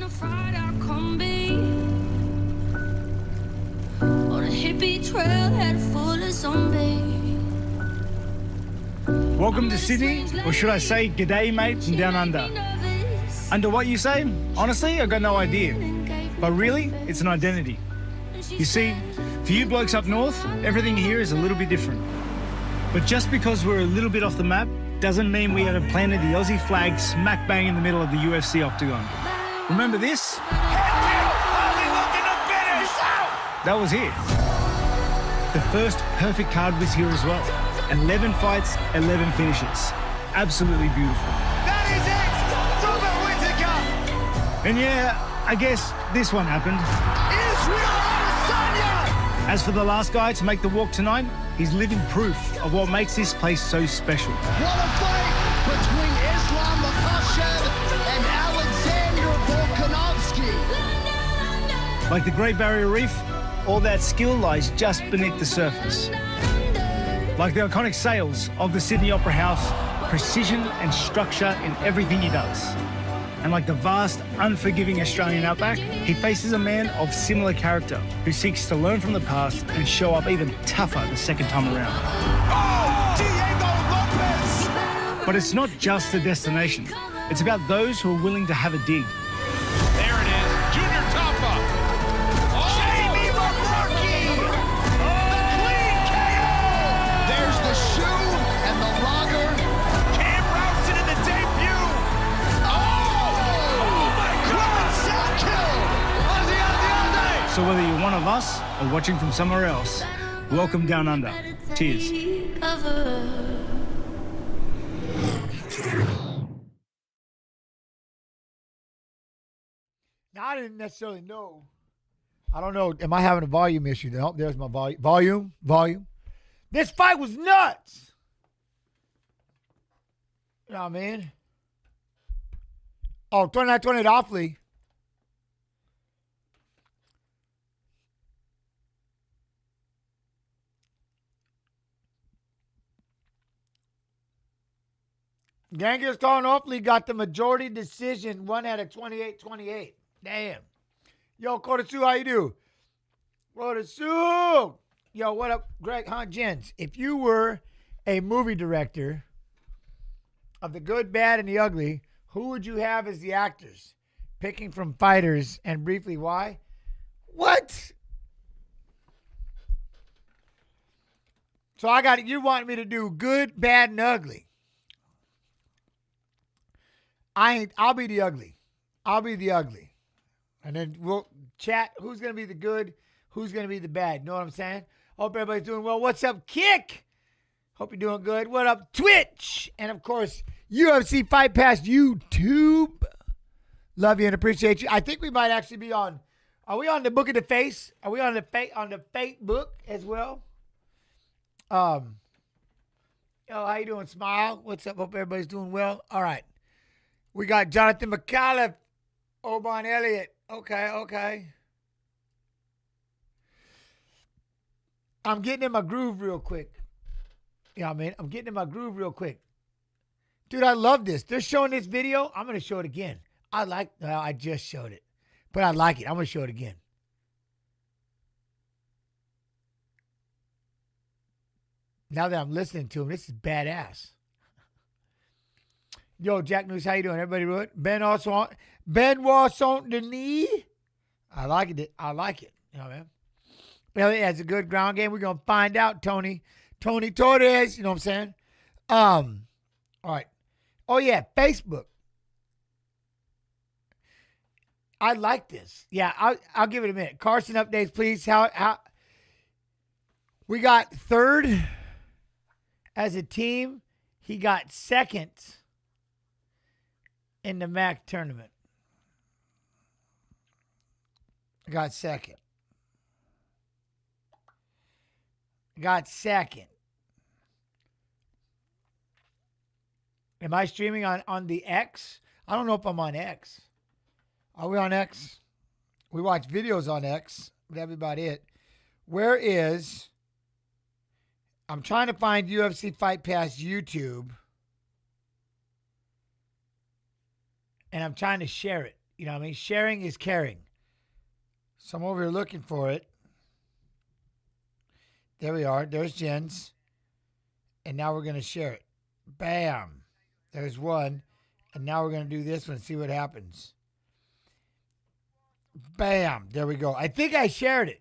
a fried out combi. On a hippie trailhead full of zombies. Welcome to Sydney, or should I say, g'day mate from down under. Under what you say? Honestly, I got no idea. But really, it's an identity. You see, for you blokes up north, everything here is a little bit different. But just because we're a little bit off the map, doesn't mean we haven't planted the Aussie flag smack bang in the middle of the UFC octagon. Remember this? That was it. The first perfect card was here as well. 11 fights, 11 finishes. Absolutely beautiful. That is it! Tuivasa! And yeah, I guess this one happened. Israel Adesanya! As for the last guy to make the walk tonight, he's living proof of what makes this place so special. What a fight between Islam Makallef and Alexander Volkanovski. Like the Great Barrier Reef, all that skill lies just beneath the surface. Like the iconic sails of the Sydney Opera House, precision and structure in everything he does. And like the vast, unforgiving Australian outback, he faces a man of similar character who seeks to learn from the past and show up even tougher the second time around. Oh, Diego Lopez! But it's not just the destination. It's about those who are willing to have a dig. There it is, Junior Tafa. Jamie Malarkey! The clean KO! There's the shoe and the lager. Cam Rowston in the debut. Oh my God! Salkilld! So whether you're one of us or watching from somewhere else, welcome down under. Cheers. Now, I didn't necessarily know. I don't know. Am I having a volume issue? No, there's my volume. Volume. This fight was nuts. You know what I mean? Oh, 29-28 awfully. Genghis Khan awfully got the majority decision, one out of 28-28. Damn. Yo, Kodasu, how you do? Kodasu! Yo, what up, Greg Hunt Jens? If you were a movie director of the good, bad, and the ugly, who would you have as the actors? Picking from fighters, and briefly why? What? So I got it. You want me to do good, bad, and ugly. I'll be the ugly. I'll be the ugly. And then we'll chat who's going to be the good, who's going to be the bad. You know what I'm saying? Hope everybody's doing well. What's up, Kick? Hope you're doing good. What up, Twitch? And, of course, UFC Fight Pass YouTube. Love you and appreciate you. I think we might actually be on. Are we on the Book of the Face? Are we on the Fate book as well? Yo, how you doing, Smile? What's up? Hope everybody's doing well. All right. We got Jonathan Micallef, Oban Elliott. Okay. I'm getting in my groove real quick. You know what I mean? I'm getting in my groove real quick. Dude, I love this. They're showing this video. I'm going to show it again. I just showed it. But I like it. I'm going to show it again. Now that I'm listening to him, this is badass. Yo, Jack News, how you doing? Everybody good? Benoit Saint-Denis. I like it. You know what I mean? Elliott has a good ground game. We're going to find out, Tony Torres. You know what I'm saying? All right. Oh, yeah, Facebook. I like this. Yeah, I'll give it a minute. Carson updates, please. How we got third as a team. He got second in the MAC tournament. Got second. Am I streaming on the X? I don't know if I'm on X. Are we on X? We watch videos on X, but that'd be about it. I'm trying to find UFC Fight Pass YouTube. And I'm trying to share it. You know what I mean? Sharing is caring. So I'm over here looking for it. There we are. There's Jen's. And now we're going to share it. Bam. There's one. And now we're going to do this one, see what happens. Bam. There we go. I think I shared it.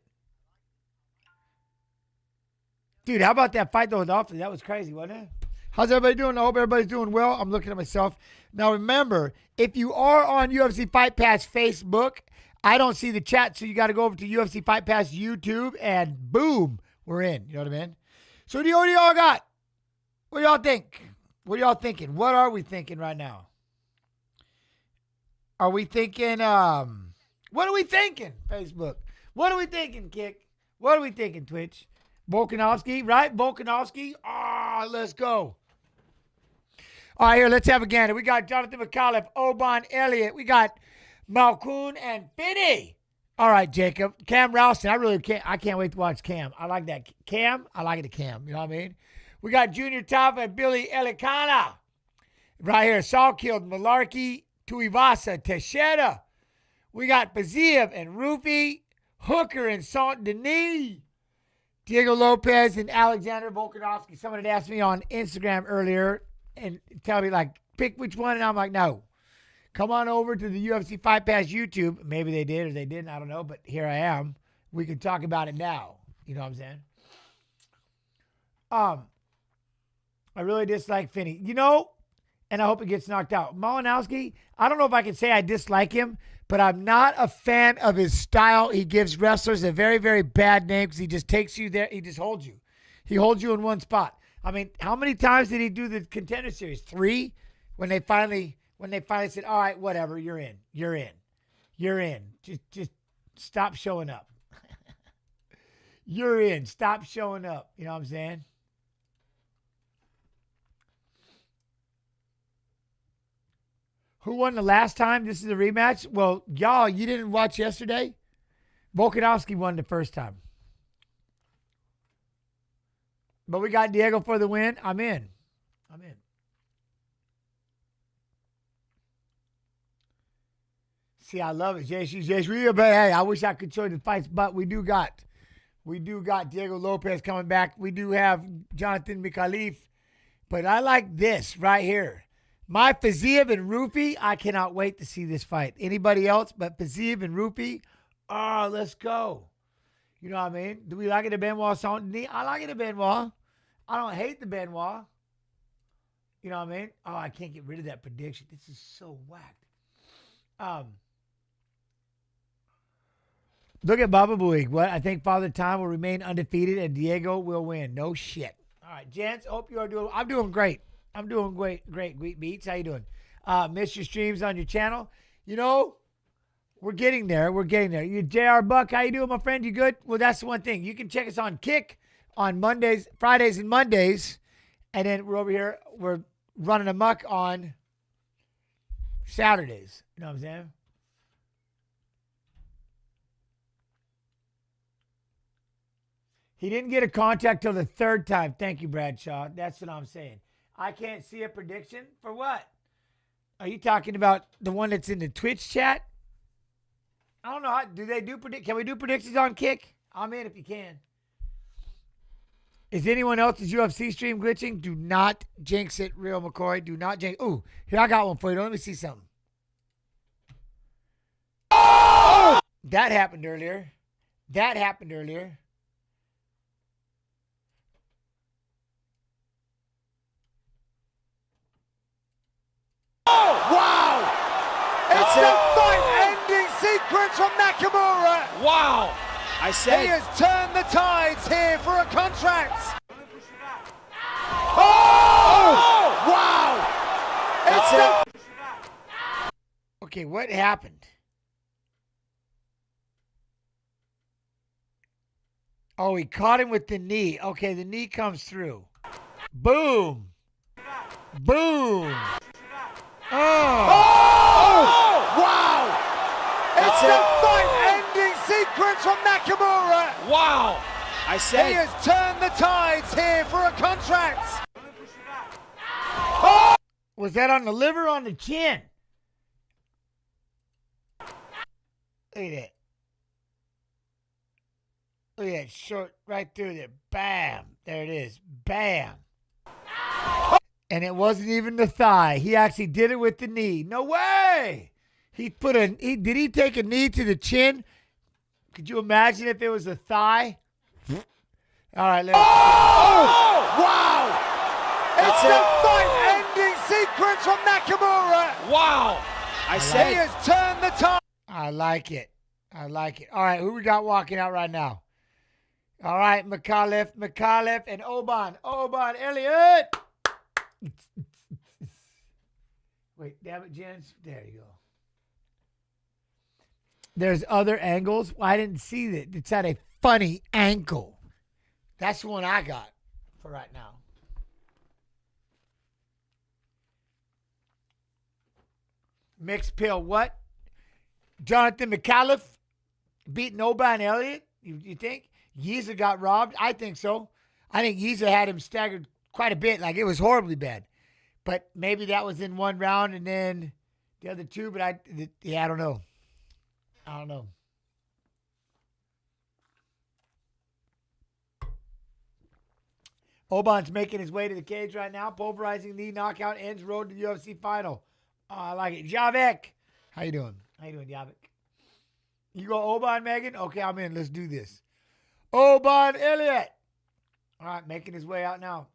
Dude, how about that fight though with Austin? That was crazy, wasn't it? How's everybody doing? I hope everybody's doing well. I'm looking at myself. Now remember, if you are on UFC Fight Pass Facebook, I don't see the chat, so you got to go over to UFC Fight Pass YouTube, and boom, we're in. You know what I mean? So what do y'all got? What do y'all think? What are y'all thinking? What are we thinking right now? Are we thinking, what are we thinking, Facebook? What are we thinking, Kick? What are we thinking, Twitch? Volkanovski, right? Volkanovski. Let's go. All right, here, let's have a gander. We got Jonathan Micallef, Oban, Elliott. We got Malkoun and Finney. All right, Jacob. Cam Rowston. I can't wait to watch Cam. I like that. Cam, I like it to Cam. You know what I mean? We got Junior Tafa and Billy Elekana. Right here, Salkilld, Malarkey, Tuivasa, Teixeira. We got Baziev and Rufi, Hooker and Saint Denis. Diego Lopez and Alexander Volkanovski. Someone had asked me on Instagram earlier and tell me, like, pick which one. And I'm like, no. Come on over to the UFC Fight Pass YouTube. Maybe they did or they didn't. I don't know. But here I am. We can talk about it now. You know what I'm saying? I really dislike Finney. You know, and I hope it gets knocked out. Malinowski, I don't know if I can say I dislike him, but I'm not a fan of his style. He gives wrestlers a very, very bad name because he just takes you there. He just holds you. He holds you in one spot. I mean, how many times did he do the Contender Series? 3? When they finally said, all right, whatever, you're in. You're in. You're in. Just stop showing up. You're in. Stop showing up. You know what I'm saying? Who won the last time? This is a rematch. Well, y'all, you didn't watch yesterday? Volkanovski won the first time. But we got Diego for the win. I'm in. See, I love it. JC, but hey, I wish I could show you the fights, but we do got Diego Lopez coming back. We do have Jonathan Micallef. But I like this right here. My Fiziev and Rufi, I cannot wait to see this fight. Anybody else but Fiziev and Rufi? Let's go. You know what I mean? Do we like it at Benoit Saint-Denis? I like it at Benoit. I don't hate the Benoit. You know what I mean? Oh, I can't get rid of that prediction. This is so whacked. Look at Baba Booey. What? I think Father Time will remain undefeated and Diego will win. No shit. All right, gents. Hope you are doing. I'm doing great. I'm doing great. Wheat Beats. How you doing? Miss your streams on your channel. You know, we're getting there. You JR Buck, how you doing, my friend? You good? Well, that's the one thing. You can check us on Kick on Mondays, Fridays, and Mondays. And then we're over here. We're running amok on Saturdays. You know what I'm saying? He didn't get a contact till the third time. Thank you, Bradshaw. That's what I'm saying. I can't see a prediction for what? Are you talking about the one that's in the Twitch chat? I don't know. Do they do predict? Can we do predictions on Kick? I'm in if you can. Is anyone else's UFC stream glitching? Do not jinx it, Real McCoy. Do not jinx. Ooh, here, I got one for you. Let me see something. Oh! That happened earlier. Wow! It's a fight-ending sequence from Nakamura. Wow! I said he has turned the tides here for a contract. Oh! Wow! It's Okay, what happened? Oh, he caught him with the knee. Okay, the knee comes through. Boom. Boom. Oh! Wow! It's a fight-ending sequence from Nakamura. wow! I said He has turned the tides here for a contract. Oh! Was that on the liver or on the chin? Look at that. Look at that short right through there. Bam. There it is. Bam. And it wasn't even the thigh. He actually did it with the knee. No way. Did he take a knee to the chin? Could you imagine if it was a thigh? All right, let's Wow! It's a fight-ending sequence from Nakamura. Wow. I He said it. has turned the tide. I like it. I like it. All right, who we got walking out right now? All right, Micallef, and Oban, Elliott. Wait, damn it, Jens. There you go. There's other angles. Well, I didn't see that. It's at a funny ankle. That's the one I got for right now. Mixed pill, what? Jonathan Micallef beating Oban Elliott? You think? Yiza got robbed? I think so. I think Yiza had him staggered quite a bit. Like, it was horribly bad. But maybe that was in one round and then the other two. But I don't know. I don't know. Oban's making his way to the cage right now. Pulverizing knee knockout ends road to the UFC final. Oh, I like it. Javek. How you doing? How you doing, Javek? You go Oban, Megan? Okay, I'm in. Let's do this. Oban Elliott. All right, making his way out now.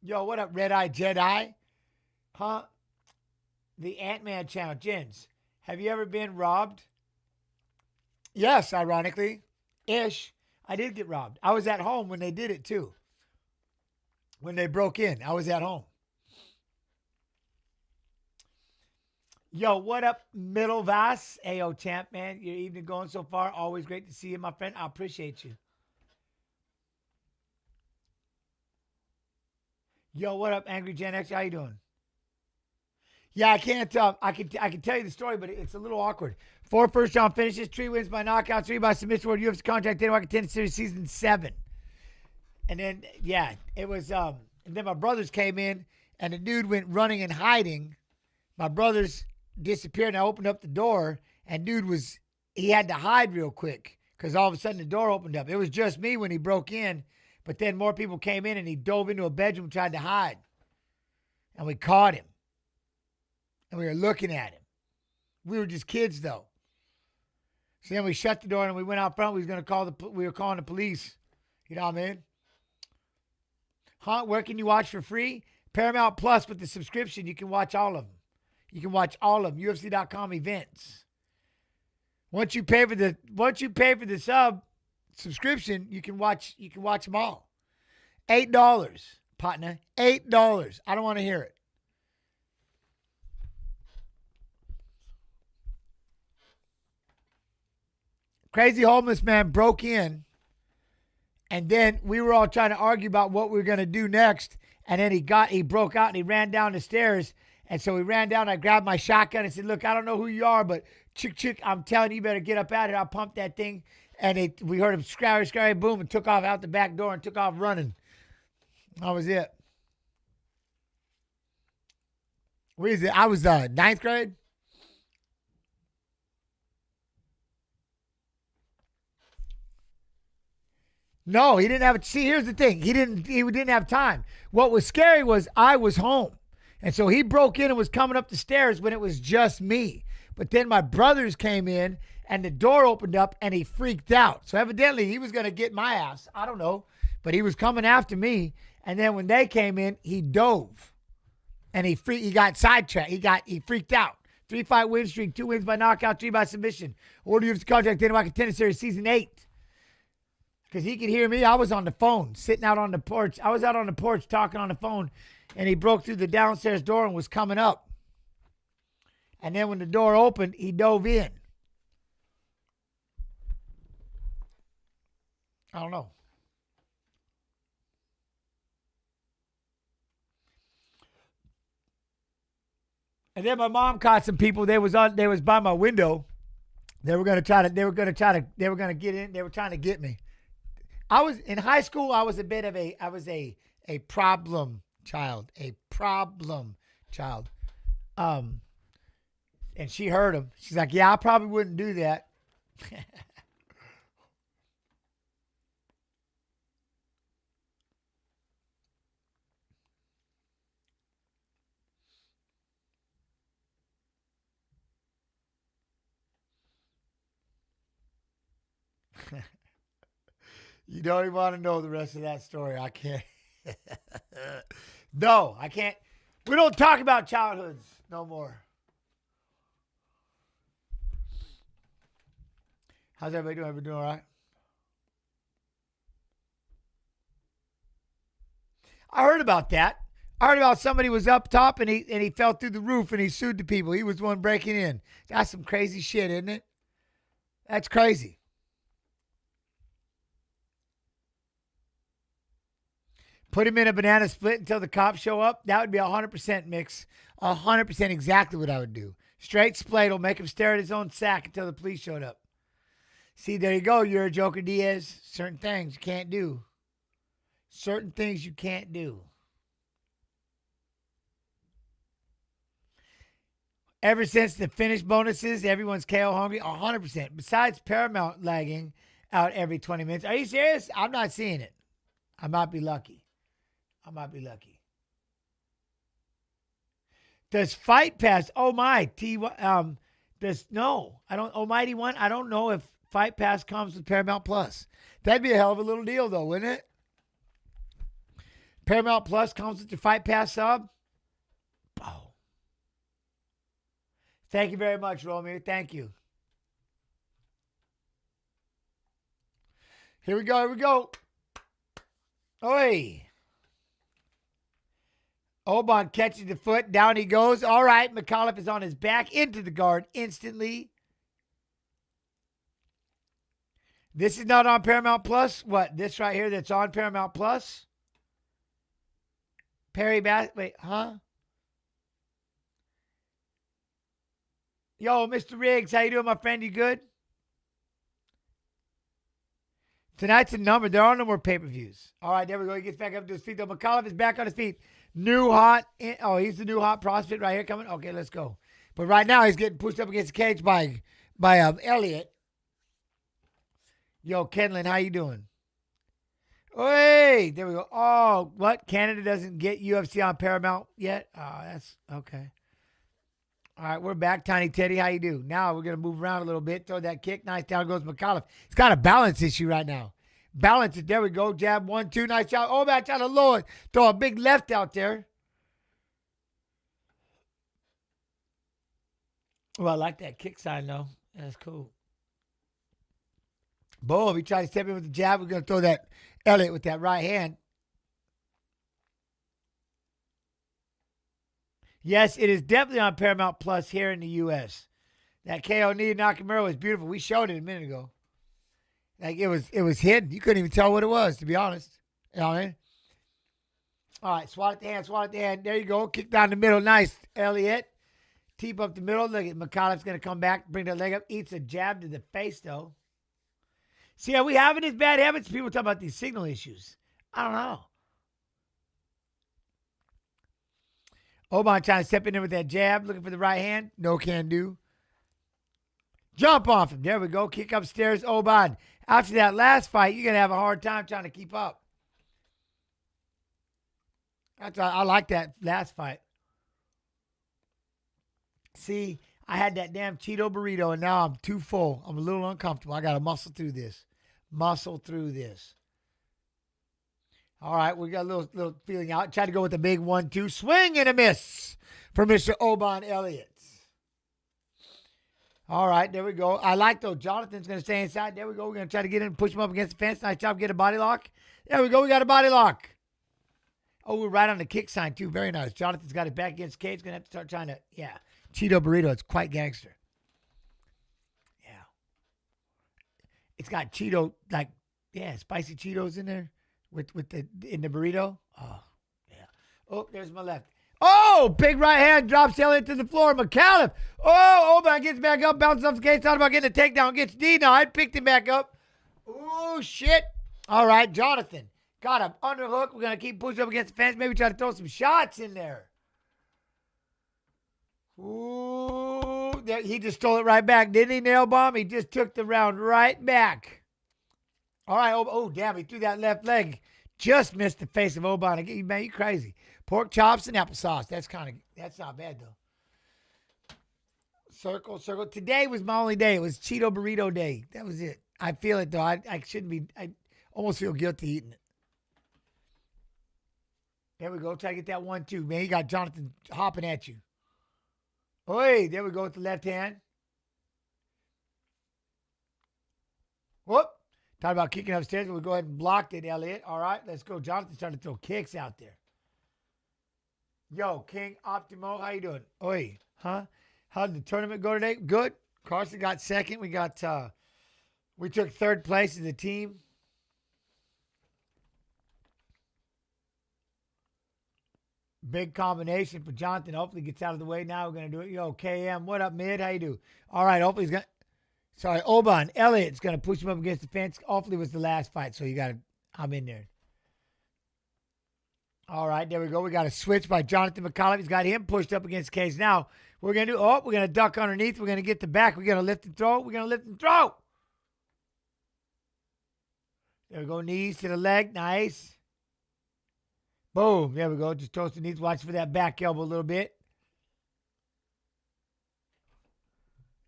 Yo, what up, Red Eye Jedi? Huh? The Ant-Man channel. Jens, have you ever been robbed? Yes, ironically. Ish. I did get robbed. I was at home when they did it, too. When they broke in, I was at home. Yo, what up, Middle Vass? Ayo, champ, man. Your evening going so far. Always great to see you, my friend. I appreciate you. Yo, what up, Angry Gen X? How you doing? Yeah, I can't. I can tell you the story, but it's a little awkward. 4 first-round finishes, 3 wins by knockout, 3 by submission. World UFC contract, Dana White Contender Series Season 7. And then, yeah, it was. And then my brothers came in, and the dude went running and hiding. My brothers disappeared, and I opened up the door, and he had to hide real quick because all of a sudden the door opened up. It was just me when he broke in, but then more people came in, and he dove into a bedroom, tried to hide, and we caught him, and we were looking at him. We were just kids, though. So then we shut the door, and we went out front. We were calling the police. You know what I mean? Huh? Where can you watch for free? Paramount Plus with the subscription. You can watch all of them. You can watch all of them. UFC.com events. Once you pay for the subscription, you can watch them all. $8, partner. $8. I don't want to hear it. Crazy homeless man broke in, and then we were all trying to argue about what we were going to do next. And then he broke out and he ran down the stairs. And so he ran down. I grabbed my shotgun and said, "Look, I don't know who you are, but chick, I'm telling you, you better get up out of here." I pumped that thing, and we heard him scary, boom, and took off out the back door and took off running. That was it. What is it? I was 9th grade. No, he didn't have. See, here's the thing. He didn't have time. What was scary was I was home. And so he broke in and was coming up the stairs when it was just me. But then my brothers came in and the door opened up and he freaked out. So evidently he was going to get my ass. I don't know. But he was coming after me. And then when they came in, he dove. And he got sidetracked. He freaked out. 3-fight win streak, 2 wins by knockout, 3 by submission. Order UFC contract, Dana White Contender Series Season 8. Because he could hear me. I was on the phone, sitting out on the porch. I was out on the porch talking on the phone. And he broke through the downstairs door and was coming up. And then when the door opened, he dove in. I don't know. And then my mom caught some people. They was by my window. They were trying to get in. They were trying to get me. I was in high school. I was a problem child. And she heard him. She's like, "Yeah, I probably wouldn't do that." You don't even want to know the rest of that story. I can't. No, I can't. We don't talk about childhoods no more. How's everybody doing? Everybody doing all right? I heard about that. I heard about somebody was up top and he fell through the roof and he sued the people. He was the one breaking in. That's some crazy shit, isn't it? That's crazy. Put him in a banana split until the cops show up. That would be 100% mix. 100% exactly what I would do. Straight split will make him stare at his own sack until the police showed up. See, there you go. You're a Joker Diaz. Certain things you can't do. Certain things you can't do. Ever since the finish bonuses, everyone's KO hungry. 100%. Besides Paramount lagging out every 20 minutes. Are you serious? I'm not seeing it. I might be lucky. Does Fight Pass? Oh my, does no? I don't. Almighty One. I don't know if Fight Pass comes with Paramount Plus. That'd be a hell of a little deal, though, wouldn't it? Paramount Plus comes with your Fight Pass sub. Oh, thank you very much, Romeo. Thank you. Here we go. Oi. Oban catches the foot. Down he goes. All right. Micallef is on his back into the guard instantly. This is not on Paramount Plus. What? This right here that's on Paramount Plus? Perry Bass. Wait, huh? Yo, Mr. Riggs. How you doing, my friend? You good? Tonight's a number. There are no more pay-per-views. All right, there we go. He gets back up to his feet, though. Micallef is back on his feet. New hot. He's the new hot prospect right here coming. Okay, let's go. But right now, he's getting pushed up against the cage by Elliott. Yo, Kenlin, how you doing? Hey, there we go. Oh, what? Canada doesn't get UFC on Paramount yet? Oh, that's okay. All right, we're back. Tiny Teddy, how you do? Now we're going to move around a little bit. Throw that kick. Nice. Down goes Micallef. He's got a balance issue right now. Balance it. There we go. Jab 1, 2. Nice job. Oh, man, trying to lower it. Throw a big left out there. Well, I like that kick sign, though. That's cool. Boom. He tried to step in with the jab. We're going to throw that Elliott with that right hand. Yes, it is definitely on Paramount Plus here in the U.S. That KO knee Nakamura was beautiful. We showed it a minute ago. Like it was hidden. You couldn't even tell what it was, to be honest. You know what I mean? All right, swat at the hand. There you go. Kick down the middle. Nice, Elliott. Teep up the middle. Look at Micallef's going to come back, bring that leg up. Eats a jab to the face, though. See, are we having these bad habits? People talk about these signal issues. I don't know. Oban trying to step in there with that jab, looking for the right hand. No can do. Jump off him. There we go. Kick upstairs. Oban. After that last fight, you're going to have a hard time trying to keep up. I like that last fight. See, I had that damn Cheeto burrito, and now I'm too full. I'm a little uncomfortable. I got to muscle through this. All right, we got a little feeling out. Try to go with a big 1-2. Swing and a miss for Mr. Oban Elliott. All right, there we go. I like though. Jonathan's going to stay inside. There we go. We're going to try to get in and push him up against the fence. Nice job. Get a body lock. There we go. We got a body lock. Oh, we're right on the kick sign too. Very nice. Jonathan's got it back against the cage. Going to have to start trying to, yeah. Cheeto burrito. It's quite gangster. Yeah. It's got Cheeto, like, yeah, spicy Cheetos in there. In the burrito. Oh, yeah. Oh, there's my left. Oh, big right hand drops Elliott to the floor. Micallef. Oh, Oban gets back up, bounces off the cage. Thought about getting a takedown. Gets denied. Picked him back up. Oh, shit. All right, Jonathan. Got him. Underhook. We're going to keep pushing up against the fence. Maybe try to throw some shots in there. Ooh, there, he just stole it right back, didn't he, Nail Bomb? He just took the round right back. All right. Oh, damn. He threw that left leg. Just missed the face of Oban. Man, you crazy. Pork chops and applesauce. That's not bad, though. Circle. Today was my only day. It was Cheeto Burrito Day. That was it. I feel it, though. I shouldn't be. I almost feel guilty eating it. There we go. Try to get that 1-2. Man, you got Jonathan hopping at you. Oi, there we go with the left hand. Whoop. Talking about kicking upstairs. We'll go ahead and block it, Elliott. All right, let's go. Jonathan's starting to throw kicks out there. Yo, King Optimo, how you doing? Oi, huh? How did the tournament go today? Good. Carson got second. We took third place as a team. Big combination for Jonathan. Hopefully gets out of the way now. We're going to do it. Yo, KM, what up, mid? How you do? All right, hopefully he's going to... Sorry, Oban. Elliott's going to push him up against the fence. Hopefully it was the last fight, so you got to... I'm in there. All right, there we go. We got a switch by Jonathan Micallef. He's got him pushed up against Case. Now, we're going to do... Oh, we're going to duck underneath. We're going to get the back. We're going to lift and throw. We're going to lift and throw. There we go. Knees to the leg. Nice. Boom. There we go. Just toast the knees. Watch for that back elbow a little bit.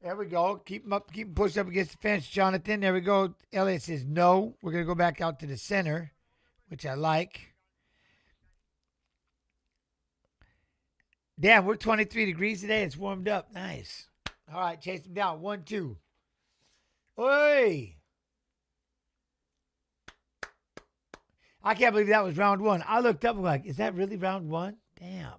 There we go. Keep him up. Keep him pushed up against the fence, Jonathan. There we go. Elliott says no. We're going to go back out to the center, which I like. Damn, we're 23 degrees today. It's warmed up. Nice. All right, chase him down. 1-2. Oi! I can't believe that was round one. I looked up and like, is that really round one? Damn.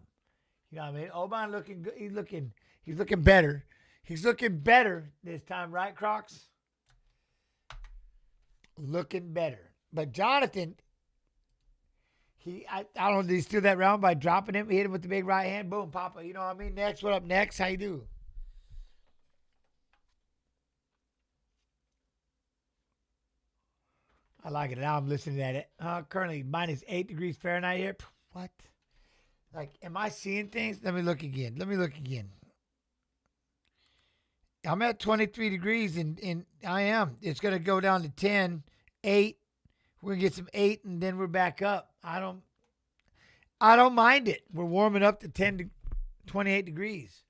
You know what I mean? Oban looking good. He's looking better. He's looking better this time, right, Crocs? Looking better. But Jonathan, I don't know, did he steal that round by dropping him? He hit him with the big right hand. Boom, Papa. You know what I mean? Next, what up next? How you do? I like it. Now I'm listening at it. Currently minus 8 degrees Fahrenheit here. What? Like, am I seeing things? Let me look again. I'm at 23 degrees, and I am. It's going to go down to 10, 8. We're going to get some 8, and then we're back up. I don't mind it. We're warming up to 10 to 28 degrees.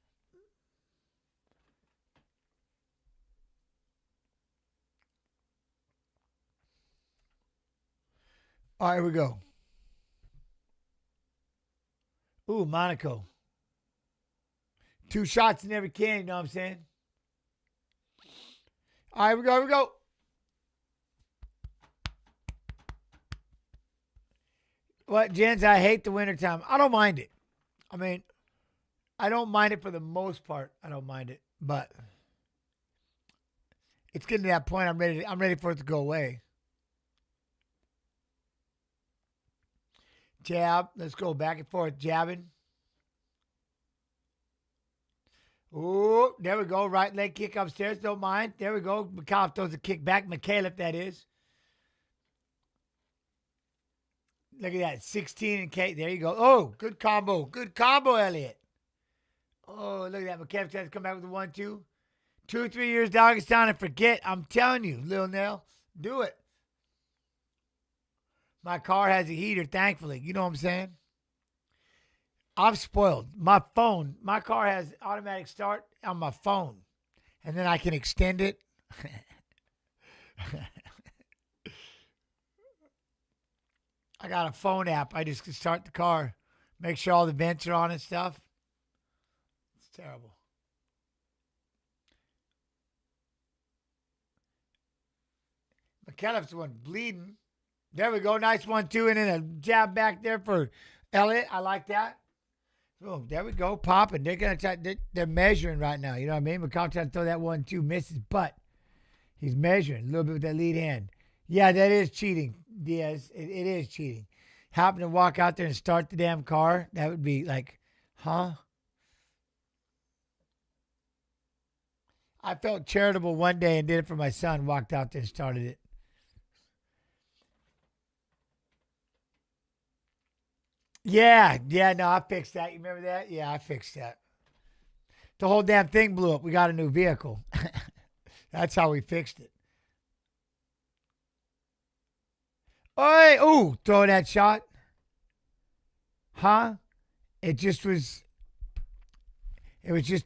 All right, here we go. Ooh, Monaco. 2 shots in every can, you know what I'm saying? All right, here we go. What, Jens? I hate the wintertime. I don't mind it. I mean, I don't mind it for the most part. I don't mind it, but it's getting to that point. I'm ready for it to go away. Jab. Let's go back and forth. Jabbing. Ooh, there we go. Right leg kick upstairs. Don't mind. There we go. Micallef throws a kick back. Micallef, that is. Look at that. 16 and K. There you go. Oh, good combo. Good combo, Elliott. Oh, look at that. Micallef tries to come back with a 1-2. 2-3 years Dagestan and forget. I'm telling you, Lil Nell. Do it. My car has a heater, thankfully. You know what I'm saying? I'm spoiled. My car has automatic start on my phone. And then I can extend it. I got a phone app. I just can start the car. Make sure all the vents are on and stuff. It's terrible. Micallef's the one bleeding. There we go. Nice 1-2. And then a jab back there for Elliott. I like that. Boom. There we go. Popping. They're going to try. They're measuring right now. You know what I mean? Micallef trying to throw that 1-2. Misses, but he's measuring a little bit with that lead hand. Yeah, that is cheating, Diaz. It is cheating. Happen to walk out there and start the damn car. That would be like, huh? I felt charitable one day and did it for my son. Walked out there and started it. Yeah, no, I fixed that. You remember that? Yeah, I fixed that. The whole damn thing blew up. We got a new vehicle. That's how we fixed it. Oi, ooh, throw that shot. Huh? It was just,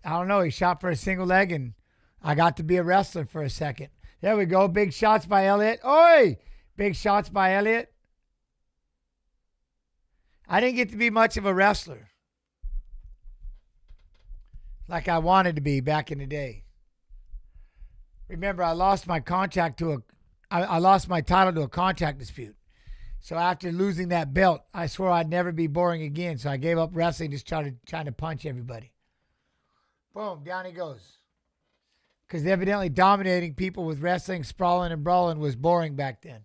I don't know. He shot for a single leg, and I got to be a wrestler for a second. There we go. Big shots by Elliott. Oi! Big shots by Elliott. I didn't get to be much of a wrestler like I wanted to be back in the day. Remember, I lost my I lost my title to a contract dispute. So after losing that belt, I swore I'd never be boring again. So I gave up wrestling, just trying to punch everybody. Boom, down he goes. Because evidently dominating people with wrestling, sprawling, and brawling was boring back then.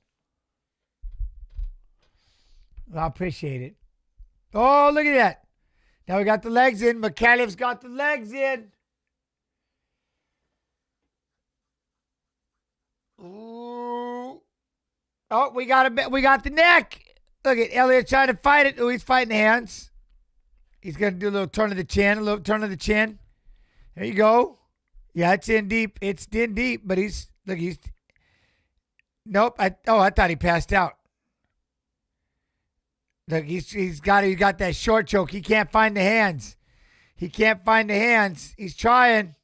Well, I appreciate it. Oh, look at that. Now we got the legs in. Micallef's got the legs in. Ooh. Oh, we got the neck. Look at Elliott trying to fight it. Oh, he's fighting the hands. He's going to do a little turn of the chin. A little turn of the chin. There you go. Yeah, it's in deep. It's in deep, but nope. I thought he passed out. Look, he's got that short choke. He can't find the hands. He's trying.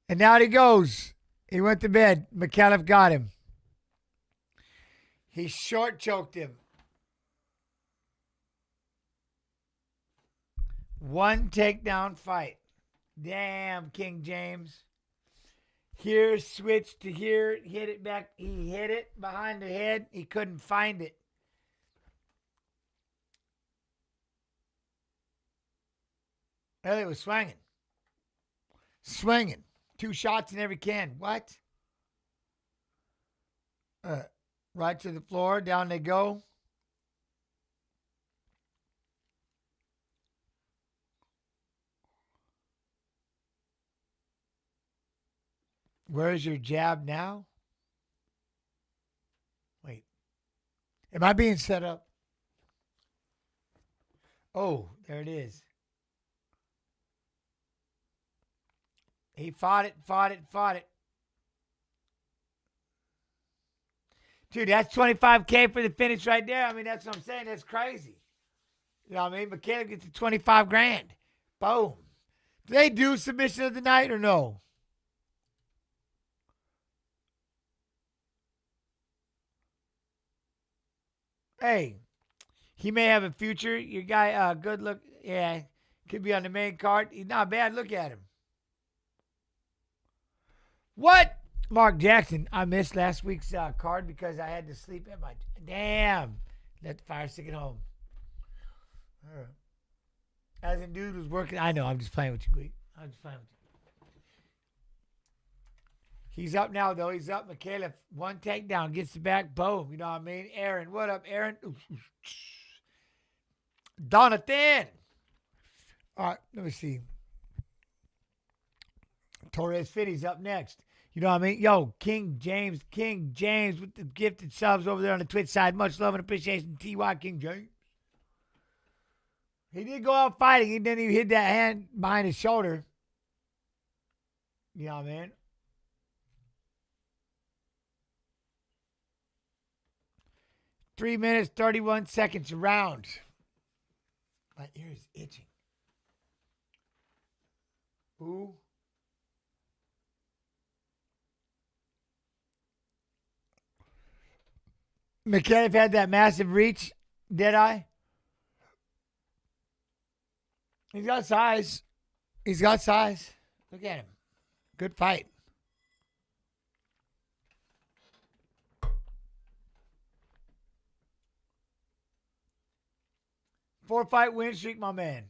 And now he goes. He went to bed. Micallef got him. He short choked him. One takedown fight. Damn, King James. Here, switch to here. Hit it back. He hit it behind the head. He couldn't find it. Elliott was swinging. Swinging. 2 shots in every can. What? Right to the floor. Down they go. Where's your jab now? Wait. Am I being set up? Oh, there it is. He fought it. Dude, that's $25K for the finish right there. I mean, that's what I'm saying. That's crazy. You know what I mean? Micallef gets the 25 grand. Boom. Do they do submission of the night or no? Hey, he may have a future. Your guy, good look. Yeah, could be on the main card. He's not bad. Look at him. What? Mark Jackson. I missed last week's card because I had to sleep at my... Damn. Let the fire stick at home. All right. As in, dude was working... I know. I'm just playing with you, Gleek. I'm just playing with you. He's up now, though. He's up. Micallef, one takedown. Gets the back. Boom. You know what I mean? Aaron. What up, Aaron? Donathan. All right. Let me see. Torres Finney's up next. You know what I mean? Yo, King James with the gifted subs over there on the Twitch side. Much love and appreciation to TY King James. He did go out fighting. He didn't even hit that hand behind his shoulder. You know what I mean? Three minutes, 31 seconds around. My ear is itching. Ooh. Micallef had that massive reach, did I? He's got size. Look at him. Good fight. Four-fight win streak, my man.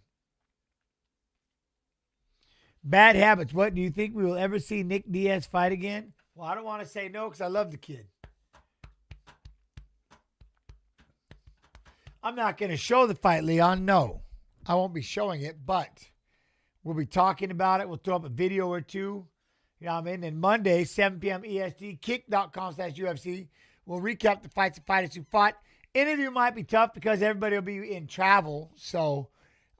Bad habits. What, do you think we will ever see Nick Diaz fight again? Well, I don't want to say no because I love the kid. I'm not going to show the fight, Leon. No, I won't be showing it, but we'll be talking about it. We'll throw up a video or two. You know what I mean? And Monday, 7 p.m. EST, kick.com/UFC. We'll recap the fights and fighters who fought. Interview might be tough because everybody will be in travel. So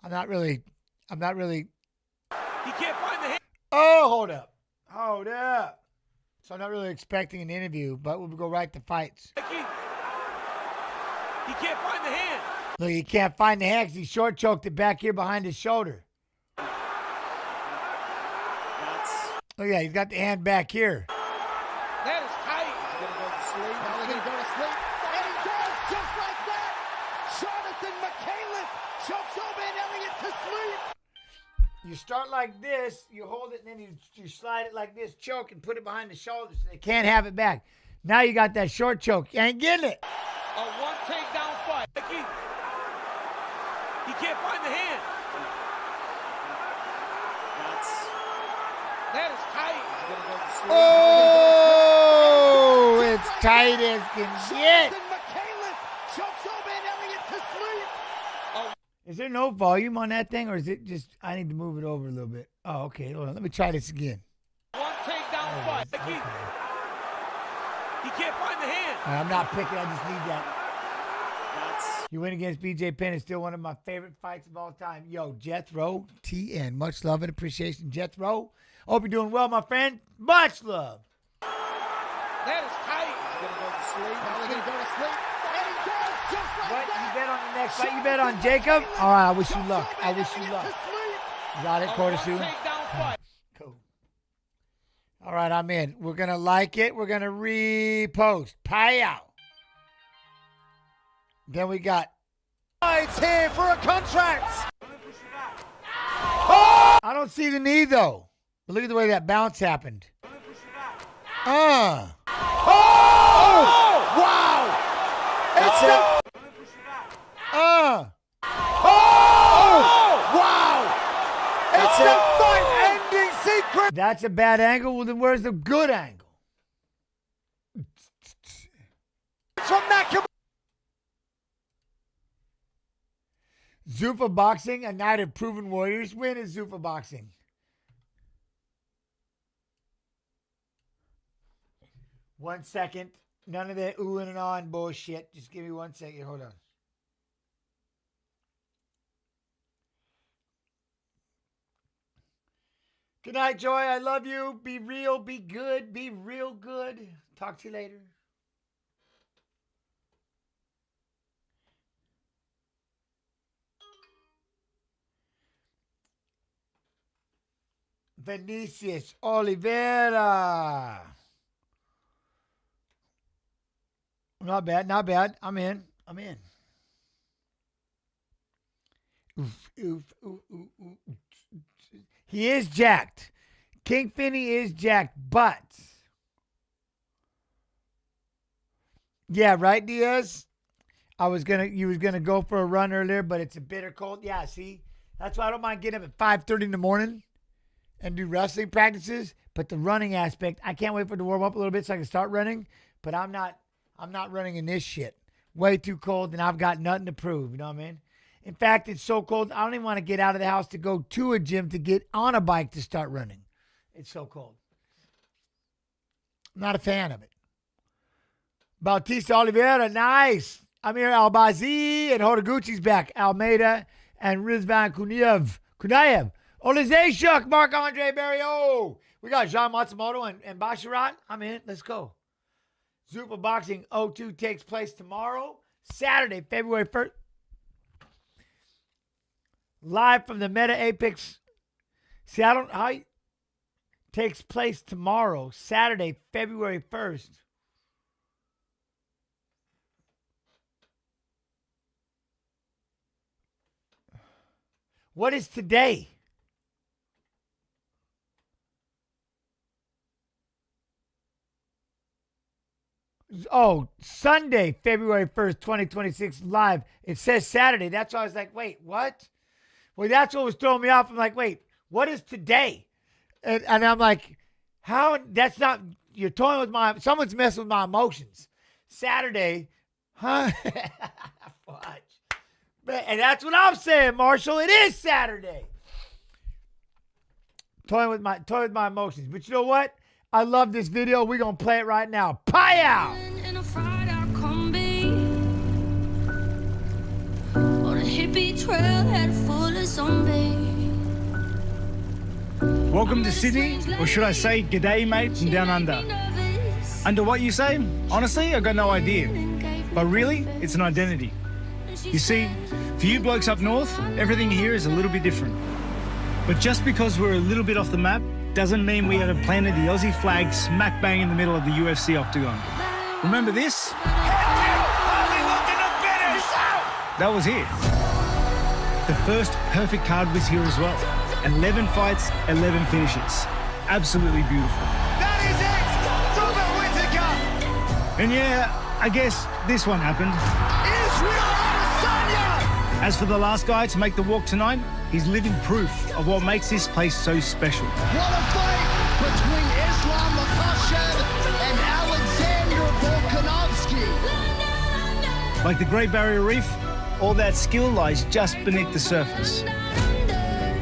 I'm not really I'm not really. He can't find the hand. Oh, hold up. Hold up. So I'm not really expecting an interview, but we'll go right to fights. He can't find the hand. Look, he can't find the hand because he short choked it back here behind his shoulder. Oh, yeah, he's got the hand back here. That is tight. He's going to go to sleep. Now he's going to go to sleep. And he does just like that. Jonathan Micallef chokes over Elliott to sleep. You start like this, you hold it, and then you slide it like this, choke, and put it behind the shoulder so they can't have it back. Now you got that short choke. You ain't getting it. A one takedown fight. He can't find the hand. That is tight. He's going to go to sleep. Oh, it's tight as can get. Jonathan Micallef chokes over Elliott to sleep. Is there no volume on that thing, or is it just I need to move it over a little bit? Oh, okay. Hold on. Let me try this again. One takedown fight. Okay. He can't find the hand. I'm not picking. I just need that. You win against BJ Penn is still one of my favorite fights of all time. Yo, Jethro, TN. Much love and appreciation, Jethro. Hope you're doing well, my friend. Much love. That is tight. He's going to go to sleep. Now he's going to go to sleep. And he does just like What? that. You bet on the next fight? You bet on Jacob? All right, I wish you luck. I wish you luck. Got it, quarter two. Cool. All right, I'm in. We're going to like it. We're going to repost. Payout. Then we got. It's here for a contract. I don't see the knee, though. But look at the way that bounce happened. Oh! Wow! It's it. Oh! Wow! It's a fight-ending secret. That's a bad angle. Well, then where's the good angle? From Nakamura. Zuffa Boxing, a night of proven warriors. When is Zuffa Boxing? One second. None of that oohing and on bullshit. Just give me 1 second. Hold on. Good night, Joy. I love you. Be real. Be good. Be real good. Talk to you later. Vinicius Oliveira. Not bad, not bad. I'm in. I'm in. Oof, oof, oof, oof, oof. He is jacked. King Finney is jacked, but yeah, right, Diaz? You was gonna go for a run earlier, but it's a bitter cold. Yeah, see? That's why I don't mind getting up at 5:30 in the morning and do wrestling practices, but the running aspect, I can't wait for it to warm up a little bit so I can start running, but I'm not running in this shit. Way too cold, and I've got nothing to prove, you know what I mean? In fact, it's so cold, I don't even want to get out of the house to go to a gym to get on a bike to start running. It's so cold. I'm not a fan of it. Bautista Oliveira, nice. Amir Albazi and Horiguchi's back. Almeida and Rizvan Kunaev. Olizashuk, Marc-Andre Barrios. We got Jean Matsumoto and Basharat. I'm in. Let's go. Zuffa Boxing 02 takes place tomorrow, Saturday, February 1st. Live from the Meta Apex. See, I don't how takes place tomorrow, Saturday, February 1st. What is today? Oh, Sunday, February 1st, 2026, live. It says Saturday. That's why I was like, wait, what? Well, that's what was throwing me off. I'm like, wait, what is today? And I'm like, how? That's not, you're toying with someone's messing with my emotions. Saturday, huh? Fudge. And that's what I'm saying, Marshall. It is Saturday. Toying with my emotions. But you know what? I love this video. We're going to play it right now. Pie out! In a fried out combi on a hippie trailhead full of zombies. Welcome to Sydney, or should I say, g'day mate from down under. Under what you say? Honestly, I got no idea. But really, it's an identity. You see, for you blokes up north, everything here is a little bit different. But just because we're a little bit off the map doesn't mean we haven't planted the Aussie flag smack bang in the middle of the UFC octagon. Remember this? That was it. The first perfect card was here as well. 11 fights, 11 finishes. Absolutely beautiful. That is it! Robert Whittaker! And yeah, I guess this one happened. Israel Adesanya! As for the last guy to make the walk tonight, he's living proof of what makes this place so special. What a fight between Islam Makhachev and Alexander Volkanovski. Like the Great Barrier Reef, all that skill lies just beneath the surface.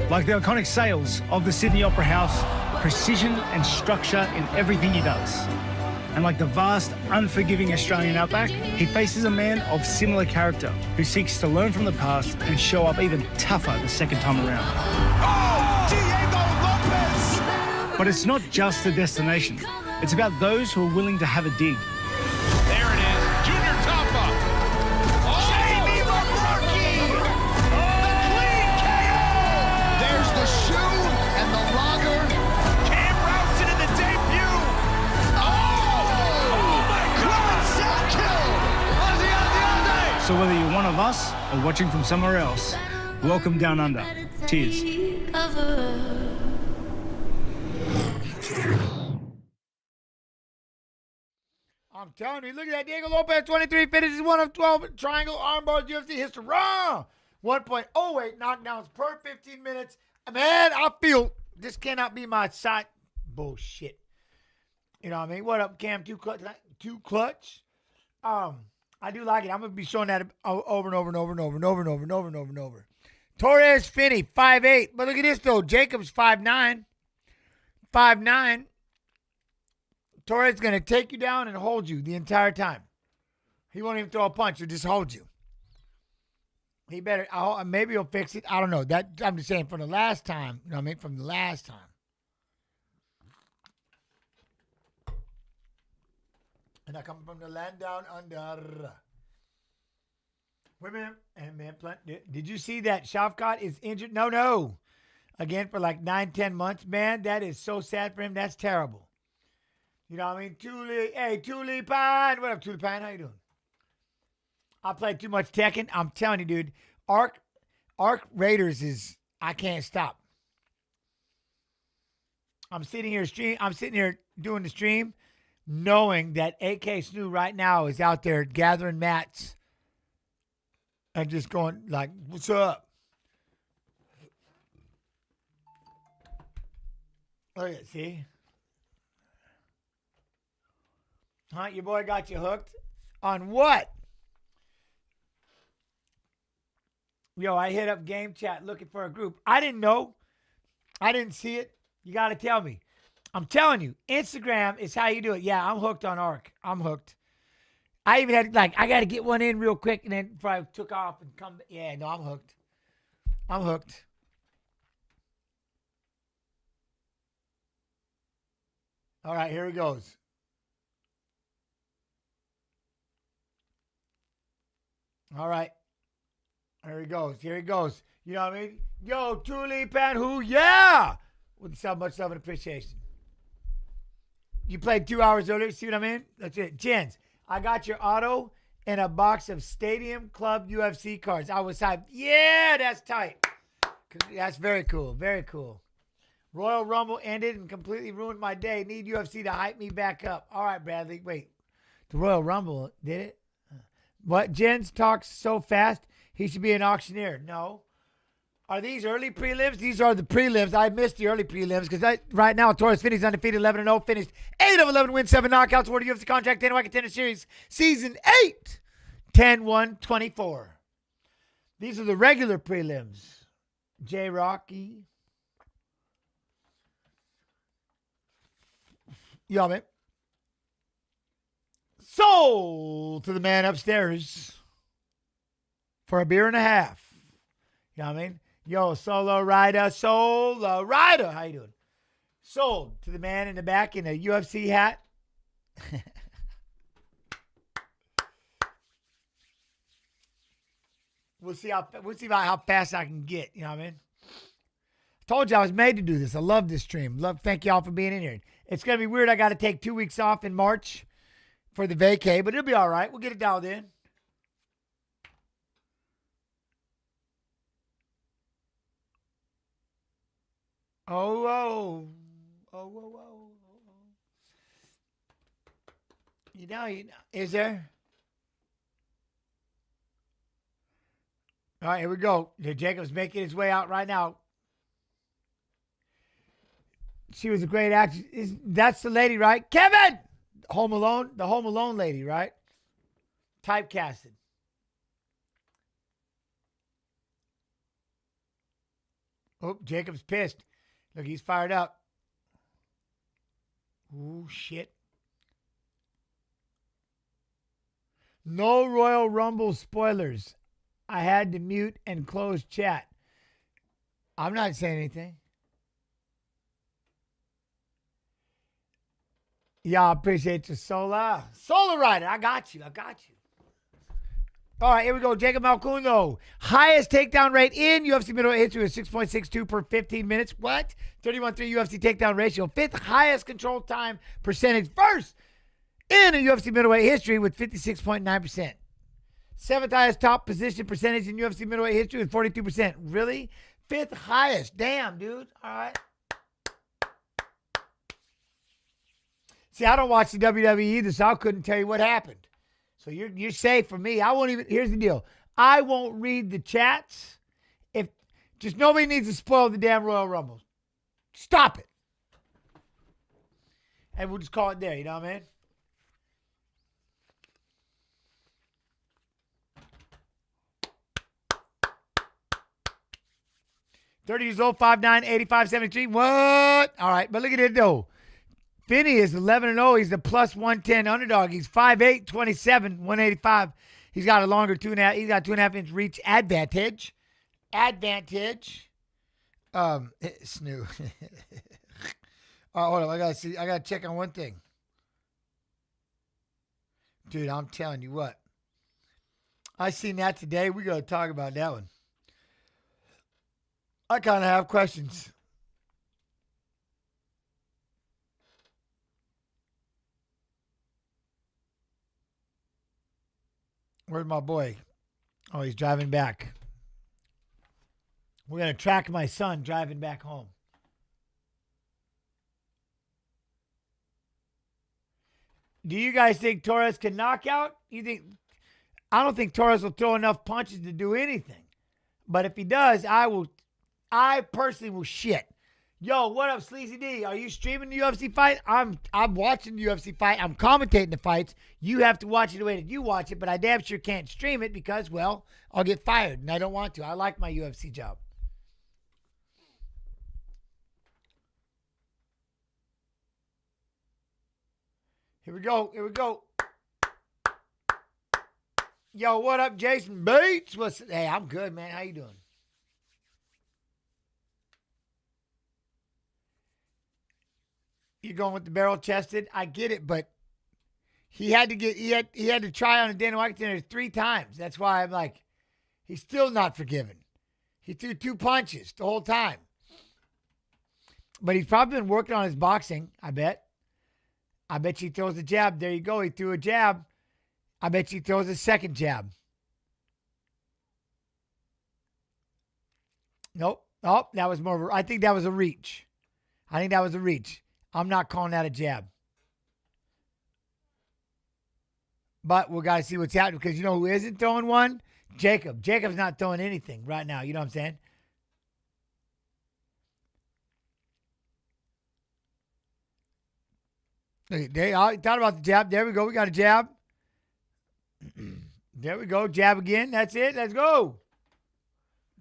Like the iconic sails of the Sydney Opera House, precision and structure in everything he does. And like the vast, unforgiving Australian outback, he faces a man of similar character who seeks to learn from the past and show up even tougher the second time around. Oh, Diego Lopez! But it's not just the destination. It's about those who are willing to have a dig. There it is, Junior Tafa! Jamie Malarkey! The clean KO! There's the shoe and the lager. Cam Rowston in the debut! Oh my God! Salkilld! Ozzy! So whether you're one of us or watching from somewhere else, welcome down under. Cheers. I'm telling you, look at that. Diego Lopez, 23 finishes, 1 of 12 triangle armbars, UFC history. Raw! 1.08 knockdowns per 15 minutes. Man, I feel this cannot be my side. Bullshit. You know what I mean? What up, Cam? Too clutch? I do like it. I'm going to be showing that over and over and over and over and over and over and over and over and over. Torres, Finney, 5'8". But look at this, though. Jacobs, 5'9". 5'9". Torres is going to take you down and hold you the entire time. He won't even throw a punch. He'll just hold you. He better, maybe he'll fix it. I don't know. That I'm just saying from the last time. You know what I mean? From the last time. And I come from the land down under. Women and men. Did you see that Shavkat is injured? No. Again, for like 9-10 months. Man, that is so sad for him. That's terrible. You know what I mean? Tuli Pine. What up, Tuli Pine? How you doing? I played too much Tekken. I'm telling you, dude. Arc Raiders is, I can't stop. I'm sitting here doing the stream, knowing that AK Snoo right now is out there gathering mats and just going like, what's up? Look at it, see? Huh? Your boy got you hooked? On what? Yo, I hit up Game Chat looking for a group. I didn't know. I didn't see it. You got to tell me. I'm telling you, Instagram is how you do it. Yeah, I'm hooked on Arc. I'm hooked. I even had, I got to get one in real quick, and then before I took off and come. Yeah, no, I'm hooked. I'm hooked. All right, here he goes. All right. Here he goes. You know what I mean? Yo, Tuli Panhu, yeah! With so much love and appreciation. You played 2 hours earlier. See what I mean? That's it. Jens, I got your auto and a box of Stadium Club UFC cards. I was hyped. Yeah, that's tight. That's very cool. Very cool. Royal Rumble ended and completely ruined my day. Need UFC to hype me back up. All right, Bradley. Wait. The Royal Rumble, did it? What? Jens talks so fast, he should be an auctioneer. No. Are these early prelims? These are the prelims. I missed the early prelims because right now, Torres Finney's undefeated 11-0, finished 8 of 11 wins, 7 knockouts, awarded UFC contract, Dana White Contender Series, Season 8, 10-1-24. These are the regular prelims. J. Rocky. You know what I mean? Sold to the man upstairs for a beer and a half. You know what I mean? Yo, Solo Rider. How you doing? Sold to the man in the back in a UFC hat. We'll see about how fast I can get. You know what I mean? I told you I was made to do this. I love this stream. Thank y'all for being in here. It's gonna be weird. I got to take 2 weeks off in March for the vacay, but it'll be all right. We'll get it dialed in. Oh. You know. Is there? All right, here we go. Jacob's making his way out right now. She was a great actress. That's the lady, right? Kevin! Home Alone? The Home Alone lady, right? Typecasted. Oh, Jacob's pissed. Look, he's fired up. Ooh, shit. No Royal Rumble spoilers. I had to mute and close chat. I'm not saying anything. Yeah, I appreciate you, Solar Rider. I got you. All right, here we go. Jacob Malkoun, though. Highest takedown rate in UFC middleweight history is 6.62 per 15 minutes. What? 31.3 UFC takedown ratio. Fifth highest control time percentage. First in a UFC middleweight history with 56.9%. Seventh highest top position percentage in UFC middleweight history with 42%. Really? Fifth highest. Damn, dude. All right. See, I don't watch the WWE either, so I couldn't tell you what happened. So you're safe for me. I won't even. Here's the deal. I won't read the chats. If just nobody needs to spoil the damn Royal Rumble. Stop it. And we'll just call it there. You know what I mean? $30 years old, 5'9", 85, 73. What? All right, but look at it though. Finney is 11-0. He's the plus 110 underdog. He's 5'8", 27, 185. He's got a longer 2.5. He's got 2.5 inch reach advantage. Snoo. Hold on. I gotta check on one thing. Dude, I'm telling you what. I seen that today. We gotta talk about that one. I kind of have questions. Where's my boy? Oh, he's driving back. We're going to track my son driving back home. Do you guys think Torres can knock out? I don't think Torres will throw enough punches to do anything. But if he does, I personally will shit. Yo, what up, Sleazy D? Are you streaming the UFC fight? I'm watching the UFC fight. I'm commentating the fights. You have to watch it the way that you watch it, but I damn sure can't stream it because, well, I'll get fired, and I don't want to. I like my UFC job. Here we go. Yo, what up, Jason Bates? Hey, I'm good, man. How you doing? You're going with the barrel chested. I get it, but he had to try on a Dana White contender 3 times. That's why I'm like, he's still not forgiven. He threw 2 punches the whole time. But he's probably been working on his boxing, I bet. I bet he throws a jab. There you go. He threw a jab. I bet he throws a second jab. Nope. Oh, that was more of I think that was a reach. I'm not calling that a jab. But we got to see what's happening because you know who isn't throwing one? Jacob. Jacob's not throwing anything right now. You know what I'm saying? Okay, I thought about the jab. There we go. We got a jab. There we go. Jab again. That's it. Let's go.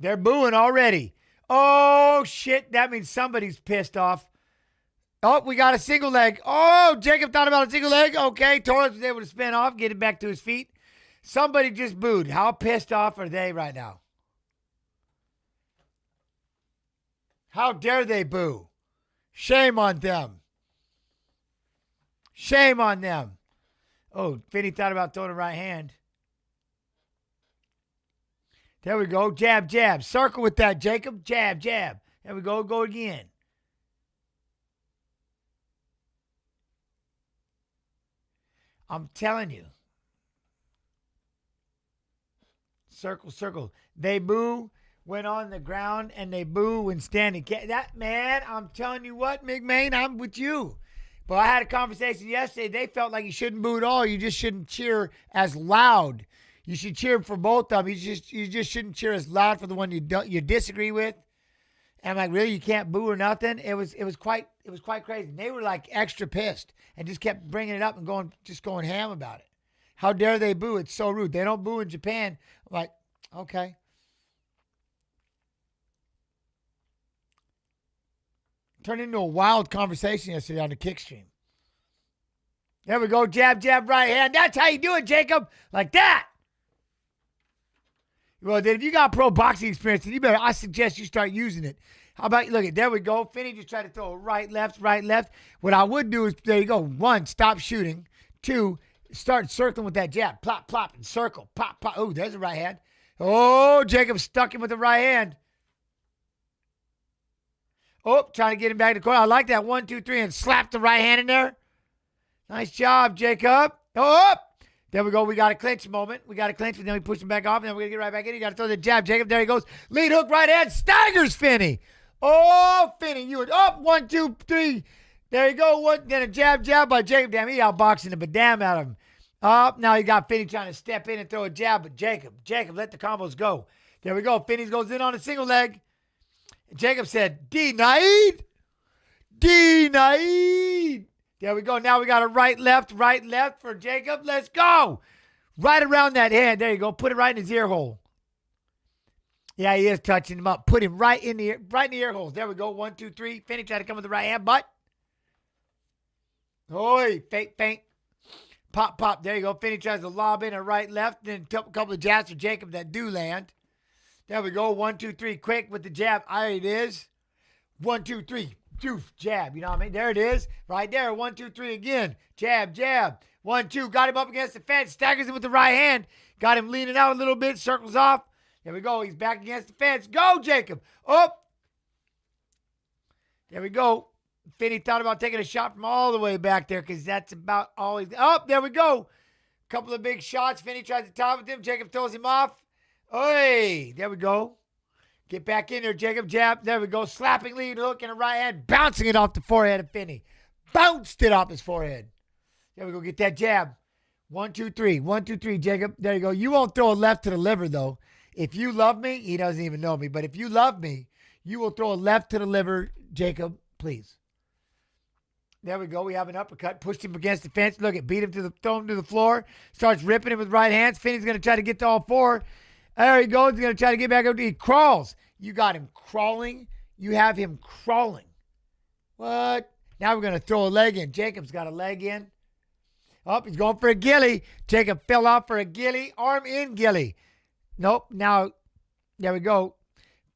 They're booing already. Oh, shit. That means somebody's pissed off. Oh, we got a single leg. Oh, Jacob thought about a single leg. Okay, Torres was able to spin off, get it back to his feet. Somebody just booed. How pissed off are they right now? How dare they boo? Shame on them. Shame on them. Oh, Finney thought about throwing a right hand. There we go. Jab, jab. Circle with that, Jacob. Jab, jab. There we go. Go again. I'm telling you. Circle, circle. They boo when on the ground and they boo when standing. That man, I'm telling you what, McMahon, I'm with you. But I had a conversation yesterday. They felt like you shouldn't boo at all. You just shouldn't cheer as loud. You should cheer for both of them. You just shouldn't cheer as loud for the one you disagree with. And I'm like, really, you can't boo or nothing? It was quite crazy. And they were like extra pissed and just kept bringing it up and going ham about it. How dare they boo? It's so rude. They don't boo in Japan. I'm like, okay. Turned into a wild conversation yesterday on the kick stream. There we go. Jab, jab, right hand. That's how you do it, Jacob. Like that. Well, then if you got pro boxing experience, then I suggest you start using it. How about, look at, there we go. Finney just tried to throw a right, left, right, left. What I would do is, there you go. 1, stop shooting. 2, start circling with that jab. Plop, plop, and circle. Pop, pop. Oh, there's a right hand. Oh, Jacob stuck him with the right hand. Oh, trying to get him back to the corner. I like that. 1, 2, 3, and slap the right hand in there. Nice job, Jacob. Oh, there we go. We got a clinch moment. We got a clinch, and then we push him back off, and then we're going to get right back in. You got to throw the jab, Jacob. There he goes. Lead hook, right hand. Staggers Finney. Oh, Finney. You would up. 1, 2, 3. There you go. Then a jab by Jacob. Damn, he outboxing the damn out of him. Up. Now you got Finney trying to step in and throw a jab, but Jacob, let the combos go. There we go. Finney goes in on a single leg. Jacob said, denied. Denied. There we go. Now we got a right, left for Jacob. Let's go. Right around that hand. There you go. Put it right in his ear hole. Yeah, he is touching him up. Put him right in the ear holes. There we go. 1, 2, 3. Finney tried to come with the right hand, but. Oi, feint. Pop, pop. There you go. Finney tries to lob in a right, left. Then a couple of jabs for Jacob that do land. There we go. 1, 2, 3. Quick with the jab. There it is. 1, 2, 3. Doof, jab. You know what I mean? There it is. Right there. 1, 2, 3 again. Jab, jab. 1, 2. Got him up against the fence. Staggers him with the right hand. Got him leaning out a little bit. Circles off. There we go. He's back against the fence. Go, Jacob. Up. There we go. Finney thought about taking a shot from all the way back there because that's about all he's. Up. There we go. Couple of big shots. Finney tries to top with him. Jacob throws him off. Oi. There we go. Get back in there, Jacob. Jab. There we go. Slapping lead hook and a right hand. Bouncing it off the forehead of Finney. Bounced it off his forehead. There we go. Get that jab. 1, 2, 3. 1, 2, 3, Jacob. There you go. You won't throw a left to the liver, though. If you love me, he doesn't even know me. But if you love me, you will throw a left to the liver, Jacob, please. There we go. We have an uppercut. Pushed him against the fence. Look, it beat him throw him to the floor. Starts ripping him with right hands. Finney's going to try to get to all 4. There he goes. He's going to try to get back up. He crawls. You got him crawling. You have him crawling. What? Now we're going to throw a leg in. Jacob's got a leg in. Oh, he's going for a ghillie. Jacob fell off for a ghillie. Arm in ghillie. Nope. Now, there we go.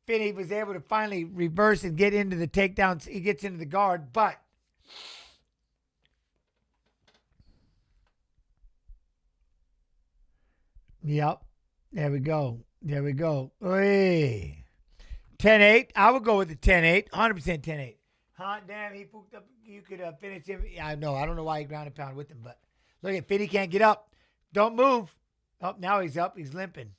Finney was able to finally reverse and get into the takedowns. He gets into the guard, but yep. There we go. There we go. Oy. 10-8. I would go with the 10-8. 100% 10-8. Huh? Damn, he pooped up. You could finish him. I know. I don't know why he ground and pound with him, but look at Finney can't get up. Don't move. Oh, now he's up. He's limping.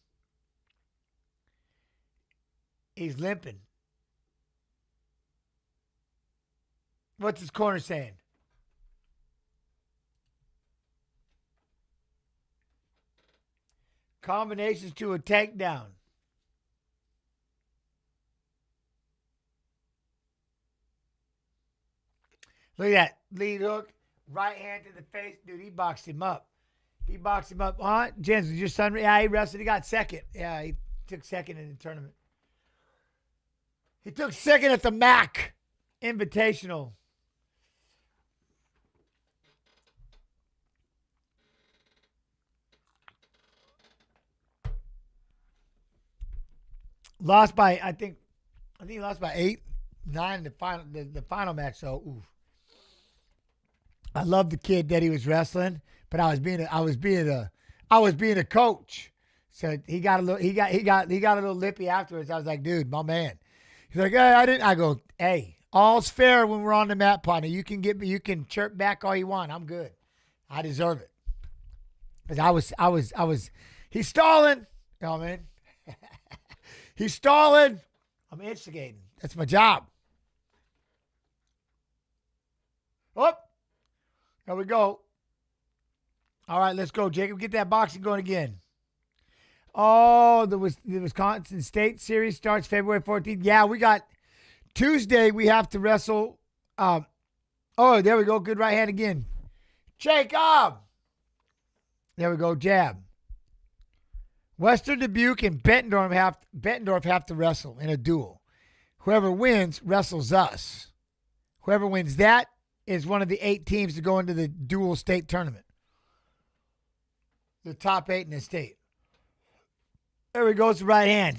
He's limping. What's his corner saying? Combinations to a takedown. Look at that. Lead hook. Right hand to the face. Dude, he boxed him up. He boxed him up. Huh? Jens, was your son? Yeah, he wrestled. He got second. Yeah, he took second in the tournament. He took second at the MAC Invitational. Lost by, I think he lost by 8. 9 the final match. So, oof. I love the kid that he was wrestling, but I was being a coach. So he got a little lippy afterwards. I was like, dude, my man. He's like, hey, I didn't. I go, hey, all's fair when we're on the mat, partner. You can chirp back all you want. I'm good. I deserve it. Because he's stalling. You know what I mean? He's stalling. I'm instigating. That's my job. Oh, there we go. All right, let's go, Jacob. Get that boxing going again. Oh, the Wisconsin State Series starts February 14th. Yeah, we got Tuesday. We have to wrestle. Oh, there we go. Good right hand again. Jacob. There we go. Jab. Western Dubuque and Bettendorf have to wrestle in a duel. Whoever wins wrestles us. Whoever wins that is one of the 8 teams to go into the dual state tournament. The top 8 in the state. There we go. It's the right hand.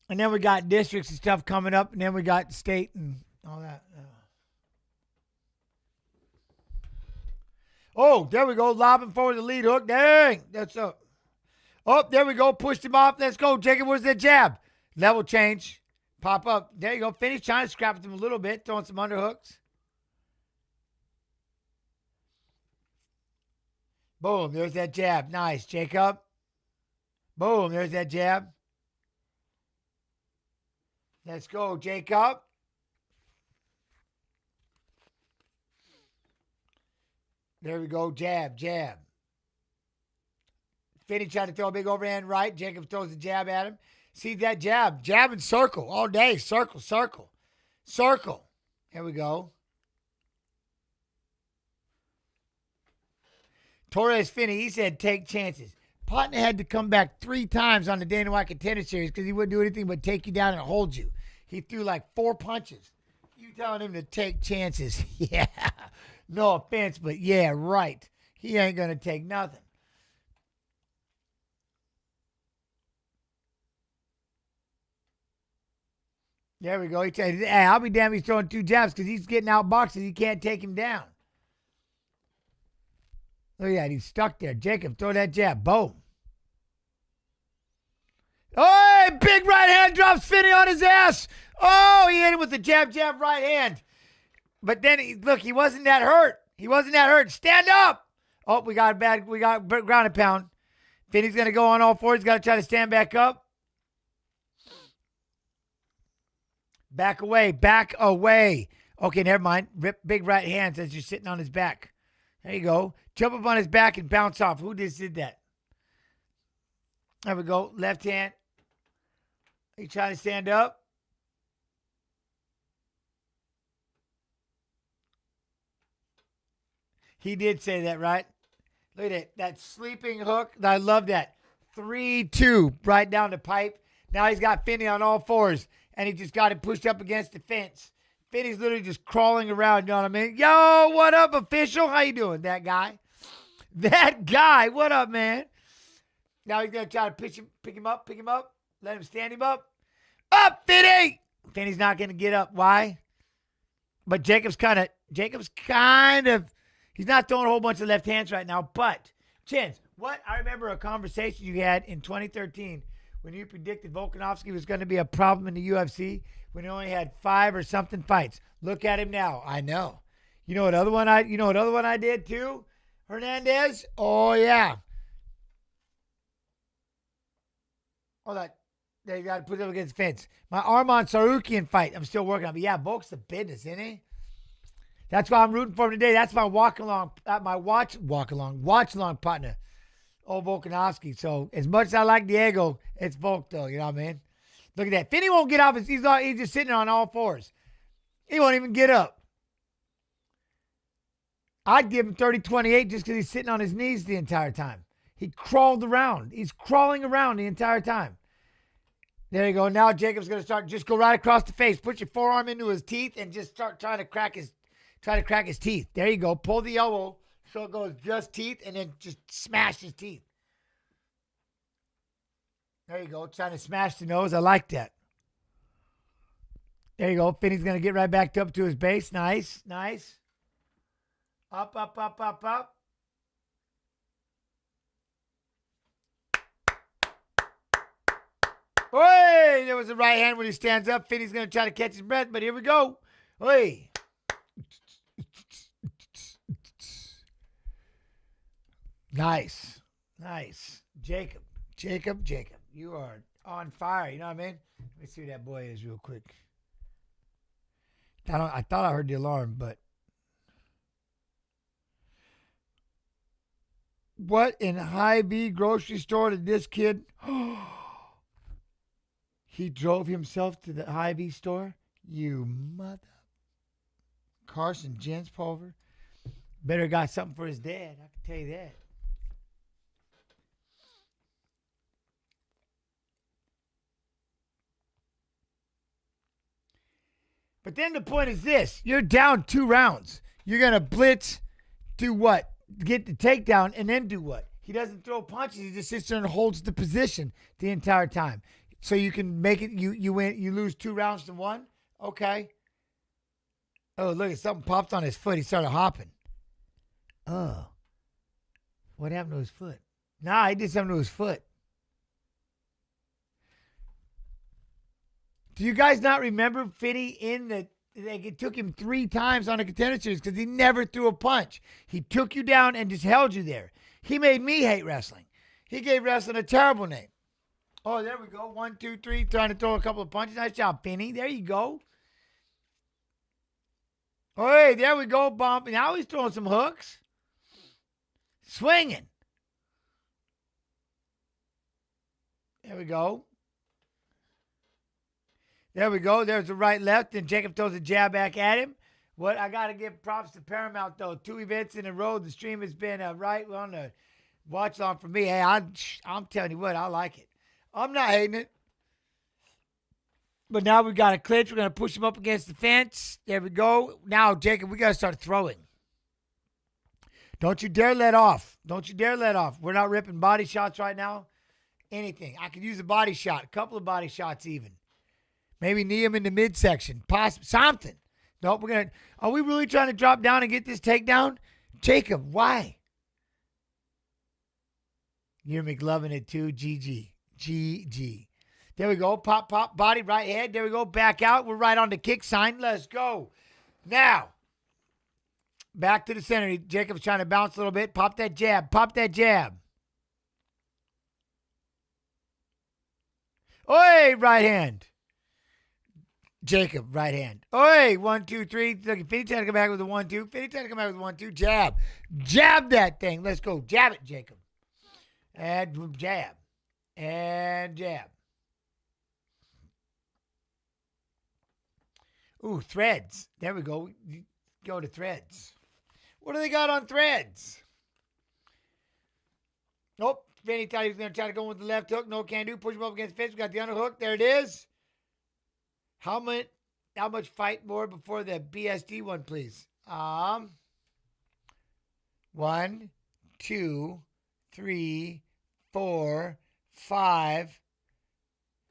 And then we got districts and stuff coming up. And then we got state and all that. Oh, there we go. Lobbing forward the lead hook. Dang. That's up. Oh, there we go. Pushed him off. Let's go. Jacob, where's that jab? Level change. Pop up. There you go. Finney's trying to scrap with him a little bit. Throwing some underhooks. Boom. There's that jab. Nice, Jacob. Boom. There's that jab. Let's go, Jacob. There we go. Jab, jab. Finney trying to throw a big overhand right. Jacob throws the jab at him. See that jab. Jab and circle all day. Circle, circle, circle. There we go. Torres Finney, he said take chances. Partner had to come back 3 times on the Dana White Contender Series because he wouldn't do anything but take you down and hold you. He threw like 4 punches. You telling him to take chances. Yeah. No offense, but yeah, right. He ain't going to take nothing. There we go. He said, hey, I'll be damned if he's throwing 2 jabs because he's getting outboxed and he can't take him down. Look at that. He's stuck there. Jacob, throw that jab. Boom. Oh, big right hand drops Finney on his ass. Oh, he hit him with the jab, jab, right hand. But then, he wasn't that hurt. He wasn't that hurt. Stand up. Oh, we got ground and pound. Finney's going to go on all 4. He's got to try to stand back up. Back away. Back away. Okay, never mind. Rip big right hands as you're sitting on his back. There you go. Jump up on his back and bounce off. Who just did that? There we go. Left hand. He trying to stand up. He did say that, right? Look at it. That sleeping hook. I love that. 3-2 right down the pipe. Now he's got Finney on all 4s, and he just got him pushed up against the fence. Finney's literally just crawling around, you know what I mean? Yo, what up, official? How you doing, that guy? That guy. What up, man? Now he's going to try to pick him up, let him stand him up. Up, Finney! Finney's not going to get up. Why? But Jacob's kind of, he's not throwing a whole bunch of left hands right now, but, Chins, what? I remember a conversation you had in 2013 when you predicted Volkanovski was going to be a problem in the UFC when he only had 5 or something fights. Look at him now. I know. You know what other one I did too? Hernandez? Oh, yeah. Hold on. They got to put it up against the fence. My Arman Sarukian fight, I'm still working on. But yeah, Volk's the business, isn't he? That's why I'm rooting for him today. That's my watch along partner, old Volkanovski. So as much as I like Diego, it's Volk though. You know what I mean? Look at that. Finney won't get off. He's just sitting on all 4s. He won't even get up. I'd give him 30-28 just because he's sitting on his knees the entire time. He crawled around. He's crawling around the entire time. There you go. Now Jacob's going to start. Just go right across the face. Put your forearm into his teeth and just start trying to crack his teeth. There you go. Pull the elbow so it goes just teeth and then just smash his teeth. There you go. Trying to smash the nose. I like that. There you go. Finney's going to get right back up to his base. Nice. Up. Hey, there was a right hand when he stands up. Finney's going to try to catch his breath, but here we go. Hey. Nice. Jacob. You are on fire. You know what I mean? Let me see who that boy is real quick. I thought I heard the alarm, but. What in Hy-Vee grocery store did this kid? He drove himself to the Hy-Vee store? You mother. Carson Jens Pulver. Better got something for his dad. I can tell you that. But then the point is this. You're down 2 rounds. You're going to blitz, do what? Get the takedown, and then do what? He doesn't throw punches. He just sits there and holds the position the entire time. So you can make it, you win, you lose 2 rounds to 1? Okay. Oh, look, something popped on his foot. He started hopping. Oh. What happened to his foot? Nah, he did something to his foot. Do you guys not remember Finney it took him 3 times on a contender series because he never threw a punch. He took you down and just held you there. He made me hate wrestling. He gave wrestling a terrible name. Oh, there we go. 1, 2, 3. Trying to throw a couple of punches. Nice job, Finney. There you go. Oh, hey, there we go, bump. Now he's throwing some hooks. Swinging. There we go. There's the right, left, and Jacob throws a jab back at him. What I got to give props to Paramount, though. 2 events in a row. The stream has been right on the watch on for me. Hey, I'm telling you what, I like it. I'm not hating it. But now we got a clinch. We're going to push him up against the fence. There we go. Now, Jacob, we got to start throwing. Don't you dare let off. We're not ripping body shots right now. Anything. I could use a body shot. A couple of body shots even. Maybe knee him in the midsection. Something. Nope, are we really trying to drop down and get this takedown? Jacob, why? You're McLovin' it too. GG. There we go. Pop, body, right head. There we go. Back out. We're right on the kick sign. Let's go. Now, back to the center. Jacob's trying to bounce a little bit. Pop that jab. Oi, right hand. Jacob, right hand. Oi, 1, 2, 3. Look, Finney trying to come back with a 1, 2. Jab. Jab that thing. Let's go. Jab it, Jacob. And jab. Ooh, threads. There we go. Go to threads. What do they got on threads? Nope. Finney thought he was going to try to go with the left hook. No can do. Push him up against the fence. We got the underhook. There it is. How much fight more before the BSD one, please? 1, 2, 3, 4, 5.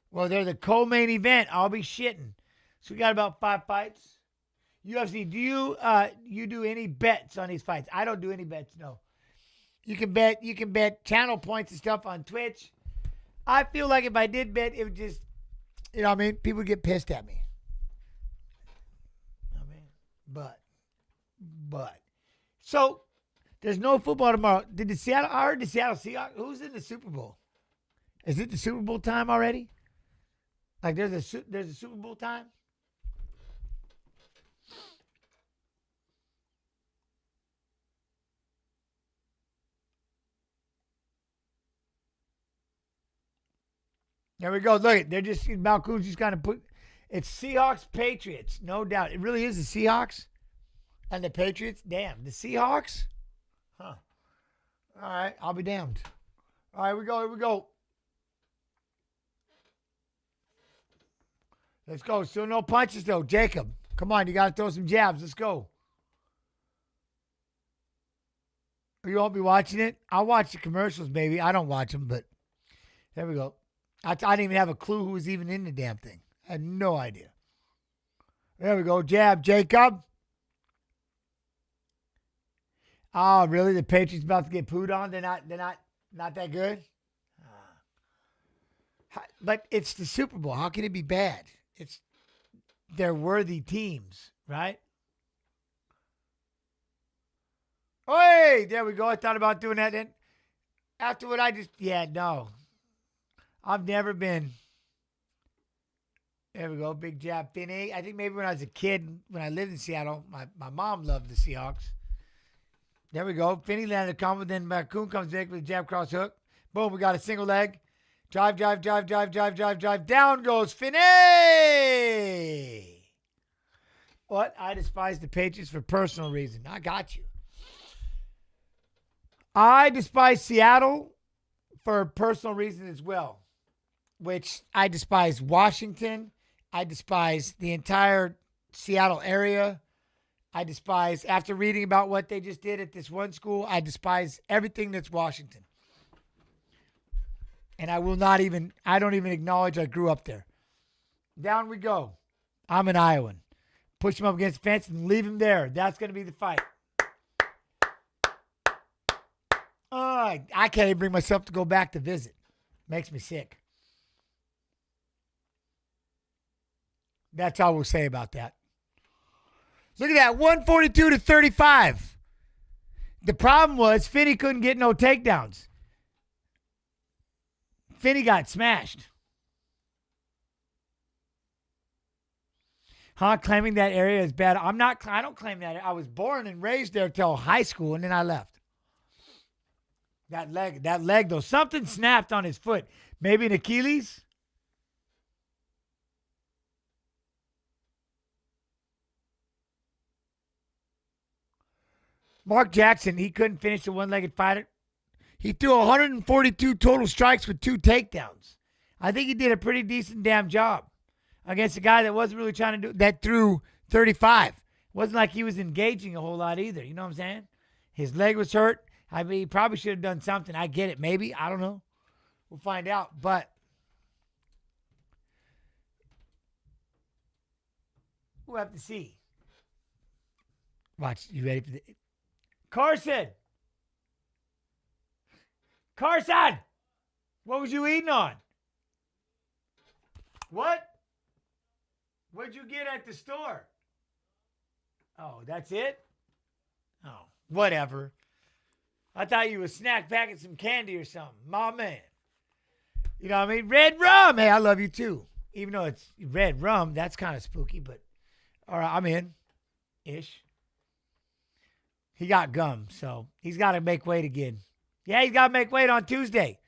Well, they're the co-main event. I'll be shitting. So we got about 5 fights. UFC, do you do any bets on these fights? I don't do any bets, no. You can bet channel points and stuff on Twitch. I feel like if I did bet, it would just, you know what I mean? People would get pissed at me. You know what I mean? But. So, there's no football tomorrow. I heard the Seattle Seahawks. Who's in the Super Bowl? Is it the Super Bowl time already? Like there's a Super Bowl time? There we go. Look, they're just, Malkoun's just kind of put, it's Seahawks, Patriots. No doubt. It really is the Seahawks and the Patriots. Damn, the Seahawks? Huh. All right, I'll be damned. All right, here we go. Let's go. Still no punches, though. Jacob, come on. You got to throw some jabs. Let's go. You won't be watching it? I'll watch the commercials, maybe. I don't watch them, but there we go. I didn't even have a clue who was even in the damn thing. I had no idea. There we go. Jab, Jacob. Oh, really? The Patriots about to get pooed on? They're not that good? But it's the Super Bowl. How can it be bad? They're worthy teams, right? Hey, there we go. I thought about doing that. Then after what I just, no. I've never been. There we go. Big jab, Finney. I think maybe when I was a kid, when I lived in Seattle, my mom loved the Seahawks. There we go. Finney landed a combo. Then Malkoun comes back with a jab cross hook. Boom, we got a single leg. Drive. Down goes Finney. What? I despise the Patriots for personal reason. I got you. I despise Seattle for personal reasons as well, which I despise Washington. I despise the entire Seattle area. I despise, after reading about what they just did at this one school, I despise everything that's Washington. And I don't even acknowledge I grew up there. Down we go. I'm an Iowan. Push him up against the fence and leave him there. That's going to be the fight. I can't even bring myself to go back to visit. Makes me sick. That's all we'll say about that. Look at that, 142 to 35. The problem was Finney couldn't get no takedowns. Finney got smashed. Claiming that area is bad. I don't claim that. I was born and raised there till high school, and then I left. That leg though, something snapped on his foot. Maybe an Achilles. Mark Jackson, he couldn't finish the one-legged fighter. He threw 142 total strikes with 2 takedowns. I think he did a pretty decent damn job against a guy that wasn't really trying to do that, threw 35. Wasn't like he was engaging a whole lot either. You know what I'm saying? His leg was hurt. I mean, he probably should have done something. I get it. Maybe. I don't know. We'll find out. But we'll have to see. Watch. You ready for the... Carson! What was you eating on? What? What'd you get at the store? Oh, that's it? Oh, whatever. I thought you were snack packing some candy or something. My man. You know what I mean? Red rum. Hey, I love you too. Even though it's red rum, that's kind of spooky, but all right, I'm in. Ish. He got gum, so he's got to make weight again. Yeah, he's got to make weight on Tuesday.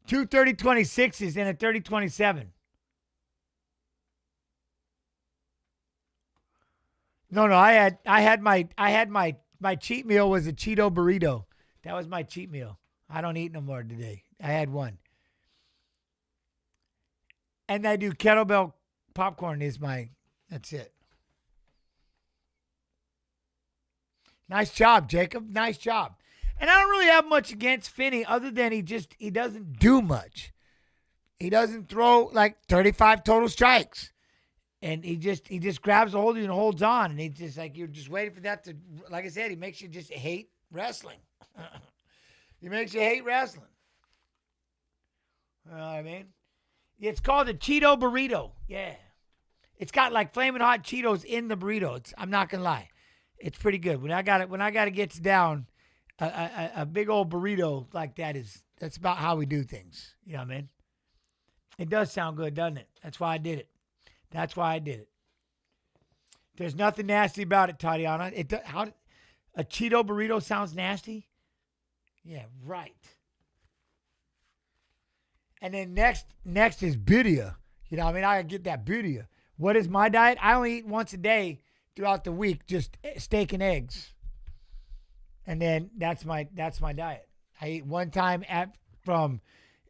2 30-26s and a 30-27. No, I had my cheat meal was a Cheeto burrito. That was my cheat meal. I don't eat no more today. I had one. And I do kettlebell popcorn that's it. Nice job, Jacob. Nice job. And I don't really have much against Finney other than he doesn't do much. He doesn't throw like 35 total strikes. And he just grabs a hold of you and holds on. And he's just like, you're just waiting for that to, like I said, he makes you just hate wrestling. He makes you hate wrestling. You know what I mean? It's called a Cheeto burrito. Yeah. It's got like flaming hot Cheetos in the burrito. I'm not going to lie. It's pretty good. When I got to get down, a big old burrito like that's about how we do things. You know what I mean? It does sound good, doesn't it? That's why I did it. There's nothing nasty about it, Tatiana. A Cheeto burrito sounds nasty? Yeah, right. And then next is birria. You know what I mean? I get that birria. What is my diet? I only eat once a day throughout the week, just steak and eggs. And then that's my diet. I eat one time from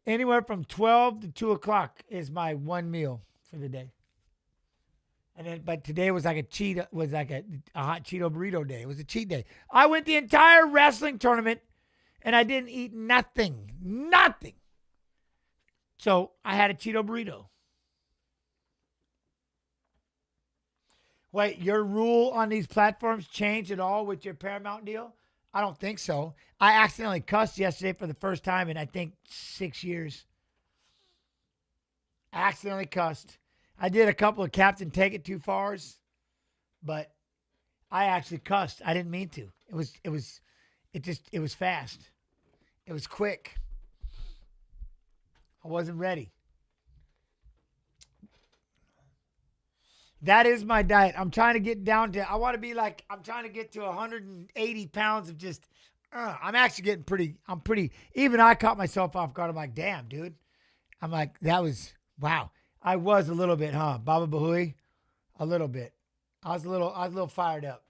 anywhere from 12 to 2 o'clock is my one meal for the day. And then, but today was like a hot Cheeto burrito day. It was a cheat day. I went the entire wrestling tournament and I didn't eat nothing. So I had a Cheeto burrito. Wait, your rule on these platforms changed at all with your Paramount deal? I don't think so. I accidentally cussed yesterday for the first time in, I think, 6 years. Accidentally cussed. I did a couple of Captain Take It Too Fars, but I actually cussed. I didn't mean to. It was fast. It was quick. I wasn't ready. That is my diet. I'm trying to get down to, I want to be like, I'm trying to get to 180 pounds of just, I'm actually getting pretty, even I caught myself off guard. I'm like, damn, dude. I'm like, that was, wow. I was a little bit, huh? Baba Bahui? A little bit. I was a little fired up.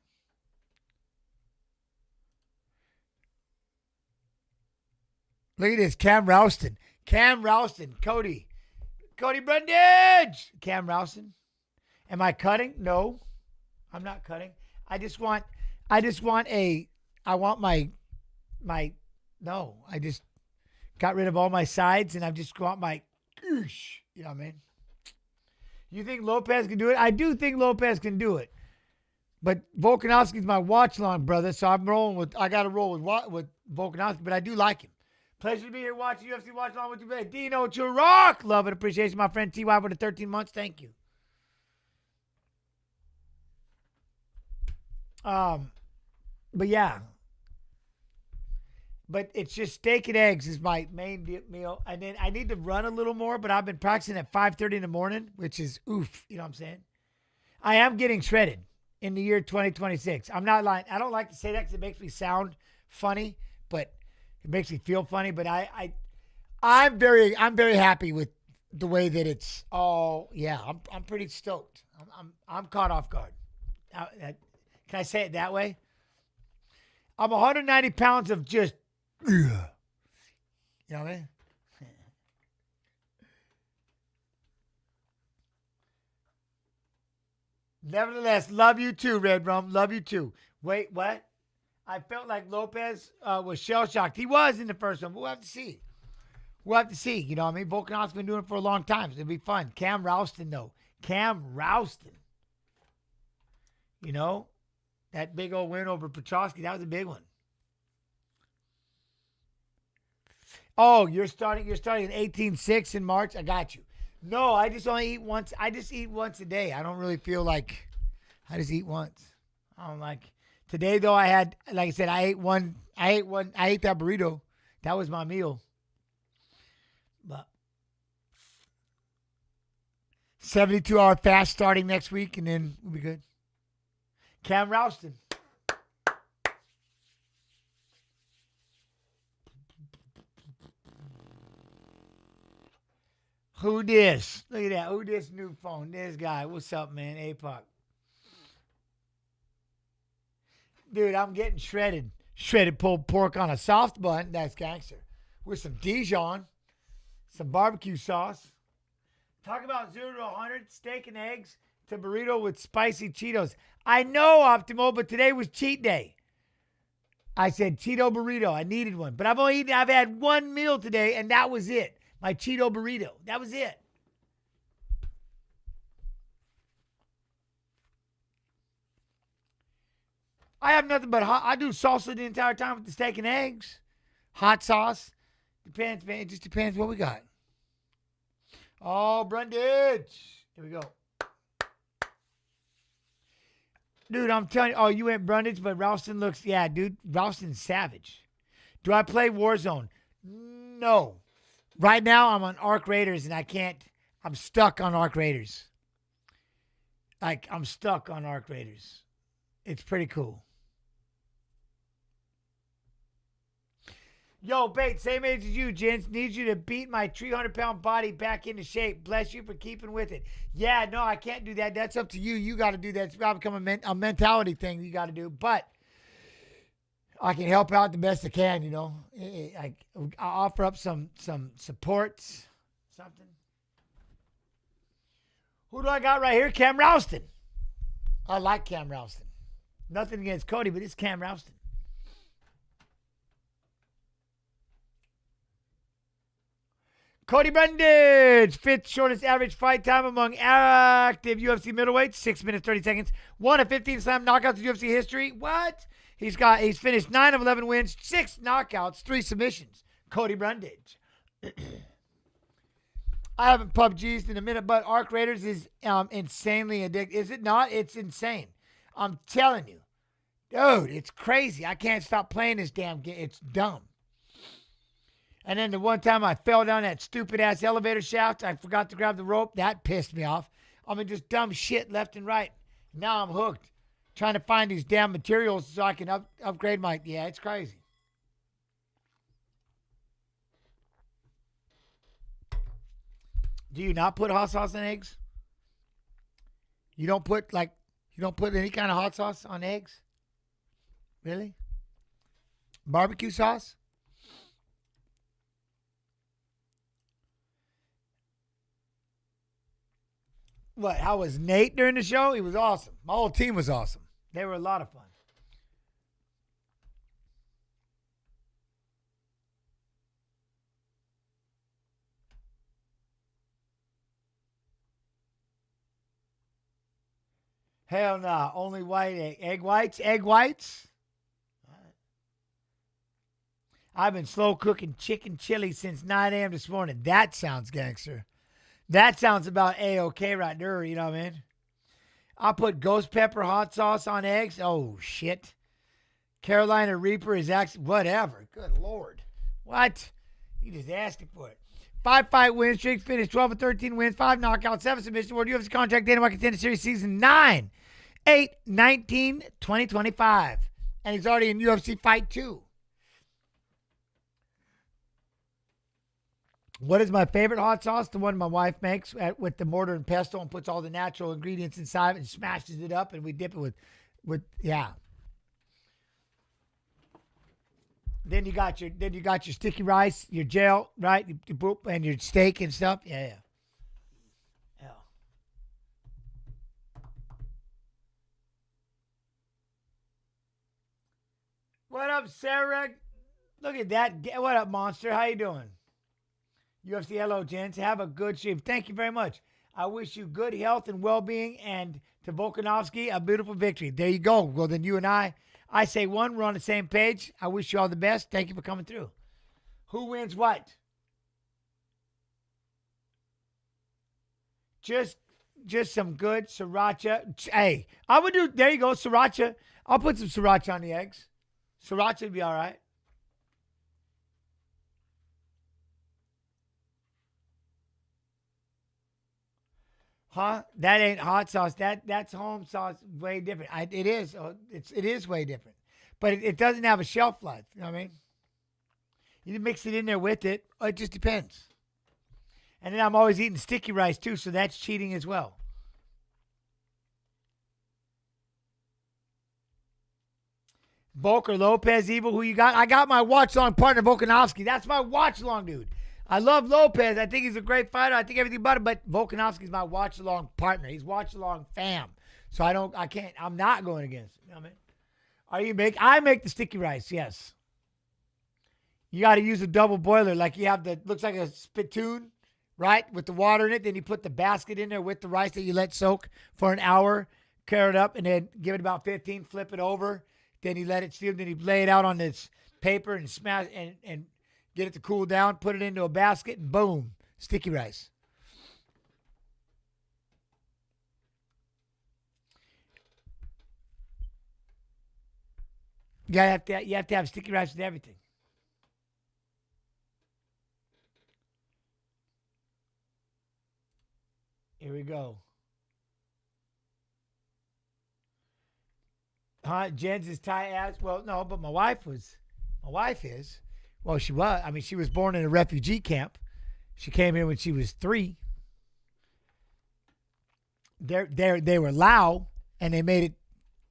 Look at this, Cam Rowston. Cody Brundage. Cam Rowston. Am I cutting? No, I'm not cutting. I just want my no, I just got rid of all my sides and I just want my, you know what I mean? You think Lopez can do it? I do think Lopez can do it. But Volkanovski's my watch long brother, so I got to roll with Volkanovski, but I do like him. Pleasure to be here watching UFC Watch Along with you today. Dino Chirac. Love and appreciation, my friend TY for the 13 months. Thank you. But yeah. But it's just steak and eggs is my main meal. And then I need to run a little more, but I've been practicing at 5:30 in the morning, which is oof. You know what I'm saying? I am getting shredded in the year 2026. I'm not lying. I don't like to say that because it makes me sound funny, but it makes me feel funny. But I'm very happy with the way that it's all. Yeah, I'm pretty stoked. I'm caught off guard. Can I say it that way? I'm 190 pounds of just. You know what I mean? Nevertheless, love you too, Red Rum. Love you too. Wait, what? I felt like Lopez was shell-shocked. He was in the first one. We'll have to see. You know what I mean? Volkanovski's been doing it for a long time. So it'll be fun. Cam Rowston, though. You know? That big old win over Petrosky, that was a big one. Oh, you're starting at 18.6 in March? I got you. No, I just only eat once. I just eat once a day. I don't really feel like I just eat once. I don't like today though. I had, like I said, I ate that burrito. That was my meal. But 72-hour fast starting next week, and then we'll be good. Cam Rowston. Who this? Look at that. Who this new phone? This guy. What's up, man? APOC. Dude, I'm getting shredded. Shredded pulled pork on a soft bun. That's gangster. With some Dijon. Some barbecue sauce. Talk about 0 to 100. Steak and eggs to burrito with spicy Cheetos. I know, Optimo, but today was cheat day. I said Cheeto burrito. I needed one. But I've had one meal today, and that was it. My Cheeto burrito. That was it. I have nothing but hot. I do salsa the entire time with the steak and eggs. Hot sauce. Depends, man. It just depends what we got. Oh, Brundage. Here we go. Dude, I'm telling you. Oh, you went Brundage, but Rowston looks, yeah, dude. Rowston's savage. Do I play Warzone? No. Right now, I'm on Arc Raiders, and I'm stuck on Arc Raiders. I'm stuck on Arc Raiders. It's pretty cool. Yo, Bait, same age as you, Jens. Need you to beat my 300-pound body back into shape. Bless you for keeping with it. Yeah, no, I can't do that. That's up to you. You got to do that. It's got to become a mentality thing you got to do. But I can help out the best I can, you know. I offer up some supports, something. Who do I got right here? Cam Rowston. I like Cam Rowston. Nothing against Cody, but it's Cam Rowston. Cody Brundage, 5th shortest average fight time among active UFC middleweights, 6 minutes, 30 seconds. 1 of 15 slam knockouts in UFC history. What? He's finished 9 of 11 wins, 6 knockouts, 3 submissions. Cody Brundage. I haven't PUBG'd in a minute, but Arc Raiders is insanely addictive. Is it not? It's insane. I'm telling you. Dude, it's crazy. I can't stop playing this damn game. It's dumb. And then the one time I fell down that stupid-ass elevator shaft, I forgot to grab the rope. That pissed me off. I mean, just dumb shit left and right. Now I'm hooked. Trying to find these damn materials so I can upgrade my... Yeah, it's crazy. Do you not put hot sauce on eggs? You don't put any kind of hot sauce on eggs? Really? Barbecue sauce? What? How was Nate during the show? He was awesome. My whole team was awesome. They were a lot of fun. Hell nah. Only white egg. Egg whites? Egg whites? All right. I've been slow cooking chicken chili since 9 a.m. this morning. That sounds gangster. That sounds about A-OK right there. You know what I mean? I'll put ghost pepper hot sauce on eggs. Oh, shit. Carolina Reaper is actually... Whatever. Good Lord. What? You just asking for it. 5-fight win streak. Finished 12 of 13 wins. 5 knockouts. 7 submissions. World UFC contract. Dana White Contender Series Season 9. 8/19/2025. And he's already in UFC Fight 2. What is my favorite hot sauce? The one my wife makes with the mortar and pestle and puts all the natural ingredients inside and smashes it up, and we dip it with yeah. Then you got your sticky rice, your gel, right? You boop, and your steak and stuff. Yeah. What up, Sarah? Look at that. What up, Monster? How you doing? UFC, hello, gents. Have a good stream. Thank you very much. I wish you good health and well-being, and to Volkanovski, a beautiful victory. There you go. Well, then you and I say one. We're on the same page. I wish you all the best. Thank you for coming through. Who wins what? Just some good sriracha. Hey, I would do, there you go, sriracha. I'll put some sriracha on the eggs. Sriracha would be all right. Huh? That ain't hot sauce. That's home sauce. Way different. It is. It is way different. But it doesn't have a shelf life. You know what I mean? You mix it in there with it. It just depends. And then I'm always eating sticky rice too, so that's cheating as well. Volker Lopez, Evil, who you got? I got my watch-long partner, Volkanovski. That's my watch-along dude. I love Lopez. I think he's a great fighter. I think everything about it, but Volkanovski's my watch-along partner. He's watch-along fam. So I'm not going against him. You know what I mean? I make the sticky rice, yes. You got to use a double boiler. Like you have looks like a spittoon, right? With the water in it. Then you put the basket in there with the rice that you let soak for an hour, cure it up, and then give it about 15, flip it over. Then you let it steam. Then you lay it out on this paper and smash and get it to cool down. Put it into a basket and boom, sticky rice. You have to have sticky rice with everything. Here we go. Jen's is Thai ass. Well, no, but my wife is. Well, she was. I mean, she was born in a refugee camp. She came here when she was 3. They were Lao, and they made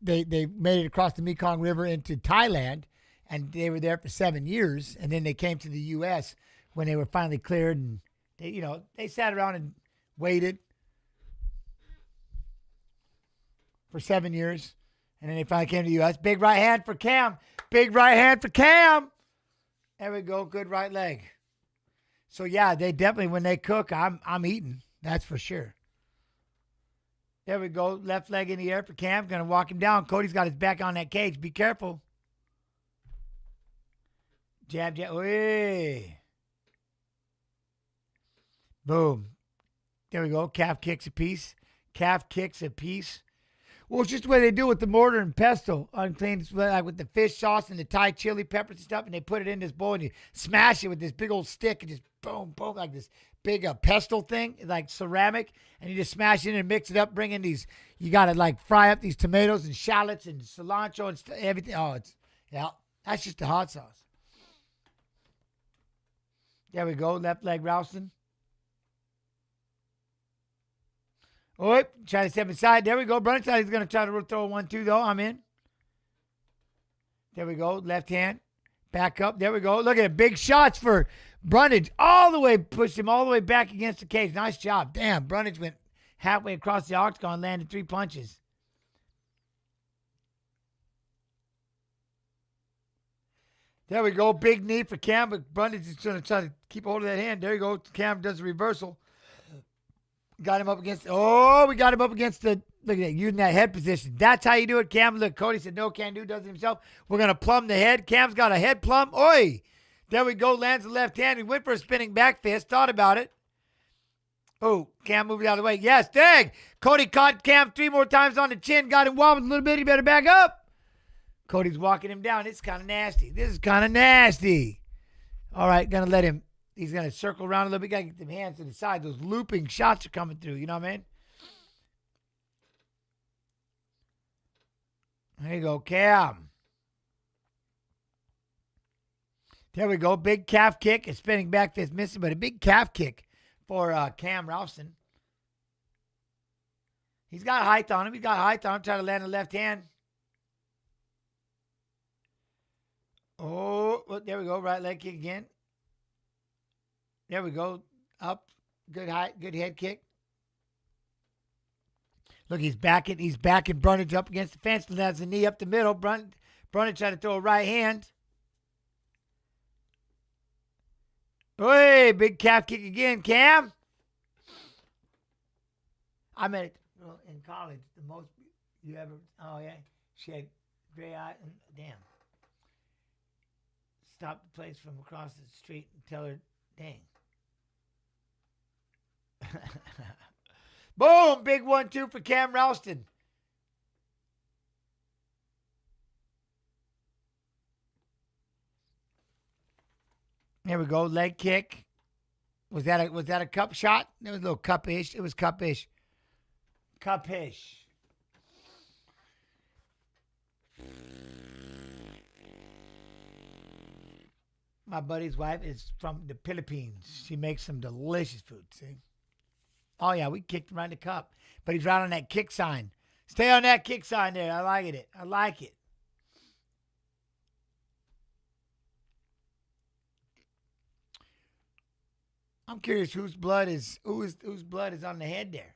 it across the Mekong River into Thailand, and they were there for 7 years, and then they came to the U.S. when they were finally cleared, and they sat around and waited for 7 years. And then they finally came to the U.S. Big right hand for Cam. Big right hand for Cam. There we go. Good right leg. So yeah, they definitely, when they cook, I'm eating. That's for sure. There we go. Left leg in the air for Cam. Gonna walk him down. Cody's got his back on that cage. Be careful. Jab, jab. Oy. Boom. There we go. Calf kicks a piece. Calf kicks a piece. Well, it's just the way they do with the mortar and pestle on things like with the fish sauce and the Thai chili peppers and stuff, and they put it in this bowl and you smash it with this big old stick and just boom, boom, like this big pestle thing, like ceramic, and you just smash it in and mix it up, bring in these, you got to like fry up these tomatoes and shallots and cilantro and everything. Oh, that's just the hot sauce. There we go. Left leg Rowston. Oh, try to step inside. There we go. Brundage is going to try to throw a 1-2, though. I'm in. There we go. Left hand. Back up. There we go. Look at it. Big shots for Brundage. All the way, pushed him all the way back against the cage. Nice job. Damn, Brundage went halfway across the octagon, landed 3 punches. There we go. Big knee for Cam, but Brundage is going to try to keep hold of that hand. There you go. Cam does a reversal. Got him up against, we got him up against the, look at that, using that head position. That's how you do it, Cam. Look, Cody said no can do, does it himself. We're going to plumb the head. Cam's got a head plumb. Oi! There we go, lands the left hand. He went for a spinning back fist, thought about it. Oh, Cam moved out of the way. Yes, dang! Cody caught Cam 3 more times on the chin, got him wobbled a little bit. He better back up. Cody's walking him down. It's kind of nasty. This is kind of nasty. All right, going to let him. He's going to circle around a little bit. Got to get them hands to the side. Those looping shots are coming through. You know what I mean? There you go, Cam. There we go. Big calf kick. A spinning back fist missing, but a big calf kick for Cam Rowston. He's got height on him. Trying to land the left hand. Oh, well, there we go. Right leg kick again. There we go. Up. Good height. Good head kick. Look, he's backing Brundage up against the fence. And that's the knee up the middle. Brundage trying to throw a right hand. Hey, big calf kick again, Cam. I met it in college. The most you ever. Oh yeah, she had gray eye. Damn. Stop the place from across the street and tell her, dang. Boom! Big 1-2 for Cam Rowston. There we go. Leg kick. Was that a cup shot? It was a little cup-ish. It was cup-ish. Cup-ish. My buddy's wife is from the Philippines. She makes some delicious food, see? Oh, yeah, we kicked him right in the cup. But he's right on that kick sign. Stay on that kick sign there. I like it. I like it. I'm curious whose blood is on the head there.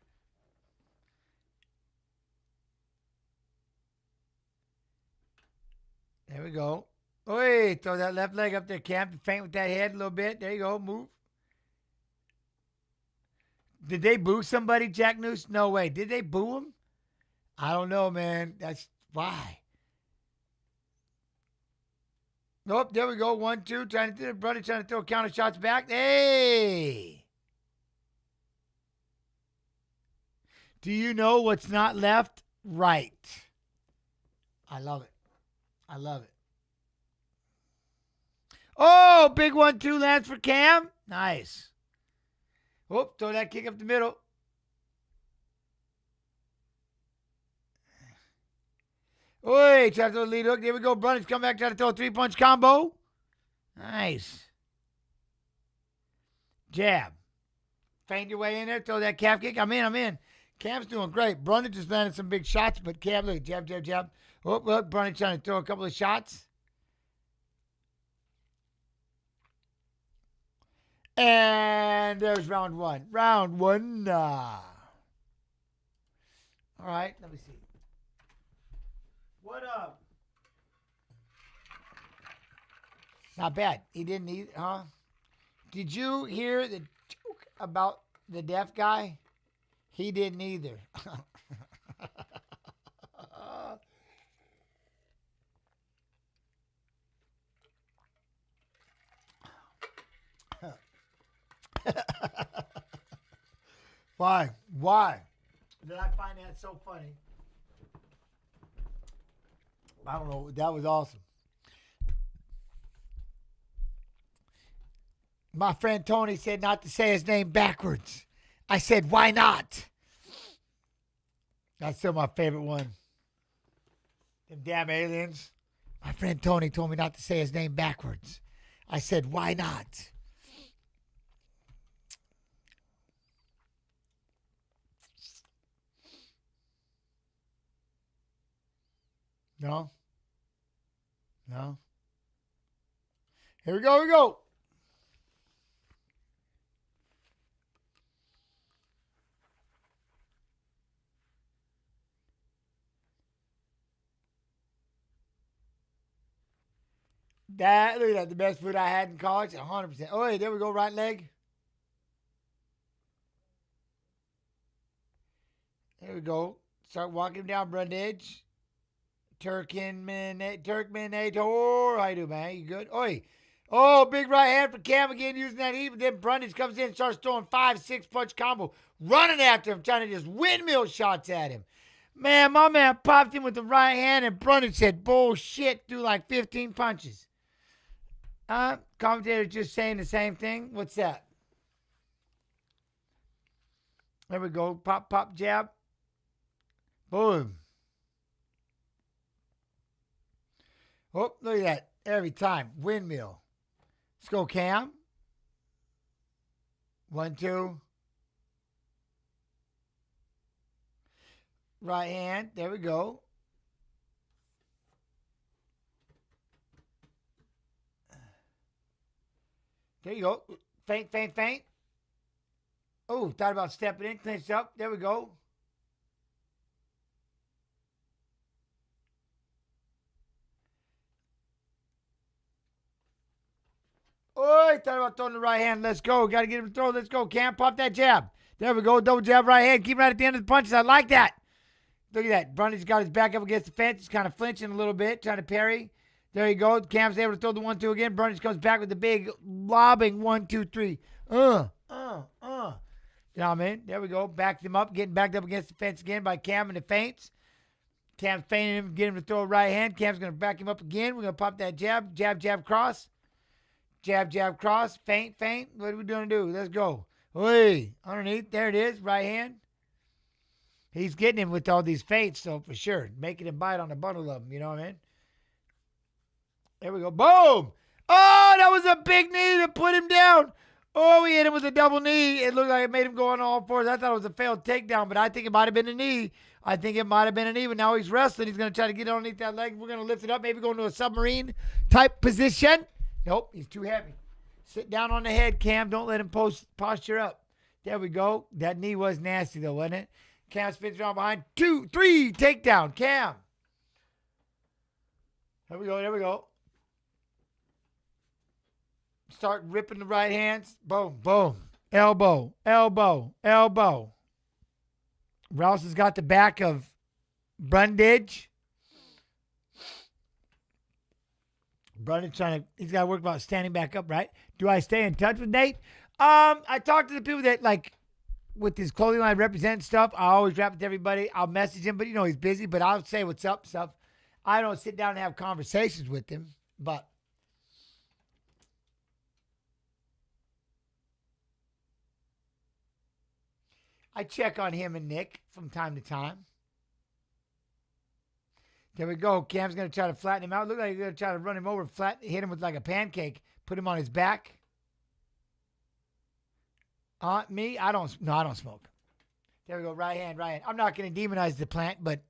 There we go. Oi, throw that left leg up there, Cam. Feint with that head a little bit. There you go. Move. Did they boo somebody, Jack Noose? No way. Did they boo him? I don't know, man. That's why. Nope, there we go. 1-2. Trying to throw counter shots back. Hey! Do you know what's not left? Right. I love it. I love it. Oh, big 1-2 lands for Cam. Nice. Whoop, throw that kick up the middle. Oi, try to throw a lead hook. There we go. Brundage come back, try to throw a 3-punch combo. Nice. Jab. Feint your way in there. Throw that calf kick. I'm in. Cam's doing great. Brundage just landed some big shots, but Cam, look, jab, jab, jab. Oh, look, Brundage trying to throw a couple of shots. And there's round one. Round one. All right, let me see. What up? Not bad. He didn't eat, huh? Did you hear the joke about the deaf guy? He didn't either. Why? Why did I find that so funny? I don't know. That was awesome. My friend Tony said not to say his name backwards. I said, why not? That's still my favorite one. Them damn aliens. My friend Tony told me not to say his name backwards. I said, why not? No? No? Here we go, here we go. Look at that, the best food I had in college, 100%. Oh, hey, there we go, right leg. There we go. Start walking down Brundage. Turkminator. How you do, man? You good? Oi. Oh, big right hand for Cam again, using that heat. But then Brundage comes in and starts throwing 5-6 punch combo. Running after him, trying to just windmill shots at him. Man, my man popped him with the right hand, and Brundage said, bullshit, threw like 15 punches. Commentator just saying the same thing. What's that? There we go. Pop, pop, jab. Boom. Oh, look at that. Every time. Windmill. Let's go, Cam. 1, 2. Right hand. There we go. There you go. Feint, feint, feint. Oh, thought about stepping in. Clinched up. There we go. Oh, thought about throwing the right hand. Let's go. Got to get him to throw. Let's go. Cam, pop that jab. There we go. Double jab, right hand. Keep right at the end of the punches. I like that. Look at that. Brundage got his back up against the fence. He's kind of flinching a little bit, trying to parry. There you go. Cam's able to throw the 1-2 again. Brundage comes back with the big lobbing 1, 2, 3. You know what I mean? There we go. Backed him up. Getting backed up against the fence again by Cam in the feints. Cam's feinting him, get him to throw a right hand. Cam's going to back him up again. We're going to pop that jab. Jab, jab, cross. Jab, jab, cross. Feint, feint. What are we going to do? Let's go. Oi. Underneath. There it is. Right hand. He's getting him with all these feints, so for sure. Making him bite on a bundle of them. You know what I mean? There we go. Boom. Oh, that was a big knee to put him down. Oh, we hit him with a double knee. It looked like it made him go on all fours. I thought it was a failed takedown, but I think it might have been a knee. I think it might have been a knee, but now he's wrestling. He's going to try to get underneath that leg. We're going to lift it up, maybe go into a submarine type position. Nope, he's too heavy. Sit down on the head, Cam. Don't let him posture up. There we go. That knee was nasty, though, wasn't it? Cam spins around behind. 2, 3, takedown. Cam. There we go. There we go. Start ripping the right hands. Boom, boom. Elbow, elbow, elbow. Rowston's got the back of Brundage. Brundage he's got to work about standing back up, right? Do I stay in touch with Nate? I talk to the people that, like, with his clothing line represent stuff. I always rap with everybody. I'll message him, but, you know, he's busy. But I'll say what's up, stuff. I don't sit down and have conversations with him, but I check on him and Nick from time to time. There we go. Cam's going to try to flatten him out. Look like he's going to try to run him over, hit him with like a pancake, put him on his back. Me? I don't smoke. There we go. Right hand, right hand. I'm not going to demonize the plant, but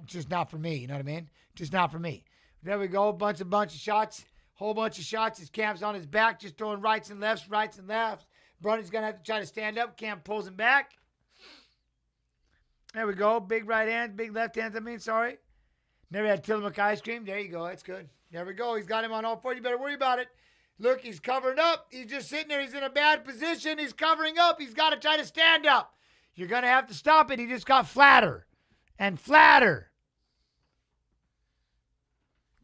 just not for me. You know what I mean? Just not for me. There we go. Bunch of shots. Whole bunch of shots. His Cam's on his back, just throwing rights and lefts. Brundage's going to have to try to stand up. Cam pulls him back. There we go. Big right hand, big left hands. Sorry. Never had Tillamook ice cream. There you go. That's good. There we go. He's got him on all four. You better worry about it. Look, he's covering up. He's just sitting there. He's in a bad position. He's covering up. He's got to try to stand up. You're going to have to stop it. He just got flatter and flatter.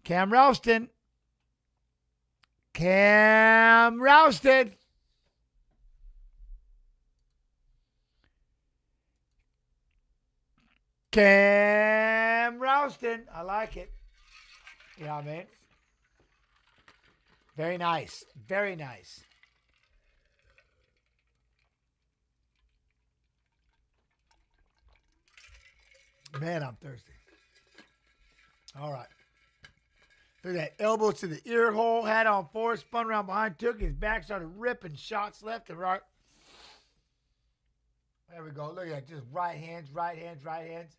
Cam Rowston. Cam Rowston. Cam Rowston. I like it. You know what I mean? Very nice. Very nice. Man, I'm thirsty. All right. Look at that. Elbow to the ear hole. Had on four. Spun around behind. Took his back. Started ripping shots left and right. There we go. Look at that. Just right hands, right hands, right hands.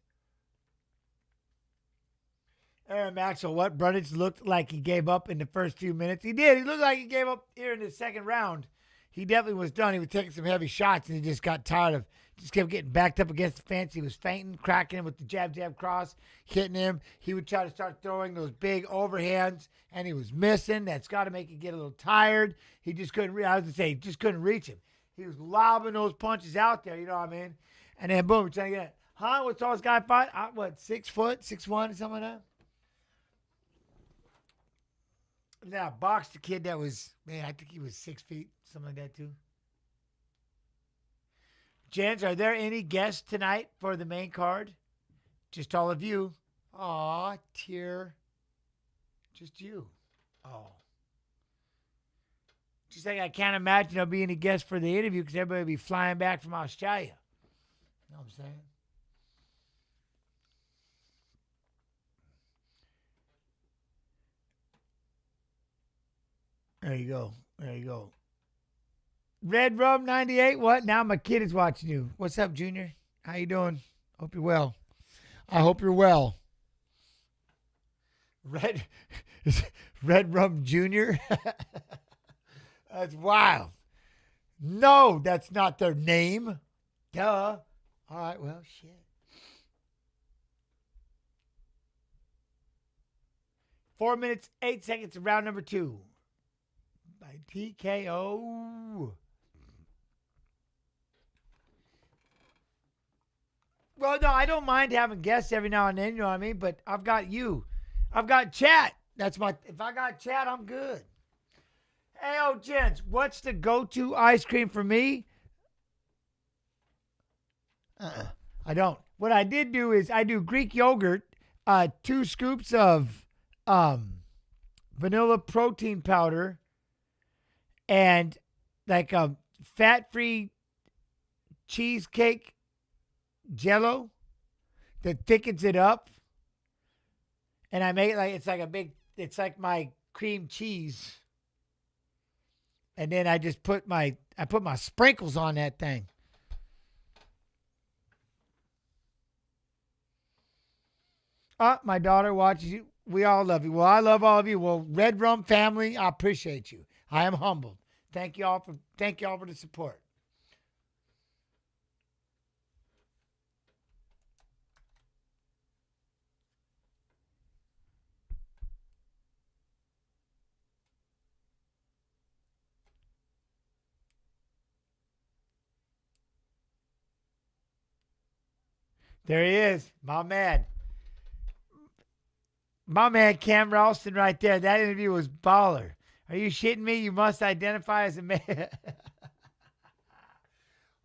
Aaron Maxwell, what Brundage looked like he gave up in the first few minutes. He did. He looked like he gave up here in the second round. He definitely was done. He was taking some heavy shots, and he just got tired of, just kept getting backed up against the fence. He was fainting, cracking him with the jab, jab, cross, hitting him. He would try to start throwing those big overhands, and he was missing. That's got to make you get a little tired. He just couldn't, I was going to say, just couldn't reach him. He was lobbing those punches out there, you know what I mean? And then, boom, trying to get it. Huh? What's tallest guy fight? What, 6 foot, 6'1", something like that? Now, boxed the kid that was, man, I think he was 6 feet, something like that too. Gents, are there any guests tonight for the main card? Just all of you. Aw, tear. Just you. Oh. Just like I can't imagine there'll be any guests for the interview because everybody will be flying back from Australia. You know what I'm saying? There you go. There you go. Red Rum 98. What? Now my kid is watching you. What's up, Junior? How you doing? Hope you're well. I hope you're well. Red Rum Junior. That's wild. No, that's not their name. Duh. All right. Well, shit. 4 minutes, 8 seconds of round number 2. By TKO. Well, no, I don't mind having guests every now and then, you know what I mean? But I've got you. I've got chat. If I got chat, I'm good. Hey, gents, what's the go-to ice cream for me? I don't. What I did do is I do Greek yogurt, 2 scoops of vanilla protein powder, and like a fat-free cheesecake jello that thickens it up. And I make it like, it's like my cream cheese. And then I just put my sprinkles on that thing. My daughter watches you. We all love you. Well, I love all of you. Well, Red Rum family, I appreciate you. I am humbled. Thank y'all for the support. There he is, my man. My man Cam Rowston right there. That interview was baller. Are you shitting me? You must identify as a man.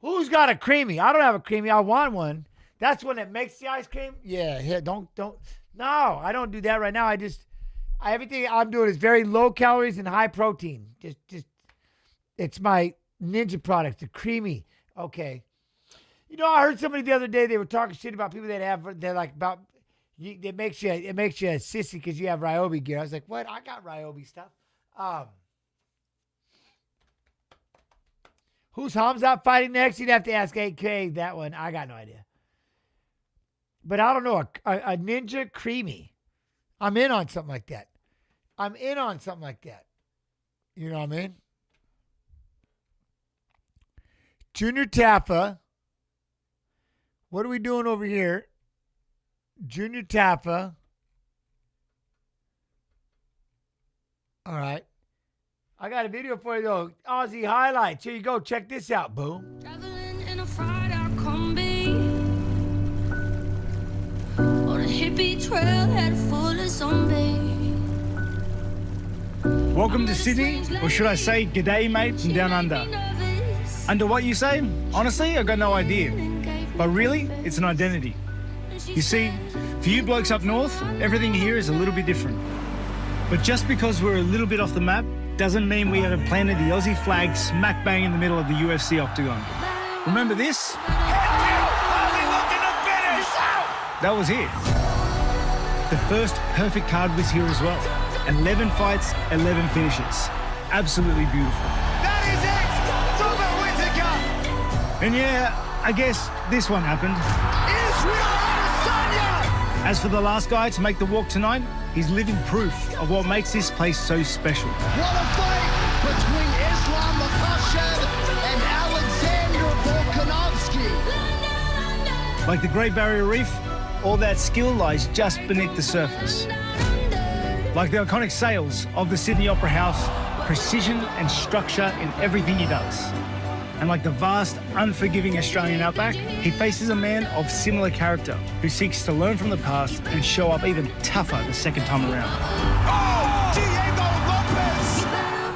Who's got a creamy? I don't have a creamy. I want one. That's one that makes the ice cream? Yeah, don't. No, I don't do that right now. Everything I'm doing is very low calories and high protein. Just, it's my ninja product, the creamy. Okay. You know, I heard somebody the other day, they were talking shit about people it makes you a sissy because you have Ryobi gear. I was like, what? I got Ryobi stuff. Who's Hamzat fighting next? You'd have to ask AK that one. I got no idea. But I don't know, a ninja creamy. I'm in on something like that. You know what I mean? Junior Tafa. What are we doing over here? Junior Tafa. All right. I got a video for you, though. Aussie highlights. Here you go. Check this out. Boom. Traveling in a fried-out combi on a hippie trailhead full of zombies. Welcome to Sydney, or should I say, g'day, mate, from down under. Under what you say? Honestly, I've got no idea. But really, it's an identity. You see, for you blokes up north, everything here is a little bit different. But just because we're a little bit off the map doesn't mean we haven't planted the Aussie flag smack bang in the middle of the UFC octagon. Remember this? That was it. The first perfect card was here as well. 11 fights, 11 finishes. Absolutely beautiful. That is it! Robert Whittaker! And yeah, I guess this one happened. Israel Adesanya! As for the last guy to make the walk tonight, he's living proof of what makes this place so special. What a fight between Islam Makhachev and Alexander Volkanovski. Like the Great Barrier Reef, all that skill lies just beneath the surface. Like the iconic sails of the Sydney Opera House, precision and structure in everything he does. And like the vast, unforgiving Australian outback, he faces a man of similar character who seeks to learn from the past and show up even tougher the second time around. Oh, Diego Lopez!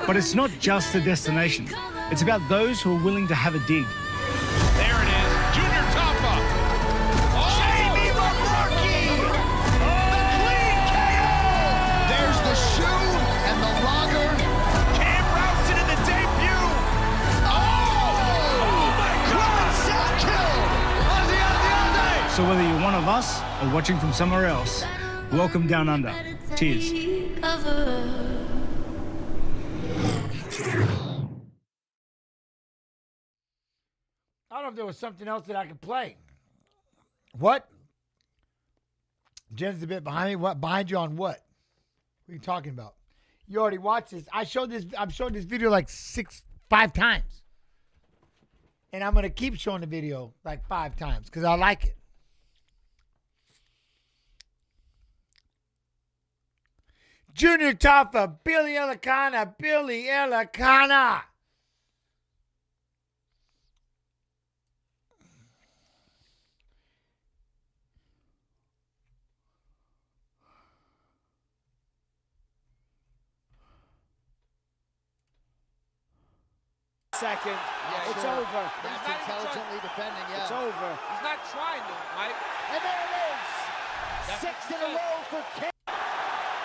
But it's not just the destination. It's about those who are willing to have a dig. There it is, Junior Tafa! Jamie Malarkey! The clean KO! There's the shoe and the lager. Cam Rowston in the debut! Oh my God! Salkilld. So whether you're one of us or watching from somewhere else, welcome down under. Cheers. I don't know if there was something else that I could play. What? Jen's a bit behind me. What? Behind you on what? What are you talking about? You already watched this. I've showed this video like 5 times. And I'm going to keep showing the video like 5 times because I like it. Junior Tafa, Billy Elekana, Billy Elekana. Second. Yeah, It's sure. over. That's intelligently defending, yeah. It's over. He's not trying to, Mike. And there it is! 6 in a row for Cam.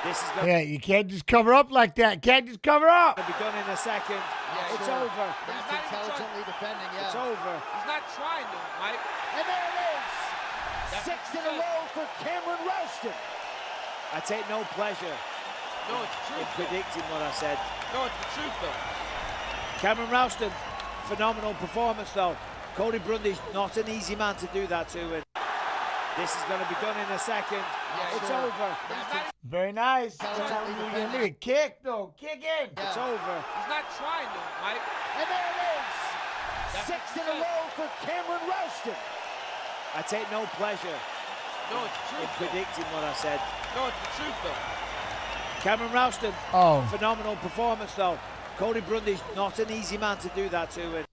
This is going Yeah, you can't just cover up like that. Can't just cover up. to be done in a second. Yeah, It's sure. over. That's He's not intelligently defending, yeah. It's over. He's not trying to, Mike. And there it is! 6 in a row for Cameron Rowston. I take no pleasure No, it's the in truth, though. predicting what I said. No, it's the truth, though. Cameron Rowston, phenomenal performance though. Cody Brundage, not an easy man to do that to. And this is going to be done in a second. Yeah, It's sure. over. That's Very nice. Intelligently defending. Look at kick, though. Kick in. It's over. He's not trying to, Mike. And there it is! 6 in a row for Cameron Rowston. I take no pleasure No, it's the in truth, though. predicting what I said. No, it's the truth, though. Cameron Rowston, Oh. phenomenal performance though. Cody Brundage, not an easy man to do that to. And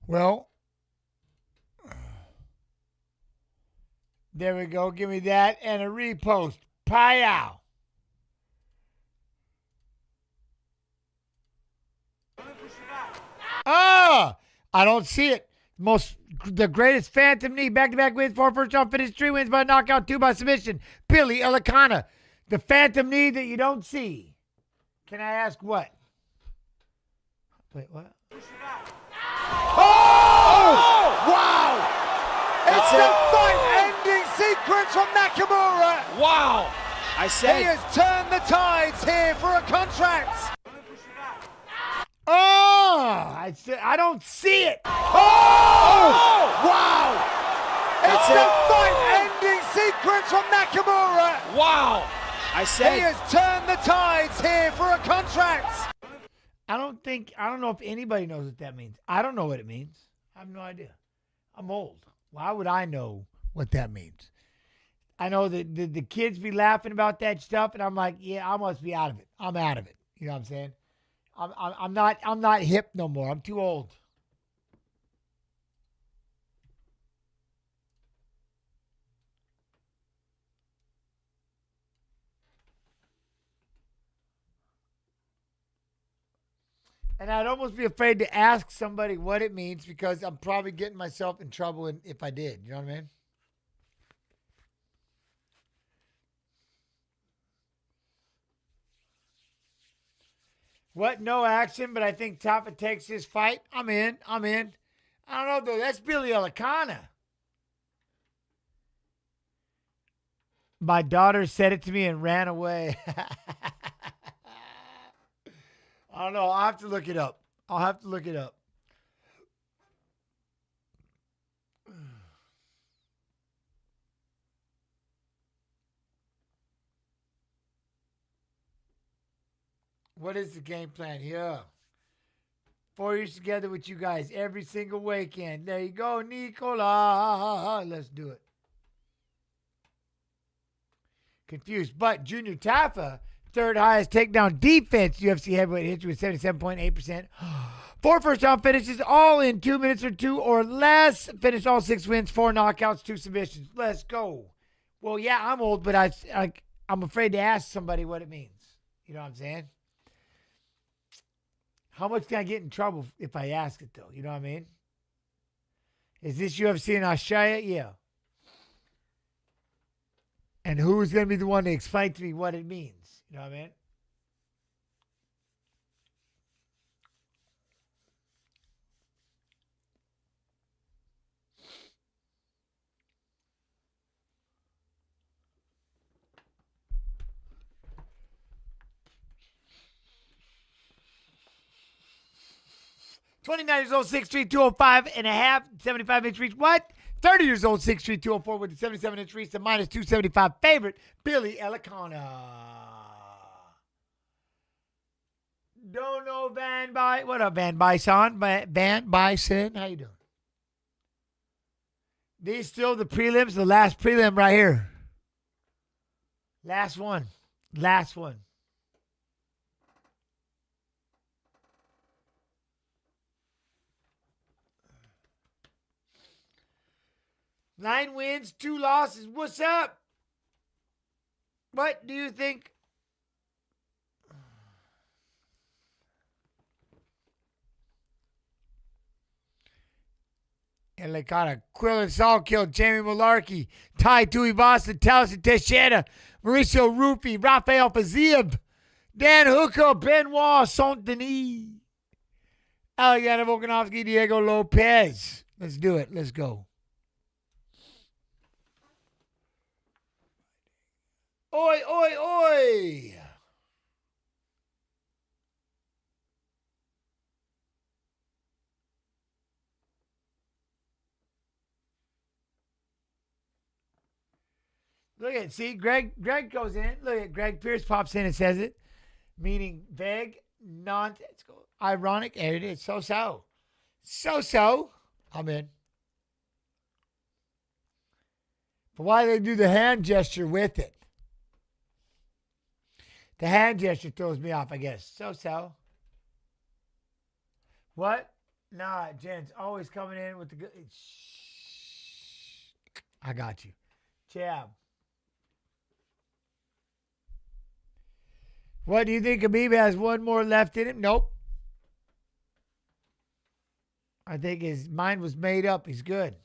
Well, there we go. Give me that and a repost. Pyow. Ah, I don't see it. The greatest phantom knee, back-to-back wins, 4 first round finish, 3 wins by knockout, 2 by submission. Billy Elekana, the phantom knee that you don't see. Can I ask what? Wait, what? Oh! Wow! It's That's a it. fight-ending sequence from Nakamura. wow! I He said has turned the tides here for a contract. Oh, I don't see it. Oh! Wow! It's That's a it. fight-ending sequence from Nakamura. wow! I He said has turned the tides here for a contract. I don't know if anybody knows what that means. I don't know what it means. I have no idea. I'm old. Why would I know what that means? I know that the kids be laughing about that stuff, and I'm like, yeah, I must be out of it. I'm out of it. You know what I'm saying? I'm not hip no more. I'm too old. And I'd almost be afraid to ask somebody what it means because I'm probably getting myself in trouble if I did. You know what I mean? What? No action, but I think Tafa takes this fight. I'm in. I don't know, though. That's Billy Elekana. My daughter said it to me and ran away. I don't know. I'll have to look it up. What is the game plan here? 4 years together with you guys every single weekend. There you go, Nicola. Let's do it. Confused. But Junior Tafa, third highest takedown defense UFC heavyweight history with 77.8%. 4 first-round finishes, all in 2 minutes or 2 or less. Finished all 6 wins, 4 knockouts, 2 submissions. Let's go. Well, yeah, I'm old, but I'm afraid to ask somebody what it means. You know what I'm saying? How much can I get in trouble if I ask it, though? You know what I mean? Is this UFC in Australia? Yeah. And who's going to be the one to explain to me what it means? You know what I mean? $29 years old, 6'3", 205 and a half, 75-inch reach. What? 30 years old, 6'3", 204 with a 77-inch reach, the minus 275 favorite, Billy Elekana. Don't know what up, Van Bison? Van Bison, how you doing? These still the prelims, the last prelim right here. Last one. 9 wins, 2 losses. What's up? What do you think? Elekana, Quillen, Salkilld, Jamie Malarkey, Tuivasa, Teixeira, Mauricio Rufy, Rafael Faziev, Dan Hooker, Benoit Saint-Denis, Alexander Volkanovski, Diego Lopez. Let's do it. Let's go. Oi, oi, oi. Look at, see, Greg goes in. Look at Greg Pierce pops in and says it, meaning vague, ironic. There it is. So. I'm in. But why do they do the hand gesture with it? The hand gesture throws me off, I guess. So. What? Nah, Jen's always coming in with the good. I got you. Jab. What, do you think Khabib has one more left in him? Nope. I think his mind was made up. He's good.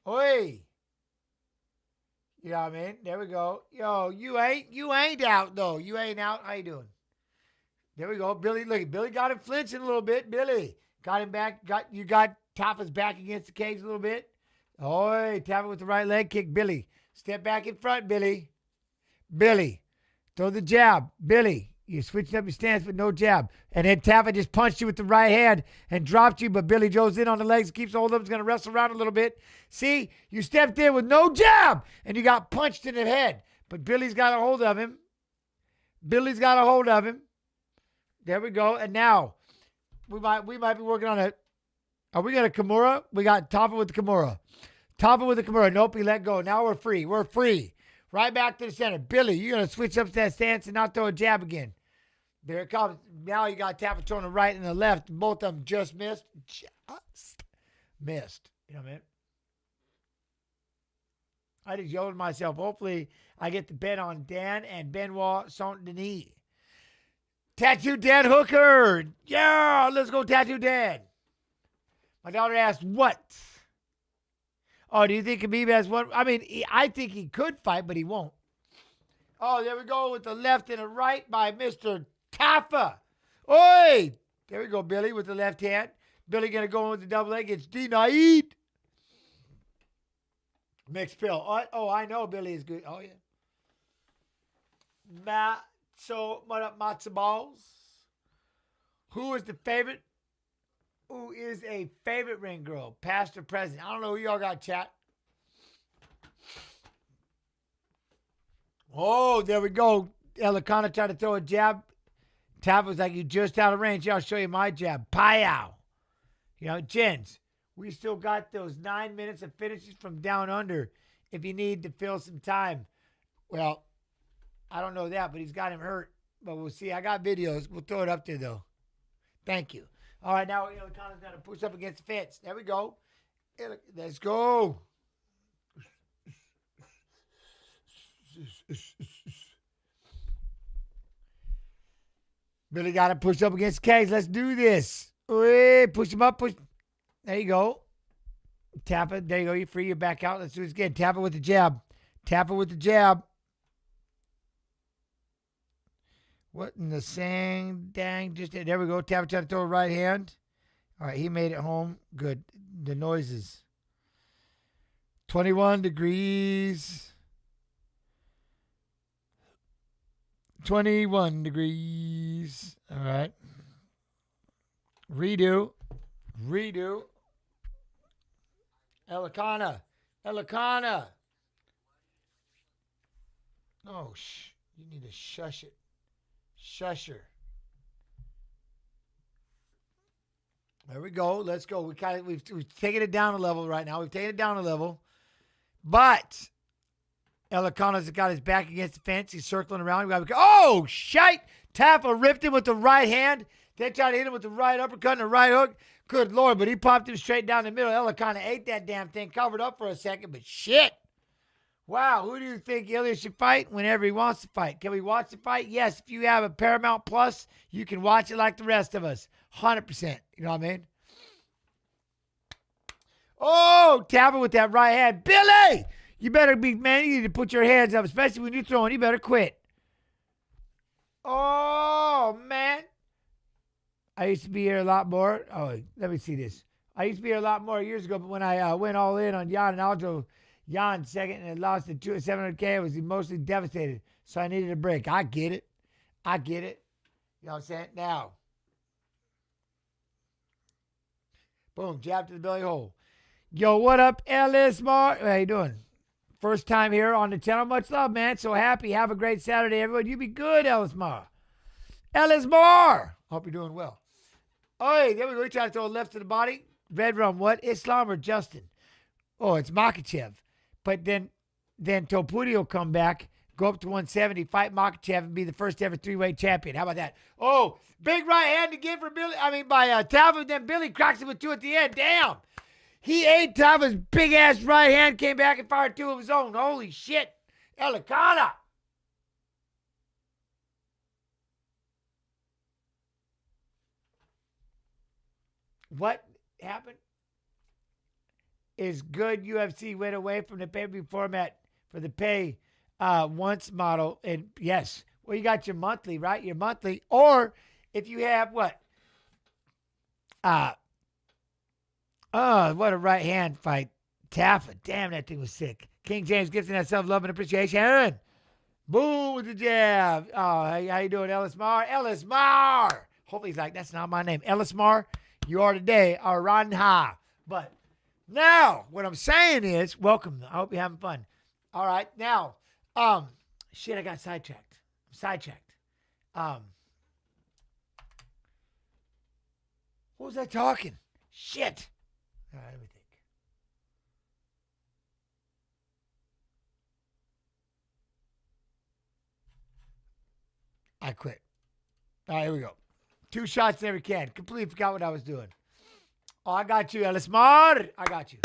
Oi. You know what I mean? There we go. Yo, you ain't out, though. You ain't out. How you doing? There we go. Billy, look, Billy got him flinching a little bit. Billy got him back. You got Tafa's back against the cage a little bit. Oi, Tafa with the right leg kick. Billy, step back in front, Billy. Billy, throw the jab. Billy, you switched up your stance, but no jab. And then Tafa just punched you with the right hand and dropped you, but Billy Joe's in on the legs, keeps a hold of him, is going to wrestle around a little bit. See, you stepped in with no jab, and you got punched in the head. But Billy's got a hold of him. There we go. And now, we might be working on it. Are we got a Kimura? We got Tafa with the Kimura. Nope, he let go. Now we're free. Right back to the center. Billy, you're going to switch up that stance and not throw a jab again. There it comes. Now you got Tafa on the right and the left. Both of them just missed. Just missed. You know what I mean? I just yelled at myself. Hopefully, I get the bet on Dan and Benoit Saint-Denis. Tattoo Dan Hooker. Yeah, let's go Tattoo Dan. My daughter asked, what? Oh, do you think Khabib has one? I mean, I think he could fight, but he won't. Oh, there we go with the left and the right by Mr. Tafa. Oi! There we go, Billy, with the left hand. Billy going to go in with the double leg. It's denied. Mixed pill. Oh, I know Billy is good. Oh, yeah. So, what up, matzo balls? Who is the favorite? Who is a favorite ring girl? Past or present? I don't know who y'all got, chat. Oh, there we go. Elekana tried to throw a jab. Tafa was like, you just out of range. Yeah, I'll show you my jab. Pow. You know, gents, we still got those 9 minutes of finishes from down under if you need to fill some time. Well, I don't know that, but he's got him hurt. But we'll see. I got videos. We'll throw it up there, though. Thank you. All right, now Elekana's going to push up against the fence. There we go. Let's go. Billy got to push up against the cage. Let's do this. Push him up. Push. There you go. Tafa. There you go. You're free. You're back out. Let's do this again. Tafa with the jab. Tafa with the jab. What in the same dang? Just there we go. Tafa trying to throw a right hand. All right, he made it home. Good. The noises. 21 degrees. 21 degrees. All right. Redo. Elekana. Oh, you need to shush it. Shush her. There we go. Let's go. We've taken it down a level right now. We've taken it down a level. But Elekana's got his back against the fence. He's circling around. Oh, shite. Tafa ripped him with the right hand. They tried to hit him with the right uppercut and the right hook. Good Lord, but he popped him straight down the middle. Elekana ate that damn thing, covered up for a second, but shit. Wow, who do you think Elliott should fight whenever he wants to fight? Can we watch the fight? Yes, if you have a Paramount Plus, you can watch it like the rest of us. 100%. You know what I mean? Oh, Tafa with that right hand. Billy! You better be, man, you need to put your hands up, especially when you're throwing. You better quit. Oh, man. I used to be here a lot more. Oh, let me see this. I used to be here a lot more years ago, but when I went all in on Jan and Aljo, Jan second and lost to 700K, I was emotionally devastated. So I needed a break. I get it. You know what I'm saying? Now. Boom. Jab to the belly hole. Yo, what up, Ellis Mar? How you doing? First time here on the channel. Much love, man. So happy. Have a great Saturday, everyone. You be good, Ellis Mar. Hope you're doing well. Oh, hey, there we go. We try to throw a left to the body. Red rum, what? Islam or Justin? Oh, it's Micallef. But then Topuri will come back, go up to 170, fight Micallef, and be the first ever three-weight champion. How about that? Oh, big right hand again for Billy. By Tafa. Then Billy cracks him with two at the end. Damn. He ate Tafa's big-ass right hand, came back and fired two of his own. Holy shit. Elekana. What happened is good. UFC went away from the pay-per-view format for the pay once model. And yes, well, you got your monthly, right? Your monthly. Or if you have what? What a right hand fight. Tafa. Damn, that thing was sick. King James gifting that self-love and appreciation. Boom with the jab. Oh, how you doing, Ellis Mar? Ellis Mar. Hopefully he's like, that's not my name. Ellis Mar. You are today our Ranha. But now, what I'm saying is, welcome. I hope you're having fun. All right, now, shit, I got sidetracked. What was I talking? Shit. All right, let me think. I quit. All right, here we go. 2 shots in every can. Completely forgot what I was doing. Oh, I got you, Elismar. I got you.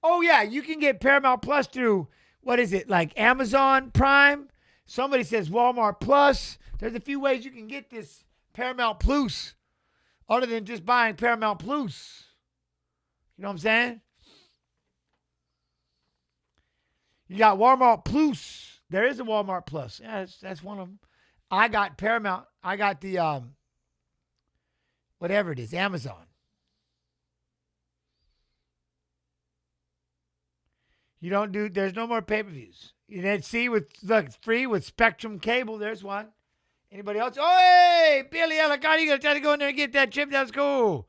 Oh, yeah, you can get Paramount Plus through, what is it, like Amazon Prime? Somebody says Walmart Plus. There's a few ways you can get this Paramount Plus other than just buying Paramount Plus. You know what I'm saying? You got Walmart Plus. There is a Walmart Plus. Yeah, that's one of them. I got Paramount. I got the, whatever it is, Amazon. You don't do, there's no more pay-per-views. You didn't see look, it's free with Spectrum Cable. There's one. Anybody else? Oh, hey, Billy Elekana, you got to try to go in there and get that chip. That's cool.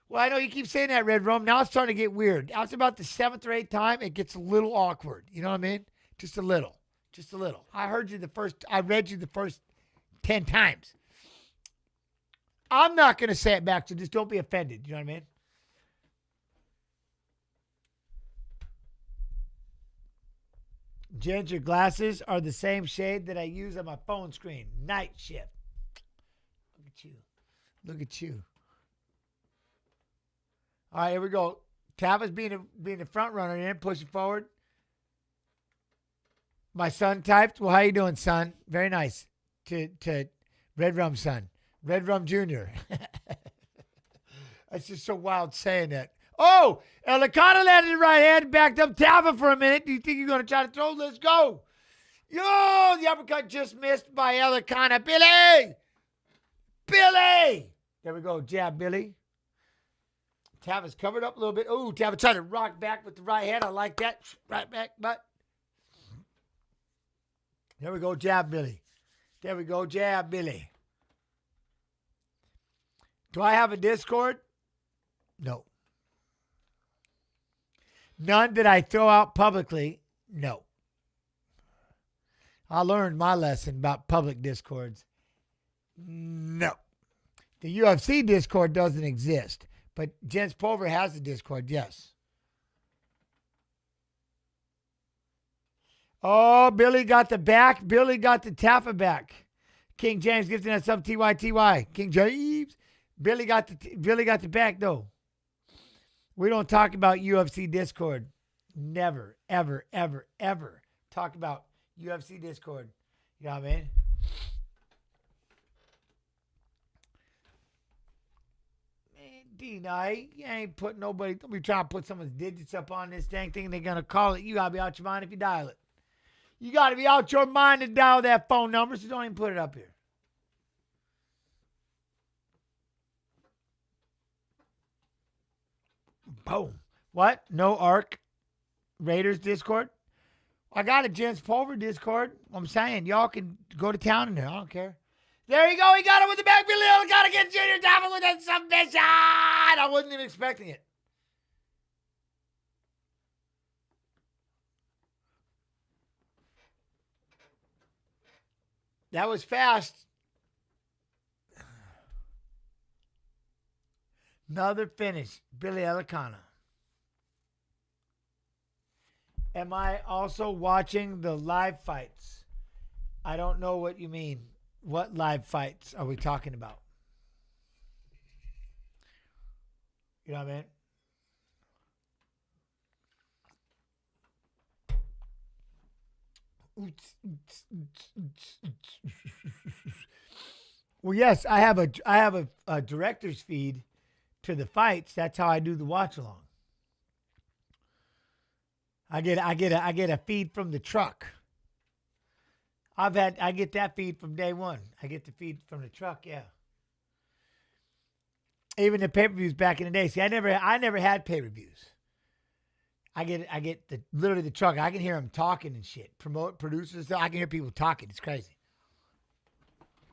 Well, I know you keep saying that, Red Rum. Now it's starting to get weird. After about the 7th or 8th time, it gets a little awkward. You know what I mean? Just a little. Just a little. I read you the first 10 times. I'm not going to say it back, so just don't be offended. You know what I mean? Jen, your glasses are the same shade that I use on my phone screen. Night shift. Look at you. Look at you. All right, here we go. Tafa's being the front runner in, pushing forward. My son typed. Well, how you doing, son? Very nice. To Red Rum son. Red Rum Jr. That's just so wild saying that. Oh, Elekana landed the right hand, backed up Tafa for a minute. Do you think you're going to try to throw? Let's go. Yo, the uppercut just missed by Elekana. Billy! Billy! There we go, jab, Billy. Tafa's covered up a little bit. Oh, Tafa trying to rock back with the right hand. I like that. Right back, but. There we go, jab, Billy. There we go, jab, Billy. Do I have a Discord? No. None that I throw out publicly? No. I learned my lesson about public Discords. No. The UFC Discord doesn't exist, but Jens Pulver has a Discord, yes. Oh, Billy got the back. Billy got the Tafa back. King James gifting us up TYTY. King James. Billy got the back, though. We don't talk about UFC Discord. Never, ever, ever, ever talk about UFC Discord. You know what I mean? Man, D-Night, you ain't putting nobody. Don't be trying to put someone's digits up on this dang thing. They're going to call it. You got to be out your mind if you dial it. You got to be out your mind to dial that phone number, so don't even put it up here. Boom. What? No ARC Raiders Discord? I got a Jens Pulver Discord. I'm saying, y'all can go to town in there. I don't care. There you go. He got it with the back. Billy got to get Junior Tafa with that submission. I wasn't even expecting it. That was fast. Another finish. Billy Elekana. Am I also watching the live fights? I don't know what you mean. What live fights are we talking about? You know what I mean? Well, yes, I have a director's feed to the fights. That's how I do the watch along. I get a feed from the truck. I get that feed from day one. I get the feed from the truck, yeah. Even the pay-per-views back in the day. See, I never had pay-per-views. I get literally the truck. I can hear them talking and shit. Producers, I can hear people talking. It's crazy.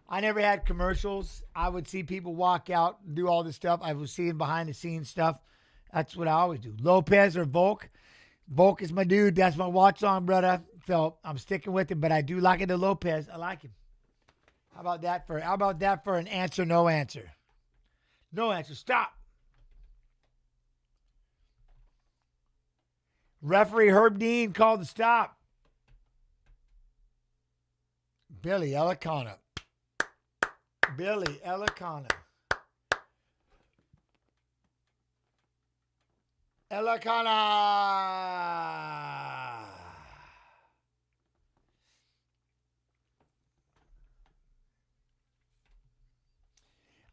I never had commercials. I would see people walk out and do all this stuff. I was seeing behind the scenes stuff. That's what I always do. Lopez or Volk. Volk is my dude. That's my watch on, brother. So I'm sticking with him, but I do like it to Lopez. I like him. How about that for an answer, no answer? No answer. Stop. Referee Herb Dean called the stop. Billy Elekana. Billy Elekana. Elekana.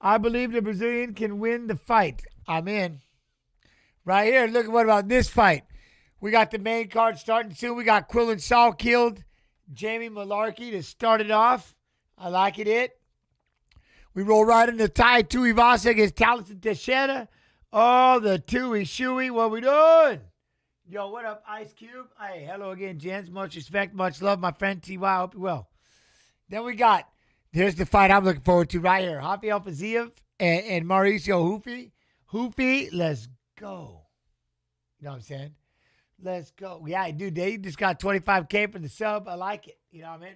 I believe the Brazilian can win the fight. I'm in. Right here, look at what about this fight. We got the main card starting soon. We got Quill and Salkilld, Jamie Malarkey to start it off. I like it. We roll right into Tuivasa against Teixeira. Oh, the Tui Shui. What we doing? Yo, what up, Ice Cube? Hey, hello again, gents. Much respect, much love, my friend T.Y. Hope you well. Then we got, here's the fight I'm looking forward to right here. Rafael Fiziev and Mauricio Hoofy, let's go. You know what I'm saying? Let's go. Yeah, dude, they just got 25K for the sub. I like it. You know what I mean?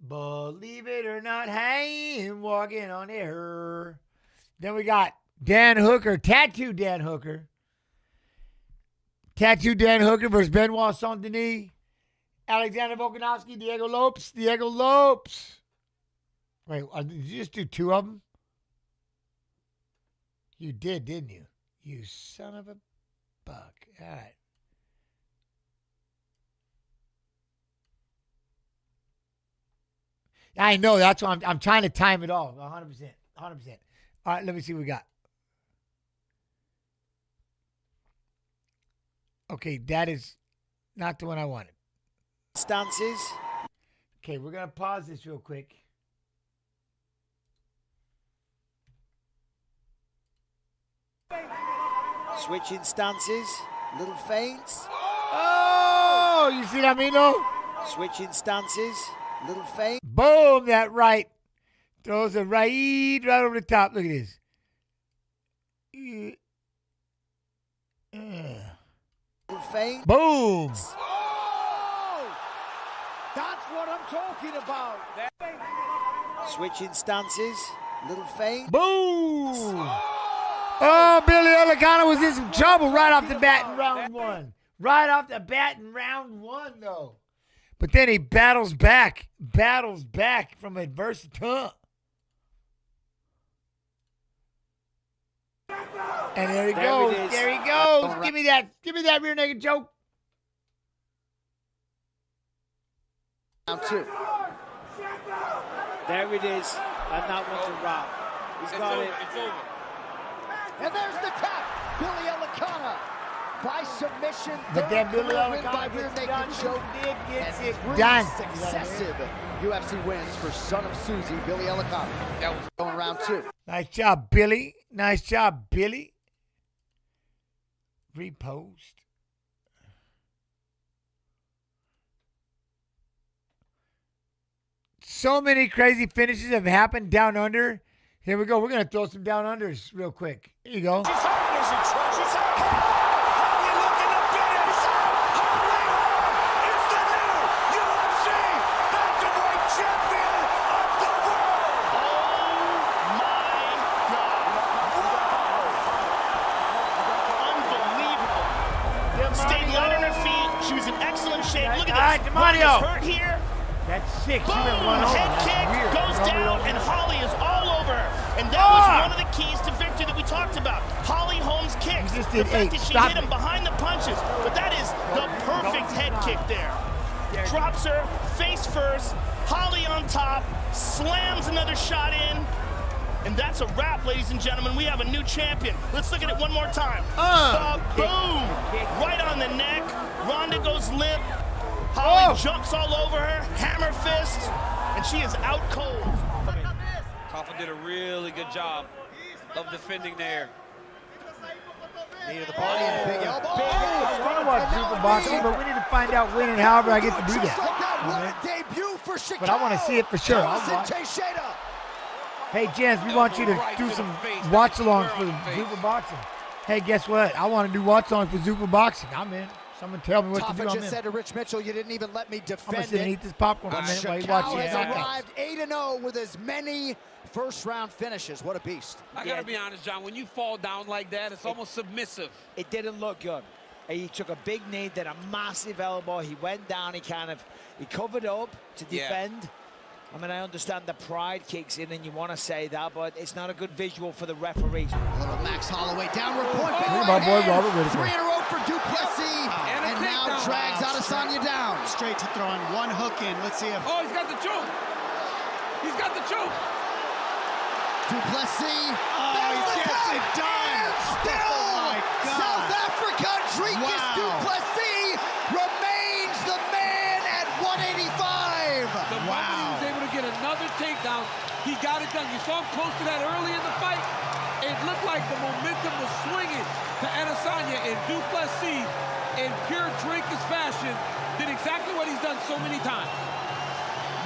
Believe it or not, hey, I'm walking on air. Then we got Dan Hooker, Tattoo Dan Hooker. Tattoo Dan Hooker versus Benoit Saint-Denis. Alexander Volkanovski, Diego Lopes. Wait, did you just do two of them? You did, didn't you? You son of a buck. All right. I know. That's why I'm trying to time it all. 100%. 100%. All right, let me see what we got. Okay, that is not the one I wanted. Stances. Okay, we're going to pause this real quick. Switching stances. Little feints. Oh, you see what I mean, though? Switching stances. Little feint. Boom, that right. Throws a right over the top. Look at this. Little feint. Boom. Oh! That's what I'm talking about. Switching stances. Little feint. Boom. Oh, Billy Elekana was in some trouble right off the bat in round one. Right off the bat in round one, though. But then he battles back from adversity. And there he goes. There he goes. Give me that rear naked choke. Round two. There it is. And that one's a wrap. He's got it. It's over. And there's the tap. Billy Elekana by submission. But then Billy Win by Elekana rear gets it naked done. choke. Gets And it three done. successive UFC wins for son of Susie, Billy Elekana. That was going round two. Nice job, Billy. Nice job, Billy. Repost. So many crazy finishes have happened down under. Here we go. We're going to throw some down unders real quick. Here you go. Stayed light on her feet. She was in excellent shape. Look All at right, this. Mario. One is hurt here. That's six. Boom! You went one over. Head That's kick weird. goes You down, know, and Holly is all over her. And that was one of the keys to victory that we talked about. Holly Holmes kicks. You just The did fact 8. that she Stop hit him it. behind the punches. But that is the perfect head kick there. Drops her face first. Holly on top. Slams another shot in. And that's a wrap, ladies and gentlemen. We have a new champion. Let's look at it one more time. Boom! Right on the neck. Ronda goes limp. Holly jumps all over her. Hammer fist. And she is out cold. Tafa did a really good job of defending there. Knee to the body and a big elbow. I want to watch super boxing, but we need to find out when and however I get to do that. What a debut for Chicago. But I want to see it for sure. I'll watch. Teixeira. Hey, Jens, we want you to do some watch-alongs for Zupa Boxing. Hey, guess what? I want to do watch-alongs for Zupa Boxing. I'm in. Someone tell me what to do. Tafa I'm just in. said to Rich Mitchell, you didn't even let me I'm going to defend sit and it. eat this popcorn for a minute while you watch Chicago these has knockouts. arrived 8-0 with as many first-round finishes. What a beast. I gotta be honest, John, when you fall down like that, it's almost submissive. It didn't look good. He took a big knee, then a massive elbow. He went down, he covered up to defend. I mean, I understand the pride kicks in and you want to say that, but it's not a good visual for the referees. Little Max Holloway, downward point. My boy Robert Whittaker. 3 in a row for Duplessis. And now drags Adesanya down. Straight to throwing one hook in. Let's see if... Oh, he's got the choke. He's got the choke. Duplessis. Oh, he gets it done. And still, Oh, my God. South Africa, Dricus Wow. Duplessis remains the man at 185. The moment he was able to get another takedown, he got it done. You saw him close to that early in the fight. It looked like the momentum was swinging to Adesanya, and Duplessis, in pure Dricus fashion, did exactly what he's done so many times.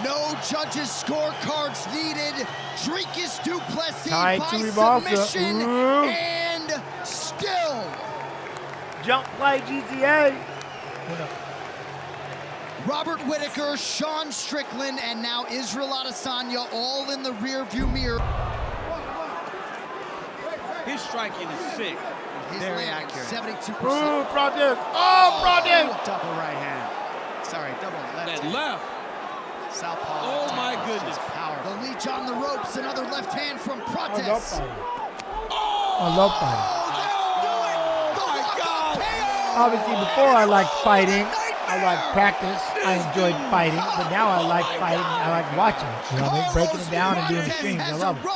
No judges' scorecards needed. Dricus Duplessis Tied by Tuivasa. submission. Ooh. And still, Jump play GTA. Robert Whittaker, Sean Strickland, and now Israel Adesanya all in the rearview mirror. His striking is sick. He's Very landing accurate. 72%. Ooh, Brundage. Oh, Brundage. Double right hand. Sorry, double left That hand. left. Southpaw. Oh, my goodness. Just powerful. The leech on the ropes, another left hand from I love Prates. fighting. I love fighting. Obviously, before I liked fighting, I liked practice. I enjoyed fighting, but now I like fighting. I like watching. You know what I mean? Breaking it down and doing the streams. I love it.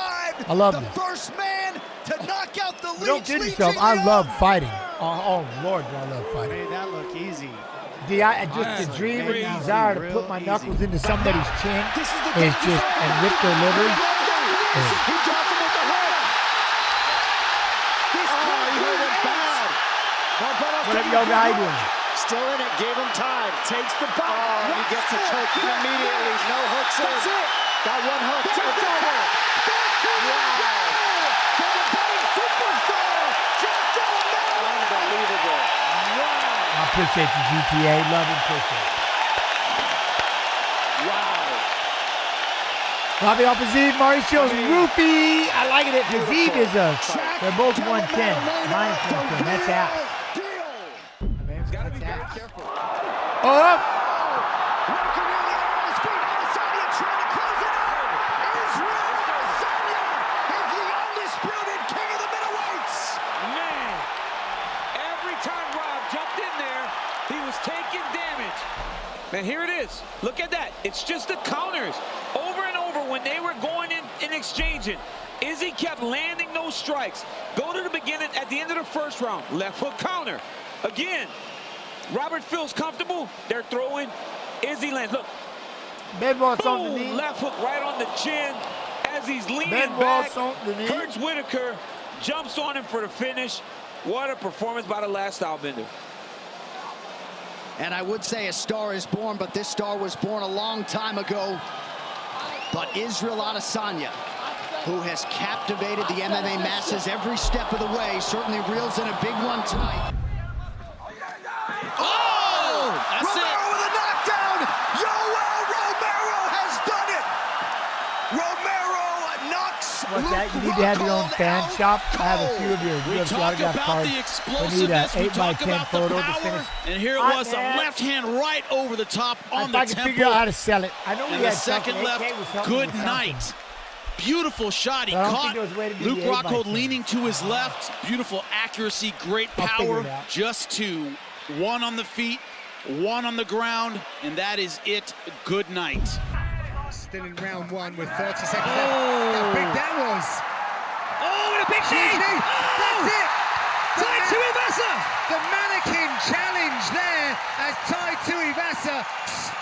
I love the this. first man to knock out the But don't leech. kid yourself. I love fighting. Oh, Lord, do I love fighting. Made that look easy. Just the dream and Real the desire to easy, put my real knuckles easy. into somebody's chin is just, and rip their liver. He dropped him with the hook. He hurt him bad. Whatever y'all guy doing. Still in it, gave him time. Takes the ball. Oh, he gets a choke immediately. No hooks in. That's it. Got one hook. It's over. Unbelievable. I appreciate you, GTA. Love and appreciate it. Wow. Robbie off Aziz, Mauricio's Rupee. I like it. Aziz is they're both 110. Mine's 110. That's out. Gotta be very careful. Oh! Man, every time Rob jumped in there, he was taking damage. Man, here it is. Look at that. It's just the counters. Over and over when they were going in and exchanging, Izzy kept landing those strikes. Go to the beginning, at the end of the first round, left hook counter. Again, Robert feels comfortable. They're throwing. Izzy lands. Look. Bed waltz on the knee. Left hook right on the chin as he's leaning Bed back. waltz on the knee. Hurts Whittaker, jumps on him for the finish. What a performance by the last stylebender. And I would say a star is born, but this star was born a long time ago. But Israel Adesanya, who has captivated the MMA masses every step of the way, certainly reels in a big one tonight. Oh! That's Romero with a knockdown! Yoel Romero has done it! Romero knocks What's that? You need to have your own fan shop. I have a few of your UFC autograph cards. We need an 8x10 photo to finish. And here it was, a left hand right over the top on the I can temple. figure out how to sell it. I know we And had the second something. left, AK was helping good with something. night. Beautiful shot. He But I don't caught think there was a way to do Luke the 8x10. Rockhold leaning to his left. Beautiful accuracy, great I'll figure power. it out. Just two. One on the feet, one on the ground, and that is it. Good night. Still in round one with 30 seconds left. How big that was. Oh, and a big knee! That's it. Tai Tuivasa! The mannequin challenge there as Tai Tuivasa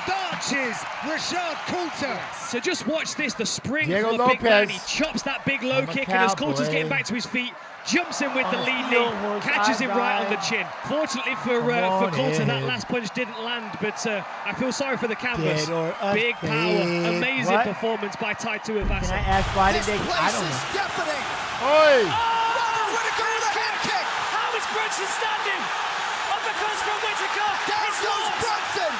starches Rashad Coulter. So just watch this, the spring Diego from the big man. Lopez. He chops that big low I'm a kick, and as cowboy. Coulter's getting back to his feet, jumps in with the On a lead steel knee, horse, catches I him right on the died. chin. Fortunately for on Coulter, that in. last punch didn't land, but I feel sorry for the canvas. Dead or us, Big power, babe. amazing What? performance by Tai Tuivasa. Can I ask why did This they? place I don't is know. deafening. Oi! Robert Whittaker with a head kick. How is Brunson standing? Uppercuts from Whittaker. Down goes Brunson.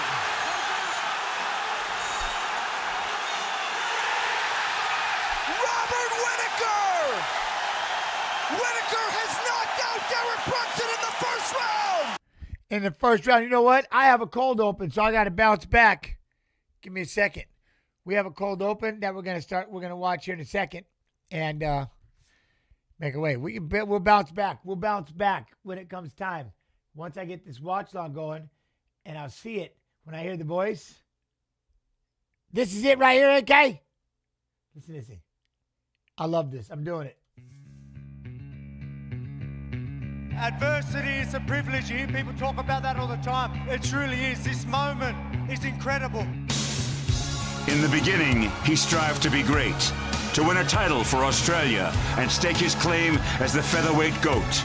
Robert Whittaker. Whittaker has knocked out Derek Brunson in the first round. In the first round, you know what? I have a cold open, so I got to bounce back. Give me a second. We have a cold open that we're gonna watch here in a second, and make a way. We'll bounce back. We'll bounce back when it comes time. Once I get this watch log going, and I'll see it when I hear the voice. This is it right here, okay? Listen to this. I love this. I'm doing it. Adversity is a privilege. You hear people talk about that all the time. It truly is. This moment is incredible. In the beginning, he strived to be great, to win a title for Australia and stake his claim as the featherweight GOAT.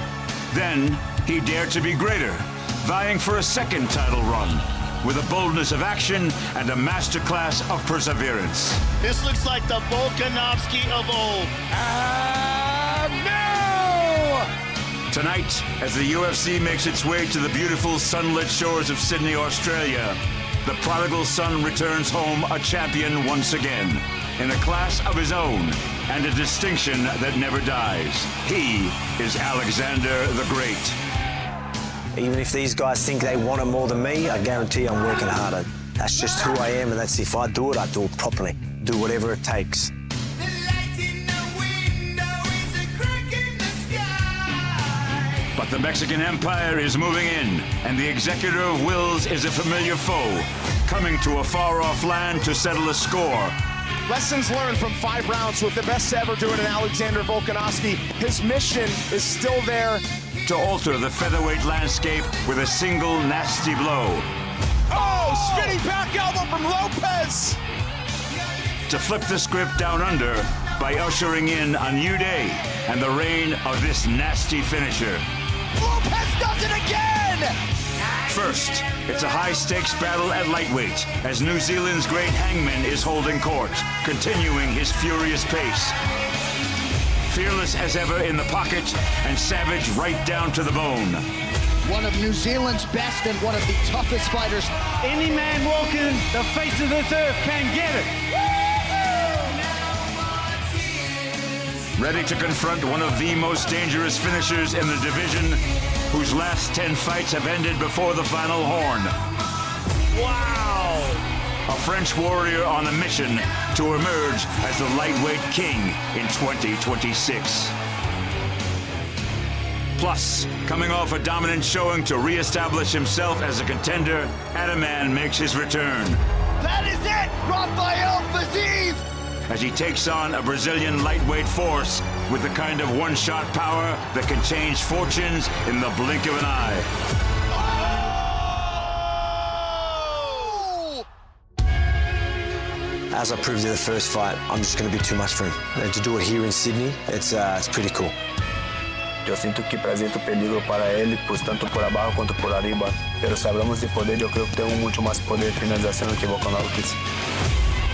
Then, he dared to be greater, vying for a second title run, with a boldness of action and a masterclass of perseverance. This looks like the Volkanovski of old. Tonight, as the UFC makes its way to the beautiful sunlit shores of Sydney, Australia, the prodigal son returns home a champion once again, in a class of his own and a distinction that never dies. He is Alexander the Great. Even if these guys think they want it more than me, I guarantee I'm working harder. That's just who I am, and that's if I do it, I do it properly. Do whatever it takes. But the Mexican Empire is moving in, and the executor of wills is a familiar foe, coming to a far-off land to settle a score. Lessons learned from 5 rounds with the best to ever do it in Alexander Volkanovski. His mission is still there. To alter the featherweight landscape with a single nasty blow. Oh, spinning back elbow from Lopez! To flip the script down under by ushering in a new day and the reign of this nasty finisher. Lopez does it again! First, it's a high-stakes battle at lightweight as New Zealand's great hangman is holding court, continuing his furious pace. Fearless as ever in the pocket and savage right down to the bone. One of New Zealand's best and one of the toughest fighters. Any man walking the face of this earth can get it. Ready to confront one of the most dangerous finishers in the division, whose last 10 fights have ended before the final horn. Wow! A French warrior on a mission to emerge as the lightweight king in 2026. Plus, coming off a dominant showing to re-establish himself as a contender, Ataman makes his return. That is it! Rafael Fiziev! As he takes on a Brazilian lightweight force with the kind of one-shot power that can change fortunes in the blink of an eye. As I proved in the first fight, I'm just going to be too much for him. And to do it here in Sydney, it's pretty cool. Yo siento que presento peligro para él, pues tanto por abajo cuanto por arriba. Pero si hablamos de poder, yo creo que tengo mucho más poder de finalización que Volkanovski.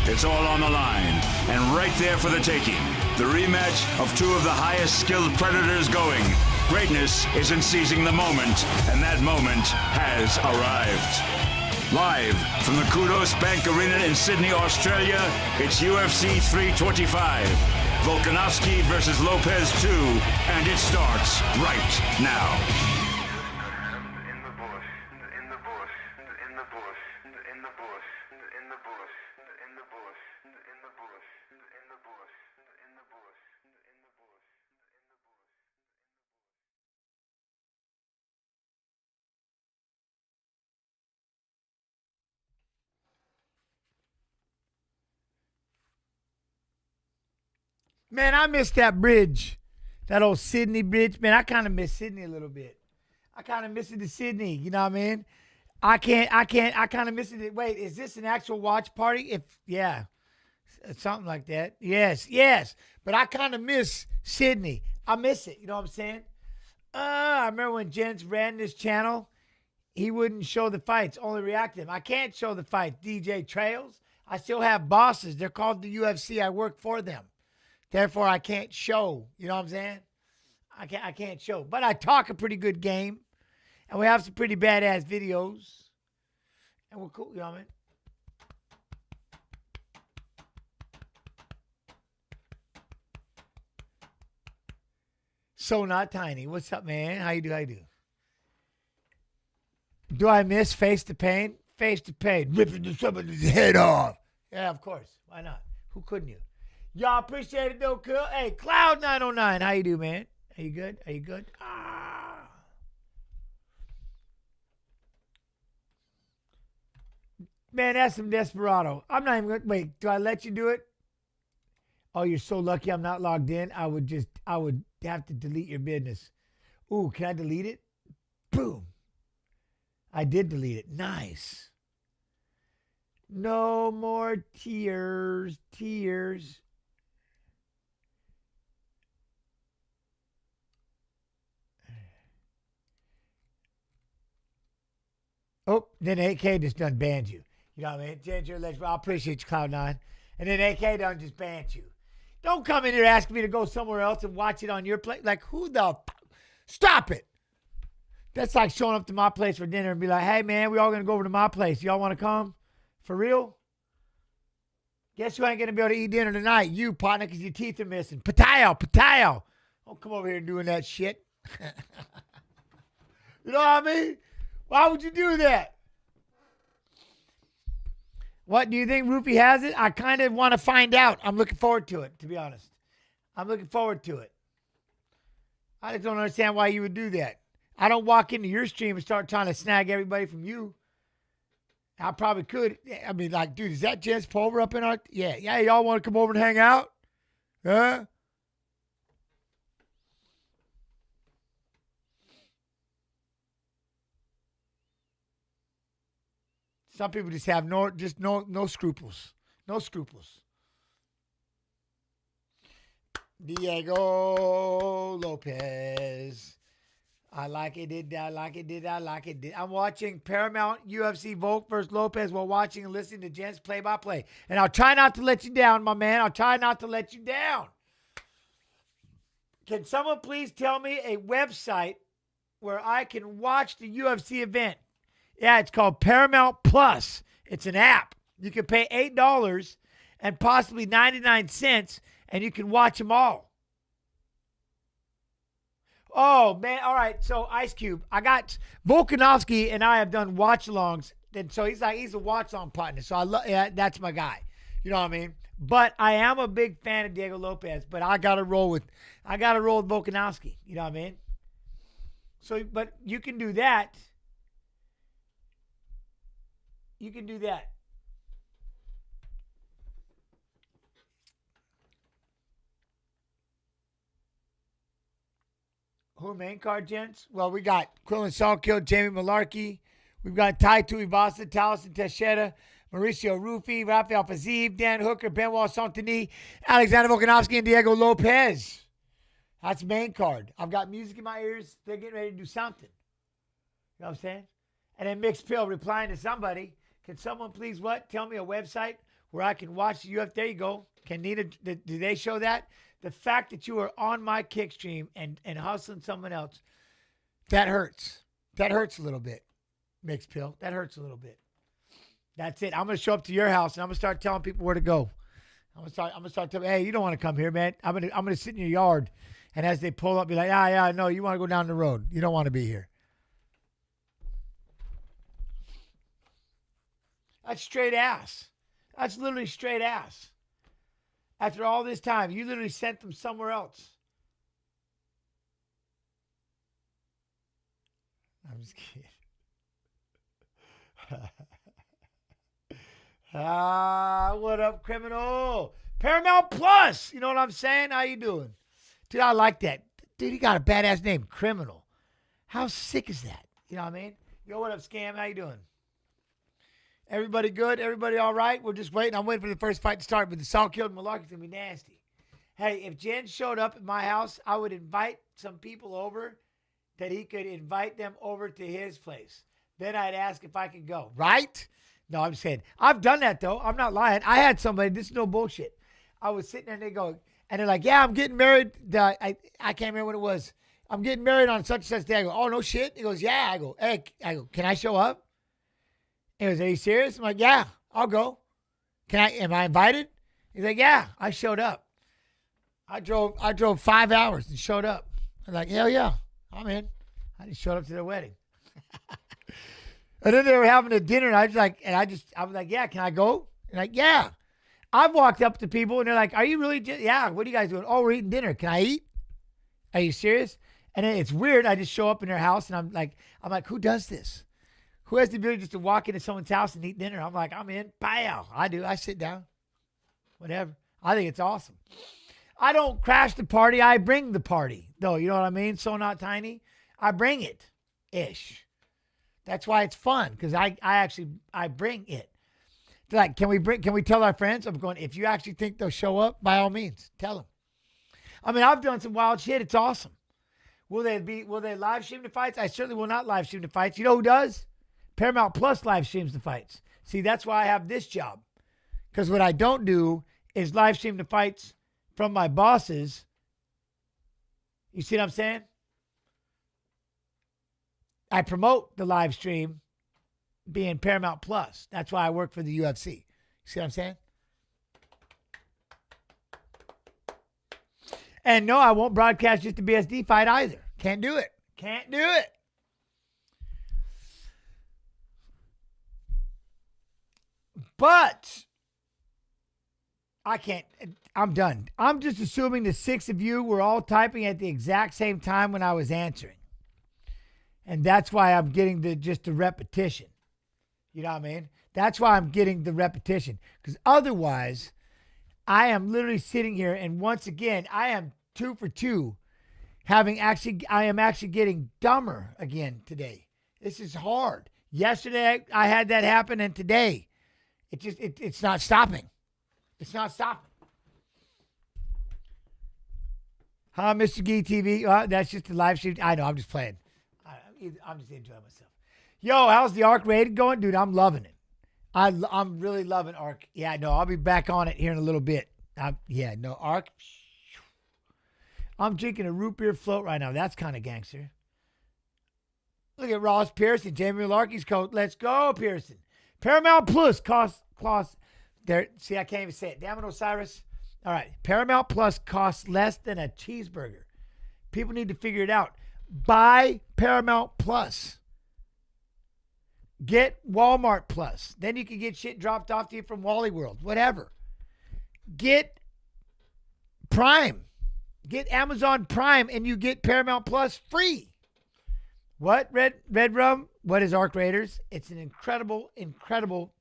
It's all on the line, and right there for the taking. The rematch of two of the highest skilled predators going. Greatness isn't seizing the moment, and that moment has arrived. Live from the Kudos Bank Arena in Sydney, Australia, it's UFC 325. Volkanovski versus Lopez 2, and it starts right now. Man, I miss that bridge. That old Sydney bridge. Man, I kind of miss Sydney a little bit. I kind of miss it to Sydney. You know what I mean? I kind of miss it. Wait, is this an actual watch party? Yeah. Something like that. Yes. But I kind of miss Sydney. I miss it. You know what I'm saying? I remember when Jens ran this channel, he wouldn't show the fights, only react to them. I can't show the fights. DJ Trails, I still have bosses. They're called the UFC. I work for them. Therefore, I can't show. You know what I'm saying? I can't show. But I talk a pretty good game. And we have some pretty badass videos. And we're cool. You know what I mean? So Not Tiny. What's up, man? How you do? Do I miss Face to Pain? Face to Pain. Ripping somebody's head off. Yeah, of course. Why not? Who couldn't you? Y'all appreciate it, though, cool. Hey, Cloud909, how you do, man? Are you good? Are you good? Man, that's some desperado. I'm not even going to, wait, do I let you do it? Oh, you're so lucky I'm not logged in. I would have to delete your business. Ooh, can I delete it? Boom. I did delete it. Nice. No more tears. Oh, then AK just done banned you. You know what I mean? Ginger, I appreciate you, Cloud9. And then AK done just banned you. Don't come in here asking me to go somewhere else and watch it on your place. Like, who the... Stop it. That's like showing up to my place for dinner and be like, hey, man, we all going to go over to my place. Y'all want to come? For real? Guess who ain't going to be able to eat dinner tonight? You, partner, because your teeth are missing. Patayo. Don't come over here doing that shit. You know what I mean? Why would you do that? What, do you think Rufy has it? I kind of want to find out. I'm looking forward to it, to be honest. I'm looking forward to it. I just don't understand why you would do that. I don't walk into your stream and start trying to snag everybody from you. I probably could. I mean, like, dude, is that Jens Pulver up in our... Yeah, y'all want to come over and hang out? Huh? Some people just have no scruples. No scruples. Diego Lopez. I like it. I'm watching Paramount UFC Volk versus Lopez while watching and listening to Jens play-by-play. And I'll try not to let you down, my man. I'll try not to let you down. Can someone please tell me a website where I can watch the UFC event? Yeah, it's called Paramount Plus. It's an app. You can pay $8 and possibly 99 cents, and you can watch them all. Oh, man. All right. So, Ice Cube, I got Volkanovski and I have done watch-alongs. And so, he's a watch-along partner. So, that's my guy. You know what I mean? But I am a big fan of Diego Lopez. But I got to roll with Volkanovski. You know what I mean? So, but you can do that. You can do that. Who main card, gents? Well, we got Quillen Salkilld, Jamie Malarkey. We've got Tuivasa, Taliesin Teixeira, Mauricio Rufy, Rafael Fiziev, Dan Hooker, Benoit Saint-Denis, Alexander Volkanovski, and Diego Lopez. That's main card. I've got music in my ears. They're getting ready to do something. You know what I'm saying? And then Mixed Pill replying to somebody. Can someone please tell me a website where I can watch the UFC? There you go. Do they show that? The fact that you are on my kick stream and hustling someone else, that hurts. That hurts a little bit, Mixed Pill. That hurts a little bit. That's it. I'm going to show up to your house and I'm going to start telling people where to go. I'm going to start telling, hey, you don't want to come here, man. I'm going to sit in your yard. And as they pull up, be like, yeah, no, you want to go down the road. You don't want to be here. That's straight ass. That's literally straight ass. After all this time, you literally sent them somewhere else. I'm just kidding. What up, criminal? Paramount Plus. You know what I'm saying? How you doing? Dude, I like that. Dude, he got a badass name, Criminal. How sick is that? You know what I mean? Yo, what up, Scam? How you doing? Everybody good? Everybody all right? We're just waiting. I'm waiting for the first fight to start, but the Salkilld and Malarkey's going to be nasty. Hey, if Jen showed up at my house, I would invite some people over that he could invite them over to his place. Then I'd ask if I could go. Right? No, I'm just saying. I've done that, though. I'm not lying. I had somebody. This is no bullshit. I was sitting there and they go, and they're like, yeah, I'm getting married. I can't remember what it was. I'm getting married on such and such day. I go, oh, no shit? He goes, yeah. I go, hey, can I show up? He goes, are you serious? I'm like, yeah, I'll go. Am I invited? He's like, yeah, I showed up. I drove 5 hours and showed up. I'm like, hell yeah, I'm in. I just showed up to their wedding. And then they were having a dinner and I was like, yeah, can I go? And like, yeah. I've walked up to people and they're like, are you really yeah, what are you guys doing? Oh, we're eating dinner. Can I eat? Are you serious? And then it's weird. I just show up in their house and I'm like, who does this? Who has the ability just to walk into someone's house and eat dinner? I'm like, I'm in. Pow. I do. I sit down. Whatever. I think it's awesome. I don't crash the party. I bring the party, though. You know what I mean? So not tiny. I bring it, ish. That's why it's fun, because I bring it. They're like, can we tell our friends? I'm going, if you actually think they'll show up, by all means, tell them. I mean, I've done some wild shit. It's awesome. Will they live stream the fights? I certainly will not live stream the fights. You know who does? Paramount Plus live streams the fights. See, that's why I have this job. Because what I don't do is live stream the fights from my bosses. You see what I'm saying? I promote the live stream being Paramount Plus. That's why I work for the UFC. You see what I'm saying? And no, I won't broadcast just the BSD fight either. Can't do it. Can't do it. But I can't. I'm done. I'm just assuming the 6 of you were all typing at the exact same time when I was answering. And that's why I'm getting just the repetition. You know what I mean? That's why I'm getting the repetition. Because otherwise, I am literally sitting here, and once again, I am 2 for 2. I am actually getting dumber again today. This is hard. Yesterday, I had that happen, and today, it's not stopping. It's not stopping. Huh, Mr. Gee TV? That's just a live stream. I know, I'm just playing. I'm just enjoying myself. Yo, how's the ARC rated going? Dude, I'm loving it. I'm really loving ARC. Yeah, no, I'll be back on it here in a little bit. ARC. I'm drinking a root beer float right now. That's kind of gangster. Look at Ross Pearson, Jamie Malarkey's coach. Let's go, Pearson. Paramount Plus cost there. See, I can't even say it. Damn it, Osiris. All right. Paramount Plus costs less than a cheeseburger. People need to figure it out. Buy Paramount Plus. Get Walmart Plus. Then you can get shit dropped off to you from Wally World. Whatever. Get Prime. Get Amazon Prime and you get Paramount Plus free. What? Red Rum? What is Arc Raiders? It's an incredible, incredible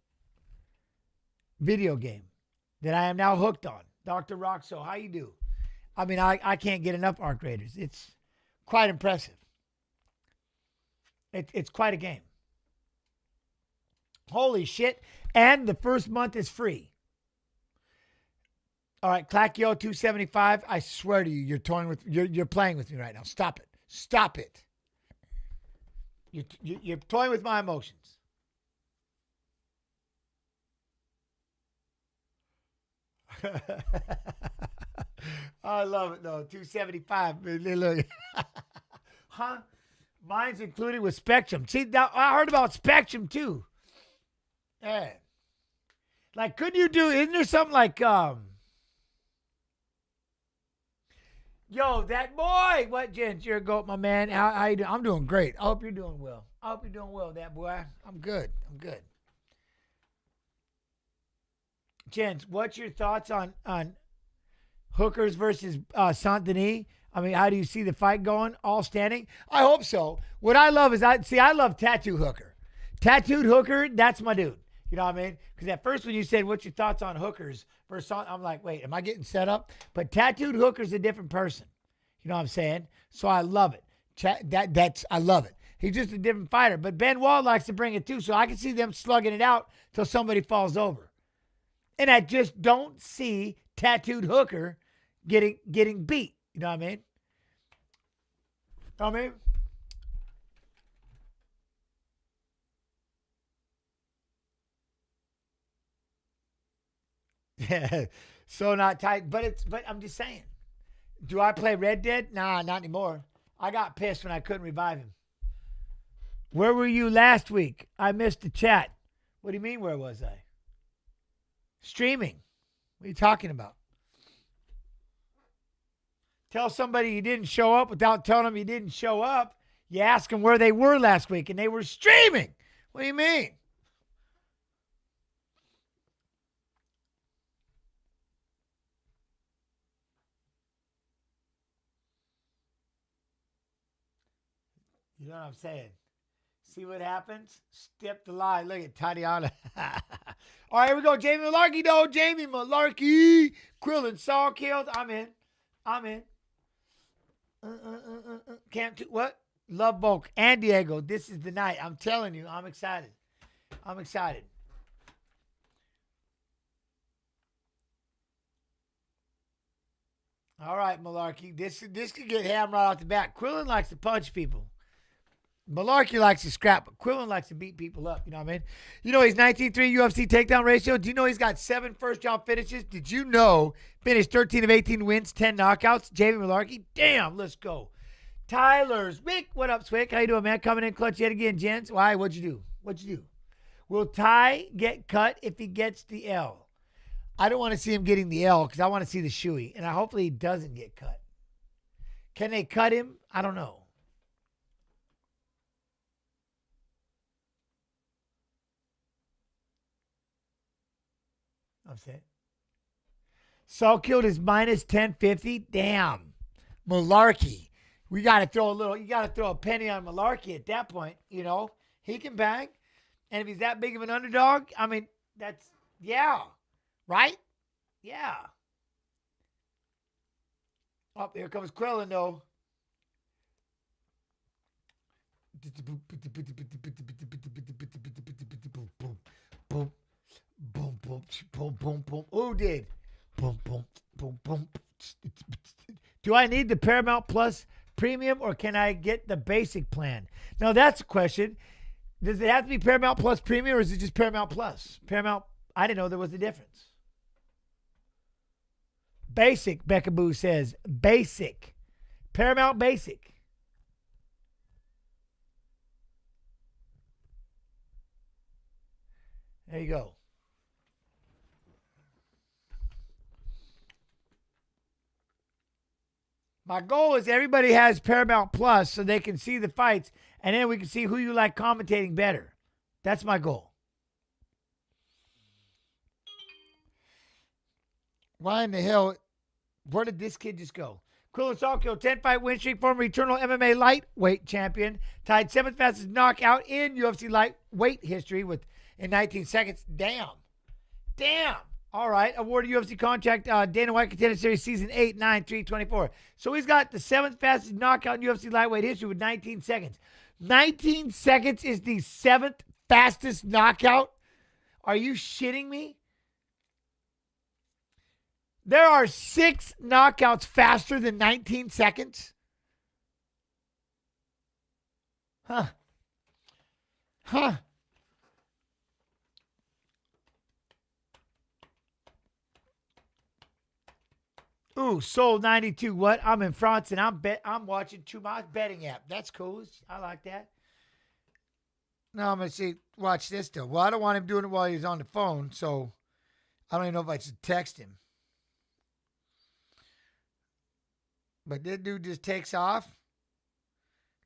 video game that I am now hooked on. Dr. Roxo, how you do? I mean, I can't get enough Arc Raiders. It's quite impressive. It's quite a game. Holy shit. And the first month is free. All right, Clackyo 275. I swear to you, you're playing with me right now. Stop it. Stop it. You're toying with my emotions. I love it though. 275. Look. Huh? Mine's included with Spectrum. See, now I heard about Spectrum too. Yeah. Like, could you do? Isn't there something like Yo, that boy. What, Jens? You're a goat, my man. How you doing? I'm doing great. I hope you're doing well. I hope you're doing well, that boy. I'm good. I'm good. Jens, what's your thoughts on Hookers versus Saint Denis? I mean, how do you see the fight going? All standing? I hope so. What I love is, I love Tattoo Hooker. Tattooed Hooker, that's my dude. You know what I mean? Because at first when you said, what's your thoughts on Hookers versus, I'm like, wait, am I getting set up? But Tattooed Hooker's a different person. You know what I'm saying? So I love it. I love it. He's just a different fighter. But Benoit likes to bring it too, so I can see them slugging it out till somebody falls over. And I just don't see Tattooed Hooker getting beat. You know what I mean? Know what I mean? Yeah, so not tight, but I'm just saying. Do I play Red Dead? Nah, not anymore. I got pissed when I couldn't revive him. Where were you last week? I missed the chat. What do you mean, where was I? Streaming. What are you talking about? Tell somebody you didn't show up without telling them you didn't show up. You ask them where they were last week, and they were streaming. What do you mean? You know what I'm saying? See what happens? Step the line. Look at Tatiana. All right, here we go. Jamie Malarkey, though. Jamie Malarkey. Krillin, Salkilld. I'm in. Camp two. What? Love Bulk and Diego. This is the night. I'm telling you. I'm excited. All right, Malarkey. This could get hammered right off the bat. Krillin likes to punch people. Malarkey likes to scrap, but Krillin likes to beat people up. You know what I mean? You know he's 19-3 UFC takedown ratio. Do you know he's got 7 first-round finishes? Did you know finished 13 of 18 wins, 10 knockouts? Jamie Malarkey. Damn, let's go. Tyler Zwick. What up, Zwick? How you doing, man? Coming in clutch yet again, gents. Why? What'd you do? Will Ty get cut if he gets the L? I don't want to see him getting the L because I want to see the shoey, and hopefully he doesn't get cut. Can they cut him? I don't know. I'm saying. Salkilld is minus 1050. Damn. Malarkey. You got to throw a penny on Malarkey at that point. You know, he can bang. And if he's that big of an underdog, I mean, right? Yeah. Oh, here comes Krillin, though. Boom. Boom, boom, boom, boom, boom. Who did? Boom, boom, boom, boom. Do I need the Paramount Plus premium or can I get the basic plan? Now, that's a question. Does it have to be Paramount Plus premium or is it just Paramount Plus? Paramount, I didn't know there was a difference. Basic, Becca Boo says. Basic. Paramount Basic. There you go. My goal is everybody has Paramount Plus so they can see the fights, and then we can see who you like commentating better. That's my goal. Why in the hell? Where did this kid just go? Krillin Salkilld, 10-fight win streak, former eternal MMA lightweight champion, tied 7th fastest knockout in UFC lightweight history in 19 seconds. Damn. All right. Awarded UFC contract, Dana White Contender Series Season 8, 9, 3, 24. So he's got the 7th fastest knockout in UFC lightweight history with 19 seconds. 19 seconds is the 7th fastest knockout? Are you shitting me? There are 6 knockouts faster than 19 seconds? Huh. Ooh, Soul 92. What? I'm in France and I'm watching Tuivasa betting app. That's cool. I like that. Now I'm gonna watch this though. Well, I don't want him doing it while he's on the phone, so I don't even know if I should text him. But this dude just takes off.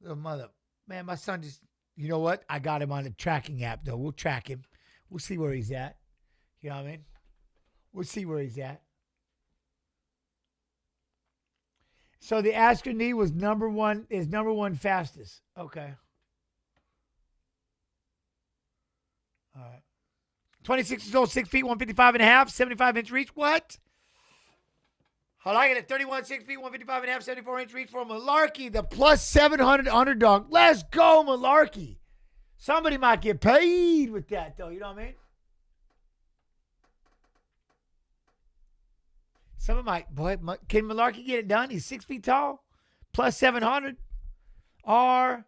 Little mother. Man, my son just, you know what? I got him on the tracking app though. We'll track him. We'll see where he's at. You know what I mean? We'll see where he's at. So the Asker knee was number one fastest. Okay. All right. 26 years old, 6 feet, 155 and a half, 75-inch reach. What? I like it at 31, 6 feet, 155 and a half, 74-inch reach for Malarkey, the plus 700 underdog. Let's go, Malarkey. Somebody might get paid with that, though. You know what I mean? Can Malarkey get it done? He's 6 feet tall, plus 700. Or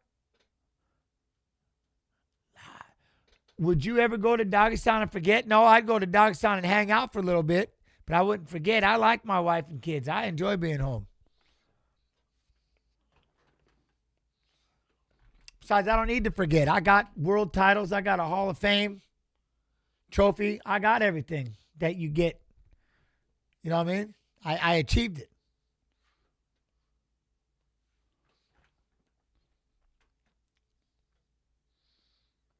would you ever go to Dagestan and forget? No, I'd go to Dagestan and hang out for a little bit, but I wouldn't forget. I like my wife and kids. I enjoy being home. Besides, I don't need to forget. I got world titles. I got a Hall of Fame trophy. I got everything that you get. You know what I mean? I achieved it.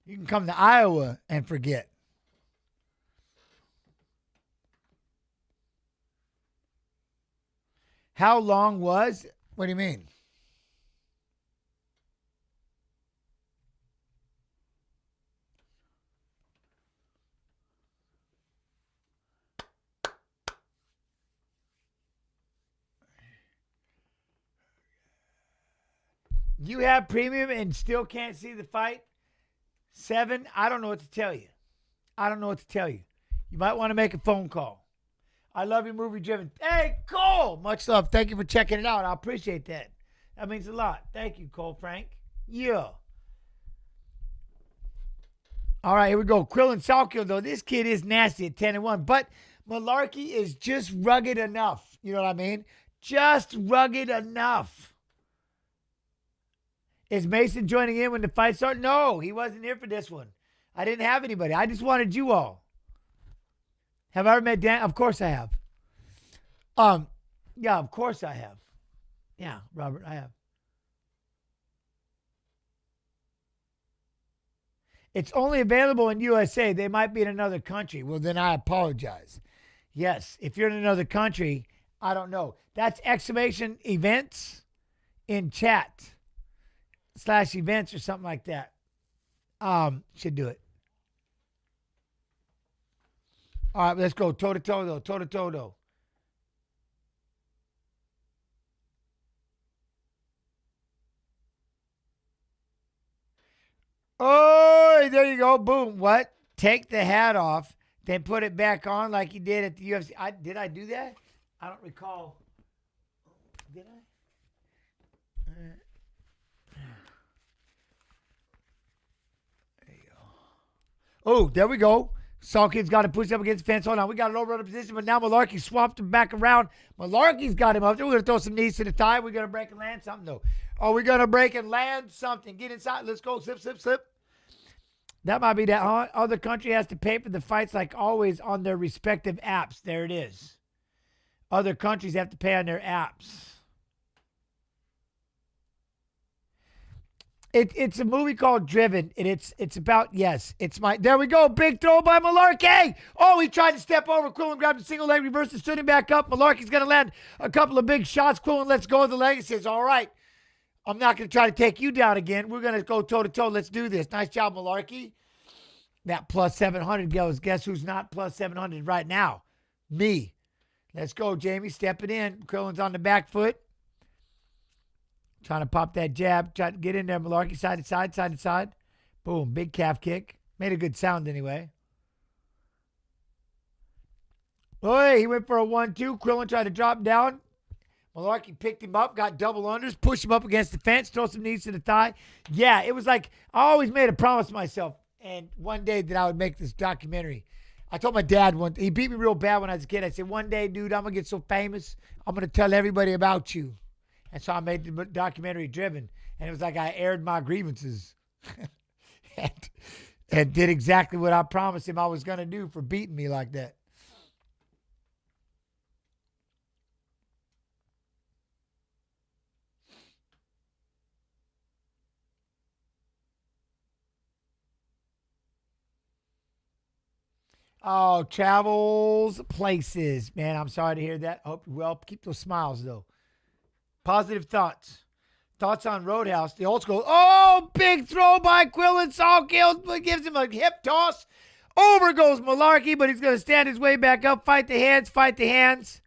You can come to Iowa and forget. How long was? What do you mean? You have premium and still can't see the fight? 7, I don't know what to tell you. I don't know what to tell you. You might want to make a phone call. I love your movie driven. Hey, Cole! Much love. Thank you for checking it out. I appreciate that. That means a lot. Thank you, Cole Frank. Yeah. All right, here we go. Krillin Salkilld, though. This kid is nasty at 10-1, but Malarkey is just rugged enough. You know what I mean? Just rugged enough. Is Mason joining in when the fight started? No, he wasn't here for this one. I didn't have anybody. I just wanted you all. Have I ever met Dan? Of course I have. Yeah, of course I have. Yeah, Robert, I have. It's only available in USA. They might be in another country. Well, then I apologize. Yes, if you're in another country, I don't know. That's exclamation events in chat / events or something like that. Should do it. All right, let's go toe-to-toe, though. Toe-to-toe, though. Oh, there you go. Boom. What? Take the hat off, then put it back on like you did at the UFC. Did I do that? I don't recall. Did I? There you go. Oh, there we go. Salkild's got to push up against the fence. Hold on. We got an over position, but now Malarkey swapped him back around. Malarkey's got him up there. We're going to throw some knees to the thigh. We're going to break and land something, though. Oh, we're going to break and land something. Get inside. Let's go. Slip, slip, slip. That might be that. Other country has to pay for the fights like always on their respective apps. There it is. Other countries have to pay on their apps. It's a movie called Driven, and it's about, yes, it's my, there we go, big throw by Malarkey. Oh, he tried to step over. Quillen grabbed a single leg, reversed and stood him back up. Malarkey's going to land a couple of big shots. Quillen lets go of the leg and says, all right, I'm not going to try to take you down again. We're going to go toe-to-toe. Let's do this. Nice job, Malarkey. That plus 700 goes. Guess who's not plus 700 right now? Me. Let's go, Jamie. Stepping in. Quillen's on the back foot. Trying to pop that jab. Trying to get in there, Malarkey. Side to side, side to side. Boom. Big calf kick. Made a good sound anyway. Oh, he went for a 1-2. Quillen tried to drop down. Malarkey picked him up, got double unders, pushed him up against the fence, throw some knees to the thigh. Yeah, it was like, I always made a promise to myself, and one day that I would make this documentary. I told my dad he beat me real bad when I was a kid. I said, one day, dude, I'm going to get so famous, I'm going to tell everybody about you. And so I made the documentary Driven, and it was like I aired my grievances and did exactly what I promised him I was going to do for beating me like that. Oh, travels, places. Man, I'm sorry to hear that. Hope you're well. Keep those smiles, though. Positive thoughts. Thoughts on Roadhouse. The old school. Oh, big throw by Quillen Salkilld. Gives him a hip toss. Over goes Malarkey, but he's going to stand his way back up. Fight the hands. Fight the hands.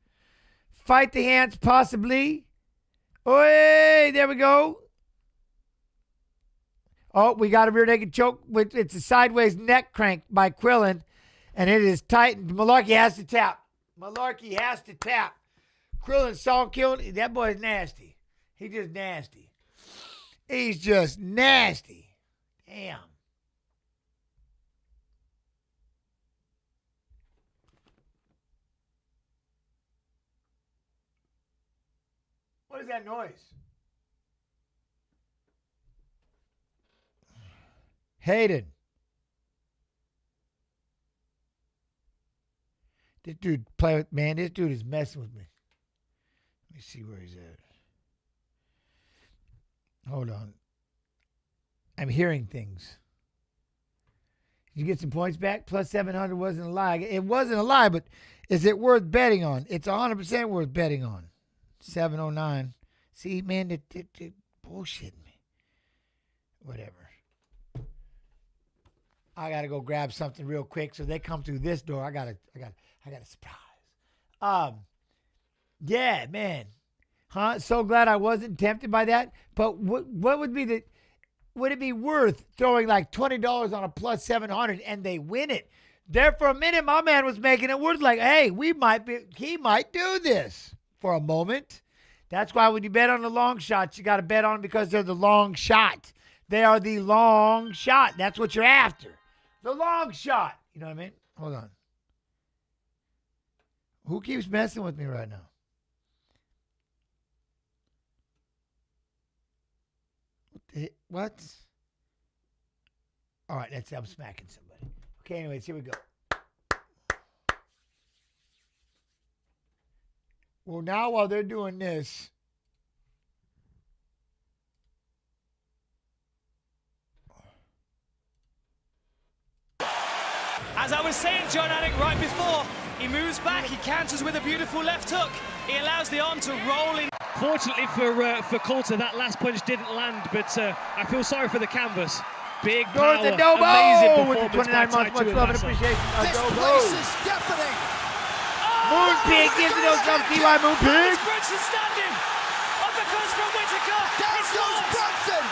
Fight the hands, possibly. Oh, there we go. Oh, we got a rear naked choke. It's a sideways neck crank by Quillen. And it is tight. Malarkey has to tap. Malarkey has to tap. Quillen Salkilld, that boy's nasty. He's just nasty. He's just nasty. Damn. What is that noise? Hayden. This dude this dude is messing with me. Let me see where he's at. Hold on. I'm hearing things. Did you get some points back? Plus 700 wasn't a lie. It wasn't a lie, but is it worth betting on? It's 100% worth betting on. 709. See, man, it bullshit me. Whatever. I got to go grab something real quick. So they come through this door. I got a surprise. Yeah, man. Huh? So glad I wasn't tempted by that. But what would be the... Would it be worth throwing like $20 on a plus 700 and they win it? There for a minute, my man was making it worth like, hey, he might do this for a moment. That's why when you bet on the long shots, you got to bet on them because they're the long shot. They are the long shot. That's what you're after. The long shot. You know what I mean? Hold on. Who keeps messing with me right now? What? All right, that's I'm smacking somebody. Okay, anyways, here we go. Well, now while they're doing this, As I was saying, John Anik, right before, he moves back, he counters with a beautiful left hook. He allows the arm to roll in. Fortunately for Coulter, that last punch didn't land, but I feel sorry for the canvas. Big power, North Adobo amazing with the 29 months, much love and appreciation. This place is deafening. Moon Pig gives it those some TY Moon Pig. Brunson standing. Uppercuts from Whittaker. There goes Brunson.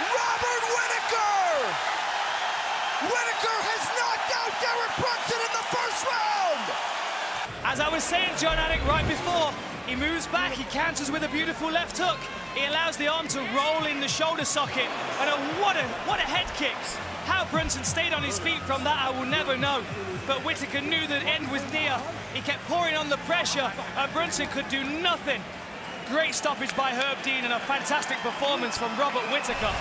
Robert Whittaker. Whittaker has knocked out Derek Brunson in the first round. As I was saying, John Anik, right before, he moves back, he counters with a beautiful left hook. He allows the arm to roll in the shoulder socket. And what a head kick. How Brunson stayed on his feet from that, I will never know. But Whittaker knew the end was near. He kept pouring on the pressure, and Brunson could do nothing. Great stoppage by Herb Dean and a fantastic performance from Robert Whittaker.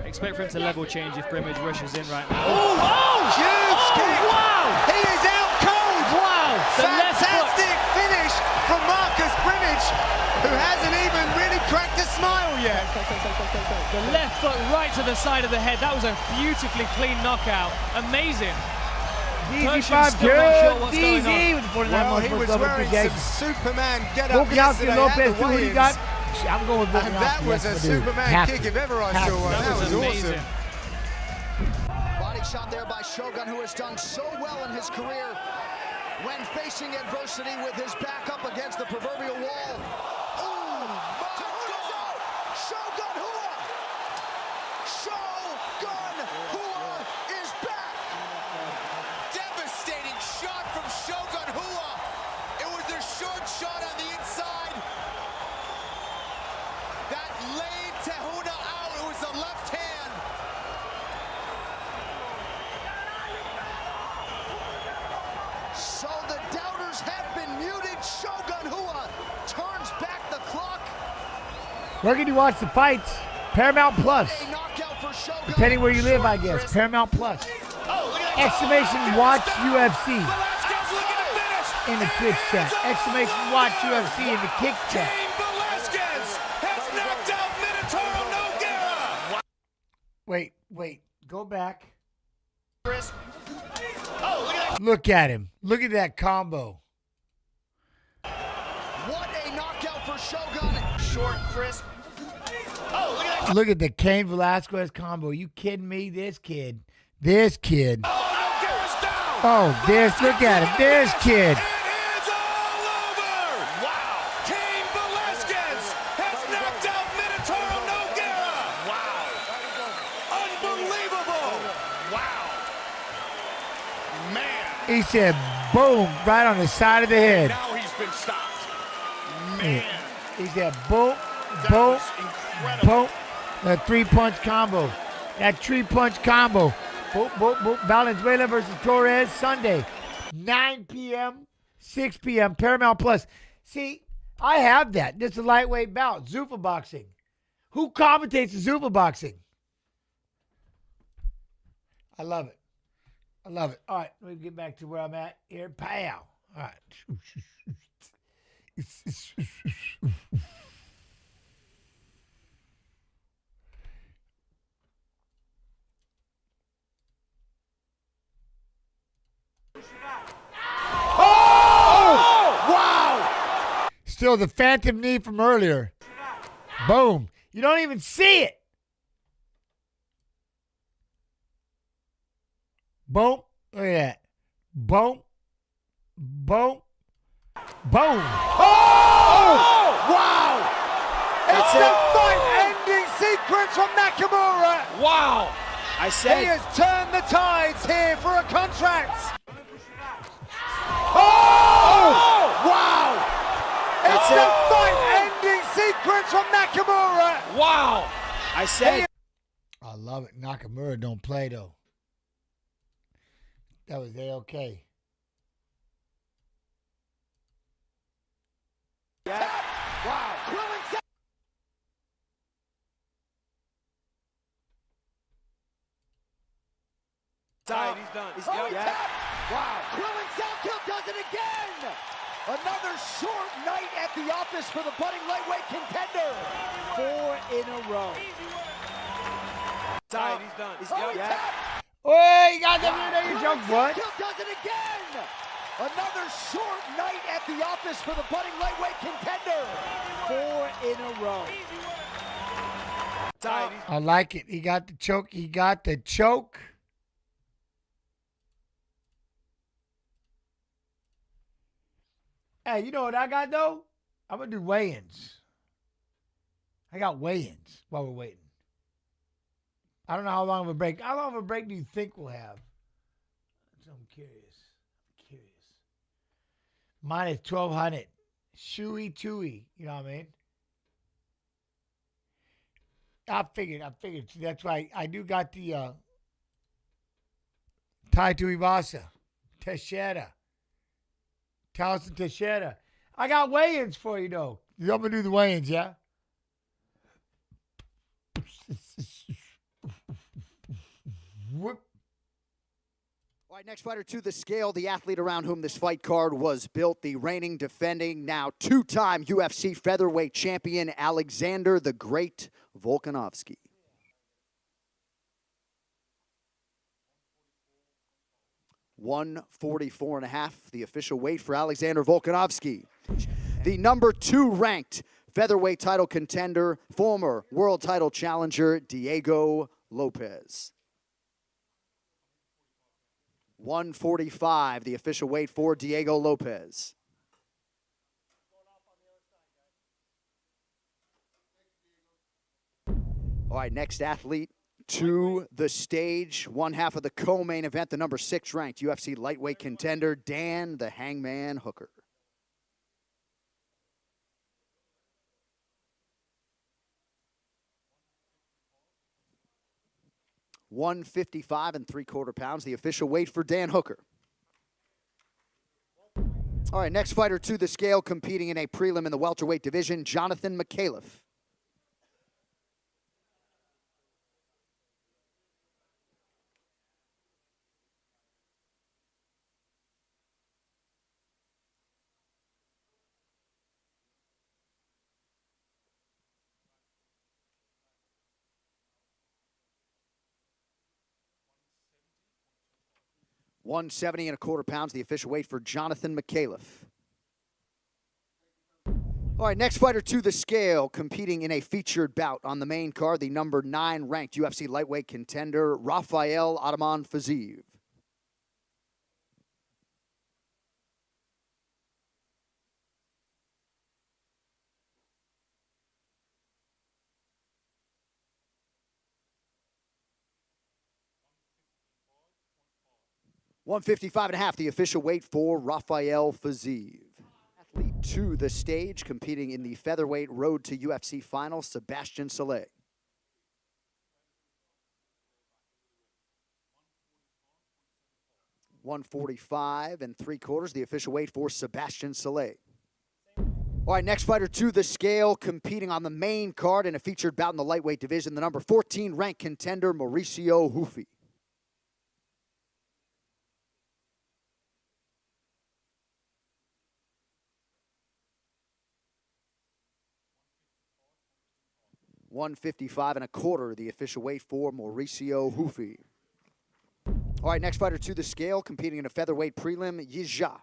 Expect for him to level change if Brundage rushes in right now. Huge kick! Wow! He is out cold! Wow! Fantastic finish from Marcus Brundage, who hasn't even really cracked a smile yet. The left foot right to the side of the head. That was a beautifully clean knockout. Amazing. Easy 5 good. Easy with 49 Well, months. he was wearing some Superman get-up Volkanovski yesterday Lopez, at the who he weigh-ins. got? I'm going with And that Volkanovski. was a Superman kick if ever I saw one. That was awesome. Body shot there by Shogun, who has done so well in his career when facing adversity with his back up against the proverbial wall. Ooh, Shogun Hua! Shogun Hua is back! Devastating shot from Shogun Hua. It was a short shot on the inside that laid Tehuna out. It was the left hand. So the doubters have been muted. Shogun Hua turns back the clock. Where can you watch the fights? Paramount Plus. A knockout for Shogun. Depending where you live, I guess. Paramount Plus. Exclamation watch UFC in the Twitch chat. Exclamation watch UFC in the Kick chat. Wait. Go back. Look at him. Look at that combo. What a knockout for Shogun. Short, crisp. Look at the Cain Velasquez combo. You kidding me? This kid. Oh, this. Look at him. This kid. He said, boom, right on the side of the head. Now he's been stopped. Man. He said, boom, boom, boom. That three-punch combo. Boom, boom, boom. Valenzuela versus Torres, Sunday, 9 p.m., 6 p.m., Paramount Plus. See, I have that. This is a lightweight bout, Zuffa boxing. Who commentates the Zuffa boxing? I love it. All right, let me get back to where I'm at here. Pow. All right. Oh! Wow! Still the phantom knee from earlier. Boom. You don't even see it. Boom. Look at that. Boom. Boom. Boom. Oh! Wow! It's the fight-ending sequence from Nakamura. Wow! I said he has turned the tides here for a contract. Oh! Wow! It's the fight-ending sequence from Nakamura. Wow! I said. I love it. Nakamura don't play though. That was A-OK. Yeah. Wow. He's done. Wow. Salkilld does it again. Another short night at the office for the budding lightweight contender. 4 in a row. He's done. Oh, you got that you joke, what? Salkilld does it again. Another short night at the office for the budding lightweight contender. 4 in a row. I like it. He got the choke. He got the choke. Hey, you know what I got, though? I'm going to do weigh-ins. I got weigh-ins while we're waiting. I don't know how long of a break. How long of a break do you think we'll have? So I'm curious. Mine is 1,200. Chewy, chewy. You know what I mean? I figured. That's why I do got the Tuivasa, Teixeira. Teixeira. I got weigh-ins for you, though. I'm going to do the weigh-ins, yeah? Whoop. All right, next fighter to the scale, the athlete around whom this fight card was built, the reigning, defending, now two-time UFC featherweight champion, Alexander the Great Volkanovski. $144.5, the official weight for Alexander Volkanovski. The number 2 ranked featherweight title contender, former world title challenger, Diego Lopez. 145, the official weight for Diego Lopez. All right, next athlete to the stage, one half of the co-main event, the number 6 ranked UFC lightweight contender, Dan the Hangman Hooker. $155 3/4, the official weight for Dan Hooker. All right, next fighter to the scale, competing in a prelim in the welterweight division, Jonathan Micallef. $170.25, the official weight for Jonathan Micallef. All right, next fighter to the scale, competing in a featured bout on the main card, the number 9 ranked UFC lightweight contender, Rafael Ataman Fiziev. $155.5, the official weight for Rafael Fiziev. Athlete to the stage, competing in the featherweight road to UFC final, Sebastian Saleh. $145 3/4, the official weight for Sebastian Saleh. All right, next fighter to the scale, competing on the main card in a featured bout in the lightweight division, the number 14 ranked contender, Mauricio Hufi. $155.25, the official weight for Mauricio Hufi. All right, next fighter to the scale, competing in a featherweight prelim, Yizha.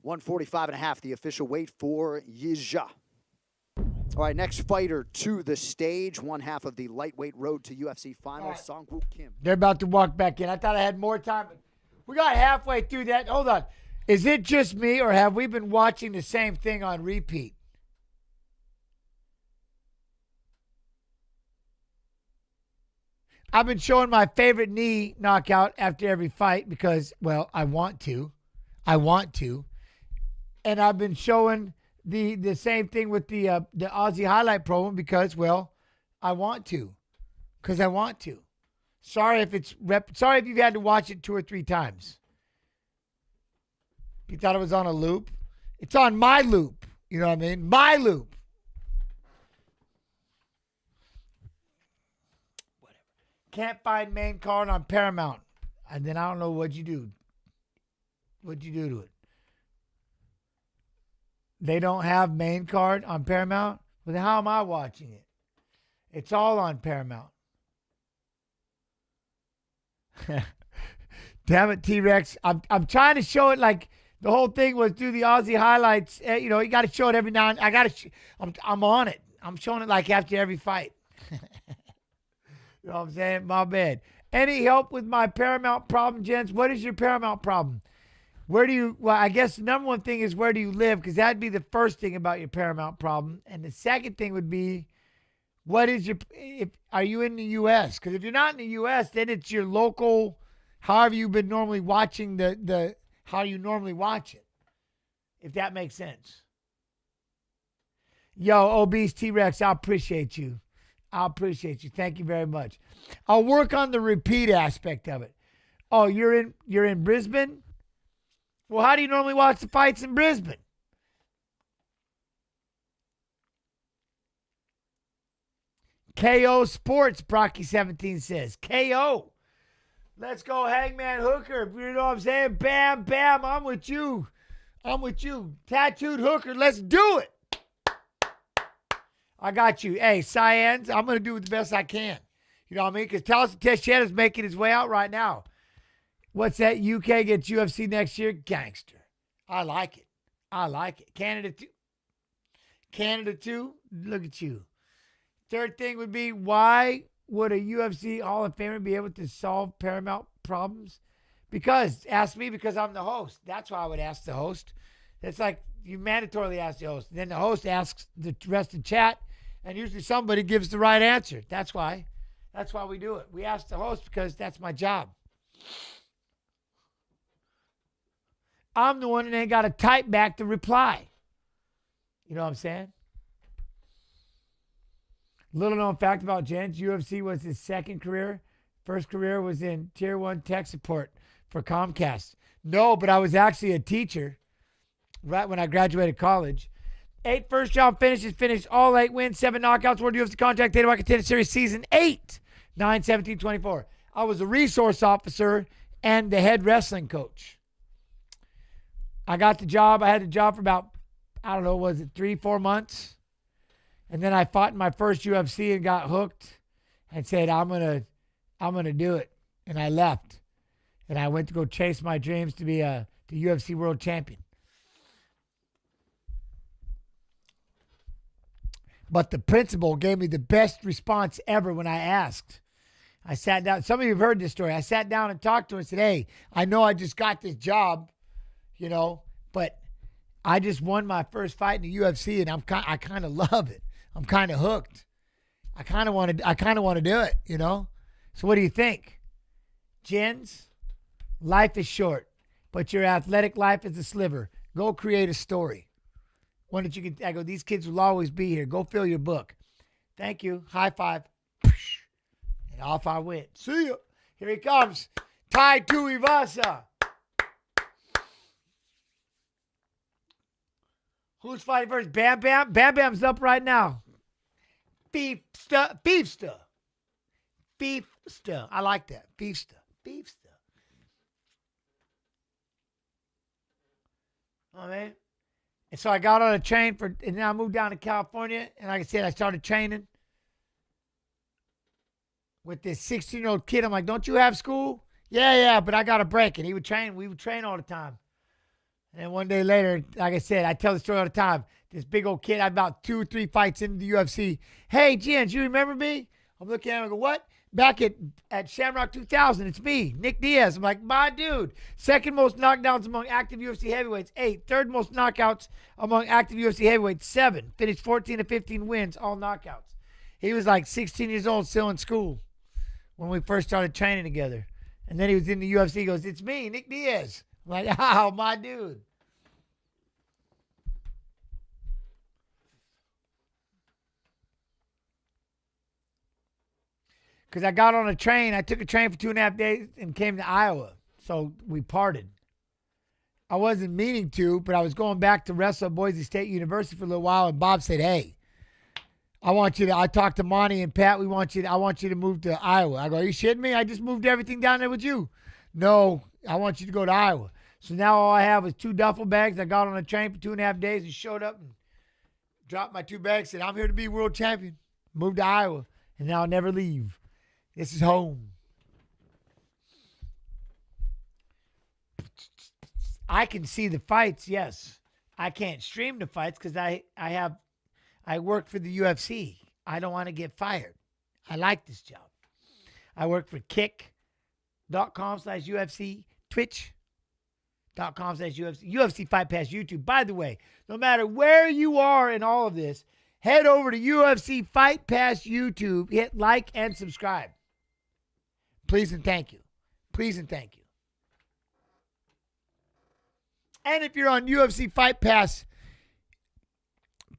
145.5, the official weight for Yizha. All right, next fighter to the stage, one half of the lightweight road to UFC final, right. Sangwoo Kim. They're about to walk back in. I thought I had more time. We got halfway through that. Hold on. Is it just me, or have we been watching the same thing on repeat? I've been showing my favorite knee knockout after every fight because, well, I want to. And I've been showing the same thing with the Aussie highlight program because, well, I want to. Because I want to. Sorry if you've had to watch it 2 or 3 times. You thought it was on a loop? It's on my loop. You know what I mean? My loop. Whatever. Can't find main card on Paramount. And then I don't know what you do. What'd you do to it? They don't have main card on Paramount? Well, then how am I watching it? It's all on Paramount. Damn it, T-Rex. I'm trying to show it like the whole thing was do the Aussie highlights. You know, you got to show it every now and I'm on it. I'm showing it like after every fight. You know what I'm saying? My bad. Any help with my Paramount problem, gents? What is your Paramount problem? Well, I guess the number one thing is where do you live? Because that'd be the first thing about your Paramount problem. And the second thing would be, are you in the U.S.? Because if you're not in the U.S., then it's your local, however you've been normally watching how you normally watch it. If that makes sense. Yo, Obese T-Rex, I appreciate you. Thank you very much. I'll work on the repeat aspect of it. Oh, you're in Brisbane? Well, how do you normally watch the fights in Brisbane? KO Sports, Brocky17 says. KO. Let's go, Hangman Hooker. You know what I'm saying? Bam, bam. I'm with you. Tattooed Hooker. Let's do it. I got you. Hey, Cyans, I'm going to do the best I can. You know what I mean? Because Teixeira's making his way out right now. What's that? UK gets UFC next year? Gangster. I like it. Canada too? Look at you. Third thing would be, why would a UFC Hall of Famer be able to solve Paramount problems? Ask me because I'm the host. That's why I would ask the host. It's like you mandatorily ask the host. Then the host asks the rest of the chat, and usually somebody gives the right answer. That's why we do it. We ask the host because that's my job. I'm the one that ain't got to type back the reply. You know what I'm saying? Little known fact about Jens, UFC was his second career. First career was in Tier 1 tech support for Comcast. No, but I was actually a teacher right when I graduated college. 8 first-round finishes, finished all 8 wins, 7 knockouts, World UFC Contract, Data White Contender Series Season 8, 9/17/24. I was a resource officer and the head wrestling coach. I got the job. I had the job for about, 3-4 months? And then I fought in my first UFC and got hooked and said, I'm gonna do it. And I left. And I went to go chase my dreams to be the UFC world champion. But the principal gave me the best response ever when I asked. I sat down. Some of you have heard this story. I sat down and talked to her and said, hey, I know I just got this job, but I just won my first fight in the UFC and I kind of love it. I'm kind of hooked. I kind of want to do it, So what do you think? Jens, life is short, but your athletic life is a sliver. Go create a story. One that you can, I go, these kids will always be here. Go fill your book. Thank you. High five. And off I went. See ya. Here he comes. Tuivasa. Who's fighting first? Bam Bam? Bam Bam's up right now. Beefsta. I like that. Beefsta. Oh, man. And so I got on a train and then I moved down to California. And like I said, I started training with this 16-year-old kid. I'm like, don't you have school? Yeah, but I got a break. And we would train all the time. And then one day later, like I said, I tell the story all the time. This big old kid, I'm about 2 or 3 fights into the UFC. Hey, Jens, you remember me? I'm looking at him and I go, what? Back at Shamrock 2000, it's me, Nick Diaz. I'm like, my dude. Second most knockdowns among active UFC heavyweights, 8. Third most knockouts among active UFC heavyweights, 7. Finished 14 to 15 wins, all knockouts. He was like 16 years old, still in school when we first started training together. And then he was in the UFC. He goes, it's me, Nick Diaz. I'm like, oh, my dude. Because I got on a train. I took a train for 2.5 days and came to Iowa. So we parted. I wasn't meaning to, but I was going back to wrestle at Boise State University for a little while, and Bob said, hey, I talked to Monty and Pat, I want you to move to Iowa. I go, are you shitting me? I just moved everything down there with you. No, I want you to go to Iowa. So now all I have is 2 duffel bags. I got on a train for 2.5 days and showed up and dropped my 2 bags, said, I'm here to be world champion. Moved to Iowa, and now I'll never leave. This is home. I can see the fights, yes. I can't stream the fights because I work for the UFC. I don't want to get fired. I like this job. I work for kick.com/UFC, twitch.com/UFC, UFC Fight Pass YouTube. By the way, no matter where you are in all of this, head over to UFC Fight Pass YouTube, hit like and subscribe. Please and thank you. Please and thank you. And if you're on UFC Fight Pass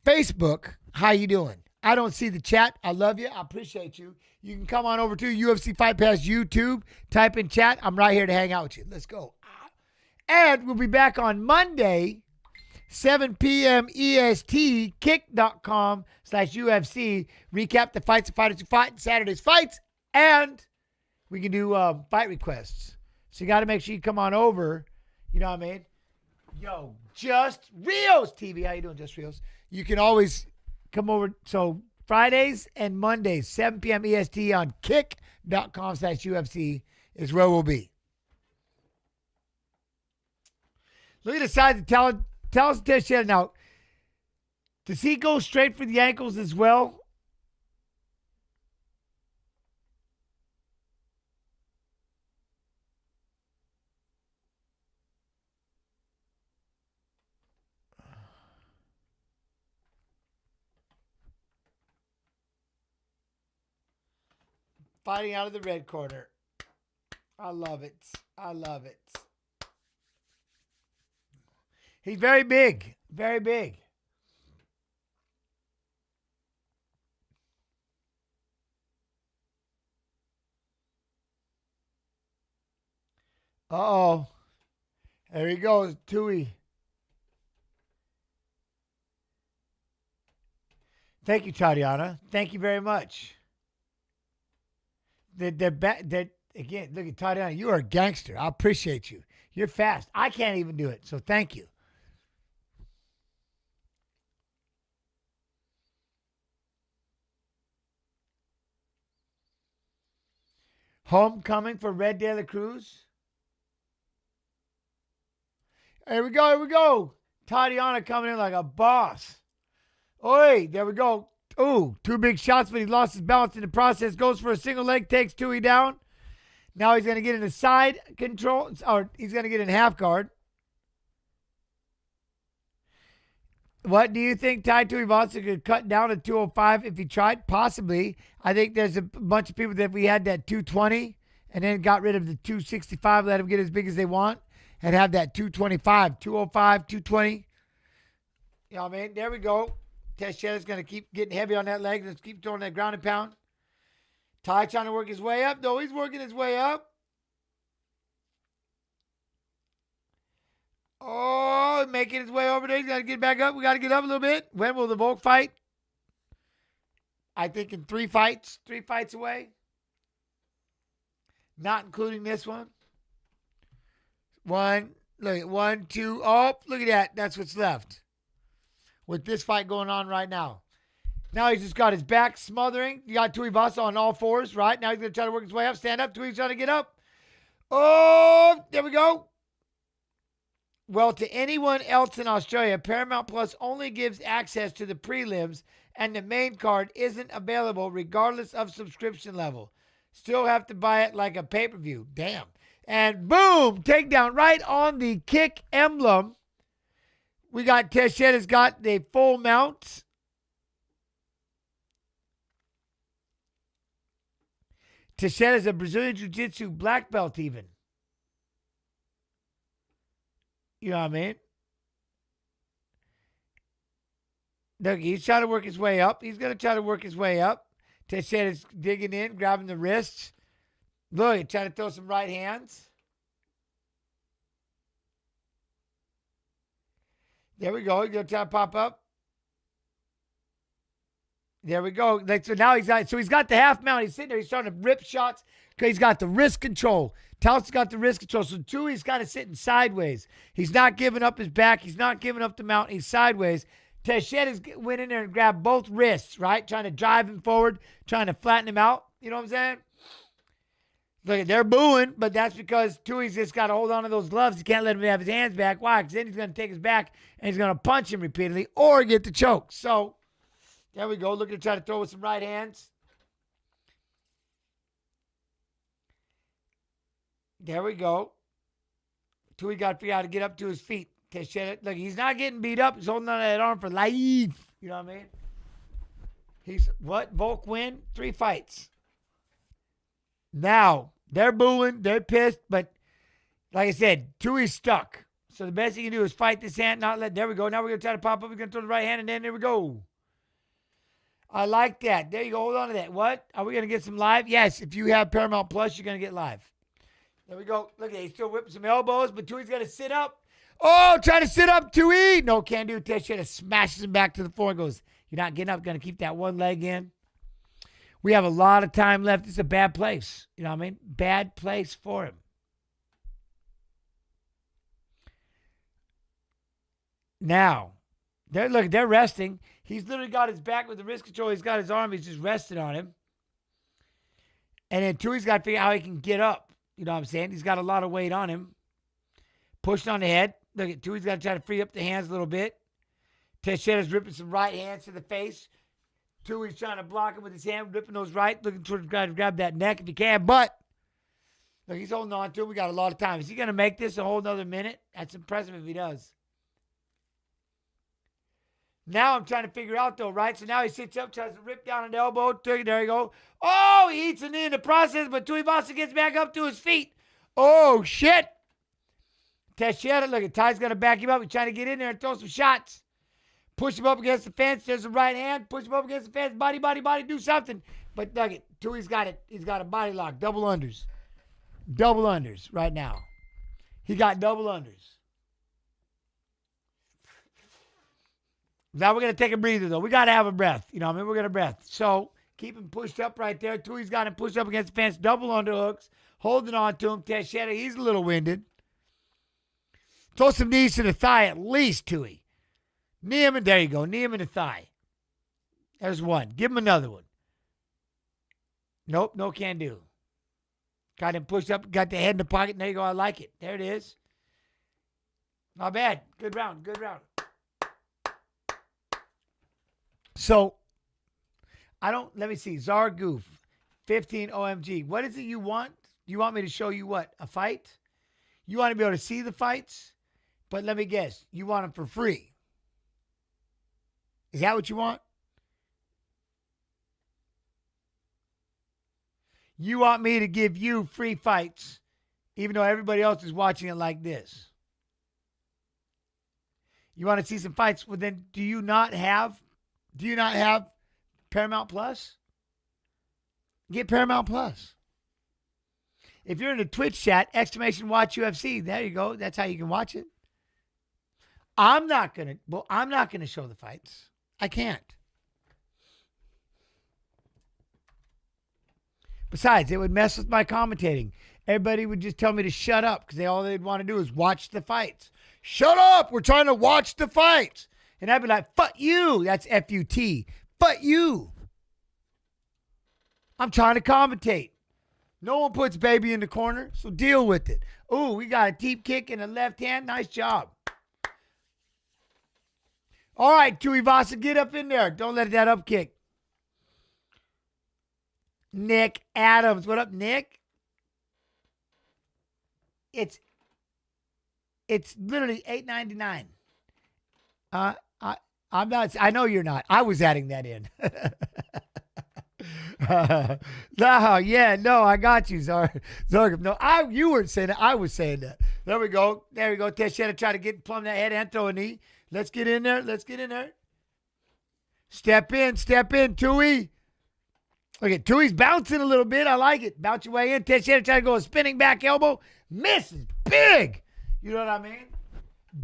Facebook, how you doing? I don't see the chat. I love you. I appreciate you. You can come on over to UFC Fight Pass YouTube. Type in chat. I'm right here to hang out with you. Let's go. And we'll be back on Monday, 7 p.m. EST, kick.com/UFC. Recap the fights, the fighters who fought in Saturday's fights. And we can do fight requests. So you got to make sure you come on over. You know what I mean? Yo, Just Rios TV. How you doing, Just Rios? You can always come over. So Fridays and Mondays, 7 p.m. EST on kick.com/UFC is where we'll be. Look at the size of talent. Tell us Teixeira now. Does he go straight for the ankles as well? Fighting out of the red corner. I love it. I love it. He's very big. Very big. Uh-oh. There he goes, Tui. Thank you, Tatiana. Thank you very much. Again, look at Tatiana. You are a gangster. I appreciate you. You're fast. I can't even do it, so thank you. Homecoming for Red De La Cruz. Here we go. Here we go. Tatiana coming in like a boss. Oi, there we go. Ooh, 2 big shots, but he lost his balance in the process. Goes for a single leg, takes Tui down. Now he's going to get in a side control, or he's going to get in half guard. What do you think Tuivasa could cut down to 205 if he tried? Possibly. I think there's a bunch of people that we had that 220 and then got rid of the 265, let them get as big as they want, and have that 225, 205, 220. You know what I mean? There we go. Teixeira's going to keep getting heavy on that leg. Let's keep throwing that ground and pound. Ty trying to work his way up. No, he's working his way up. Oh, making his way over there. He's got to get back up. We got to get up a little bit. When will the Volk fight? I think in 3 fights. 3 fights away. Not including this one. 1. Look at 1, 2. Oh, look at that. That's what's left. With this fight going on right now. Now he's just got his back smothering. You got Tuivasa on all 4s, right? Now he's going to try to work his way up. Stand up. Tuivasa's trying to get up. Oh, there we go. Well, to anyone else in Australia, Paramount Plus only gives access to the prelims, and the main card isn't available regardless of subscription level. Still have to buy it like a pay-per-view. Damn. And boom, takedown right on the kick emblem. We got Teixeira's got the full mount. Teixeira's a Brazilian Jiu-Jitsu black belt even. You know what I mean? Look, he's trying to work his way up. He's going to try to work his way up. Teixeira's digging in, grabbing the wrists. Look, he's trying to throw some right hands. There we go. He's going to try to pop up. There we go. So now he's got the half mount. He's sitting there. He's starting to rip shots because he's got the wrist control. Tafa's got the wrist control. So Tui's kind of sitting sideways. He's not giving up his back. He's not giving up the mount. He's sideways. Teixeira went in there and grabbed both wrists, right? Trying to drive him forward, trying to flatten him out. You know what I'm saying? Look, they're booing, but that's because Tui's just got to hold on to those gloves. He can't let him have his hands back. Why? Because then he's going to take his back and he's going to punch him repeatedly or get the choke. So there we go. Looking to try to throw with some right hands. There we go. Tui got to figure out how to get up to his feet. Teixeira, look, he's not getting beat up. He's holding on to that arm for life. You know what I mean? He's, what? Volk win? 3 fights. Now, they're booing. They're pissed. But, like I said, Tui's stuck. So the best he can do is fight this hand, not let, there we go. Now we're going to try to pop up. We're going to throw the right hand, and then there we go. I like that. There you go. Hold on to that. What? Are we going to get some live? Yes. If you have Paramount Plus, you're going to get live. There we go. Look at it. He's still whipping some elbows, but Tui's got to sit up. Oh, try to sit up, Tui. No, can't do. Teixeira smashes him back to the floor and goes, you're not getting up. Going to keep that one leg in. We have a lot of time left. It's a bad place. You know what I mean? Bad place for him. Now, they're resting. He's literally got his back with the wrist control. He's got his arm. He's just resting on him. And then Tui's got to figure out how he can get up. You know what I'm saying? He's got a lot of weight on him. Pushed on the head. Look at Tui's got to try to free up the hands a little bit. Teixeira's ripping some right hands to the face. Tui's trying to block him with his hand, ripping those right, looking to grab that neck if he can. But, look, he's holding on to him. We got a lot of time. Is he going to make this a whole nother minute? That's impressive if he does. Now I'm trying to figure out, though, right? So now he sits up, tries to rip down an elbow. There you go. Oh, he eats a knee in the process, but Tuivasa gets back up to his feet. Oh, shit. Teixeira, look at Ty's got to back him up. He's trying to get in there and throw some shots. Push him up against the fence. There's a right hand. Push him up against the fence. Body, do something. But look at Tui's got it. He's got a body lock. Double unders. Double unders right now. He got double unders. Now we're going to take a breather, though. We got to have a breath. You know what I mean? We're going to breath. So keep him pushed up right there. Tui's got him pushed up against the fence. Double underhooks. Holding on to him. Teixeira, he's a little winded. Throw some knees to the thigh at least, Tui. Knee him, and there you go. Knee him in the thigh. There's one. Give him another one. Nope, no can do. Got him pushed up, got the head in the pocket, and there you go. I like it. There it is. Not bad. Good round, good round. So, let me see. Zargoof, 15 OMG. What is it you want? You want me to show you what? A fight? You want to be able to see the fights? But let me guess. You want them for free. Is that what you want? You want me to give you free fights, even though everybody else is watching it like this. You want to see some fights? Well, then do you not have Paramount Plus? Get Paramount Plus. If you're in the Twitch chat, ! Watch UFC, there you go. That's how you can watch it. I'm not gonna show the fights. I can't. Besides, it would mess with my commentating. Everybody would just tell me to shut up because all they'd want to do is watch the fights. Shut up! We're trying to watch the fights. And I'd be like, fuck you. That's F-U-T. Fuck you. I'm trying to commentate. No one puts baby in the corner, so deal with it. Oh, we got a deep kick in the left hand. Nice job. All right, Tuivasa, get up in there. Don't let that up kick. Nick Adams. What up, Nick? It's literally $8.99. I'm not. I know you're not. I was adding that in. No, I got you, Zarg. No, you weren't saying that. I was saying that. There we go. Teixeira try to plumb that head and throw a knee. Let's get in there. Step in, Tui. Look at Tui's bouncing a little bit. I like it. Bounce your way in. Teixeira try to go a spinning back elbow. Misses. Big. You know what I mean?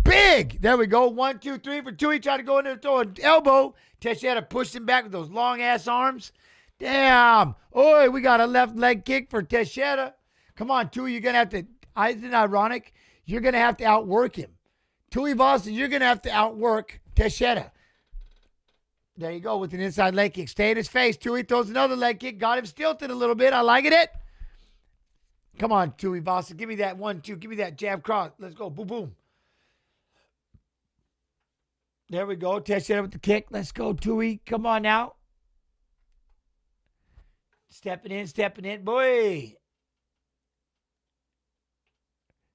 Big. There we go. 1, 2, 3 for Tui. Try to go in there and throw an elbow. Teixeira pushed him back with those long-ass arms. Damn. Oi, we got a left leg kick for Teixeira. Come on, Tui. You're going to have to, isn't it ironic? You're going to have to outwork him. Tuivasa, you're going to have to outwork Teixeira. There you go with an inside leg kick. Stay in his face. Tui throws another leg kick. Got him stilted a little bit. I like it. Come on, Tuivasa. Give me that 1, 2. Give me that jab cross. Let's go. Boom, boom. There we go. Teixeira with the kick. Let's go, Tui. Come on now. Stepping in. Boy.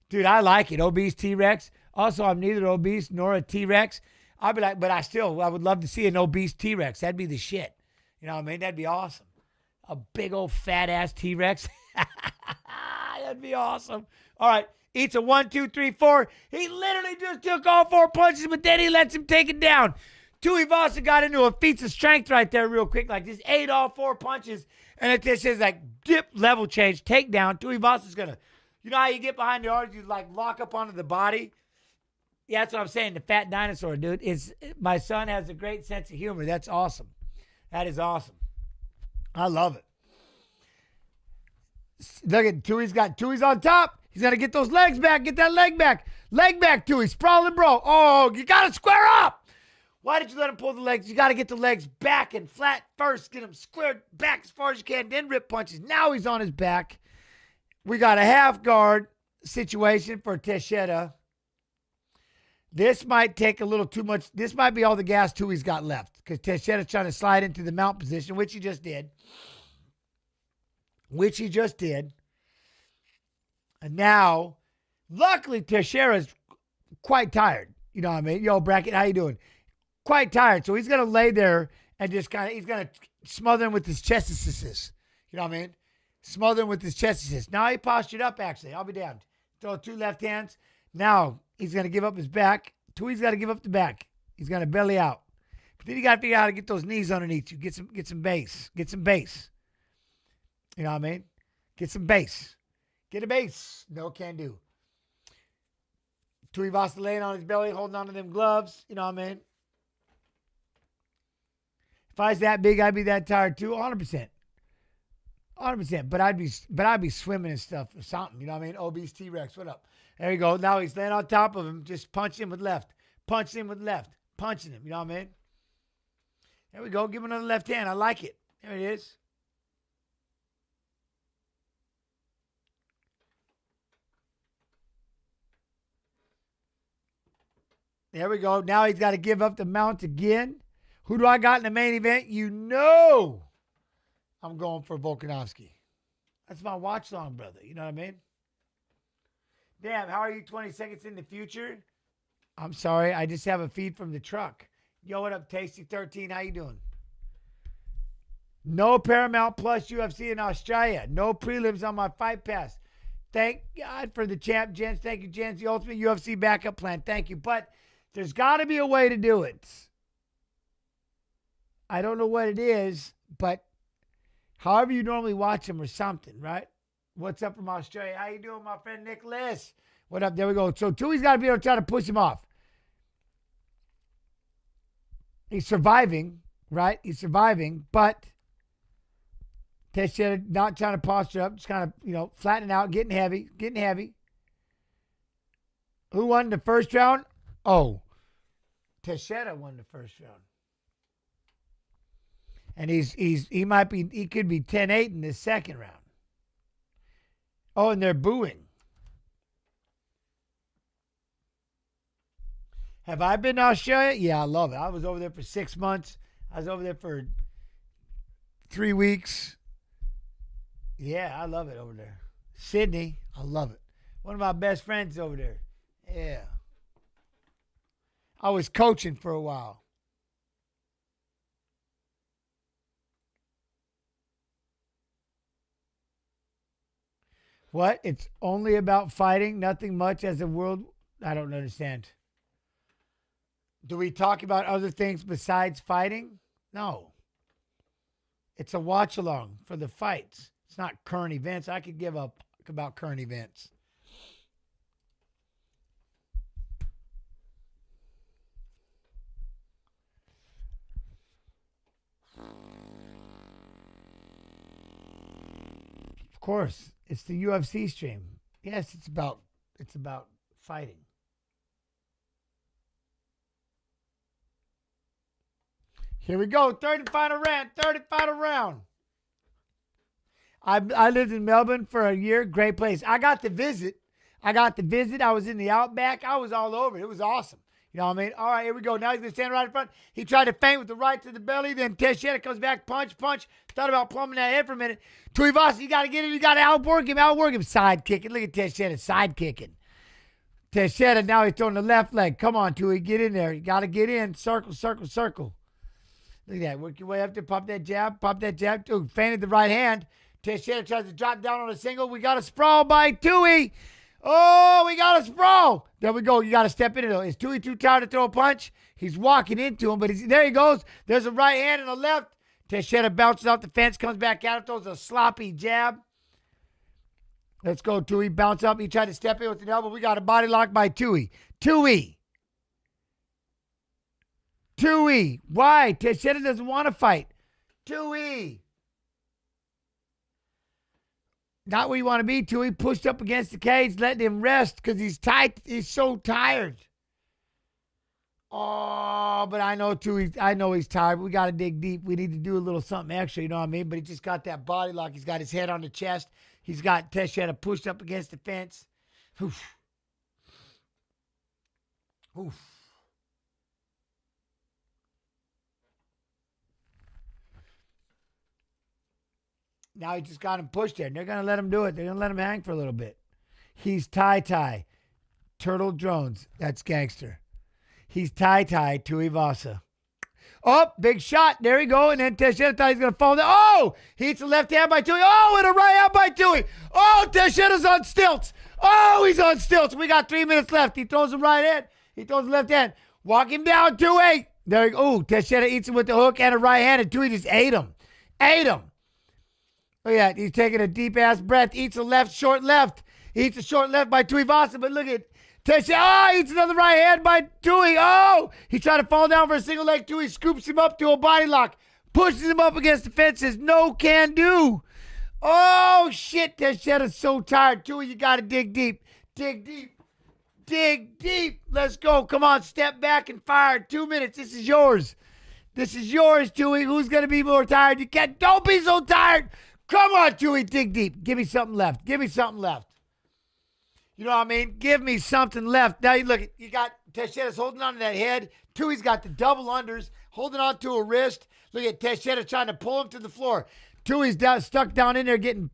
Dude, I like it. Obese T-Rex. Also, I'm neither obese nor a T-Rex. I'll be like, but I would love to see an obese T-Rex. That'd be the shit. You know what I mean? That'd be awesome. A big old fat ass T-Rex. That'd be awesome. All right. Eats a 1, 2, 3, 4. He literally just took all 4 punches, but then he lets him take it down. Tuivasa got into a feats of strength right there real quick. Like just ate all 4 punches. And it just says like dip, level change, takedown. Tuivasa's going to, you know how you get behind the arms, you like lock up onto the body? Yeah, that's what I'm saying. The fat dinosaur, dude. My son has a great sense of humor. That's awesome. That is awesome. I love it. Look at Tui's on top. He's got to get those legs back. Get that leg back. Leg back, Tui. Sprawling bro. Oh, you got to square up. Why did you let him pull the legs? You got to get the legs back and flat first. Get him squared back as far as you can. Then rip punches. Now he's on his back. We got a half guard situation for Teixeira. This might take a little too much. This might be all the gas Tui's got left because Teixeira's trying to slide into the mount position, which he just did. And now, luckily, Teixeira's quite tired. You know what I mean? Yo, Bracket, how you doing? Quite tired. So he's going to lay there and just he's going to smother him with his chest assist. You know what I mean? Smother him with his chest assist. Now he postured up, actually. I'll be damned. Throw 2 left hands. Now he's going to give up his back. Tui's got to give up the back. He's going to belly out. But then you got to figure out how to get those knees underneath you. Get some base. Get some base. You know what I mean? Get some base. Get a base. No can do. Tuivasa laying on his belly, holding on to them gloves. You know what I mean? If I was that big, I'd be that tired too. 100%. 100%. But I'd be swimming and stuff or something. You know what I mean? Obese T-Rex. What up? There you go. Now he's laying on top of him. Just punching him with left. Punching him with left. Punching him. You know what I mean? There we go. Give him another left hand. I like it. There it is. There we go. Now he's got to give up the mount again. Who do I got in the main event? You know I'm going for Volkanovski. That's my watch song, brother. You know what I mean? Damn, how are you 20 seconds in the future? I'm sorry. I just have a feed from the truck. Yo, what up, Tasty13? How you doing? No Paramount Plus UFC in Australia. No prelims on my Fight Pass. Thank God for the champ, Jens. Thank you, Jens. The ultimate UFC backup plan. Thank you. But there's got to be a way to do it. I don't know what it is, but however you normally watch them or something, right? What's up from Australia? How you doing, my friend Nicholas? What up? There we go. So Tui's got to be able to try to push him off. He's surviving, right? He's surviving, but Teixeira not trying to posture up, just kind of, flattening out, getting heavy. Who won the first round? Oh, Teixeira won the first round. And he could be 10-8 in the second round. Oh, and they're booing. Have I been to Australia? Yeah, I love it. I was over there for 6 months. I was over there for 3 weeks. Yeah, I love it over there. Sydney, I love it. One of my best friends over there. Yeah. I was coaching for a while. What? It's only about fighting, nothing much as a world. I don't understand. Do we talk about other things besides fighting? No. It's a watch along for the fights. It's not current events. I could give up about current events. Of course, it's the UFC stream. Yes, it's about fighting. Here we go. Third and final round. I lived in Melbourne for a year. Great place. I got to visit. I was in the Outback. I was all over it. It was awesome. You know what I mean? All right, here we go. Now he's going to stand right in front. He tried to feint with the right to the belly. Then Teixeira comes back, punch. Thought about plumbing that head for a minute. Tuivasa, you got to get him. You got to outwork him. Side kicking. Look at Teixeira side kicking. Teixeira, now he's throwing the left leg. Come on, Tui, get in there. You got to get in. Circle. Look at that. Work your way up there. Pop that jab. Ooh, feinted the right hand. Teixeira tries to drop down on a single. We got a sprawl by Tui. Oh, we got a sprawl. There we go. You got to step in it. Is Tui too tired to throw a punch? He's walking into him, but there he goes. There's a right hand and a left. Teixeira bounces off the fence, comes back out, throws a sloppy jab. Let's go, Tui. Bounce up. He tried to step in with an elbow. We got a body lock by Tui. Why? Teixeira doesn't want to fight. Tui. Not where you want to be, Tui. Pushed up against the cage, letting him rest because he's tight. He's so tired. Oh, but I know Tui. I know he's tired. We got to dig deep. We need to do a little something extra, you know what I mean? But he just got that body lock. He's got his head on the chest. He's got Teixeira pushed up against the fence. Oof. Now he just got him pushed there. And they're going to let him do it. They're going to let him hang for a little bit. He's tie. Turtle drones. That's gangster. He's tie Tuivasa. Oh, big shot. There we go. And then Teixeira thought he's going to fall down. Oh, he hits a left hand by Tui. Oh, and a right hand by Tui. Oh, Teixeira's on stilts. Oh, he's on stilts. We got 3 minutes left. He throws the right hand. He throws the left hand. Walk him down, Tui. There you go. Oh, Teixeira eats him with the hook and a right hand. And Tui just ate him. Look at that. He's taking a deep-ass breath. Eats a left, short left. He eats a short left by Tuivasa, but look at Teixeira. Oh, he eats another right hand by Tui. Oh, he's trying to fall down for a single leg. Tui scoops him up to a body lock. Pushes him up against the fences. No can do. Oh, shit. Teixeira's so tired. Tui, you got to dig deep. Dig deep. Let's go. Come on, step back and fire. 2 minutes. This is yours, Tui. Who's going to be more tired? You can't. Don't be so tired. Come on, Tui, dig deep. Give me something left. You know what I mean? Give me something left. Now, you look, you got Teixeira's holding on to that head. Tui's got the double unders, holding on to a wrist. Look at Teixeira trying to pull him to the floor. Tui's stuck down in there getting,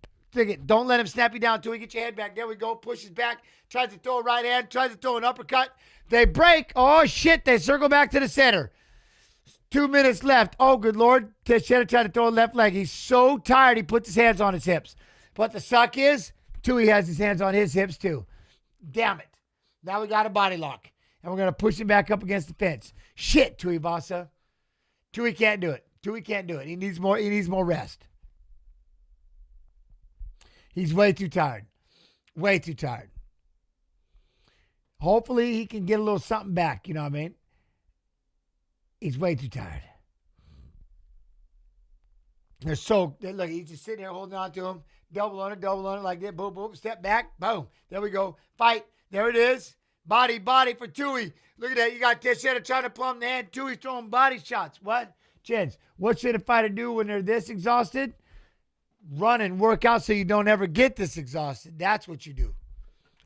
don't let him snap you down, Tui. Get your head back. There we go. Pushes back. Tries to throw a right hand. Tries to throw an uppercut. They break. Oh, shit. They circle back to the center. 2 minutes left. Oh, good Lord. Teixeira tried to throw a left leg. He's so tired, he puts his hands on his hips. But the suck is, Tui has his hands on his hips too. Damn it. Now we got a body lock. And we're going to push him back up against the fence. Shit, Tuivasa. Tui can't do it. He needs more rest. He's way too tired. Hopefully he can get a little something back, you know what I mean? He's way too tired. Look, he's just sitting there holding on to him. Double on it like that. Boom, boom. Step back. Boom. There we go. Fight. There it is. Body for Tui. Look at that. You got Teixeira trying to plumb the hand. Tui's throwing body shots. What? Gents, what should a fighter do when they're this exhausted? Run and work out so you don't ever get this exhausted. That's what you do.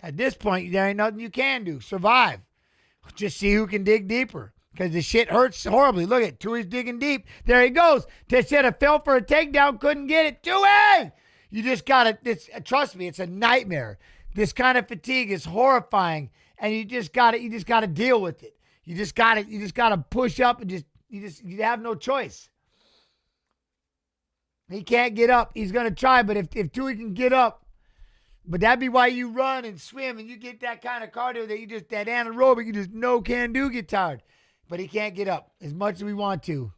At this point, there ain't nothing you can do. Survive. Just see who can dig deeper. Because the shit hurts horribly. Look at Tui's digging deep. There he goes. Teixeira fell for a takedown, couldn't get it. Tui! You just gotta, trust me, it's a nightmare. This kind of fatigue is horrifying, and you just gotta deal with it. You just gotta push up and you have no choice. He can't get up. He's gonna try, but if Tui can get up, but that'd be why you run and swim and you get that kind of cardio that anaerobic, you just get tired. But he can't get up as much as we want to.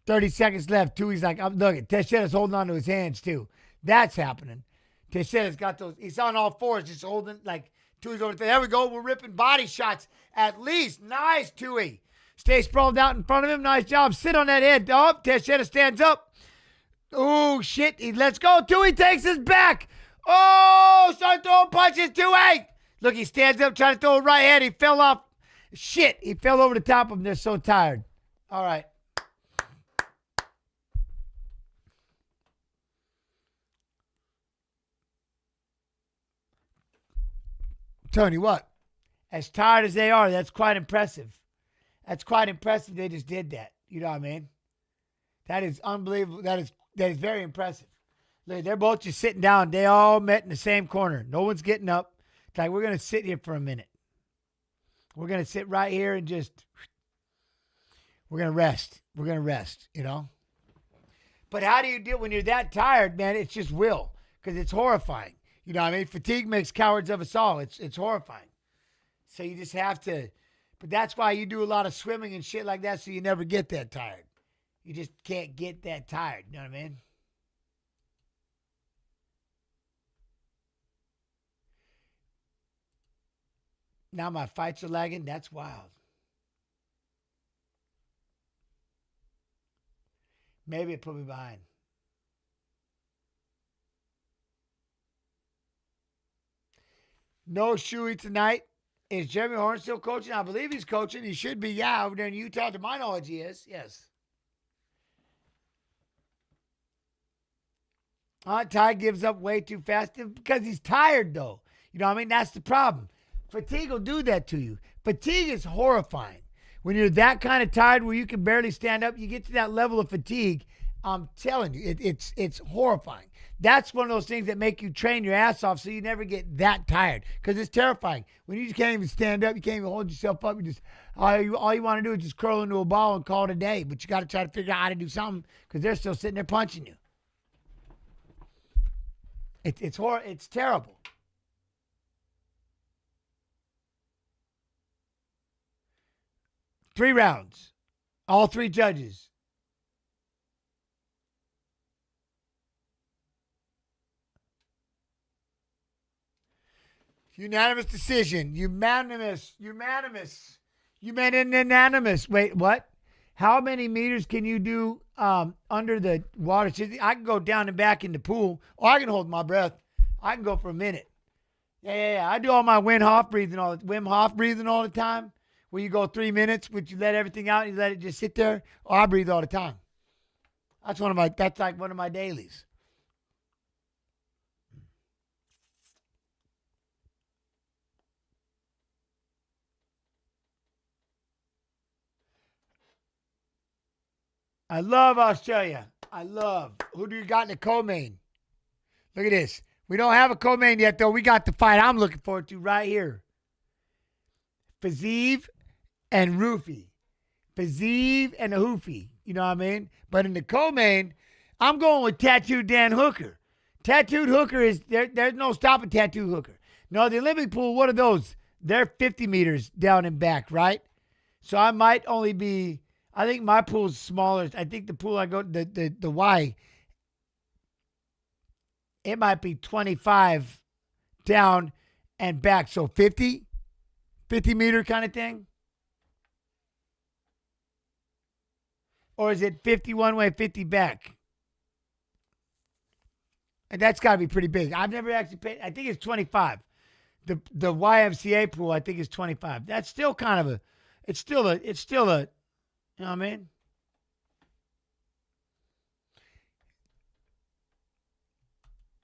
30 seconds left. Tui's like, look at Teixeira's holding on to his hands too. That's happening. Teixeira's got those. He's on all fours, just holding like Tui's over there. There we go. We're ripping body shots at least. Nice, Tui. Stay sprawled out in front of him. Nice job. Sit on that head. Oh, Teixeira stands up. Oh, shit. He lets go. Tui takes his back. Oh, start throwing punches. Tui. Look, he stands up trying to throw a right hand. He fell off. Shit, he fell over the top of them. They're so tired. All right. I'm telling you what, as tired as they are, that's quite impressive. That's quite impressive they just did that. You know what I mean? That is unbelievable. That is very impressive. Look, they're both just sitting down. They all met in the same corner. No one's getting up. It's like, we're going to sit here for a minute. We're going to sit right here and we're going to rest. We're going to rest, you know? But how do you deal when you're that tired, man? It's just will, because it's horrifying. You know what I mean? Fatigue makes cowards of us all. It's horrifying. So you just have to, but that's why you do a lot of swimming and shit like that, so you never get that tired. You just can't get that tired. You know what I mean? Now my fights are lagging. That's wild. Maybe it put me behind. No Shuey tonight. Is Jeremy Horn still coaching? I believe he's coaching. He should be, yeah, over there in Utah. To my knowledge, he is. Yes. Ty gives up way too fast because he's tired, though. You know what I mean? That's the problem. Fatigue will do that to you. Fatigue is horrifying. When you're that kind of tired where you can barely stand up, you get to that level of fatigue, I'm telling you, it's horrifying. That's one of those things that make you train your ass off so you never get that tired, because it's terrifying. When you just can't even stand up, you can't even hold yourself up. You just all you want to do is just curl into a ball and call it a day. But you got to try to figure out how to do something because they're still sitting there punching you. It's terrible. Three rounds. All three judges. Unanimous decision. Unanimous. Wait, what? How many meters can you do under the water? I can go down and back in the pool, or I can hold my breath. I can go for a minute. Yeah. I do all my Wim Hof breathing all the time. Where you go 3 minutes, but you let everything out and you let it just sit there. Oh, I breathe all the time. That's like one of my dailies. I love Australia. Who do you got in the co-main? Look at this. We don't have a co-main yet, though. We got the fight I'm looking forward to right here. Fiziev and Roofy. Fiziev and a Hoofy. You know what I mean? But in the co-main, I'm going with Tattooed Dan Hooker. Tattooed Hooker is, there's no stopping Tattooed Hooker. No, the Olympic pool, what are those? They're 50 meters down and back, right? So I might only be, I think my pool's smaller. I think the pool I go, the Y, it might be 25 down and back. So 50 meter kind of thing? Or is it 50 one way, 50 back? And that's got to be pretty big. I've never actually paid. I think it's 25. The YMCA pool, I think, is 25. That's still kind of it's still a, you know what I mean?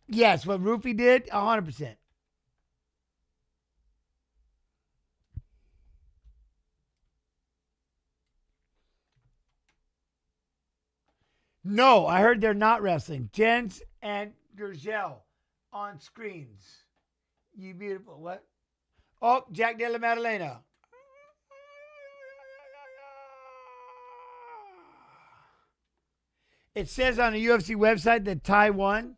Yes, what Roofy did, 100%. No, I heard they're not wrestling. Jens and Gurgel on screens. You beautiful. What? Oh, Jack Della Maddalena. It says on the UFC website that Tai won.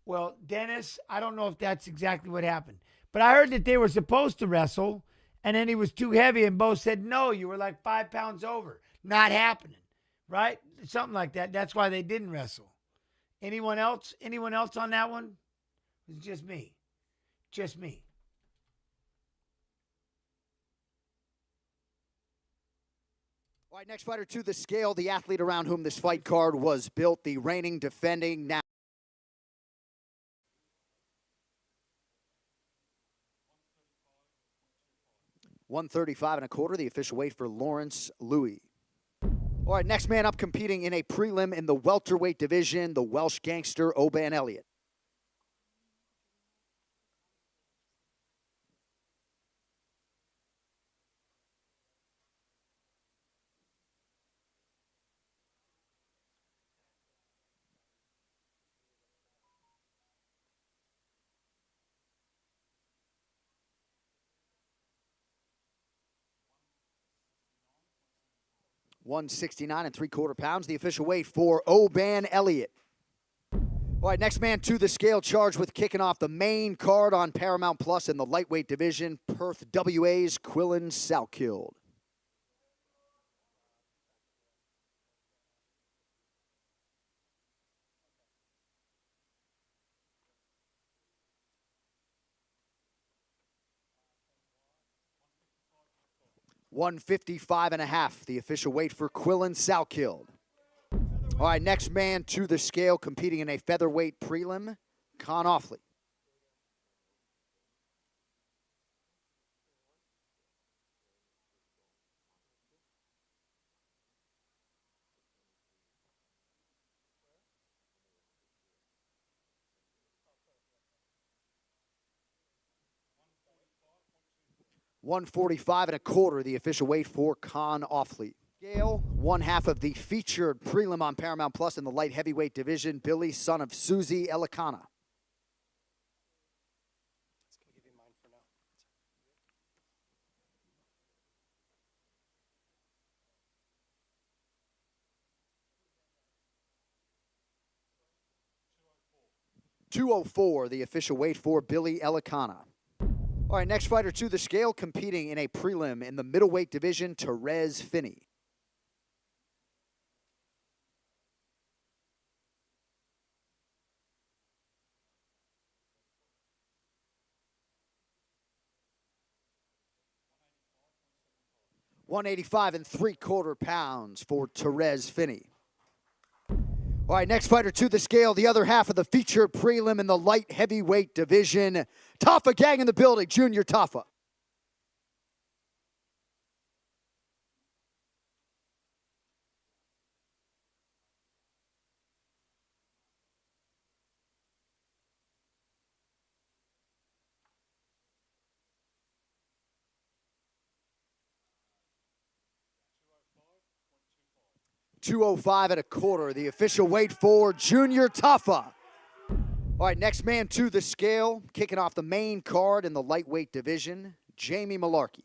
Well, Dennis, I don't know if that's exactly what happened. But I heard that they were supposed to wrestle, and then he was too heavy, and Bo said, no, you were like 5 pounds over. Not happening, right? Something like that. That's why they didn't wrestle. Anyone else? Anyone else on that one? It's just me. Just me. All right, next fighter to the scale, the athlete around whom this fight card was built, the reigning, defending, now 135.25, the official weight for Lawrence Louis. All right, next man up competing in a prelim in the welterweight division, the Welsh gangster, Oban Elliott. $169.75, the official weight for Oban Elliott. All right, next man to the scale, charged with kicking off the main card on Paramount Plus in the lightweight division, Perth WA's Quillen Salkilld. $155.5, the official weight for Quillen Salkilld. All right, next man to the scale, competing in a featherweight prelim, Con Offley. $145.25, the official weight for Con Offley. Scale, one half of the featured prelim on Paramount Plus in the light heavyweight division, Billy, son of Susie, Elekana. $204, the official weight for Billy Elekana. All right, next fighter to the scale, competing in a prelim in the middleweight division, Therese Finney. $185.75 for Therese Finney. All right, next fighter to the scale, the other half of the featured prelim in the light heavyweight division. Tafa gang in the building, Junior Tafa. $205.25, the official weight for Junior Tafa. All right, next man to the scale, kicking off the main card in the lightweight division, Jamie Malarkey.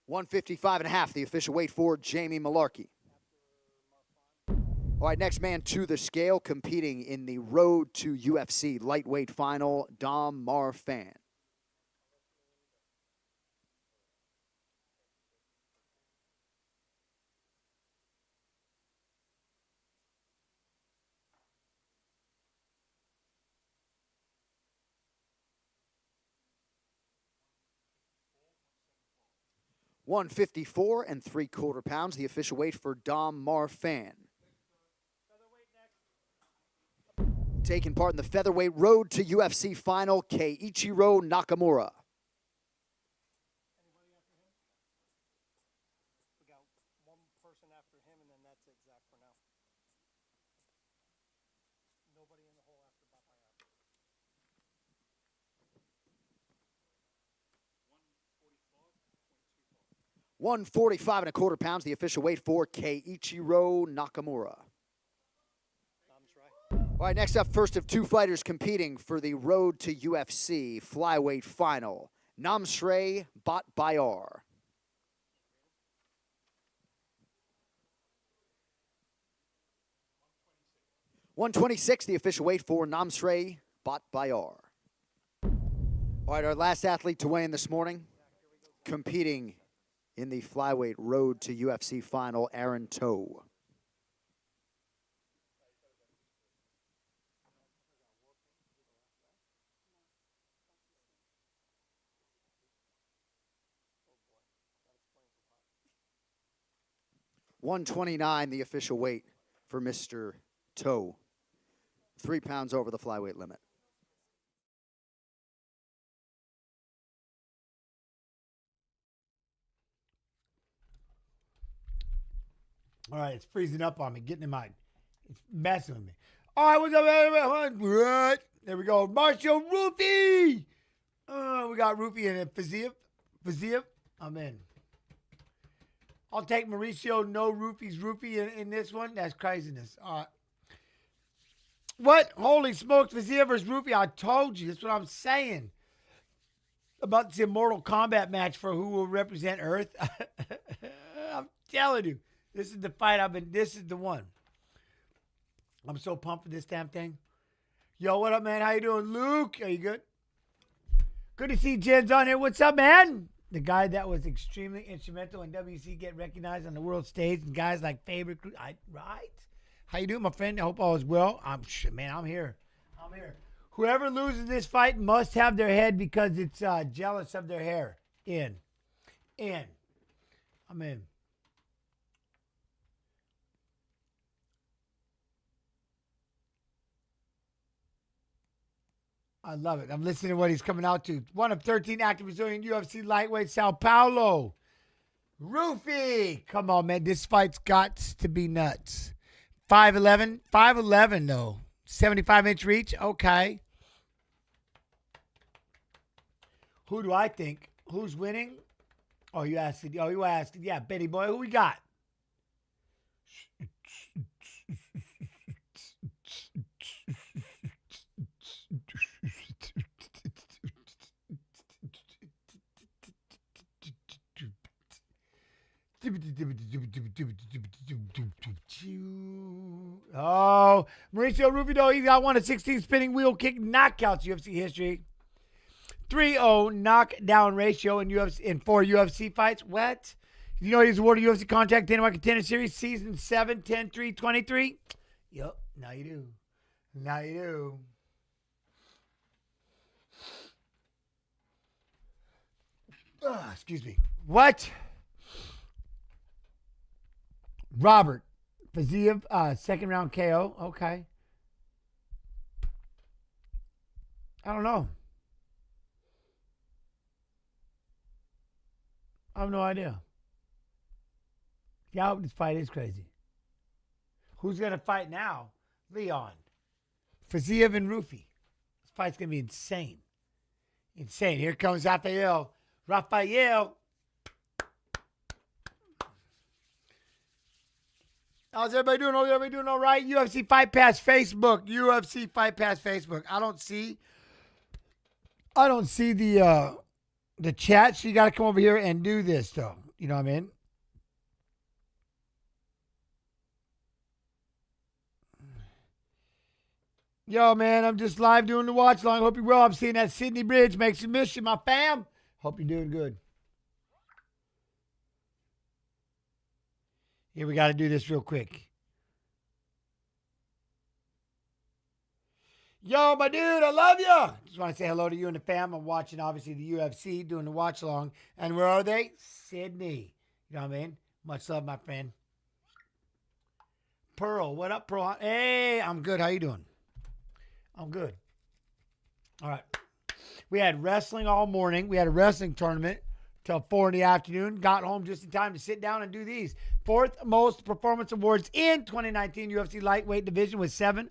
$155.5, the official weight for Jamie Malarkey. All right, next man to the scale, competing in the Road to UFC lightweight final, Dom Marfan. $154.75, the official weight for Dom Marfan. taking part in the featherweight road to UFC final, Teixeira Nakamura. £145.25, the official weight for Teixeira Nakamura. All right, next up, first of two fighters competing for the road to UFC flyweight final, Namshrey Botbayar. $126, the official weight for Namshrey Botbayar. All right, our last athlete to weigh in this morning, competing in the flyweight road to UFC final, Aaron Toe. $129, the official weight for Mr. Toe. 3 pounds over the flyweight limit. All right, it's freezing up on me, getting in my, it's messing with me. All right, what's up, everyone? Right, there we go. Marshall Roofy. We got Roofy and Fiziev. I'm in. I'll take Mauricio, no Roofy's Roofy in this one. That's craziness. All right. What? Holy smokes, Fiziev versus Roofy. I told you. That's what I'm saying. About this Mortal Kombat match for who will represent Earth. I'm telling you. This is the fight this is the one. I'm so pumped for this damn thing. Yo, what up, man? How you doing? Luke, are you good? Good to see Jen's on here. What's up, man? The guy that was extremely instrumental in WC get recognized on the world stage, and guys like Favorite, right? How you doing, my friend? I hope all is well. I'm here. I'm here. Whoever loses this fight must have their head because it's jealous of their hair. I'm in. I love it. I'm listening to what he's coming out to. One of 13 active Brazilian UFC lightweight, Sao Paulo. Roofy. Come on, man. This fight's got to be nuts. 5'11". 5'11", though. 75-inch reach. Okay. Who do I think? Who's winning? Oh, you asked it. Oh, you asked it. Yeah, Betty boy. Who we got? Oh, Mauricio Rubio, he got one of 16 spinning wheel kick knockouts UFC history. 3-0 knockdown ratio in 4 UFC fights. What? You know he's awarded UFC Contact Dynamite Contender Series Season 7, 10-3-23? Yup, now you do. Now you do. Excuse me. What? Robert Fiziev, second round KO. Okay. I don't know. I have no idea. Yeah, this fight is crazy. Who's going to fight now? Leon. Fiziev and Roofy. This fight's going to be insane. Insane. Here comes Rafael. How's everybody doing? Everybody doing all right? UFC Fight Pass Facebook. UFC Fight Pass Facebook. I don't see the chat, so you got to come over here and do this, though. You know what I mean? Yo, man, I'm just live doing the watch long. Hope you're well. I'm seeing that Sydney Bridge. Makes you miss you, my fam. Hope you're doing good. Here, we got to do this real quick. Yo, my dude, I love you. Just want to say hello to you and the fam. I'm watching, obviously, the UFC, doing the watch along. And where are they? Sydney. You know what I mean? Much love, my friend. Pearl, what up, Pearl? Hey, I'm good. How you doing? I'm good. All right. We had wrestling all morning. We had a wrestling tournament till 4 in the afternoon. Got home just in time to sit down and do these. 4th most performance awards in 2019 UFC lightweight division with 7.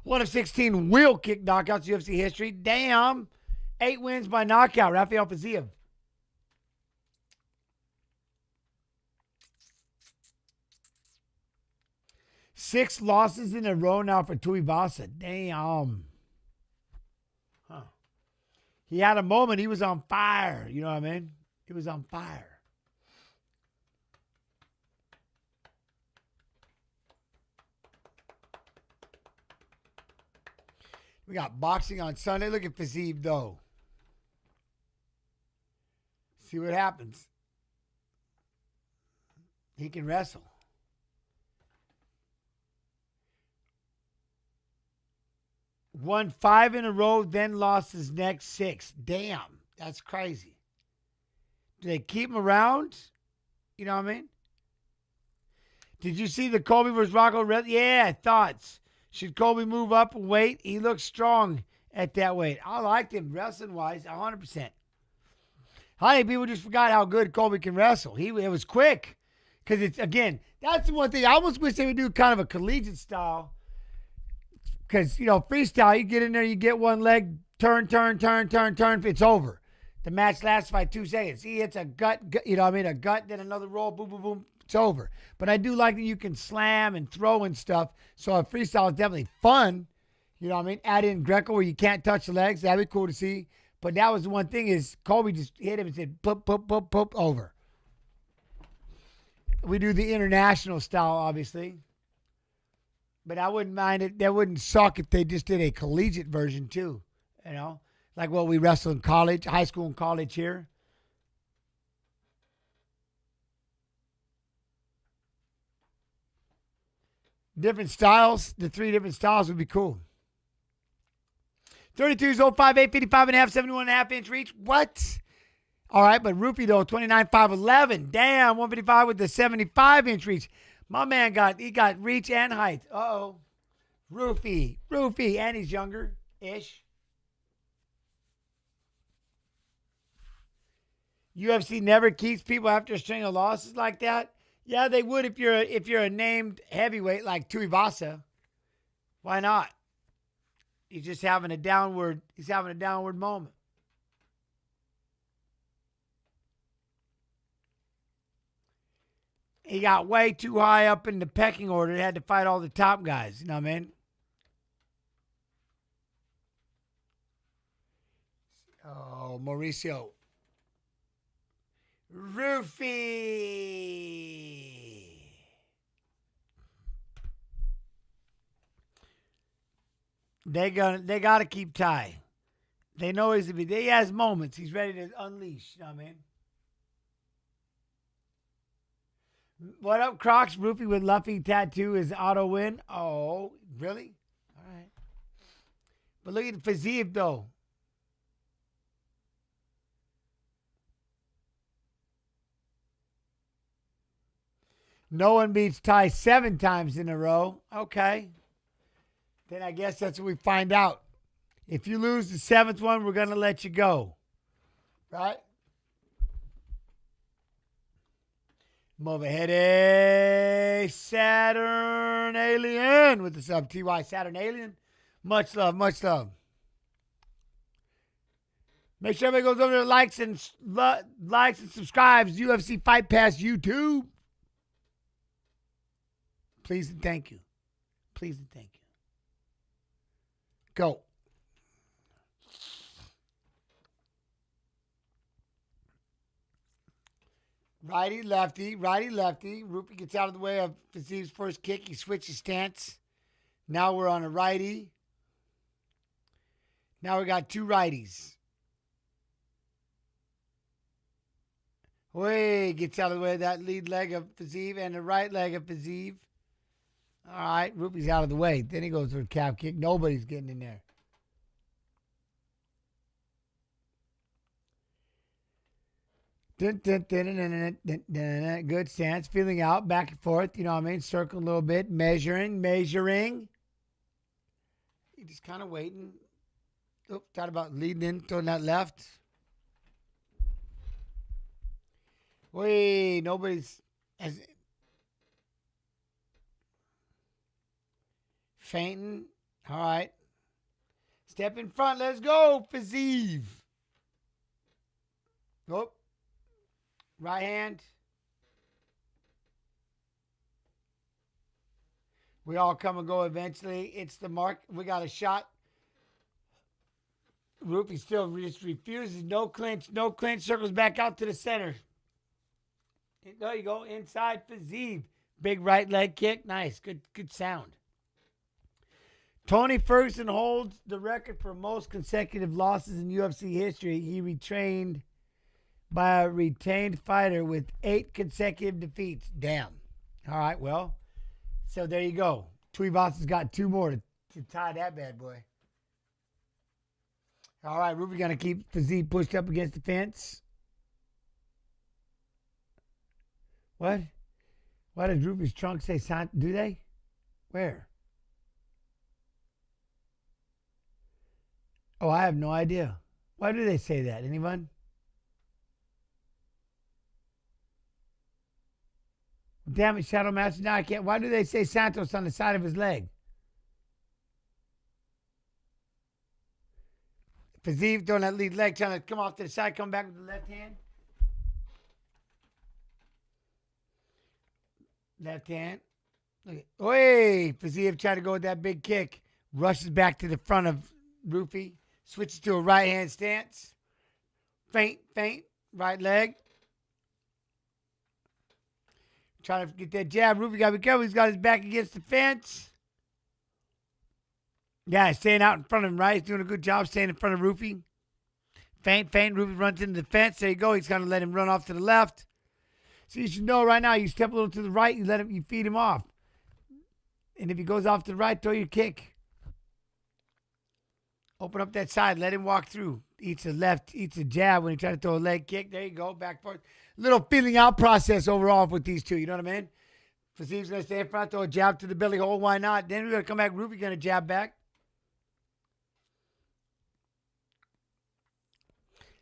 1 of 16 wheel kick knockouts UFC history. Damn. 8 wins by knockout. Rafael Fiziev. Six losses in a row now for Tuivasa. Damn. Huh. He had a moment. He was on fire. You know what I mean? He was on fire. We got boxing on Sunday. Look at Fiziev, though. See what happens. He can wrestle. Won 5 in a row, then lost his next 6. Damn, that's crazy. Do they keep him around? You know what I mean? Did you see the Colby versus Rocco? Yeah, thoughts. Should Colby move up and weight? He looks strong at that weight. I liked him wrestling-wise, 100%. How many people just forgot how good Colby can wrestle? It was quick. Because it's, again, that's the one thing. I almost wish they would do kind of a collegiate style. Because, you know, freestyle, you get in there, you get one leg, turn, it's over. The match lasts by 2 seconds. He hits a gut, you know what I mean? A gut, then another roll, boom, boom, boom, it's over. But I do like that you can slam and throw and stuff. So a freestyle is definitely fun. You know what I mean? Add in Greco where you can't touch the legs. That'd be cool to see. But that was the one thing is Colby just hit him and said, poop, over. We do the international style, obviously. But I wouldn't mind it. That wouldn't suck if they just did a collegiate version too. You know? Like what we wrestle in college, high school and college here. Different styles. The 3 different styles would be cool. 32 years old, 5'8", 55.5, 71.5 inch reach. What? All right, but Rupee though, 29, 5'11". Damn, 155 with the 75 inch reach. My man got reach and height. Uh-oh. Rupee, and he's younger-ish. UFC never keeps people after a string of losses like that. Yeah, they would if you're a named heavyweight like Tuivasa. Why not? He's just having a downward moment. He got way too high up in the pecking order. He had to fight all the top guys. You know what I mean? Oh, Mauricio. Rufy. They got to keep Ty. They know he has moments. He's ready to unleash. You know what I mean? What up, Crocs? Rufy with Luffy tattoo is auto win. Oh, really? All right. But look at Fiziev, though. No one beats Ty 7 times in a row. Okay. Then I guess that's what we find out. If you lose the 7th one, we're going to let you go. Right? Movahede Saturn Alien with the sub. TY Saturn Alien. Much love, much love. Make sure everybody goes over there, likes and subscribes. UFC Fight Pass YouTube. Please and thank you. Please and thank you. Go. Righty, lefty, righty, lefty. Rupee gets out of the way of Fiziev's first kick. He switches stance. Now we're on a righty. Now we got 2 righties. Way gets out of the way of that lead leg of Fiziev and the right leg of Fiziev. All right, Rupee's out of the way. Then he goes for a calf kick. Nobody's getting in there. Good stance. Feeling out, back and forth. You know what I mean? Circle a little bit. Measuring. He's just kind of waiting. Oh, thought about leading in, throwing that left. Wait, nobody's fainting. All right. Step in front. Let's go, Fiziev. Oh. Right hand. We all come and go eventually. It's the mark. We got a shot. Rupee still just refuses. No clinch. No clinch. Circles back out to the center. There you go. Inside Fiziev. Big right leg kick. Nice. Good sound. Tony Ferguson holds the record for most consecutive losses in UFC history. He retrained by a retained fighter with 8 consecutive defeats. Damn. All right, well, so there you go. Tuivasa's got 2 more to tie that bad boy. All right, Rupee going to keep Fiziev pushed up against the fence. What? Why does Rupee's trunk say Sant? Do they? Where? Oh, I have no idea. Why do they say that? Anyone? Damn it, Shadow Master. Now I can't. Why do they say Santos on the side of his leg? Fiziev throwing that lead leg, trying to come off to the side, come back with the left hand. Left hand. Look at, oi! Fiziev trying to go with that big kick. Rushes back to the front of Rupee. Switches to a right hand stance. Feint. Right leg. Trying to get that jab. Rupee got to be careful. He's got his back against the fence. Yeah, he's staying out in front of him, right? He's doing a good job staying in front of Rupee. Feint. Rupee runs into the fence. There you go. He's going to let him run off to the left. So you should know right now, you step a little to the right, you feed him off. And if he goes off to the right, throw your kick. Open up that side. Let him walk through. Eats the left, eats a jab when he tries to throw a leg kick. There you go. Back forth. Little feeling out process overall with these two. You know what I mean? Fiziev's going to stay in front, throw a jab to the belly hole. Why not? Then we're going to come back. Rupee going to jab back.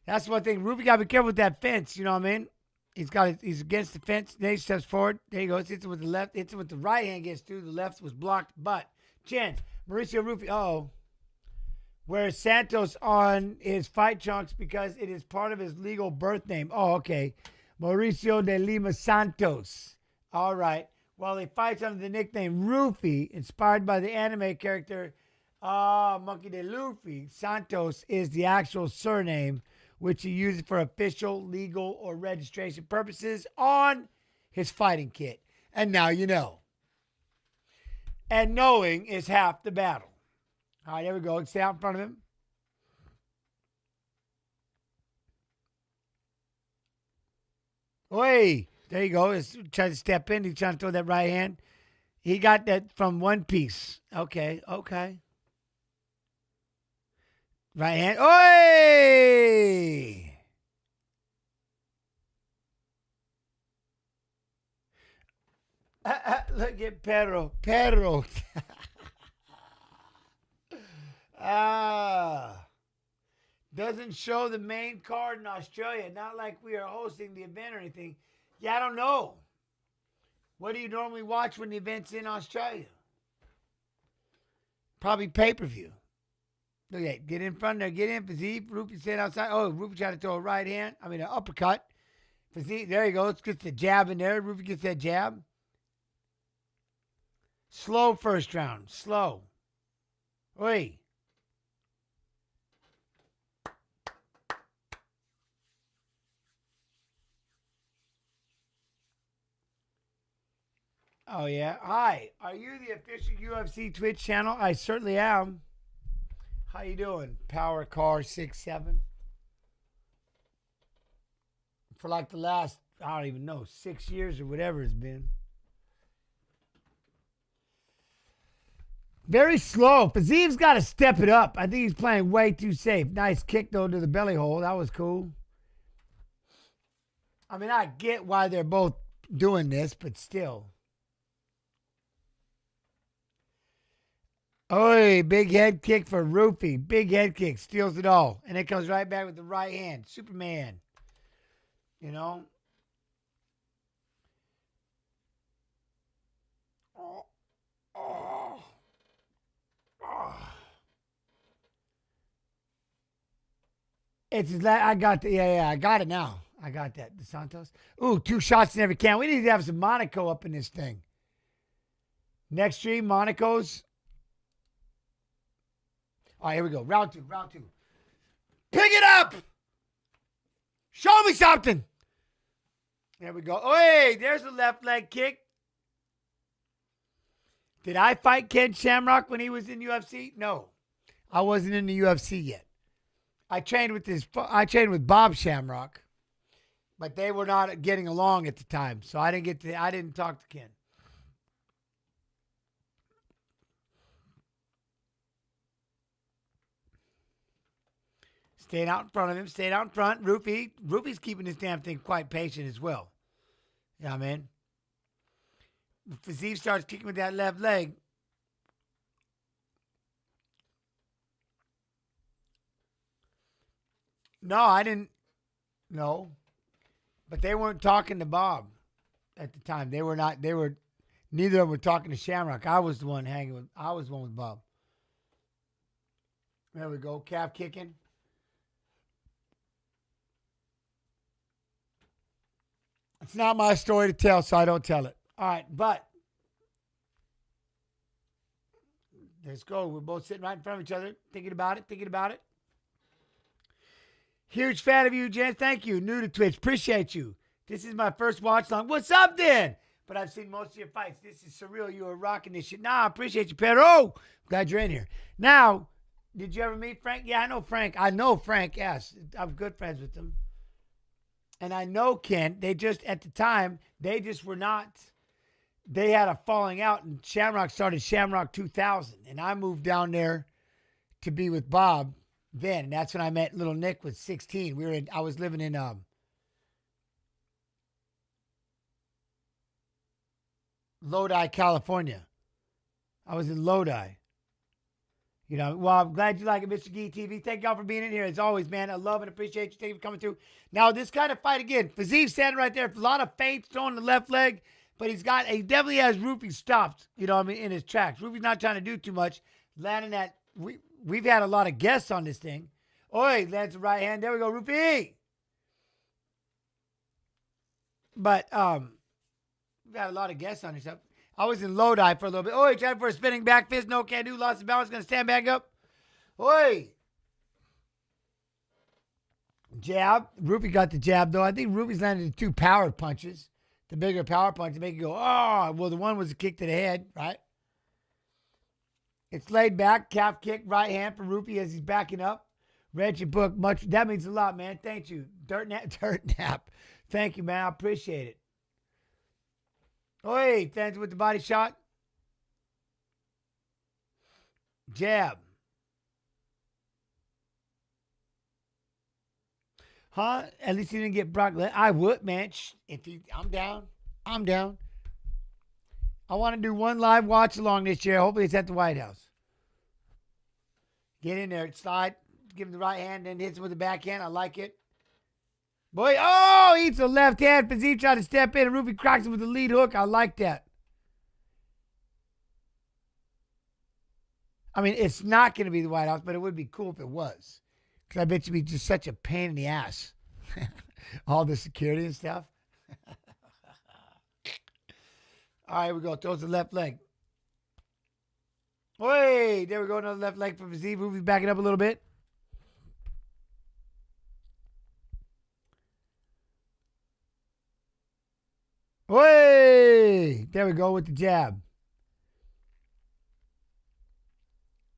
That's one thing. Rupee got to be careful with that fence. You know what I mean? He's against the fence. Then he steps forward. There he goes. Hits it with the left. Hits it with the right hand. Gets through. The left was blocked. But chance. Mauricio Rupee. Uh-oh. Wears Santos on his fight trunks because it is part of his legal birth name. Oh, okay. Mauricio de Lima Santos. All right. Well, he fights under the nickname Rupee, inspired by the anime character Monkey D. Luffy. Santos is the actual surname, which he uses for official, legal, or registration purposes on his fighting kit. And now you know. And knowing is half the battle. All right, there we go. Stay out in front of him. Oi! There you go. He's trying to step in. He's trying to throw that right hand. He got that from One Piece. Okay. Right hand. Oi! Look at Perro. Doesn't show the main card in Australia. Not like we are hosting the event or anything. Yeah, I don't know. What do you normally watch when the event's in Australia? Probably pay-per-view. Look at that. Get in front there. Get in. Fiziev. Rupee staying outside. Oh, Rupee trying to throw a right hand. An uppercut. Fiziev. There you go. Let's get the jab in there. Rupee gets that jab. Slow first round. Slow. Oi. Oh, yeah. Hi. Are you the official UFC Twitch channel? I certainly am. How you doing? Power Car 67. For like the last, I don't even know, 6 years or whatever it's been. Very slow. Fiziev's got to step it up. I think he's playing way too safe. Nice kick, though, to the belly hole. That was cool. I get why they're both doing this, but still. Oh, big head kick for Rupee. Big head kick. Steals it all. And it comes right back with the right hand. Superman. You know? Oh. Oh. Oh. It's I got the I got it now. I got that. De Santos. Ooh, 2 shots in every count. We need to have some Monaco up in this thing. Next stream, Monaco's. All right, here we go. Round 2. Pick it up. Show me something. There we go. Oh, hey, there's a left leg kick. Did I fight Ken Shamrock when he was in UFC? No, I wasn't in the UFC yet. I trained with Bob Shamrock, but they were not getting along at the time, so I didn't talk to Ken. Staying out in front of him, staying out in front. Rupee's keeping this damn thing quite patient as well. You know what I mean? Fiziev starts kicking with that left leg. No, I didn't. No. But they weren't talking to Bob at the time. Neither of them were talking to Shamrock. I was the one with Bob. There we go. Calf kicking. It's not my story to tell, so I don't tell it. All right, but let's go. We're both sitting right in front of each other, thinking about it. Huge fan of you, Jen. Thank you. New to Twitch. Appreciate you. This is my first watch long. What's up, then? But I've seen most of your fights. This is surreal. You are rocking this shit. Nah, I appreciate you, Pedro. Glad you're in here. Now, did you ever meet Frank? Yeah, I know Frank. Yes. I'm good friends with him. And I know Ken. They just, at the time, they just were not. They had a falling out, and Shamrock started Shamrock 2000. And I moved down there to be with Bob then. And that's when I met little Nick with 16. I was living in Lodi, California. I was in Lodi. You know, well, I'm glad you like it, Mr. Gee TV. Thank y'all for being in here. As always, man, I love and appreciate you. Thank you for coming through. Now, this kind of fight again. Fiziev standing right there. A lot of feints throwing the left leg, but he definitely has Rupee stopped, you know what I mean, in his tracks. Rupee's not trying to do too much. Landing that, we've had a lot of guests on this thing. Oi, lands the right hand. There we go, Rupee. But we've got a lot of guests on this stuff. I was in Lodi for a little bit. Oi, tried for a spinning back fist. No, can't do. Lost the balance. Going to stand back up. Oi. Jab. Rupee got the jab, though. I think Rupee's landed the 2 power punches. The bigger power punch to make it go, oh. Well, the one was a kick to the head, right? It's laid back. Calf kick. Right hand for Rupee as he's backing up. Read your book. Much. That means a lot, man. Thank you. Dirt nap. Thank you, man. I appreciate it. Oi, thanks with the body shot. Jab. Huh? At least he didn't get Brock. I would, man. I'm down. I want to do one live watch along this year. Hopefully it's at the White House. Get in there, slide, give him the right hand, then hits him with the backhand. I like it. Boy, oh, he eats a left hand. Fiziev tried to step in, and Rupee cracks him with the lead hook. I like that. I mean, it's not going to be the White House, but it would be cool if it was. Because I bet you'd be just such a pain in the ass. All the security and stuff. All right, here we go. Throws the left leg. Wait, there we go. Another left leg for Fiziev. Rupee's backing up a little bit. Hey, there we go with the jab.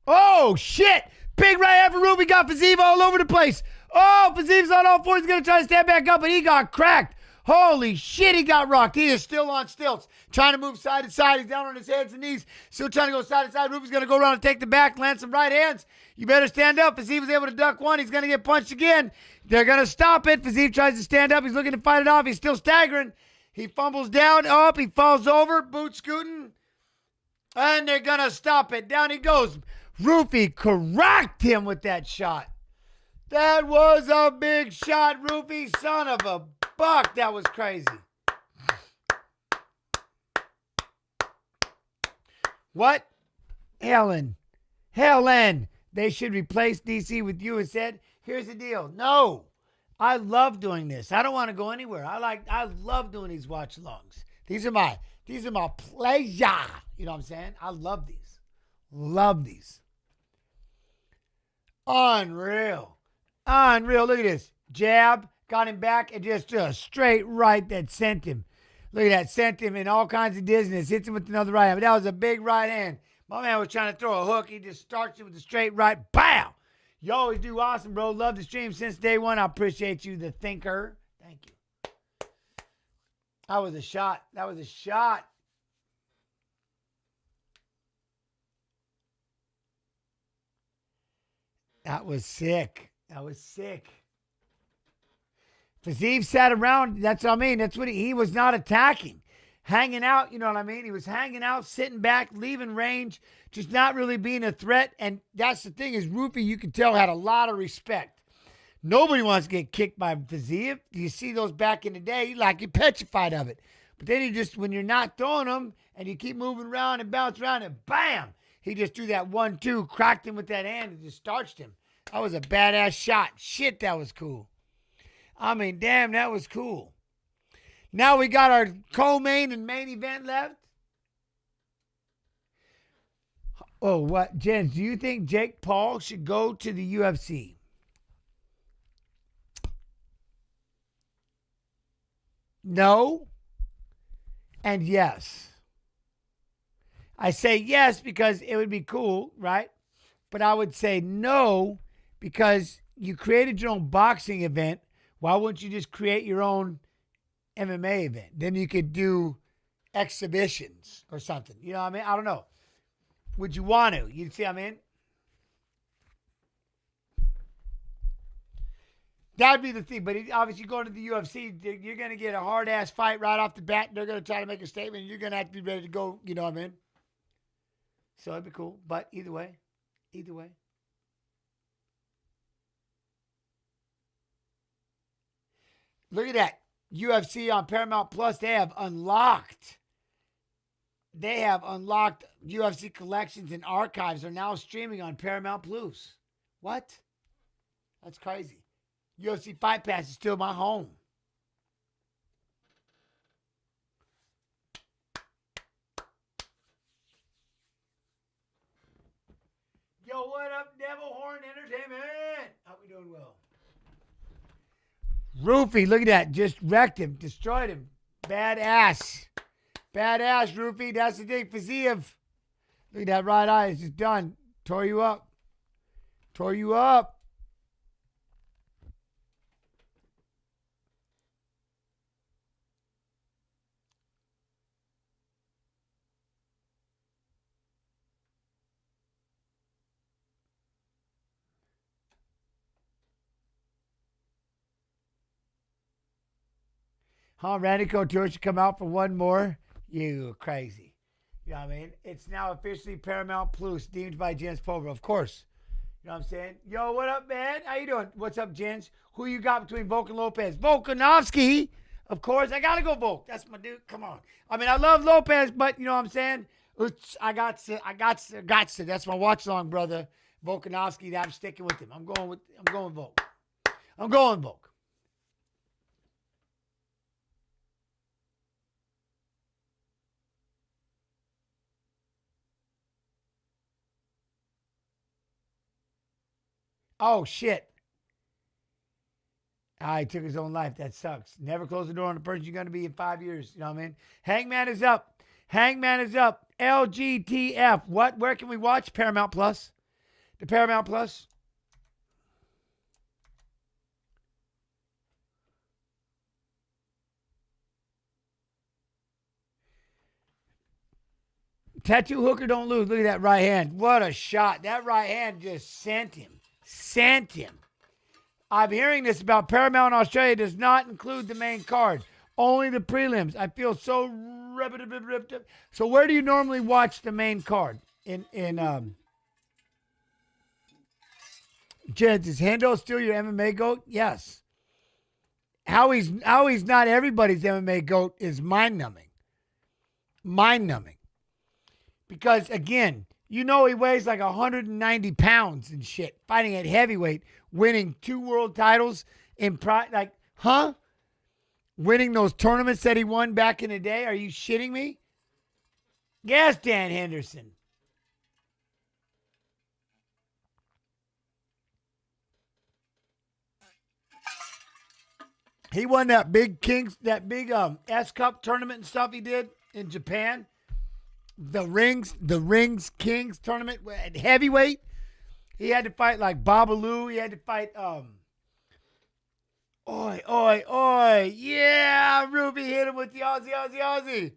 Oh, shit. Big right hand for Rupee. Got Fiziev all over the place. Oh, Fiziev's on all fours. He's going to try to stand back up, but he got cracked. Holy shit, he got rocked. He is still on stilts. Trying to move side to side. He's down on his hands and knees. Still trying to go side to side. Rupee's going to go around and take the back, land some right hands. You better stand up. Fiziev was able to duck one. He's going to get punched again. They're going to stop it. Fiziev tries to stand up. He's looking to fight it off. He's still staggering. He fumbles down, up, he falls over, boot scooting. And they're going to stop it. Down he goes. Roofy cracked him with that shot. That was a big shot, Roofy. Son of a buck. That was crazy. What? Helen. They should replace DC with you instead. Here's the deal. No. I love doing this. I don't want to go anywhere. I love doing these watch alongs. These are my pleasure. You know what I'm saying? I love these. Love these. Unreal. Look at this. Jab, got him back, and just a straight right that sent him. Look at that. Sent him in all kinds of dizziness. Hits him with another right hand. But that was a big right hand. My man was trying to throw a hook. He just starts it with a straight right. Bam! You always do awesome, bro. Love the stream since day one. I appreciate you, the thinker. Thank you. That was a shot. That was sick. Fiziev sat around. That's what I mean. That's what he was not attacking. Hanging out, you know what I mean? He was hanging out, sitting back, leaving range, just not really being a threat. And that's the thing is Roofy, you can tell, had a lot of respect. Nobody wants to get kicked by Fiziev. You see those back in the day, you're petrified of it. But then you just, when you're not throwing them and you keep moving around and bounce around and bam, he just threw that 1-2, cracked him with that hand and just starched him. That was a badass shot. Shit, that was cool. I mean, damn, that was cool. Now we got our co-main and main event left. Oh, what? Jens, do you think Jake Paul should go to the UFC? No. And yes. I say yes because it would be cool, right? But I would say no because you created your own boxing event. Why wouldn't you just create your own MMA event? Then you could do exhibitions or something. You know what I mean? I don't know. Would you want to? You see what I mean? That'd be the thing. But obviously going to the UFC, you're going to get a hard-ass fight right off the bat. They're going to try to make a statement. And you're going to have to be ready to go. You know what I mean? So it'd be cool. But either way. Look at that. UFC on Paramount Plus, they have unlocked UFC collections and archives are now streaming on Paramount Plus. What? That's crazy. UFC Fight Pass is still my home. Yo, what up, Devil Horn Entertainment? How we doing well? Roofy, look at that. Just wrecked him. Destroyed him. Badass. Roofy. That's the thing. Fiziev. Look at that right eye. It's just done. Tore you up. Randy Couture should come out for one more. You crazy. You know what I mean? It's now officially Paramount Plus, deemed by Jens Pulver, of course. You know what I'm saying? Yo, what up, man? How you doing? What's up, Jens? Who you got between Volk and Lopez? Volkanovski, of course. I got to go Volk. That's my dude. Come on. I mean, I love Lopez, but you know what I'm saying? I got to. That's my watch along, brother. Volkanovski, I'm sticking with him. I'm going Volk. Oh, shit. He took his own life. That sucks. Never close the door on the person you're going to be in 5 years. You know what I mean? Hangman is up. LGTF. What? Where can we watch? Paramount Plus. The Paramount Plus. Tattoo hooker don't lose. Look at that right hand. What a shot. That right hand just sent him. I'm hearing this about Paramount Australia does not include the main card. Only the prelims. I feel so ripped. So where do you normally watch the main card? In Jens, is Hendo still your MMA GOAT? Yes. How he's not everybody's MMA GOAT is mind-numbing. Mind-numbing. Because, again, you know he weighs like 190 pounds and shit, fighting at heavyweight, winning 2 world titles in winning those tournaments that he won back in the day? Are you shitting me? Yes, Dan Henderson. He won that big S Cup tournament and stuff he did in Japan. The Rings Kings tournament at heavyweight. He had to fight like Babalu. He had to fight Oi. Yeah, Ruby hit him with the Aussie.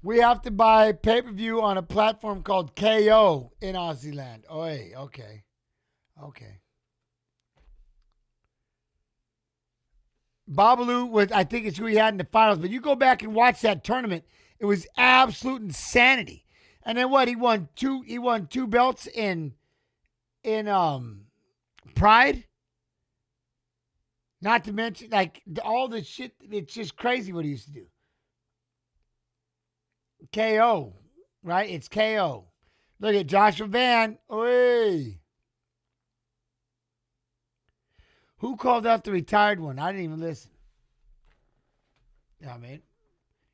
We have to buy pay-per-view on a platform called KO in Aussie land. Oi, okay. Babalu I think it's who he had in the finals, but you go back and watch that tournament, it was absolute insanity. And then what? He won two belts in Pride. Not to mention like all the shit. It's just crazy what he used to do. KO, right? It's KO. Look at Joshua Van. Oi. Who called out the retired one? I didn't even listen. Yeah, man.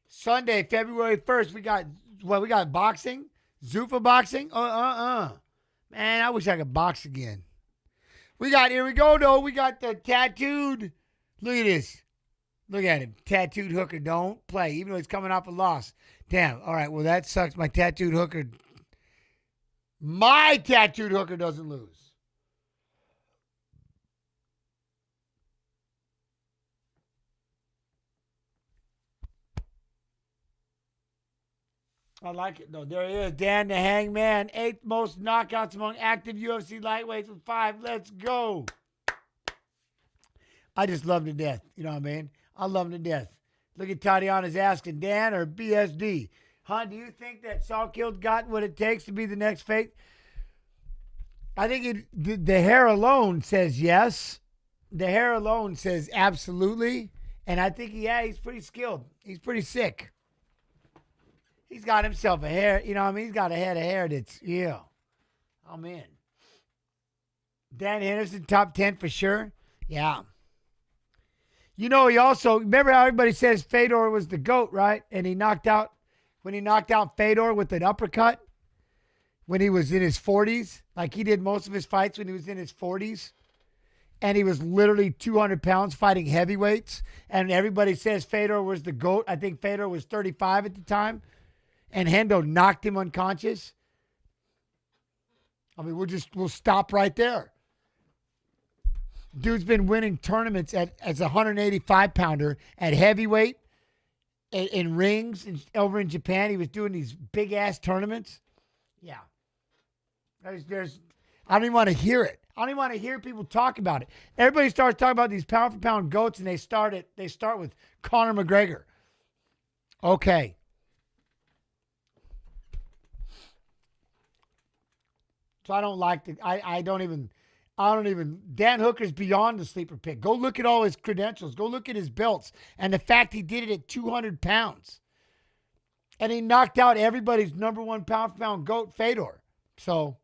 Sunday, February 1st, we got boxing. Zuffa boxing. Man, I wish I could box again. Here we go, though. We got the tattooed. Look at this. Look at him. Tattooed hooker. Don't play, even though he's coming off a loss. Damn. All right, well, that sucks. My tattooed hooker doesn't lose. I like it, though. There he is, Dan the Hangman. 8th most knockouts among active UFC lightweights with 5. Let's go. I just love him to death. You know what I mean? I love him to death. Look at Tatiana's asking, Dan or BSD? Huh, do you think that Salkilld got what it takes to be the next Fate? I think the hair alone says yes. The hair alone says absolutely. And I think, he's pretty skilled. He's pretty sick. He's got himself a hair, you know what I mean? He's got a head of hair that's, I'm in. Dan Henderson, top 10 for sure. Yeah. You know, he also, remember how everybody says Fedor was the GOAT, right? And when he knocked out Fedor with an uppercut when he was in his 40s, like he did most of his fights when he was in his 40s. And he was literally 200 pounds fighting heavyweights. And everybody says Fedor was the GOAT. I think Fedor was 35 at the time. And Hendo knocked him unconscious. I mean, we'll stop right there. Dude's been winning tournaments as a 185-pounder at heavyweight, in rings, over in Japan. He was doing these big-ass tournaments. Yeah. I don't even want to hear it. I don't even want to hear people talk about it. Everybody starts talking about these pound-for-pound GOATs, and they start with Conor McGregor. Okay. So I don't like I don't even, Dan Hooker's beyond the sleeper pick. Go look at all his credentials. Go look at his belts. And the fact he did it at 200 pounds. And he knocked out everybody's number 1 pound-for-pound GOAT, Fedor. So,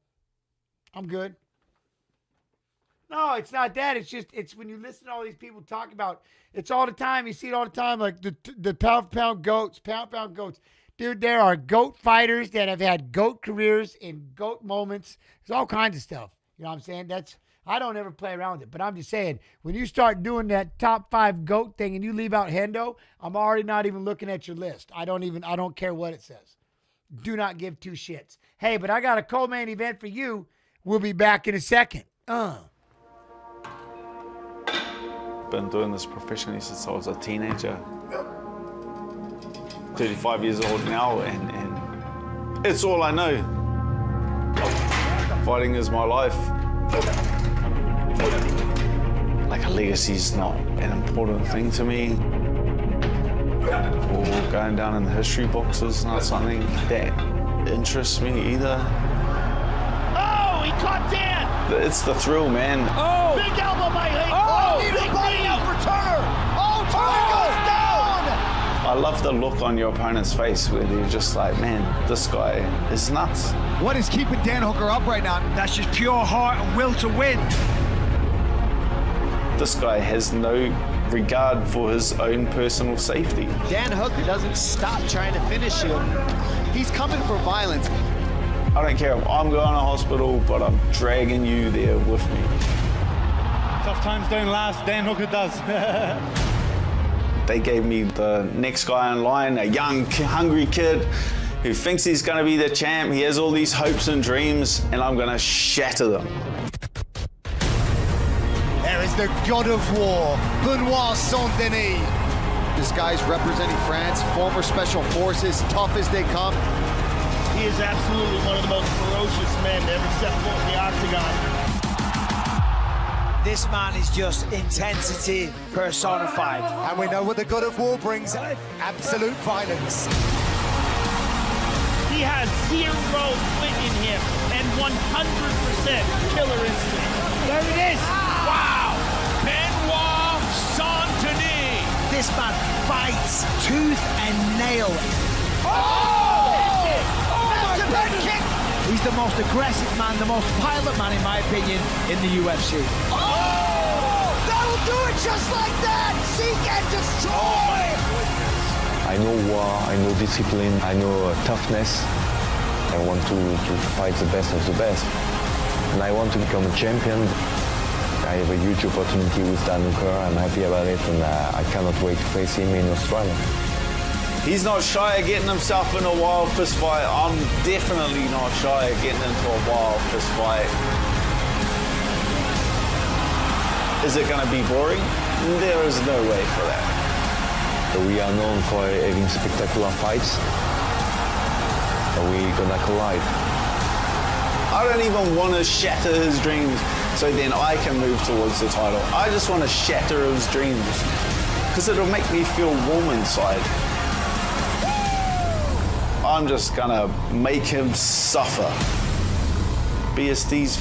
I'm good. No, it's not that. It's when you listen to all these people talk about, it's all the time. You see it all the time, like the pound-for-pound GOATs, pound-for-pound GOATs. Dude, there are GOAT fighters that have had GOAT careers in GOAT moments. There's all kinds of stuff. You know what I'm saying? I don't ever play around with it. But I'm just saying, when you start doing that top 5 GOAT thing and you leave out Hendo, I'm already not even looking at your list. I don't care what it says. Do not give 2 shits. Hey, but I got a co-main event for you. We'll be back in a second. Been doing this professionally since I was a teenager. 35 years old now, and it's all I know. Fighting is my life. Like like a legacy is not an important thing to me. Or going down in the history books is not something that interests me either. Oh, he caught Dan! It's the thrill, man. Oh! Big elbow by Hank. Oh, big body out for Turner! Oh, Turner goes down! I love the look on your opponent's face where they're just like, man, this guy is nuts. What is keeping Dan Hooker up right now? That's just pure heart and will to win. This guy has no regard for his own personal safety. Dan Hooker doesn't stop trying to finish him. He's coming for violence. I don't care if I'm going to hospital, but I'm dragging you there with me. Tough times don't last, Dan Hooker does. They gave me the next guy in line, a young, hungry kid who thinks he's going to be the champ. He has all these hopes and dreams, and I'm going to shatter them. There is the God of War, Benoit Saint-Denis. This guy's representing France, former special forces, tough as they come. He is absolutely one of the most ferocious men to ever step foot in the octagon. This man is just intensity personified. And we know what the God of War brings, absolute violence. He has 0 quit in him and 100% killer instinct. There it is. Wow! Benoit Saint-Denis. This man fights tooth and nail. Massive head kick! He's the most aggressive man, the most violent man, in my opinion, in the UFC. Oh! That'll do it just like that! Seek and destroy! I know war, I know discipline, I know toughness. I want to fight the best of the best. And I want to become a champion. I have a huge opportunity with Dan Hooker. I'm happy about it, and I cannot wait to face him in Australia. He's not shy of getting himself in a wild fist fight. I'm definitely not shy of getting into a wild fist fight. Is it going to be boring? There is no way for that. We are known for having spectacular fights. We're gonna collide. I don't even want to shatter his dreams so then I can move towards the title. I just want to shatter his dreams because it'll make me feel warm inside. I'm just gonna make him suffer. BSD's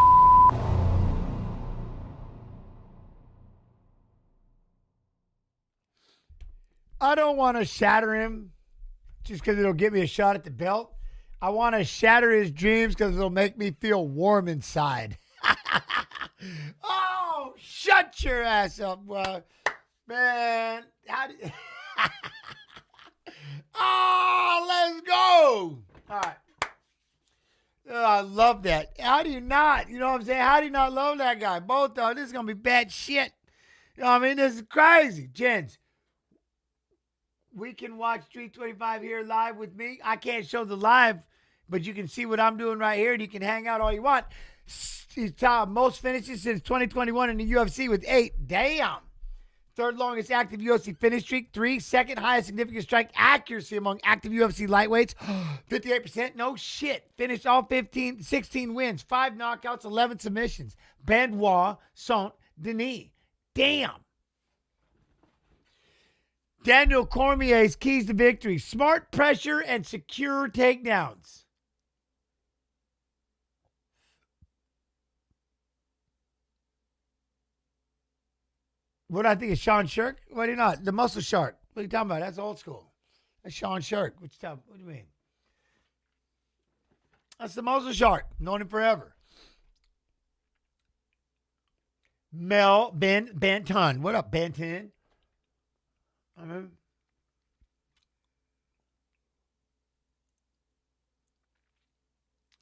I don't want to shatter him just because it'll get me a shot at the belt. I want to shatter his dreams because it'll make me feel warm inside. Oh, shut your ass up, man. Oh, let's go. All right. Oh, I love that. How do you not? You know what I'm saying? How do you not love that guy? Both of them. This is going to be bad shit. You know what I mean? This is crazy. Gents, we can watch Street 25 here live with me. I can't show the live, but you can see what I'm doing right here, and you can hang out all you want. He's most finishes since 2021 in the UFC with 8. Damn. Third longest active UFC finish streak. 3. Second highest significant strike accuracy among active UFC lightweights. 58%. No shit. Finished all 16 wins. 5 knockouts, 11 submissions. Benoit Saint-Denis. Damn. Daniel Cormier's keys to victory: smart pressure and secure takedowns. What do I think of Sean Shirk? What do you not? The Muscle Shark. What are you talking about? That's old school. That's Sean Shirk. What do you mean? That's the Muscle Shark. Known him forever. Mel Benton. What up, Benton?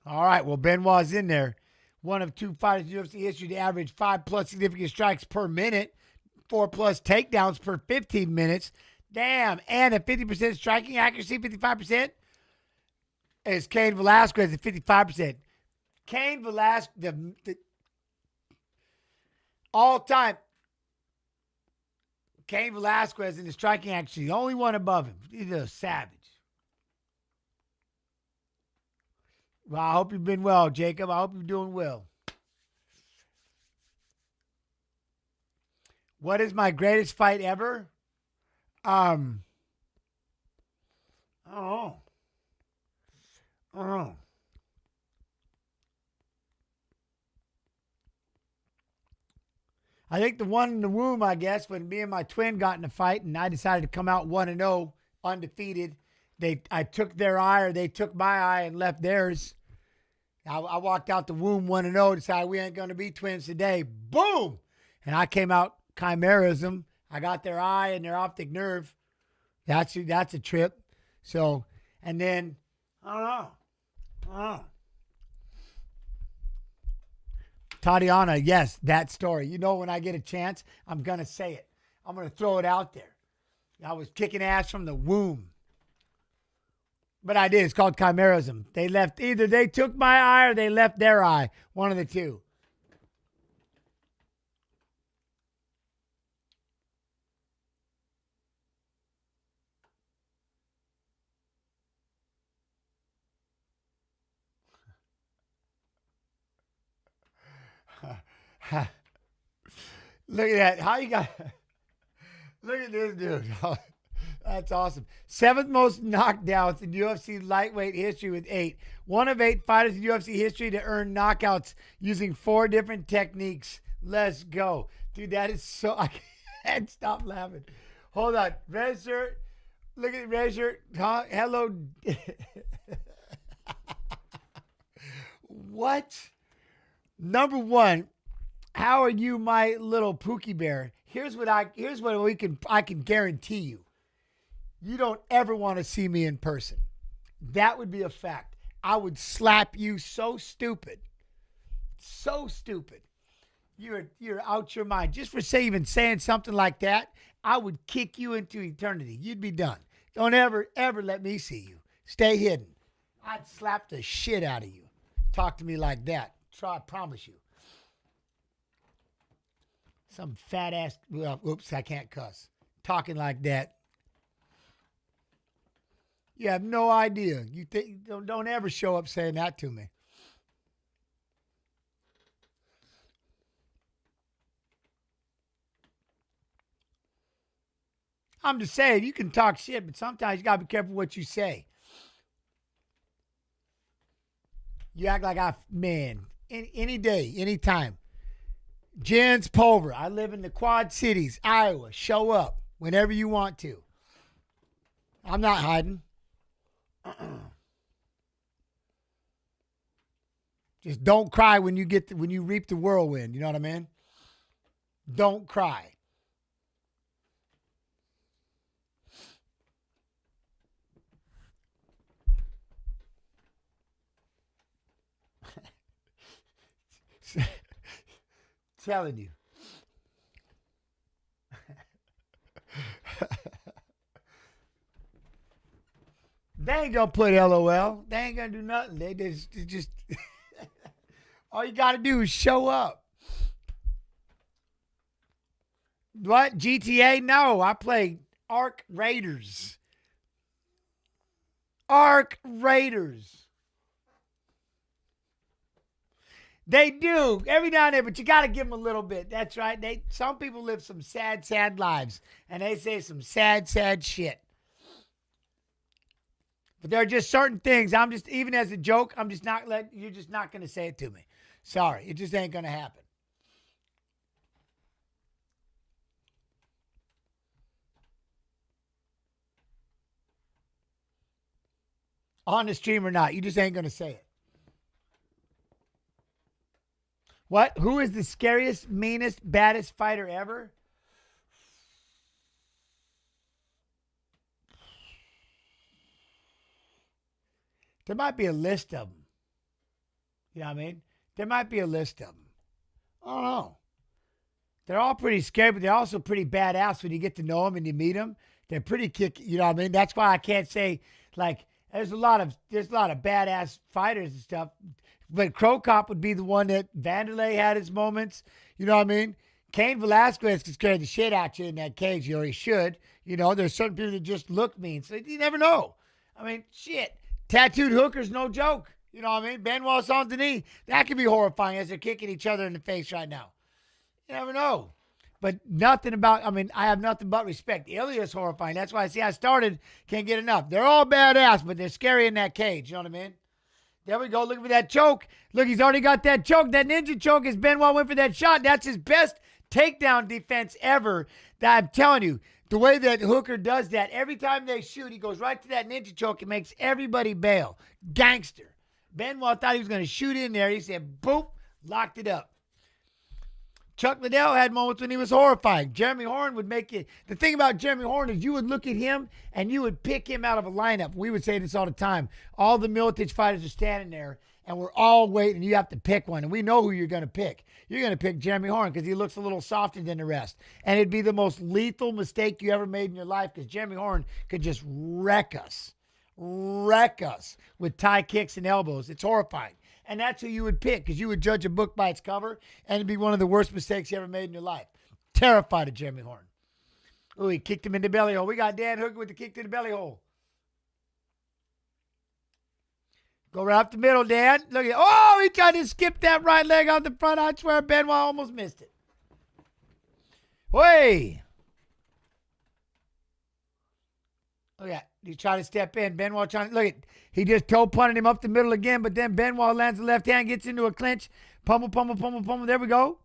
All right, well, Benoit's in there. One of 2 fighters in UFC history to average 5+ significant strikes per minute, 4+ takedowns per 15 minutes. Damn, and a 50% striking accuracy, 55%. Is Cain Velasquez at 55%. Cain Velasquez, the all-time. Cain Velasquez in the striking accuracy, the only one above him. He's a savage. Well, I hope you've been well, Jacob. I hope you're doing well. What is my greatest fight ever? I don't know. I think the one in the womb, I guess, when me and my twin got in a fight and I decided to come out 1-0, undefeated. I took their eye or they took my eye and left theirs. I walked out the womb 1-0, decided we ain't going to be twins today. Boom! And I came out chimerism. I got their eye and their optic nerve. That's a trip. So, and then, I don't know. Tatiana, yes, that story. You know, when I get a chance, I'm going to say it. I'm going to throw it out there. I was kicking ass from the womb. But I did. It's called chimerism. Either they took my eye or they left their eye. One of the two. Look at that. How you got... Look at this dude. That's awesome. 7th most knockdowns in UFC lightweight history with 8. One of 8 fighters in UFC history to earn knockouts using 4 different techniques. Let's go. Dude, that is so... I can't stop laughing. Hold on. Red shirt. Look at red shirt. Huh? Hello. What? Number 1. How are you, my little Pookie Bear? Here's what I can guarantee you. You don't ever want to see me in person. That would be a fact. I would slap you so stupid. So stupid. You're out your mind. Just for even saying something like that, I would kick you into eternity. You'd be done. Don't ever let me see you. Stay hidden. I'd slap the shit out of you. Talk to me like that. I promise you. Some fat ass, well, oops, I can't cuss. Talking like that. You have no idea. You think don't ever show up saying that to me. I'm just saying, you can talk shit, but sometimes you gotta be careful what you say. You act like any day, anytime. Jens Pulver. I live in the Quad Cities, Iowa. Show up whenever you want to. I'm not hiding. Just don't cry when you reap the whirlwind. You know what I mean? Don't cry. Telling you. They ain't gonna put LOL. They ain't gonna do nothing. They just all you gotta do is show up. What? GTA? No, I play Arc Raiders. Arc Raiders. They do every now and then, but you got to give them a little bit. That's right. Some people live some sad, sad lives, and they say some sad, sad shit. But there are just certain things. Even as a joke, you're just not going to say it to me. Sorry, it just ain't going to happen. On the stream or not, you just ain't going to say it. What? Who is the scariest, meanest, baddest fighter ever? There might be a list of them. You know what I mean? There might be a list of them. I don't know. They're all pretty scary, but they're also pretty badass when you get to know them and you meet them. They're pretty kick. You know what I mean? That's why I can't say, like, there's a lot of badass fighters and stuff. But Crow Cop would be the one that Vanderlei had his moments. You know what I mean? Cain Velasquez could scare the shit out you in that cage, or he should. You know, there's certain people that just look mean. So you never know. I mean, shit. Tattooed hookers, no joke. You know what I mean? Benoit Saint-Denis. That could be horrifying as they're kicking each other in the face right now. You never know. But nothing about, I have nothing but respect. Elliott's horrifying. That's why I started, can't get enough. They're all badass, but they're scary in that cage. You know what I mean? There we go. Look for that choke. Look, he's already got that choke. That ninja choke as Benoit went for that shot. That's his best takedown defense ever. That I'm telling you, the way that Hooker does that, every time they shoot, he goes right to that ninja choke and makes everybody bail. Gangster. Benoit thought he was going to shoot in there. He said, boop, locked it up. Chuck Liddell had moments when he was horrifying. Jeremy Horn would make it. The thing about Jeremy Horn is you would look at him and you would pick him out of a lineup. We would say this all the time. All the Miletich fighters are standing there and we're all waiting. You have to pick one. And we know who you're going to pick. You're going to pick Jeremy Horn because he looks a little softer than the rest. And it'd be the most lethal mistake you ever made in your life because Jeremy Horn could just wreck us with tie kicks and elbows. It's horrifying. And that's who you would pick because you would judge a book by its cover and it'd be one of the worst mistakes you ever made in your life. Terrified of Jeremy Horn. Oh, he kicked him in the belly hole. We got Dan Hooker with the kick to the belly hole. Go right up the middle, Dan. Look at it. Oh, he tried to skip that right leg out the front. I swear Benoit almost missed it. Hey. Look at that. He's trying to step in. Benoit trying to, look at, he just toe punted him up the middle again, but then Benoit lands the left hand, gets into a clinch. Pummel. There we go.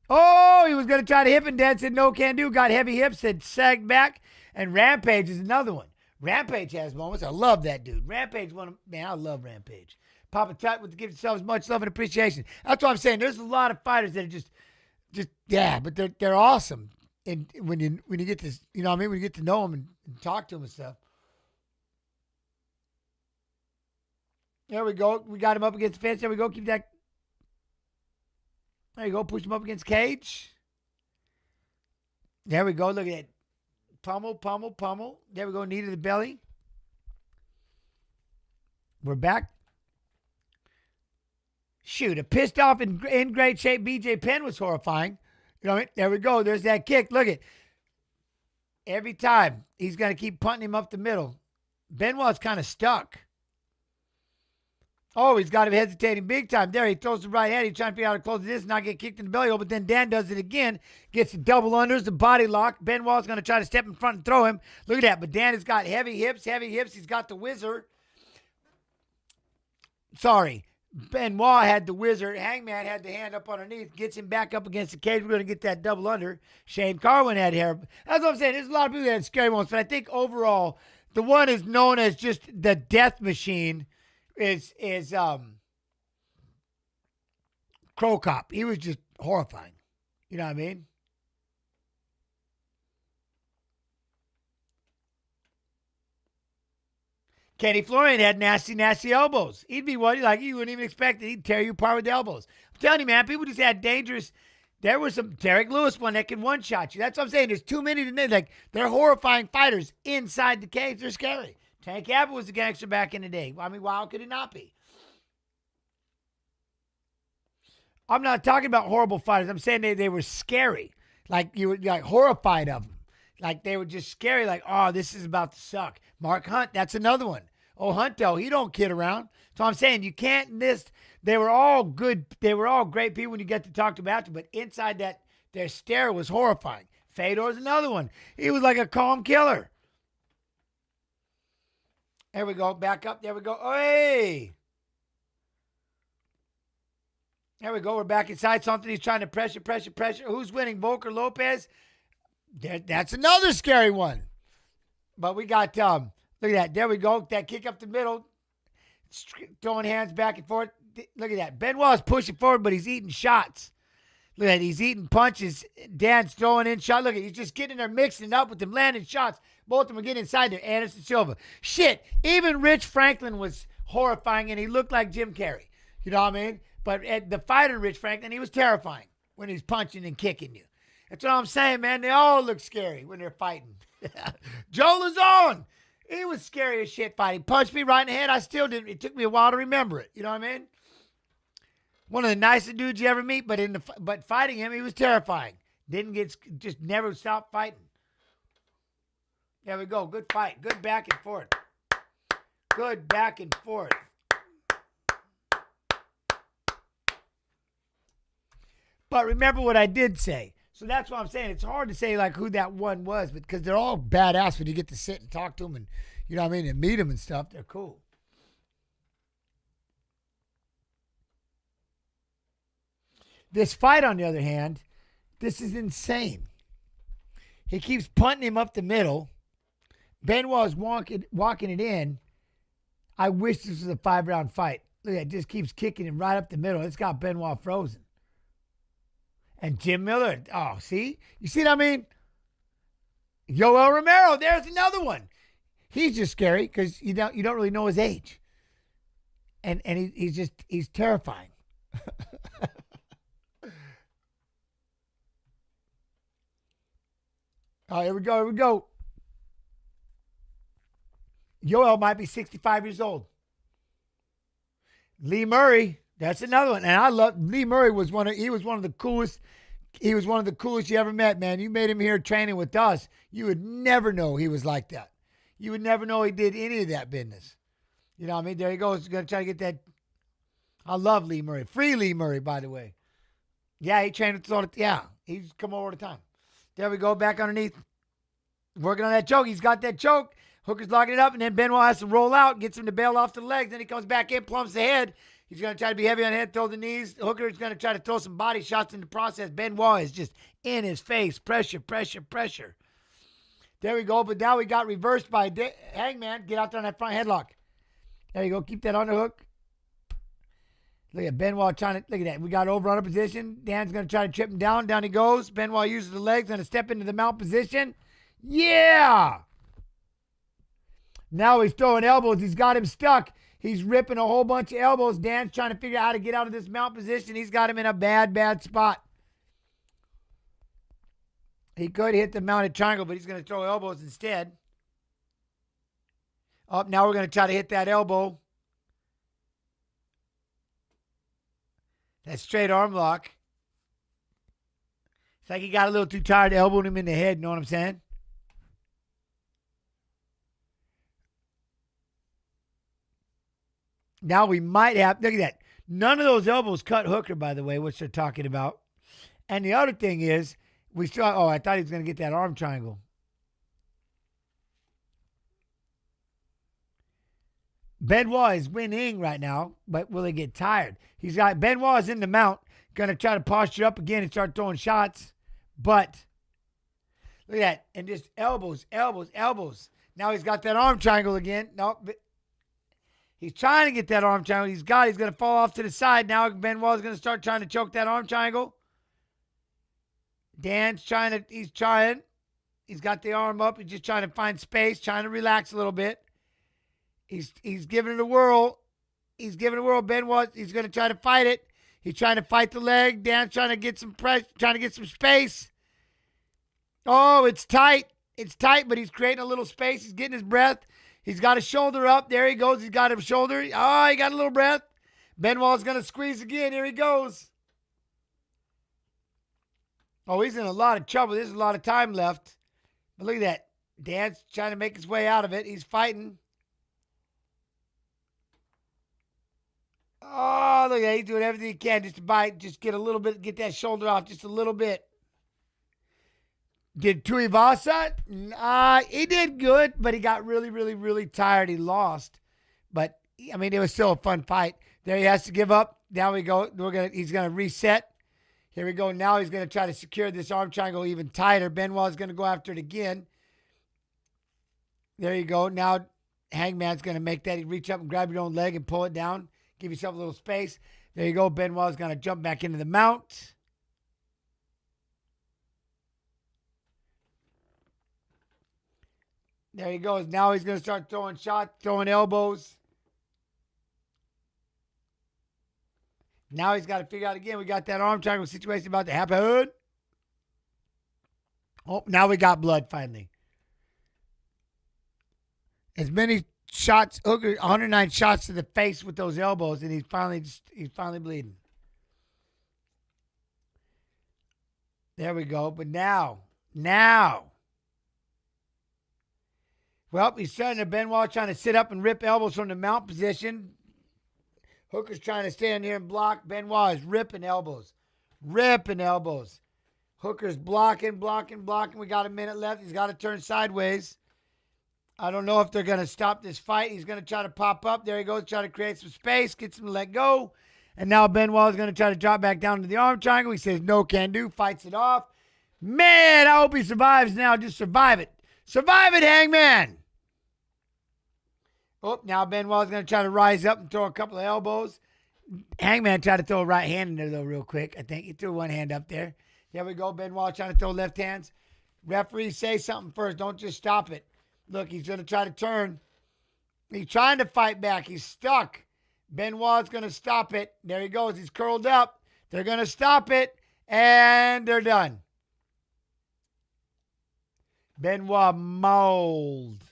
Oh, he was going to try to hip and Dan said, no, can't do. Got heavy hips, said sagged back. And Rampage is another one. Rampage has moments. I love that dude. Rampage, man, I love Rampage. Papa Tut with to give themselves much love and appreciation. That's what I'm saying. There's a lot of fighters that are just yeah, but they're awesome. And when you get to, you know what I mean? When you get to know them and talk to them and stuff. There we go. We got him up against the fence. There we go. Keep that. There you go. Push him up against cage. There we go. Look at that. Pummel. There we go. Knee to the belly. We're back. Shoot, a pissed off in great shape BJ Penn was horrifying. You know what I mean? There we go. There's that kick. Look at. Every time he's going to keep punting him up the middle. Benoit's kind of stuck. Oh, he's got him hesitating big time. There, he throws the right hand. He's trying to figure out how to close this and not get kicked in the belly hole. But then Dan does it again. Gets the double unders, the body lock. Benoit's going to try to step in front and throw him. Look at that. But Dan has got heavy hips. He's got the whizzer. Sorry. Benoit had the whizzer. Hangman had the hand up underneath. Gets him back up against the cage. We're going to get that double under. Shane Carwin had hair. That's what I'm saying. There's a lot of people that had scary moments. But I think overall, the one is known as just the death machine is Crow Cop. He was just horrifying. You know what I mean? Kenny Florian had nasty elbows. He'd be one like you wouldn't even expect it. He'd tear you apart with the elbows. I'm telling you, man, people just had dangerous. There was some Derek Lewis one that can one-shot you. That's what I'm saying. There's too many to name. Like, they're horrifying fighters inside the cage. They're scary. Tank Abbott was a gangster back in the day. I mean, why could he not be? I'm not talking about horrible fighters. I'm saying they were scary. Like, you were like horrified of them. Like, they were just scary. Like, oh, this is about to suck. Mark Hunt, that's another one. Oh, Hunto, he don't kid around. So I'm saying you can't miss. They were all good. They were all great people when you get to talk to them after. But inside that, their stare was horrifying. Fedor's another one. He was like a calm killer. There we go. Back up. There we go. Hey. There we go. We're back inside something. He's trying to pressure. Who's winning? Volker Lopez? That's another scary one. But we got, look at that. There we go. That kick up the middle. Throwing hands back and forth. Look at that. Benoit's pushing forward, but he's eating shots. Look at that. He's eating punches. Dan's throwing in shots. Look at it. He's just getting there, mixing up with them, landing shots. Both of them are getting inside there. Anderson Silva. Shit. Even Rich Franklin was horrifying, and he looked like Jim Carrey. You know what I mean? But at the fighter, Rich Franklin, he was terrifying when he's punching and kicking you. That's what I'm saying, man. They all look scary when they're fighting. Joe Lazone. He was scary as shit fighting. Punched me right in the head. I still didn't. It took me a while to remember it. You know what I mean? One of the nicest dudes you ever meet, but fighting him, he was terrifying. Just never stopped fighting. There we go. Good fight. Good back and forth. Good back and forth. But remember what I did say. So that's what I'm saying. It's hard to say like who that one was, but because they're all badass when you get to sit and talk to them and, you know what I mean, and meet them and stuff. They're cool. This fight, on the other hand, this is insane. He keeps punting him up the middle. Benoit's walking it in. I wish this was a 5-round fight. Look at that. Just keeps kicking him right up the middle. It's got Benoit frozen. And Jim Miller. Oh, see? You see what I mean? Yoel Romero. There's another one. He's just scary because you don't really know his age. And he's terrifying. Oh, here we go. Yoel might be 65 years old. Lee Murray, that's another one. And I love Lee Murray. He was one of the coolest you ever met, man. You made him here training with us. You would never know he was like that. You would never know he did any of that business. You know what I mean? There he goes. He's going to try to get that. I love Lee Murray. Free Lee Murray, by the way. Yeah, he trained with us. Yeah, he's come over all the time. There we go, back underneath. Working on that choke. He's got that choke. Hooker's locking it up, and then Benoit has to roll out, gets him to bail off the legs. Then he comes back in, plumps the head. He's going to try to be heavy on the head, throw the knees. Hooker's going to try to throw some body shots in the process. Benoit is just in his face. Pressure. There we go. But now we got reversed by Hangman. Get out there on that front headlock. There you go. Keep that underhook. Look at Benoit trying to, look at that. We got over on a position. Dan's going to try to trip him down. Down he goes. Benoit uses the legs, going to step into the mount position. Yeah! Now he's throwing elbows. He's got him stuck. He's ripping a whole bunch of elbows. Dan's trying to figure out how to get out of this mount position. He's got him in a bad spot. He could hit the mounted triangle, but he's going to throw elbows instead. Up now we're going to try to hit that elbow. That straight arm lock. It's like he got a little too tired elbowing him in the head. You know what I'm saying? Now we might have, look at that. None of those elbows cut Hooker, by the way, which they're talking about. And the other thing is, we still, I thought he was going to get that arm triangle. Benoit is winning right now, but will he get tired? Benoit is in the mount, going to try to posture up again and start throwing shots. But, look at that. And just elbows. Now he's got that arm triangle again. Nope. He's trying to get that arm triangle. He's going to fall off to the side. Now Benoit is going to start trying to choke that arm triangle. Dan's he's trying. He's got the arm up. He's just trying to find space, trying to relax a little bit. He's giving it a whirl. Benoit, he's going to try to fight it. He's trying to fight the leg. Dan's trying to get some pressure, trying to get some space. Oh, it's tight. But he's creating a little space. He's getting his breath. He's got his shoulder up. There he goes. He's got his shoulder. Oh, he got a little breath. Benoit's going to squeeze again. Here he goes. Oh, he's in a lot of trouble. There's a lot of time left. But look at that. Dan's trying to make his way out of it. He's fighting. Oh, look at that. He's doing everything he can just to bite. Just get a little bit, get that shoulder off just a little bit. Did Tuivasa? He did good, but he got really tired. He lost. But, I mean, it was still a fun fight. There he has to give up. Now we go. He's going to reset. Here we go. Now he's going to try to secure this arm triangle even tighter. Benoit's going to go after it again. There you go. Now Hangman's going to make that. You reach up and grab your own leg and pull it down. Give yourself a little space. There you go. Benoit's going to jump back into the mount. There he goes. Now he's going to start throwing shots, throwing elbows. Now he's got to figure out again. We got that arm triangle situation about to happen. Oh, now we got blood finally. As many shots, 109 shots to the face with those elbows, and he's finally bleeding. There we go. But now. Well, he's starting to Benoit trying to sit up and rip elbows from the mount position. Hooker's trying to stand here and block. Benoit is ripping elbows. Hooker's blocking. We got a minute left. He's got to turn sideways. I don't know if they're going to stop this fight. He's going to try to pop up. There he goes, try to create some space, gets him to let go. And now Benoit is going to try to drop back down to the arm triangle. He says, no can do, fights it off. Man, I hope he survives now. Just survive it. Survive it, Hangman. Oh, now Benoit's going to try to rise up and throw a couple of elbows. Hangman tried to throw a right hand in there, though, real quick. I think he threw one hand up there. There we go. Benoit trying to throw left hands. Referee, say something first. Don't just stop it. Look, he's going to try to turn. He's trying to fight back. He's stuck. Benoit's going to stop it. There he goes. He's curled up. They're going to stop it, and they're done. Benoit mauled.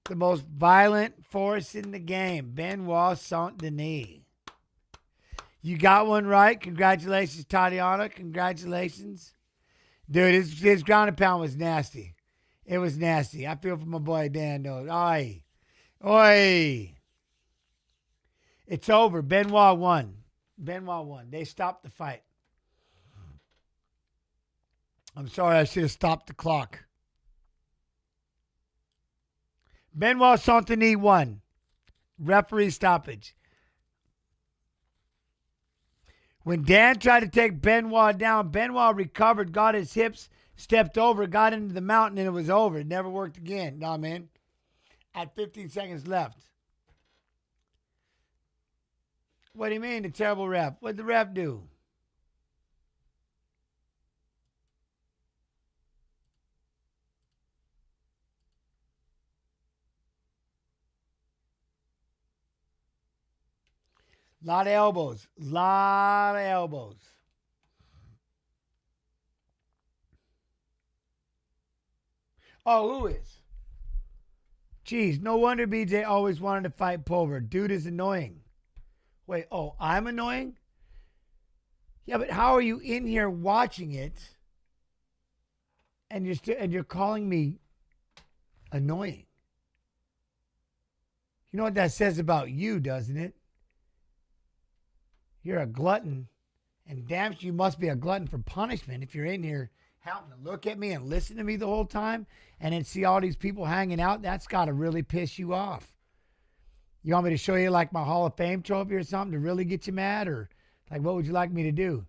The most violent force in the game, Benoit Saint-Denis. You got one right. Congratulations, Tatiana. Congratulations. Dude, his ground and pound was nasty. It was nasty. I feel for my boy Dan, though. Oi. Oi. It's over. Benoit won. Benoit won. They stopped the fight. I'm sorry, I should have stopped the clock. Benoit Saint-Denis won. Referee stoppage. When Dan tried to take Benoit down, Benoit recovered, got his hips, stepped over, got into the mountain, and it was over. It never worked again. Nah, man. At 15 seconds left. What do you mean, the terrible ref? What'd the ref do? Lot of elbows. Lot of elbows. Oh, who is? Jeez, no wonder BJ always wanted to fight Pulver. Dude is annoying. Wait, oh, I'm annoying? Yeah, but how are you in here watching it and you're calling me annoying? You know what that says about you, doesn't it? You're a glutton, and damn, you must be a glutton for punishment if you're in here having to look at me and listen to me the whole time and then see all these people hanging out. That's got to really piss you off. You want me to show you like my Hall of Fame trophy or something to really get you mad? Or like, what would you like me to do?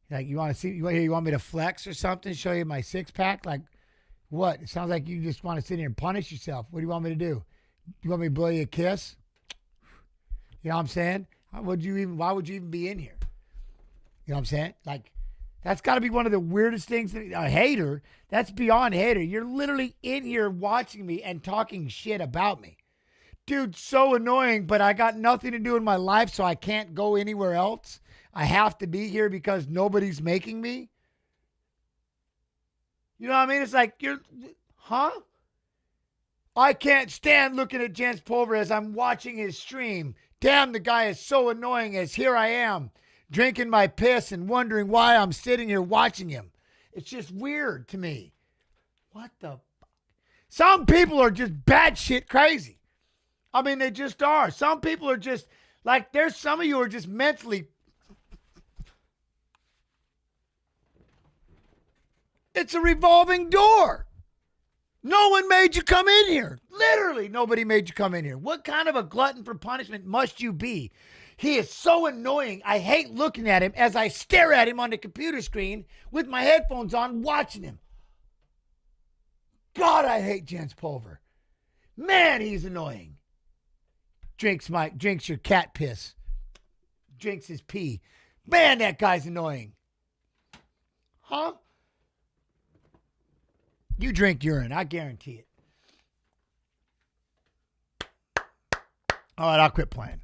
Like, you want to see, you want me to flex or something, show you my six pack? Like, what? It sounds like you just want to sit here and punish yourself. What do you want me to do? You want me to blow you a kiss? You know what I'm saying? Why would you even be in here? You know what I'm saying? Like, that's got to be one of the weirdest things. A hater, that's beyond hater. You're literally in here watching me and talking shit about me. Dude, so annoying, but I got nothing to do in my life, so I can't go anywhere else. I have to be here because nobody's making me. You know what I mean? It's like, huh? I can't stand looking at Jens Pulver as I'm watching his stream. Damn, the guy is so annoying as here I am, drinking my piss and wondering why I'm sitting here watching him. It's just weird to me. What the fuck? Some people are just batshit crazy. I mean, they just are. Some people are just, like, there's some of you who are just mentally. It's a revolving door. No one made you come in here. Literally, nobody made you come in here. What kind of a glutton for punishment must you be? He is so annoying. I hate looking at him as I stare at him on the computer screen with my headphones on watching him. God, I hate Jens Pulver. Man, he's annoying. Drinks your cat piss. Drinks his pee. Man, that guy's annoying. Huh? You drink urine, I guarantee it. All right, I'll quit playing.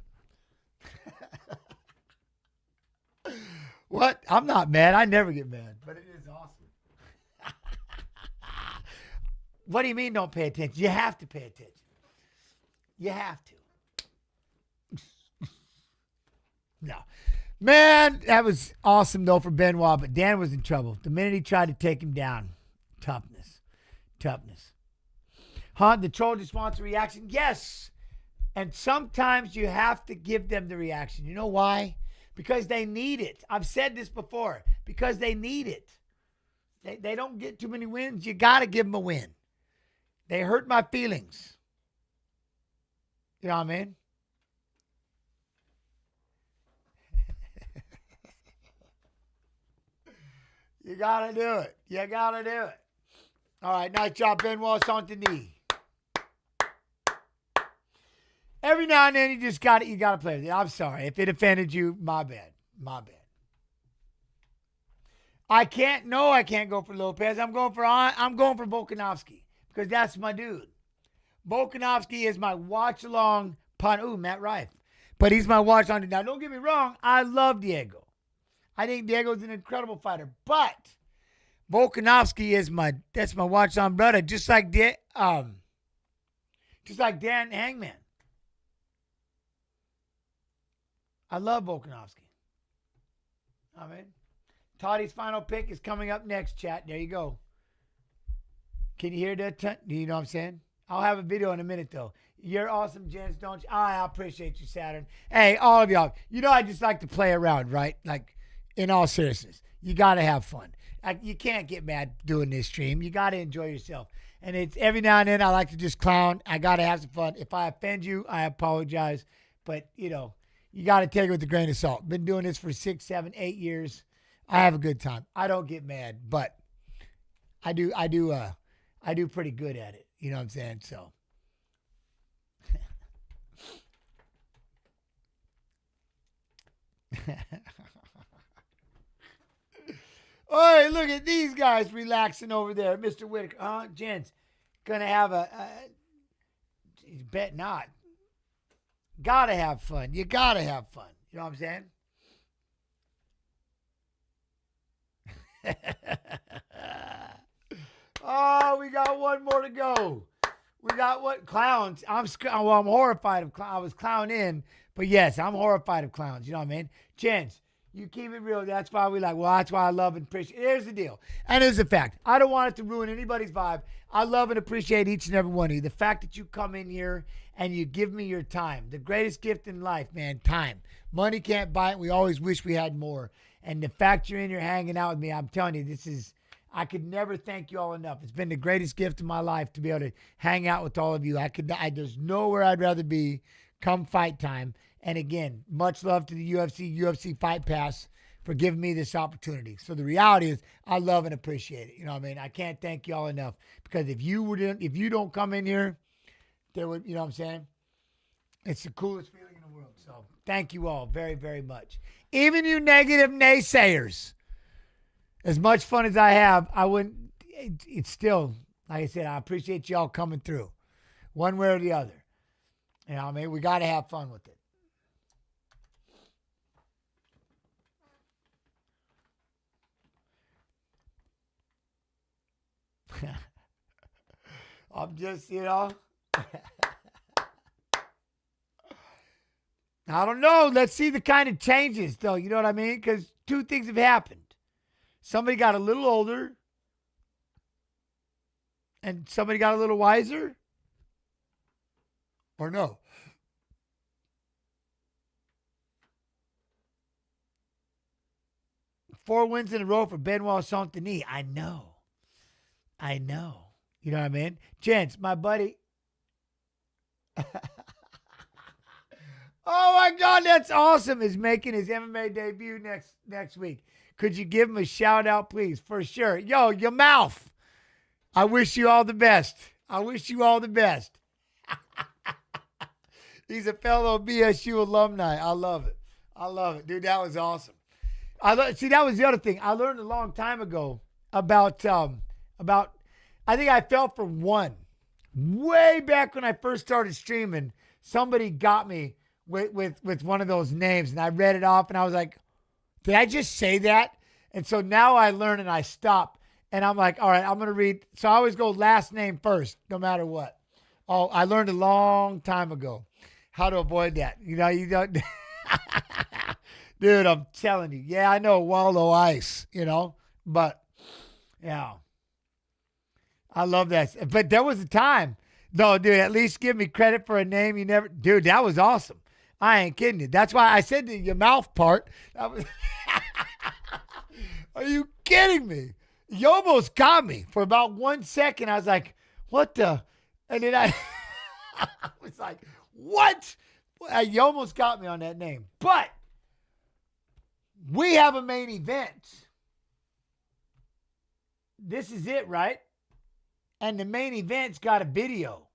What? I'm not mad. I never get mad, but it is awesome. What do you mean don't pay attention? You have to pay attention. You have to. No. Man, that was awesome, though, for Benoit, but Dan was in trouble. The minute he tried to take him down, toughness. The troll just wants a reaction. Yes. And sometimes you have to give them the reaction. You know why? Because they need it. I've said this before. Because they need it. They don't get too many wins. You got to give them a win. They hurt my feelings. You know what I mean? You got to do it. You got to do it. All right, nice job, Benoit on the knee. Every now and then you got to play with it. I'm sorry. If it offended you, my bad. My bad. I can't go for Lopez. I'm going for Volkanovski because that's my dude. Volkanovski is my watch-along pun. Ooh, Matt Rife. But he's my watch-along. Now, don't get me wrong. I love Diego. I think Diego's an incredible fighter. But Volkanovski is my watch-along brother, just like Dan Hangman. I love Volkanovski. I mean, Toddy's final pick is coming up next, chat. There you go. Can you hear that? Do you know what I'm saying? I'll have a video in a minute, though. You're awesome, gents, don't you? I appreciate you, Saturn. Hey, all of y'all. You know I just like to play around, right? Like, in all seriousness. You got to have fun. You can't get mad doing this stream. You got to enjoy yourself. And it's every now and then I like to just clown. I got to have some fun. If I offend you, I apologize. But, you know, you got to take it with a grain of salt. Been doing this for 6, 7, 8 years. I have a good time. I don't get mad, but I do pretty good at it. You know what I'm saying? So. Oh, look at these guys relaxing over there. Mr. Whitaker. Gents, gonna have bet not. Gotta have fun. You gotta have fun. You know what I'm saying? Oh, we got one more to go. We got what? Clowns. I'm horrified of clowns. I was clowning, but yes, I'm horrified of clowns. You know what I mean? Gents, you keep it real. That's why we that's why I love and appreciate. Here's the deal. And here's the fact. I don't want it to ruin anybody's vibe. I love and appreciate each and every one of you. The fact that you come in here and you give me your time. The greatest gift in life, man, time. Money can't buy it. We always wish we had more. And the fact you're in here hanging out with me, I'm telling you, I could never thank you all enough. It's been the greatest gift of my life to be able to hang out with all of you. There's nowhere I'd rather be come fight time. And again, much love to the UFC Fight Pass for giving me this opportunity. So the reality is I love and appreciate it. You know what I mean? I can't thank you all enough because if you don't come in here, there would, you know what I'm saying? It's the coolest feeling in the world. So thank you all very, very much. Even you negative naysayers. As much fun as I have, it's still, like I said, I appreciate y'all coming through one way or the other. You know what I mean? We got to have fun with it. I'm just, I don't know. Let's see the kind of changes, though. You know what I mean? Because two things have happened. Somebody got a little older and somebody got a little wiser? Or no? Four wins in a row for Benoit Saint-Denis. I know. You know what I mean? Gents, my buddy. Oh, my God, that's awesome. Is making his MMA debut next week. Could you give him a shout out, please? For sure. Yo, your mouth. I wish you all the best. He's a fellow BSU alumni. I love it. Dude, that was awesome. See, that was the other thing. I learned a long time ago about I think I fell for one. Way back when I first started streaming, somebody got me with one of those names, and I read it off, and I was like, did I just say that? And so now I learn and I stop, and I'm like, all right, I'm going to read. So I always go last name first, no matter what. Oh, I learned a long time ago how to avoid that. You don't. Dude, I'm telling you. Yeah, I know Wallow Ice, but yeah. I love that. But there was a time No, dude, at least give me credit for a name you never. Dude, that was awesome. I ain't kidding you. That's why I said your mouth part. That was Are you kidding me? You almost got me for about 1 second. I was like, what the? And then I was like, what? You almost got me on that name. But we have a main event. This is it, right? And the main event's got a video.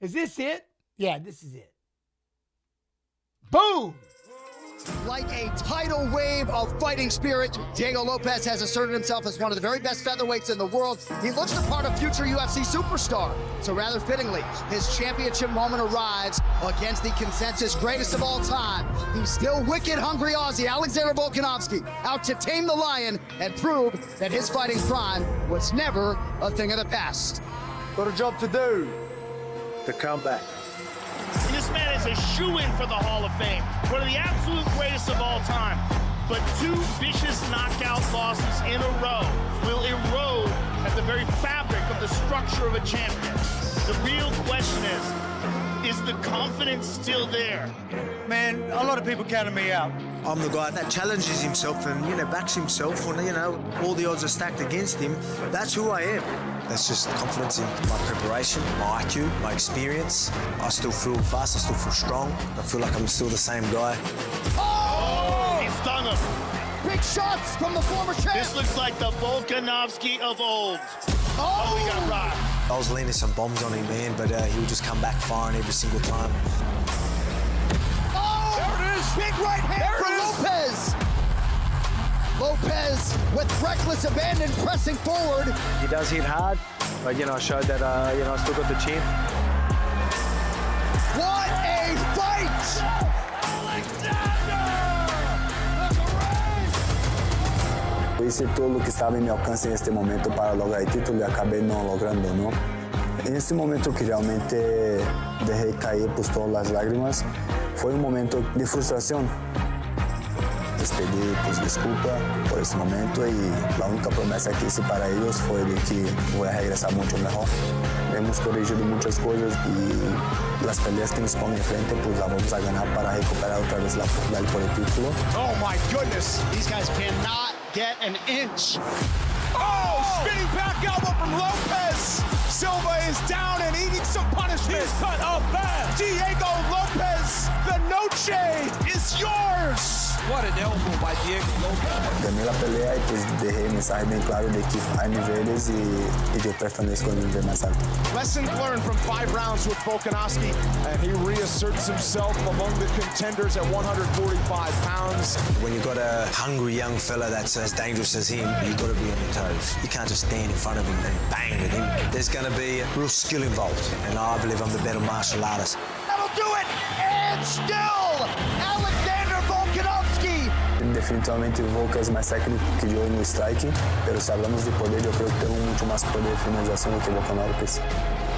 Is this it? Yeah, this is it. Boom! Like a tidal wave of fighting spirit, Diego Lopez has asserted himself as one of the very best featherweights in the world. He looks the part of future UFC superstar. So rather fittingly, his championship moment arrives against the consensus greatest of all time. He's still wicked hungry Aussie, Alexander Volkanovski, out to tame the lion and prove that his fighting prime was never a thing of the past. Got a job to do. To come back. This man is a shoo-in for the Hall of Fame. One of the absolute greatest of all time. But 2 vicious knockout losses in a row will erode at the very fabric of the structure of a champion. The real question is the confidence still there? Man, a lot of people counted me out. I'm the guy that challenges himself and, backs himself when, all the odds are stacked against him. That's who I am. That's just confidence in my preparation, my IQ, my experience. I still feel fast, I still feel strong. I feel like I'm still the same guy. Oh! He stung him. Big shots from the former champ. This looks like the Volkanovski of old. Oh, he got rocked. I was leaning some bombs on him, man, but he would just come back firing every single time. Oh! There it is! Big right hand for Lopez! Lopez with reckless abandon pressing forward. He does hit hard, but I showed that I still got the chin. What a fight! Hice todo lo que estaba en mi alcance en este momento para lograr el título y acabé no logrando, ¿no? En este momento que realmente dejé caer pues todas las lágrimas, fue un momento de frustración. Les pedí pues disculpa por este momento y la única promesa que hice para ellos fue de que voy a regresar mucho mejor. Hemos corregido muchas cosas y las peleas que nos ponen enfrente pues las vamos a ganar para recuperar otra vez la oportunidad por el título. Oh my goodness, these guys cannot get an inch. Oh, spinning back elbow from Lopez. Silva is down and eating some punishment. He's cut up bad. Diego Lopez, the noche is yours. What an elbow by Diego Lopez. Gané la pelea y pues dejé el mensaje bien claro de que hay niveles y yo pertenezco al nivel más alto. Lessons learned from 5 rounds with Volkanovski, and he reasserts himself among the contenders at 145 pounds. When you've got a hungry young fella that's as dangerous as him, you've got to be on your toes. You can't just stand in front of him and bang with him. There's going to be real skill involved, and I believe I'm the better martial artist. That'll do it! And still, Alexander Volkanovski! Definitivamente Volka es más técnico que yo en el striking, pero si hablamos de poder, yo creo que tengo mucho más poder de finalización que Volkanovski.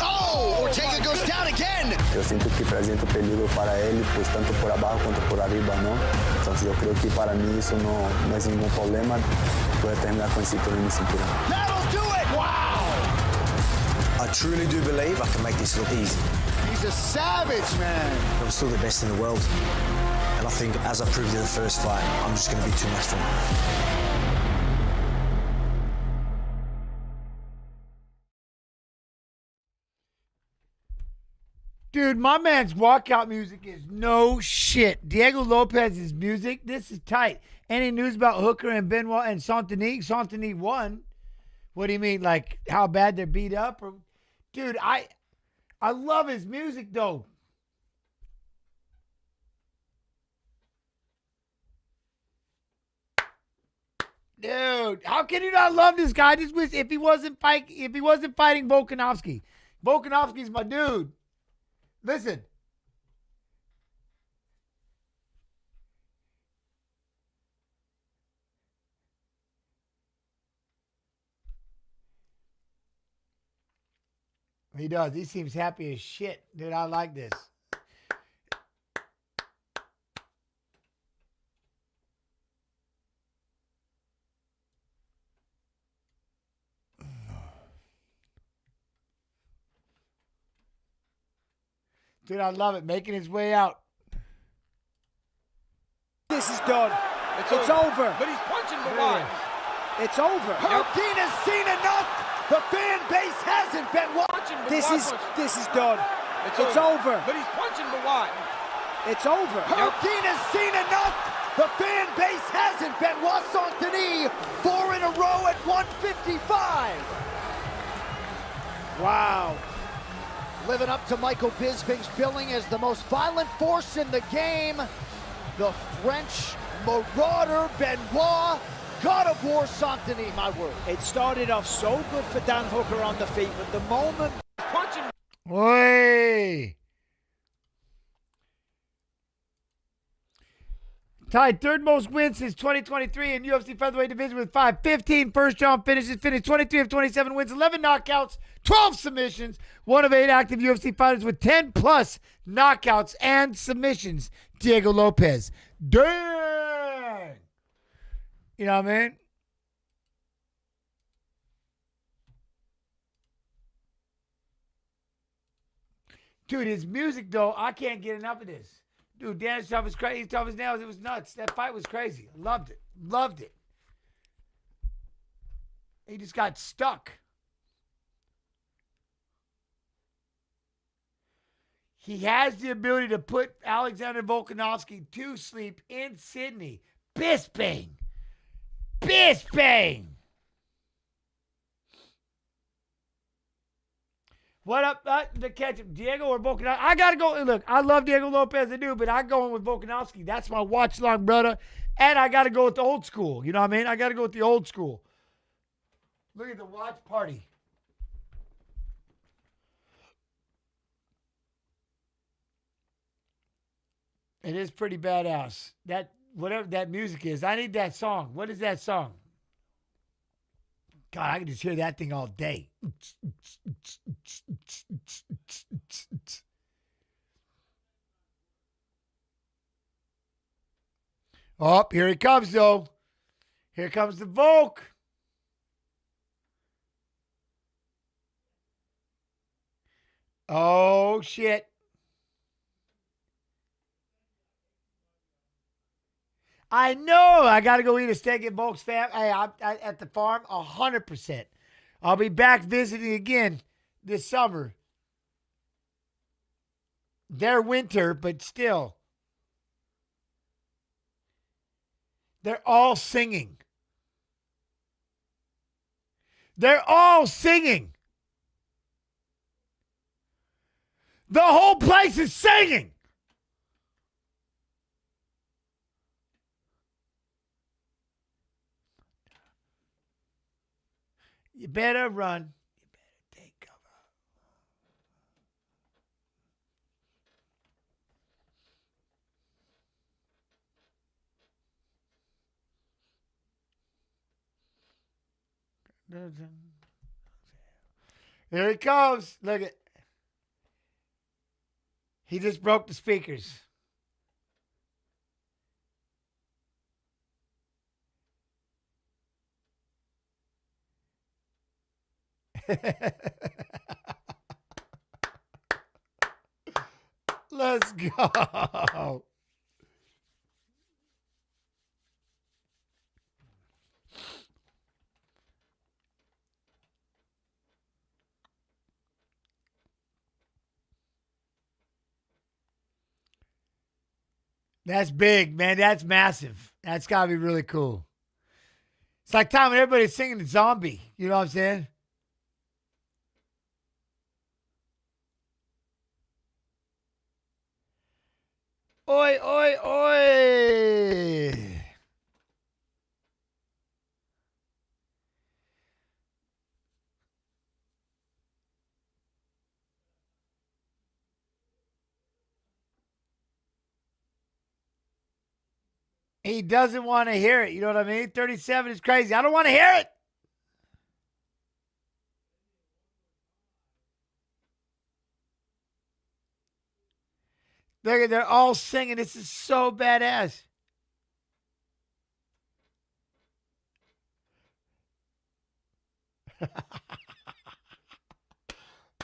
Oh, Ortega goes down again! Yo siento que presento peligro para él, pues tanto por abajo como por arriba, ¿no? Entonces yo creo que para mí eso no es ningún problema, puede terminar con el cinturón en mi cinturón. That'll do it! Wow! I truly do believe I can make this look easy. He's a savage, man. I'm still the best in the world. And I think, as I proved in the first fight, I'm just going to be too much for him. Dude, my man's walkout music is no shit. Diego Lopez's music, this is tight. Any news about Hooker and Benoit and Saint-Denis? Saint-Denis won. What do you mean, like how bad they're beat up? Or, dude, I love his music, though. Dude, how can you not love this guy? I just wish if he wasn't fighting Volkanovski. Volkanovski's my dude. Listen. He does. He seems happy as shit. Dude, I like this. Dude, I love it. Making his way out. This is done. It's over. But he's punching, but why? It's over. Dean has seen enough. The fan base hasn't been watching. This is done. It's over. But he's punching, but why? It's over. Dean has seen enough. The fan base hasn't been. Rowston 4 in a row at 155. Wow. Living up to Michael Bisping's billing as the most violent force in the game. The French marauder Benoit, God of War Saint-Denis, my word. It started off so good for Dan Hooker on the feet, but the moment Punching. Oi! Tied third most wins since 2023 in UFC featherweight division with 15 first-round finishes. Finished 23 of 27 wins, 11 knockouts, 12 submissions. One of 8 active UFC fighters with 10-plus knockouts and submissions. Diego Lopez. Dang! You know what I mean? Dude, his music, though, I can't get enough of this. Dude, Dan's tough as crazy. He's tough as nails. It was nuts. That fight was crazy. Loved it. Loved it. He just got stuck. He has the ability to put Alexander Volkanovski to sleep in Sydney. Bisping. Bisping. What up, the catch up, Diego or Volkanovski? I got to go. Look, I love Diego Lopez, I do, but I'm going with Volkanovski. That's my watch-long brother. And I got to go with the old school. You know what I mean? I got to go with the old school. Look at the watch party. It is pretty badass. That, whatever that music is, I need that song. What is that song? God, I can just hear that thing all day. Oh, here he comes, though. Here comes the Volk. Oh, shit. I know. I got to go eat a steak at Volk's fam. Hey, I'm at the farm 100%. I'll be back visiting again this summer. They're winter, but still. They're all singing. They're all singing. The whole place is singing. You better run. You better take cover. Here he comes. Look at. He just broke the speakers. Let's go. That's big, man. That's massive. That's got to be really cool. It's like time when everybody's singing the Zombie. You know what I'm saying? Oi, oi, oi. He doesn't want to hear it. You know what I mean? 37 is crazy. I don't want to hear it. They're all singing. This is so badass.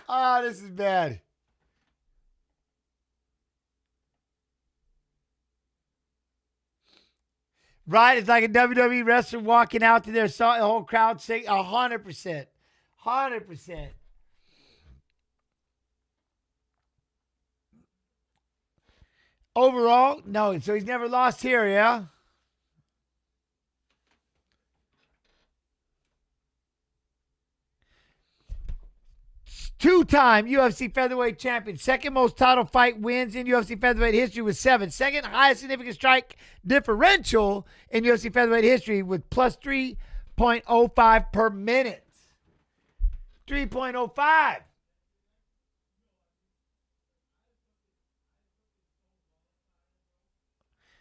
Oh, this is bad. Right? It's like a WWE wrestler walking out to their song, the whole crowd sing 100%. 100%. Overall, no. So he's never lost here, yeah? Two-time UFC featherweight champion. Second most title fight wins in UFC featherweight history with 7. Second highest significant strike differential in UFC featherweight history with plus 3.05 per minute. 3.05.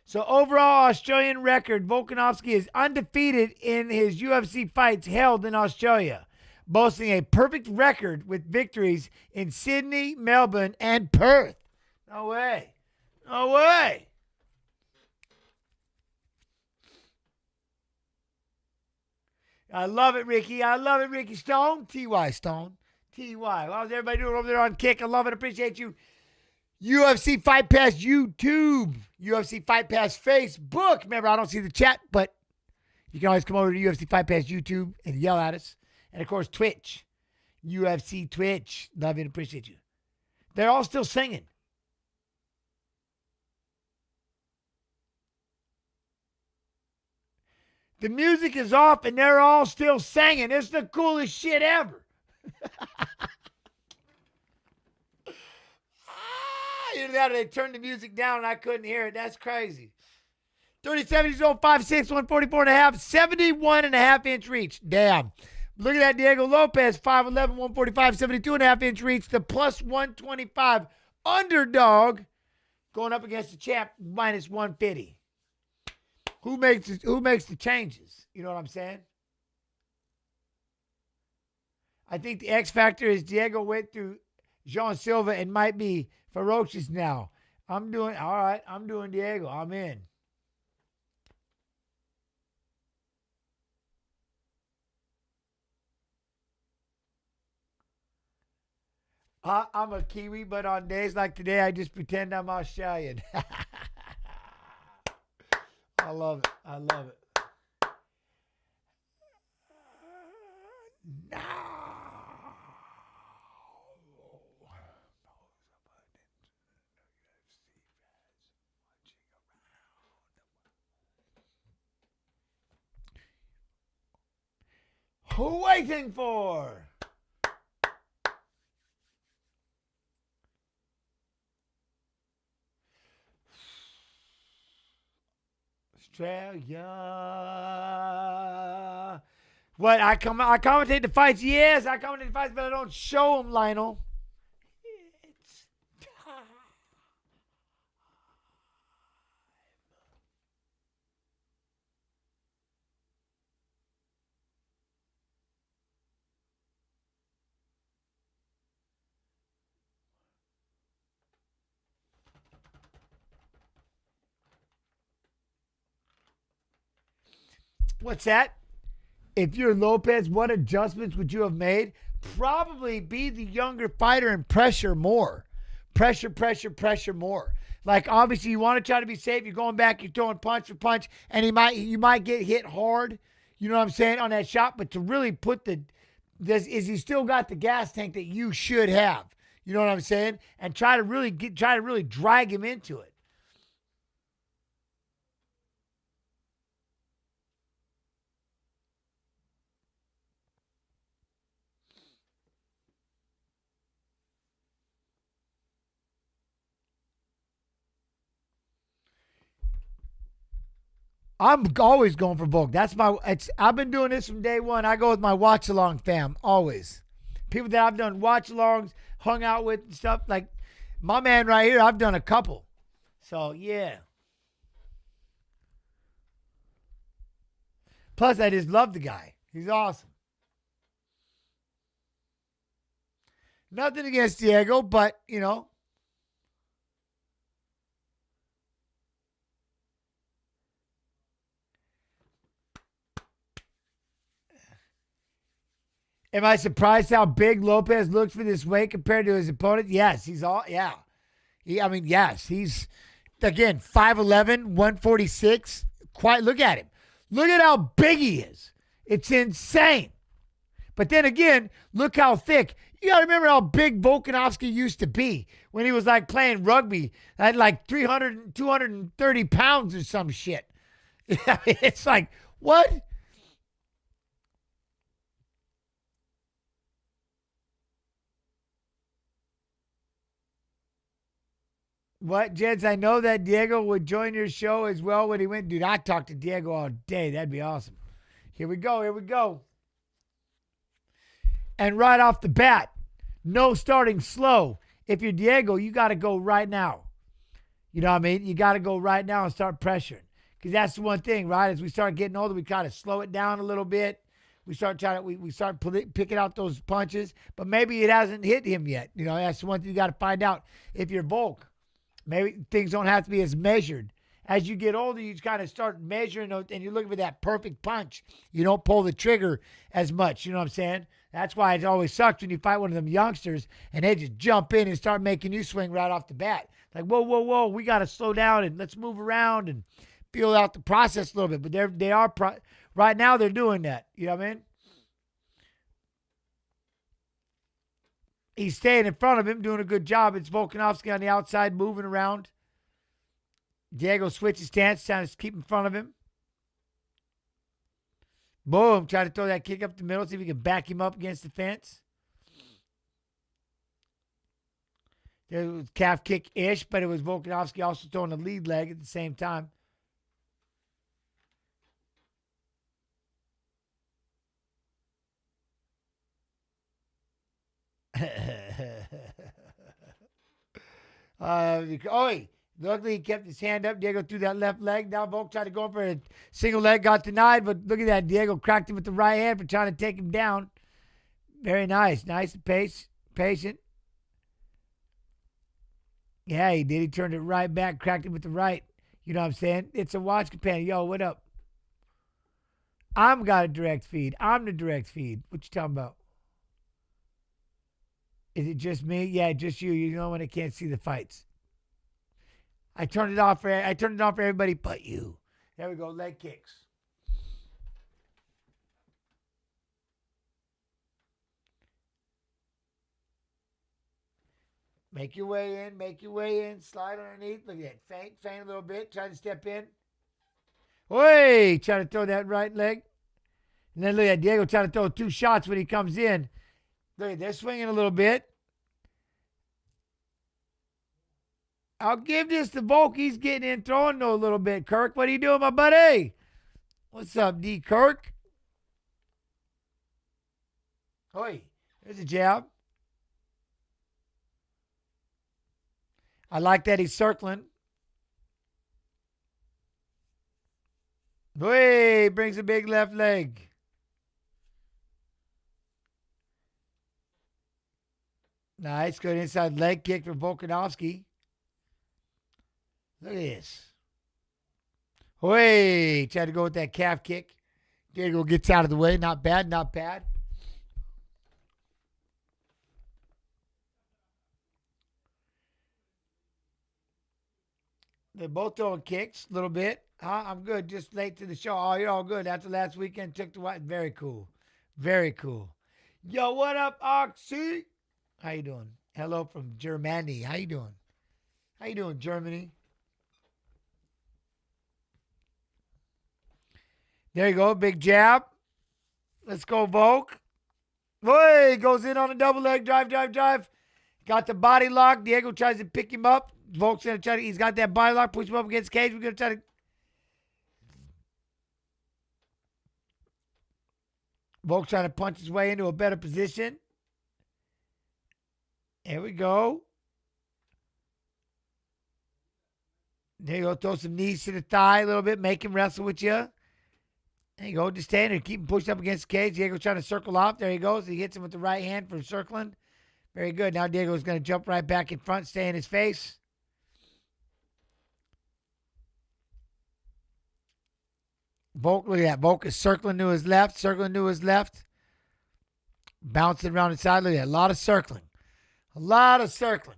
So overall Australian record, Volkanovski is undefeated in his UFC fights held in Australia, boasting a perfect record with victories in Sydney, Melbourne, and Perth. No way. No way. I love it, Ricky. I love it, Ricky Stone. T.Y. Stone. T.Y. How's everybody doing over there on Kick? I love it. Appreciate you. UFC Fight Pass YouTube. UFC Fight Pass Facebook. Remember, I don't see the chat, but you can always come over to UFC Fight Pass YouTube and yell at us. And, of course, Twitch. UFC Twitch. Love you and appreciate you. They're all still singing. The music is off and they're all still singing. It's the coolest shit ever. Either that or they turned the music down and I couldn't hear it. That's crazy. 37 years old, 5'6", 144 and a half, 71 and a half inch reach. Damn. Look at that Diego Lopez, 5'11", 145, 72 and a half inch reach. The plus 125 underdog going up against the champ minus 150. Who makes the changes? You know what I'm saying? I think the X factor is Diego went through Jean Silva and might be ferocious now. I'm doing Diego. I'm in. I'm a Kiwi, but on days like today, I just pretend I'm Australian. I love it. I love it. Who waiting for? Australia. What? I commentate the fights? Yes, I commentate the fights, but I don't show them, Lionel. It's time. What's that? If you're Lopez, what adjustments would you have made? Probably be the younger fighter and pressure more. Pressure more. Like, obviously, you want to try to be safe. You're going back, you're throwing punch for punch, and you might get hit hard, you know what I'm saying, on that shot. But to really put is he still got the gas tank that you should have? You know what I'm saying? And try to really drag him into it. I'm always going for Volk. I've been doing this from day one. I go with my watch-along fam, always. People that I've done watch-alongs, hung out with and stuff. Like my man right here, I've done a couple. So, yeah. Plus, I just love the guy. He's awesome. Nothing against Diego, but, you know. Am I surprised how big Lopez looks for this weight compared to his opponent? Yes, he's, again, 5'11", 146, quite, look at him. Look at how big he is. It's insane. But then again, look how thick. You got to remember how big Volkanovski used to be when he was like playing rugby at like 230 pounds or some shit. It's like, what? What, Jeds? I know that Diego would join your show as well when he went. Dude, I talked to Diego all day. That'd be awesome. Here we go. Here we go. And right off the bat, no starting slow. If you're Diego, you got to go right now. You know what I mean? You got to go right now and start pressuring. Because that's the one thing, right? As we start getting older, we kind of slow it down a little bit. We start picking out those punches. But maybe it hasn't hit him yet. You know, that's the one thing you got to find out. If you're Volk, maybe things don't have to be as measured. As you get older, you kind of start measuring and you're looking for that perfect punch. You don't pull the trigger as much. You know what I'm saying? That's why it always sucks when you fight one of them youngsters and they just jump in and start making you swing right off the bat. Like, whoa, whoa, whoa, we got to slow down and let's move around and feel out the process a little bit. But they are right now they're doing that. You know what I mean? He's staying in front of him, doing a good job. It's Volkanovski on the outside, moving around. Diego switches stance, trying to keep in front of him. Boom, try to throw that kick up the middle, see if we can back him up against the fence. There was calf kick-ish, but it was Volkanovski also throwing the lead leg at the same time. Luckily, he kept his hand up. Diego threw that left leg. Now Volk tried to go for a single leg, got denied. But look at that. Diego cracked him with the right hand for trying to take him down. Very nice. Nice and patient. Yeah, he did. He turned it right back, cracked him with the right. You know what I'm saying? It's a watch companion. Yo, what up? I'm got a direct feed. I'm the direct feed. What you talking about? Is it just me? Yeah, just you. You know when I can't see the fights. I turned it off for everybody but you. There we go. Leg kicks. Make your way in. Make your way in. Slide underneath. Look at that. Feint a little bit. Try to step in. Oi! Try to throw that right leg. And then look at Diego trying to throw 2 shots when he comes in. Look at, they're swinging a little bit. I'll give this to Volk. He's getting in, throwing a little bit. Kirk, what are you doing, my buddy? What's up, D. Kirk? Oi, there's a jab. I like that he's circling. Oi, brings a big left leg. Nice, good inside leg kick for Volkanovski. Look at this. Oi, tried to go with that calf kick. Diego gets out of the way. Not bad, not bad. They're both throwing kicks a little bit. I'm good. Just late to the show. Oh, you're all good. After last weekend, took the white. Very cool. Very cool. Yo, what up, Oxy? How you doing? Hello from Germany. How you doing? How you doing, Germany? There you go. Big jab. Let's go, Volk. Boy, goes in on a double leg drive. Got the body lock. Diego tries to pick him up. Volk's going to try to, he's got that body lock. Push him up against the cage. We're going to try to. Volk's trying to punch his way into a better position. Here we go. There you go. Throw some knees to the thigh a little bit. Make him wrestle with you. There you go. Just stand there. Keep him pushed up against the cage. Diego trying to circle off. There he goes. He hits him with the right hand for circling. Very good. Now Diego's going to jump right back in front, stay in his face. Volk, look at that. Volk is circling to his left, Bouncing around the side. Look at that. A lot of circling.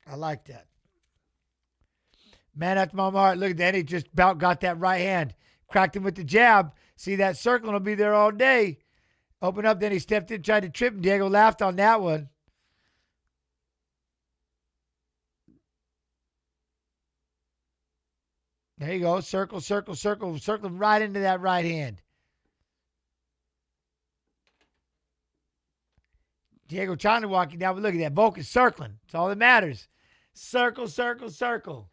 I like that. Man after my heart. Look at that. He just about got that right hand. Cracked him with the jab. See, that circling will be there all day. Open up, then he stepped in, tried to trip him. Diego laughed on that one. There you go. Circle, circle, circle. Circling right into that right hand. Diego trying to walk you down, but look at that. Volk is circling. That's all that matters. Circle, circle, circle.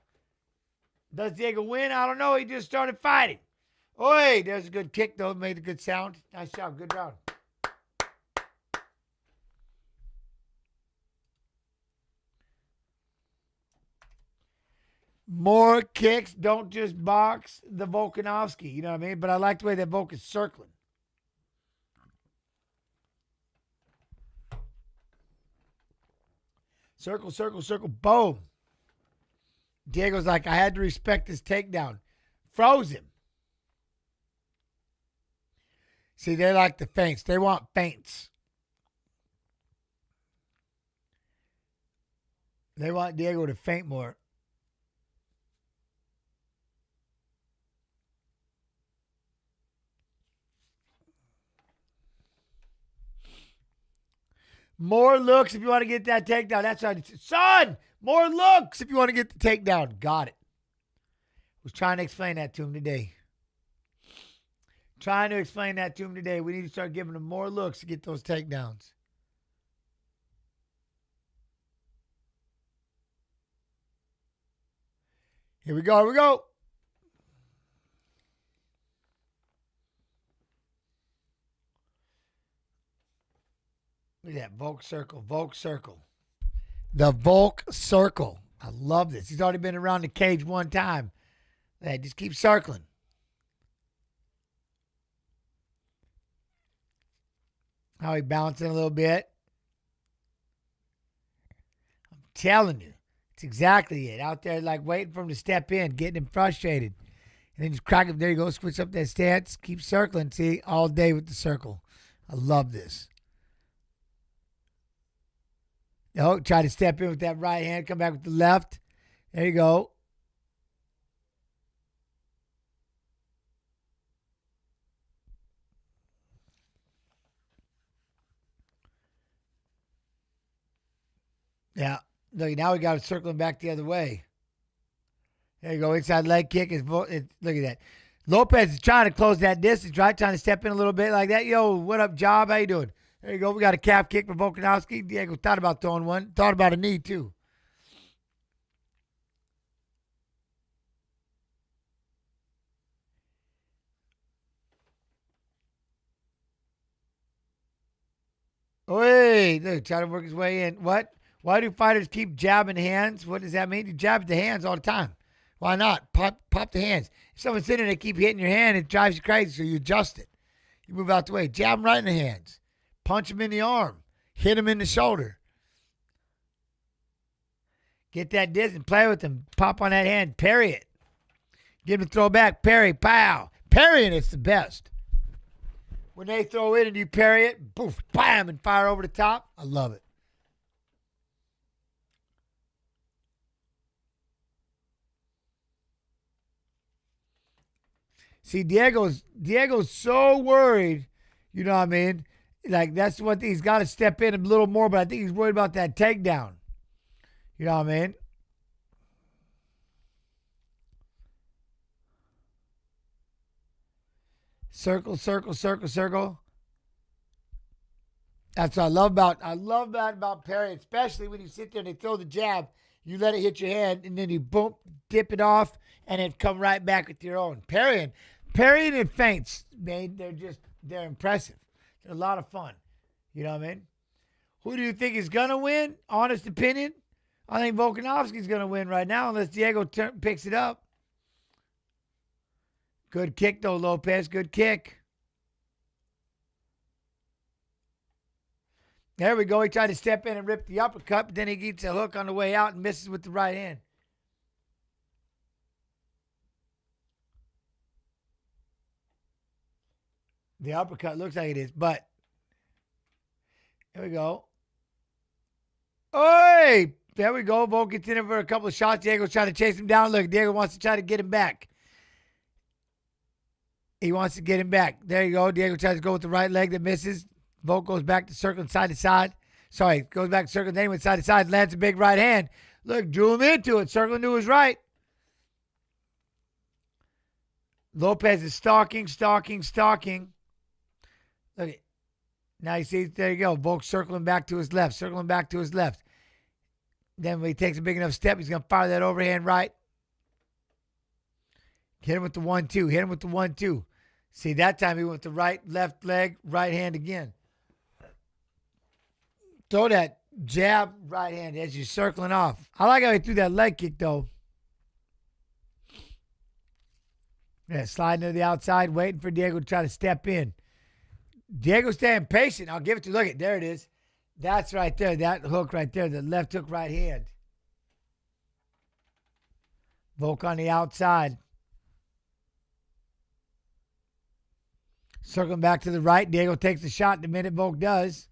Does Diego win? I don't know. He just started fighting. Oi, there's a good kick, though. Made a good sound. Nice job. Good round. More kicks. Don't just box the Volkanovski. You know what I mean? But I like the way that Volk is circling. Circle, circle, circle. Boom. Diego's like, I had to respect this takedown. Froze him. See, they like the feints. They want feints. They want Diego to feint more. More looks if you want to get that takedown. That's right. Son, more looks if you want to get the takedown. Got it. Was trying to explain that to him today. Trying to explain that to him today. We need to start giving him more looks to get those takedowns. Here we go. Here we go. Look at that. Volk circle. Volk circle. The Volk circle. I love this. He's already been around the cage one time. Hey, just keep circling. How he bouncing a little bit. I'm telling you. It's exactly it. Out there like waiting for him to step in, getting him frustrated. And then just crack him. There you go. Switch up that stance. Keep circling. See, all day with the circle. I love this. Oh, try to step in with that right hand. Come back with the left. There you go. Yeah. Look, now we got it circling back the other way. There you go. Inside leg kick. Look at that. Lopez is trying to close that distance, right? Trying to step in a little bit like that. Yo, what up, Job? How you doing? There you go. We got a calf kick for Volkanovski. Diego thought about throwing one. Thought about a knee, too. Wait, look, trying to work his way in. What? Why do fighters keep jabbing hands? What does that mean? You jab the hands all the time. Why not? Pop the hands. If someone's sitting there, they keep hitting your hand, it drives you crazy, so you adjust it. You move out the way. Jab them right in the hands. Punch him in the arm. Hit him in the shoulder. Get that distance. Play with him. Pop on that hand. Parry it. Give him a throw back. Parry. Pow. Parrying it's the best. When they throw it and you parry it, boof, bam, and fire over the top. I love it. See, Diego's so worried, you know what I mean? Like, that's one thing. He's got to step in a little more, but I think he's worried about that takedown. You know what I mean? Circle, circle, circle, circle. That's what I love about parry, especially when you sit there and they throw the jab. You let it hit your hand, and then you boom, dip it off, and it come right back with your own. Parrying and feints, man, they're impressive. They're a lot of fun. You know what I mean? Who do you think is going to win? Honest opinion? I think Volkanovski's going to win right now unless Diego picks it up. Good kick, though, Lopez. Good kick. There we go. He tried to step in and rip the uppercut, but then he gets a hook on the way out and misses with the right hand. The uppercut looks like it is, but here we go. Oi! There we go. Volk gets in there for a couple of shots. Diego's trying to chase him down. Look, Diego wants to try to get him back. He wants to get him back. There you go. Diego tries to go with the right leg that misses. Volk goes back to circling side to side. Sorry, goes back to circling. Then he went side to side. Lands a big right hand. Look, drew him into it. Circling to his right. Lopez is stalking. Look at. Now you see, there you go. Volk circling back to his left. Then when he takes a big enough step, he's going to fire that overhand right. Hit him with the 1-2. See, that time he went with the right, left leg, right hand again. Throw that jab, right hand as you're circling off. I like how he threw that leg kick, though. Yeah, sliding to the outside, waiting for Diego to try to step in. Diego's staying patient. I'll give it to you. Look at, there it is. That's right there. That hook right there. The left hook, right hand. Volk on the outside. Circling back to the right. Diego takes the shot the minute Volk does.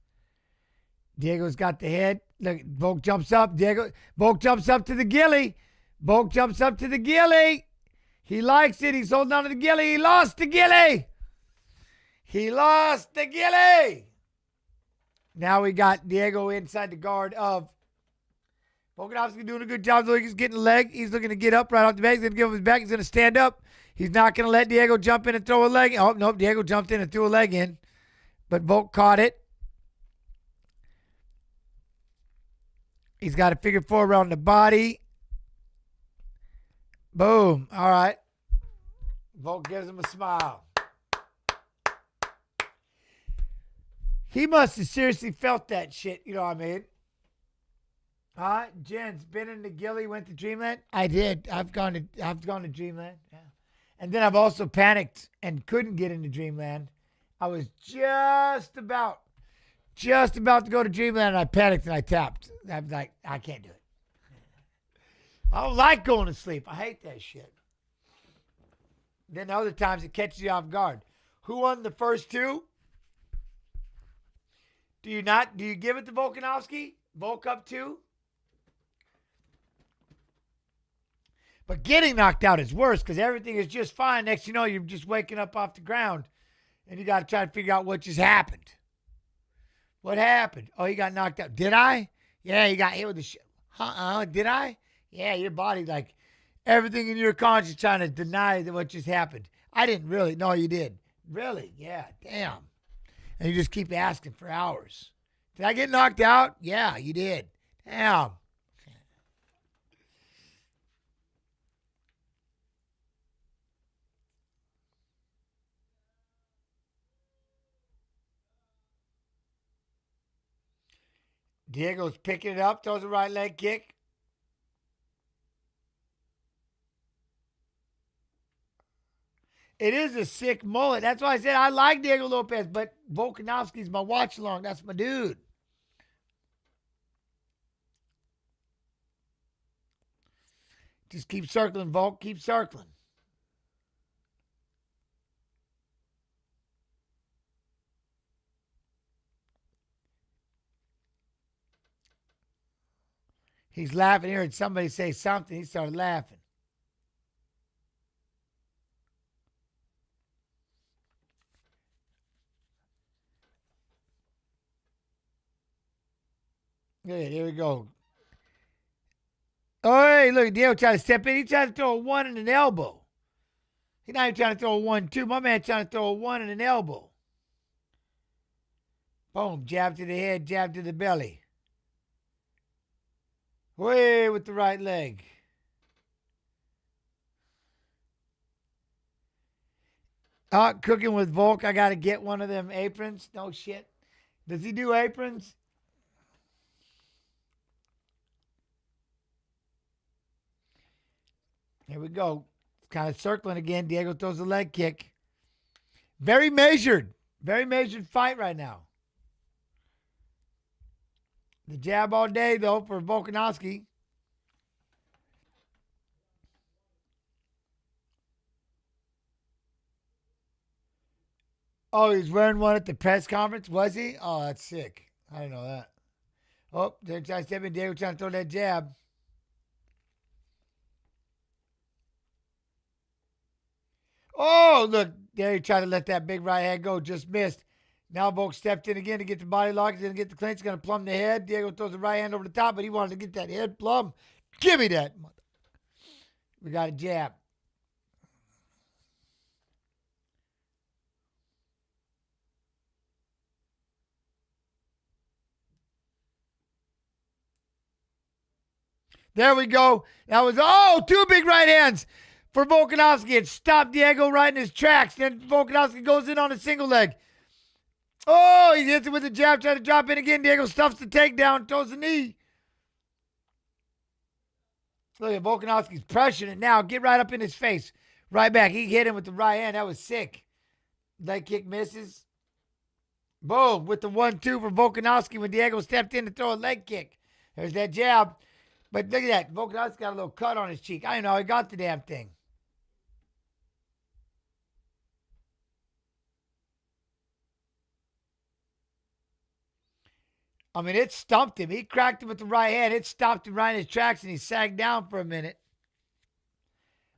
Diego's got the head. Look, Volk jumps up. Volk jumps up to the ghillie. He likes it. He's holding on to the ghillie. He lost the ghillie. Now we got Diego inside the guard of Volkanovski, doing a good job. He's getting the leg. He's looking to get up right off the back. He's going to give him his back. He's going to stand up. He's not going to let Diego jump in and throw a leg. Oh, nope. Diego jumped in and threw a leg in. But Volk caught it. He's got a figure four around the body. Boom. All right. Volk gives him a smile. He must have seriously felt that shit. You know what I mean? Jen's been in the ghillie, went to Dreamland. I did. I've gone to Dreamland. Yeah. And then I've also panicked and couldn't get into Dreamland. I was just about to go to Dreamland, and I panicked and I tapped. I'm like, I can't do it. I don't like going to sleep. I hate that shit. Then other times it catches you off guard. Who won the first two? Do you give it to Volkanovski? Volk up 2? But getting knocked out is worse because everything is just fine. Next you know, you're just waking up off the ground and you got to try to figure out what just happened. What happened? Oh, he got knocked out. Did I? Yeah, he got hit with the shit. Did I? Yeah, your body, like, everything in your conscience trying to deny that what just happened. I didn't really. No, you did. Really? Yeah, damn. And you just keep asking for hours. Did I get knocked out? Yeah, you did. Damn. Diego's picking it up, throws a right leg kick. It is a sick mullet. That's why I said I like Diego Lopez, but Volkanovski's my watch along. That's my dude. Just keep circling, Volk. Keep circling. He's laughing. He heard somebody say something. He started laughing. Good, here we go. Oh, hey, look, Diego trying to step in. He tried to throw a 1 and an elbow. He's not even trying to throw a 1-2. My man trying to throw a 1 and an elbow. Boom, jab to the head, jab to the belly. Way with the right leg. Cooking with Volk. I got to get one of them aprons. No shit. Does he do aprons? Here we go. Kind of circling again. Diego throws a leg kick. Very measured fight right now. The jab all day, though, for Volkanovski. Oh, he's wearing one at the press conference, was he? Oh, that's sick. I didn't know that. Oh, they're trying to step in. Diego trying to throw that jab. Oh, look. There he tried to let that big right hand go, just missed. Now Volk stepped in again to get the body lock. He's going to get the clinch. He's going to plumb the head. Diego throws the right hand over the top, but he wanted to get that head plumb. Give me that. We got a jab. There we go. That was, two big right hands for Volkanovski. It stopped Diego right in his tracks. Then Volkanovski goes in on a single leg. Oh, he hits it with a jab, trying to drop in again. Diego stuffs the takedown, throws the knee. Look at Volkanovski's pressuring it now. Get right up in his face. Right back. He hit him with the right hand. That was sick. Leg kick misses. Boom. With the 1-2 for Volkanovski when Diego stepped in to throw a leg kick. There's that jab. But look at that. Volkanovski got a little cut on his cheek. I don't know. He got the damn thing. I mean, it stumped him. He cracked him with the right hand. It stopped him right in his tracks, and he sagged down for a minute.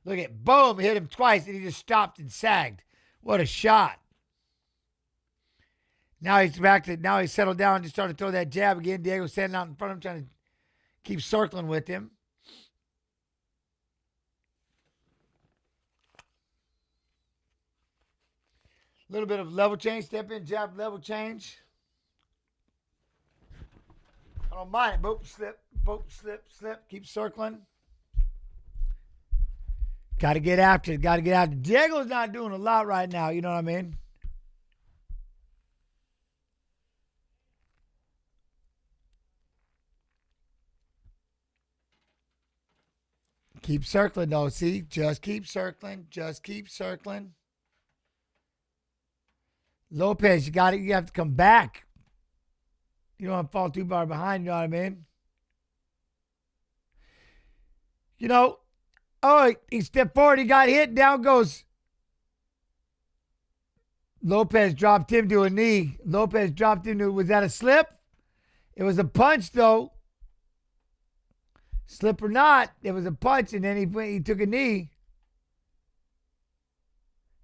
Look at, boom, hit him twice, and he just stopped and sagged. What a shot. Now he's back to, now he's settled down and just started to throw that jab again. Diego's standing out in front of him, trying to keep circling with him. A little bit of level change. Step in, jab, level change. I don't mind it. Boop, slip, slip. Keep circling. Got to get after it. Got to get after it. Diego's not doing a lot right now. You know what I mean? Keep circling, though. See? Just keep circling. Just keep circling. Lopez, you have to come back. You don't want to fall too far behind, you know what I mean? You know, he stepped forward, he got hit, down goes. Lopez dropped him to a knee. Lopez dropped him to, was that a slip? It was a punch, though. Slip or not, it was a punch, and then he took a knee.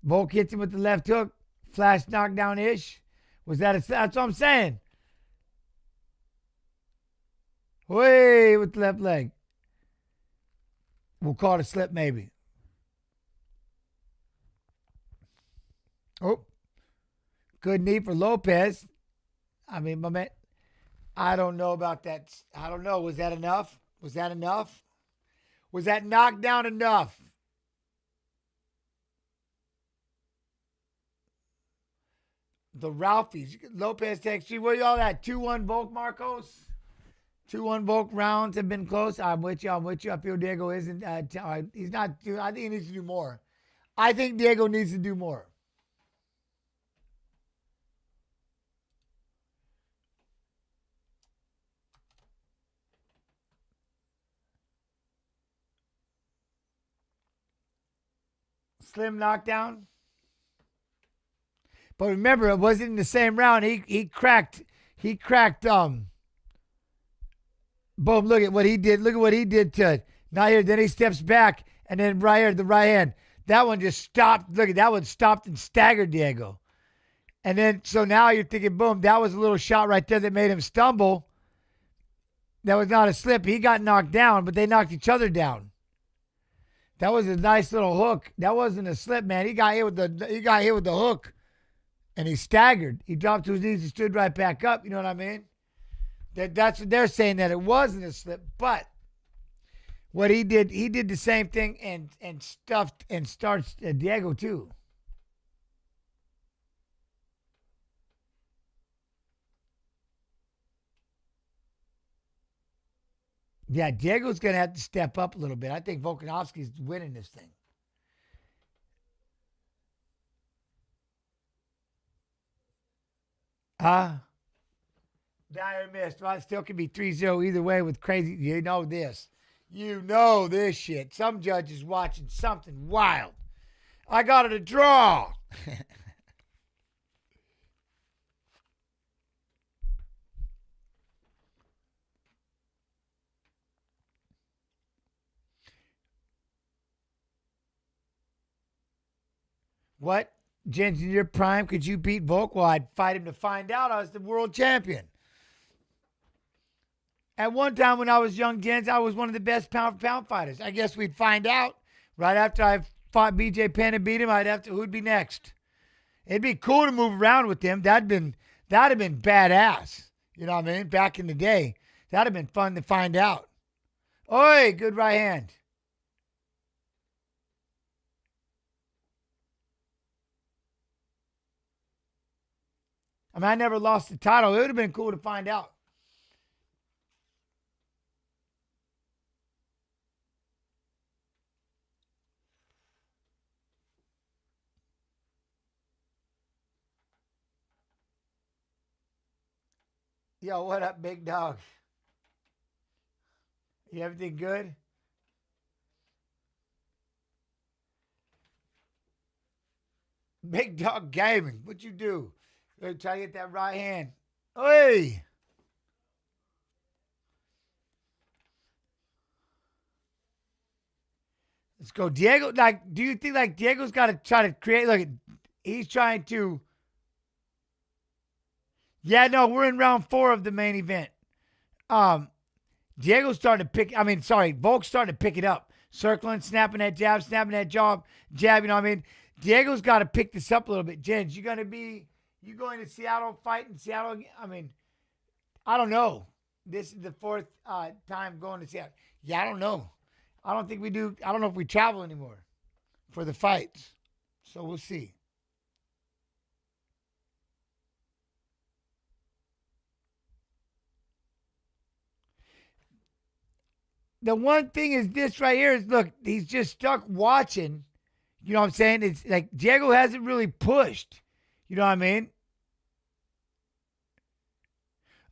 Volk hits him with the left hook. Flash knockdown-ish. Was that a, that's what I'm saying. Way with the left leg. We'll call it a slip maybe. Oh. Good knee for Lopez. I mean, my man, I don't know about that. I don't know. Was that enough? Was that enough? Was that knockdown enough? The Ralphies. Lopez takes you. Where y'all at? 2-1 Volk, Marcos? 2-1 Volk rounds have been close. I'm with you. I feel Diego isn't. He's not. I think he needs to do more. I think Diego needs to do more. Slim knockdown. But remember, it wasn't in the same round. He cracked. Boom, look at what he did. Look at what he did to it. Now here, then he steps back, and then right here, the right hand. That one just stopped. Look at that one stopped and staggered Diego. And then, so now you're thinking, boom, that was a little shot right there that made him stumble. That was not a slip. He got knocked down, but they knocked each other down. That was a nice little hook. That wasn't a slip, man. He got hit with the hook, and he staggered. He dropped to his knees and stood right back up. You know what I mean? That's what they're saying, that it wasn't a slip. But what he did the same thing and stuffed and starched Diego too. Yeah, Diego's going to have to step up a little bit. I think Volkanovski's winning this thing. Dire missed. Well, it still could be 3-0 either way with crazy. You know this. You know this shit. Some judge is watching something wild. I got it a draw. What? Jens, in your prime, could you beat Volk? Well, I'd fight him to find out I was the world champion. At one time when I was young, Jens, I was one of the best pound-for-pound fighters. I guess we'd find out right after I fought BJ Penn and beat him. Who'd be next? It'd be cool to move around with him. That'd have been badass. You know what I mean? Back in the day, that'd have been fun to find out. Oi, good right hand. I mean, I never lost the title. It would have been cool to find out. Yo, what up, big dog? You everything good? Big dog gaming. What you do? Try to get that right hand. Hey! Let's go. Diego, do you think Diego's got to try to create, look, he's trying to. Yeah, no, we're in round 4 of the main event. Diego's starting to Volk's starting to pick it up. Circling, snapping that jab, jab, you know what I mean? Diego's got to pick this up a little bit. Jens, you going to Seattle fight in Seattle? I mean, I don't know. This is the 4th time going to Seattle. Yeah, I don't know. I don't think we do. I don't know if we travel anymore for the fights. So we'll see. The one thing is this right here is, look, he's just stuck watching. You know what I'm saying? It's like Diego hasn't really pushed. You know what I mean?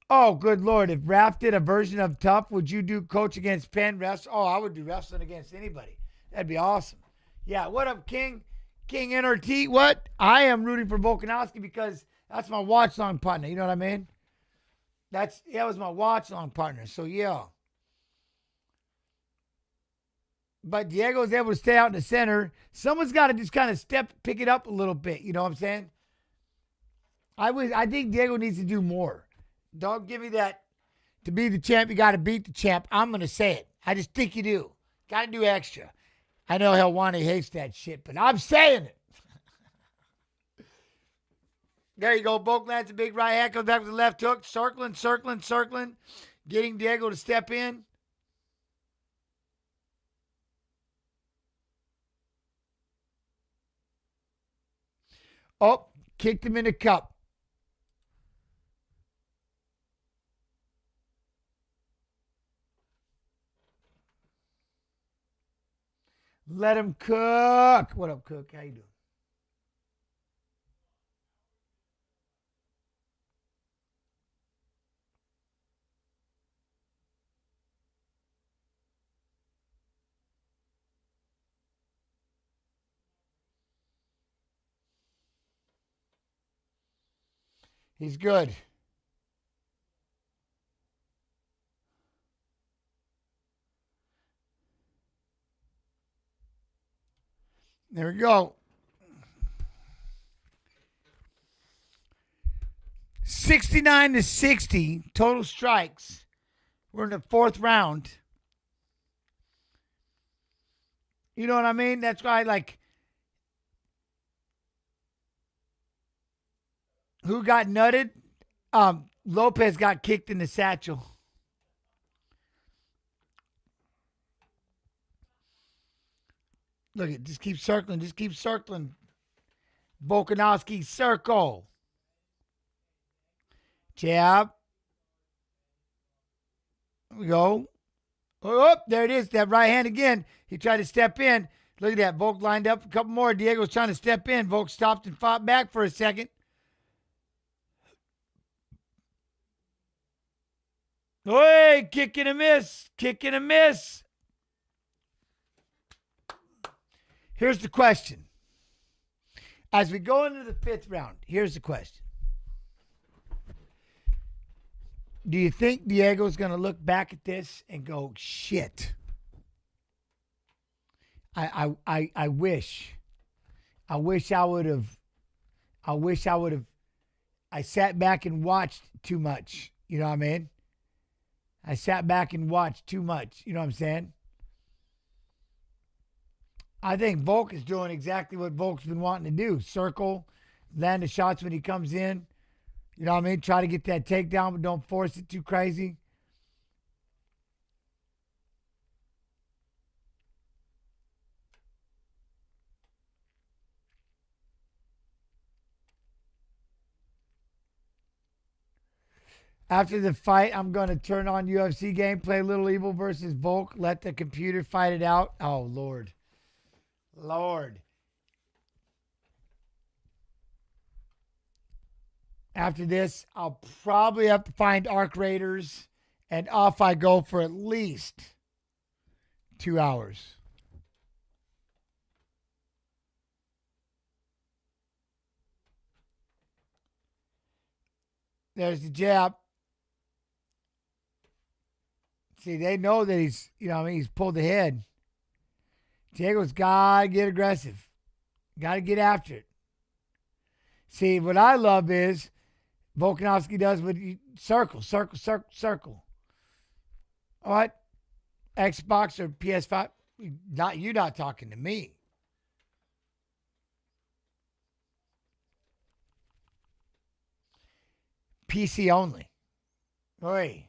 Oh, good Lord. If Raph did a version of Tough, would you do coach against Penn wrestling? Oh, I would do wrestling against anybody. That'd be awesome. Yeah, what up, King? King NRT, what? I am rooting for Volkanovski because that's my watch-long partner. You know what I mean? That was my watch-long partner. So, yeah. But Diego's able to stay out in the center. Someone's got to just kind of pick it up a little bit. You know what I'm saying? I think Diego needs to do more. Don't give me that. To be the champ, you got to beat the champ. I'm going to say it. I just think you do. Got to do extra. I know Helwani hates that shit, but I'm saying it. There you go. Volk lands a big right hand. Comes back with the left hook. Circling. Getting Diego to step in. Oh, kicked him in the cup. Let him cook. What up, Cook? How you doing? He's good. There we go. 69-60 total strikes. We're in the 4th round. You know what I mean? That's why, who got nutted? Lopez got kicked in the satchel. Look, just keep circling. Volkanovski, circle. Jab. There we go. Oh, there it is. That right hand again. He tried to step in. Look at that. Volk lined up a couple more. Diego's trying to step in. Volk stopped and fought back for a second. Hey, kick and a miss. Here's the question. As we go into the 5th round, here's the question. Do you think Diego's going to look back at this and go, shit, I wish I would have I wish I sat back and watched too much. You know what I mean? I sat back and watched too much. You know what I'm saying? I think Volk is doing exactly what Volk's been wanting to do. Circle, land the shots when he comes in. You know what I mean? Try to get that takedown, but don't force it too crazy. After the fight, I'm going to turn on UFC game, play Little Evil versus Volk, let the computer fight it out. Oh, Lord. Lord. After this, I'll probably have to find Arc Raiders, and off I go for at least 2 hours. There's the jab. See, they know that he's, you know what I mean, he's pulled ahead. Diego's got to get aggressive. Got to get after it. See, what I love is Volkanovski does what you circle. All right? Xbox or PS5. You're not talking to me. PC only. Oi.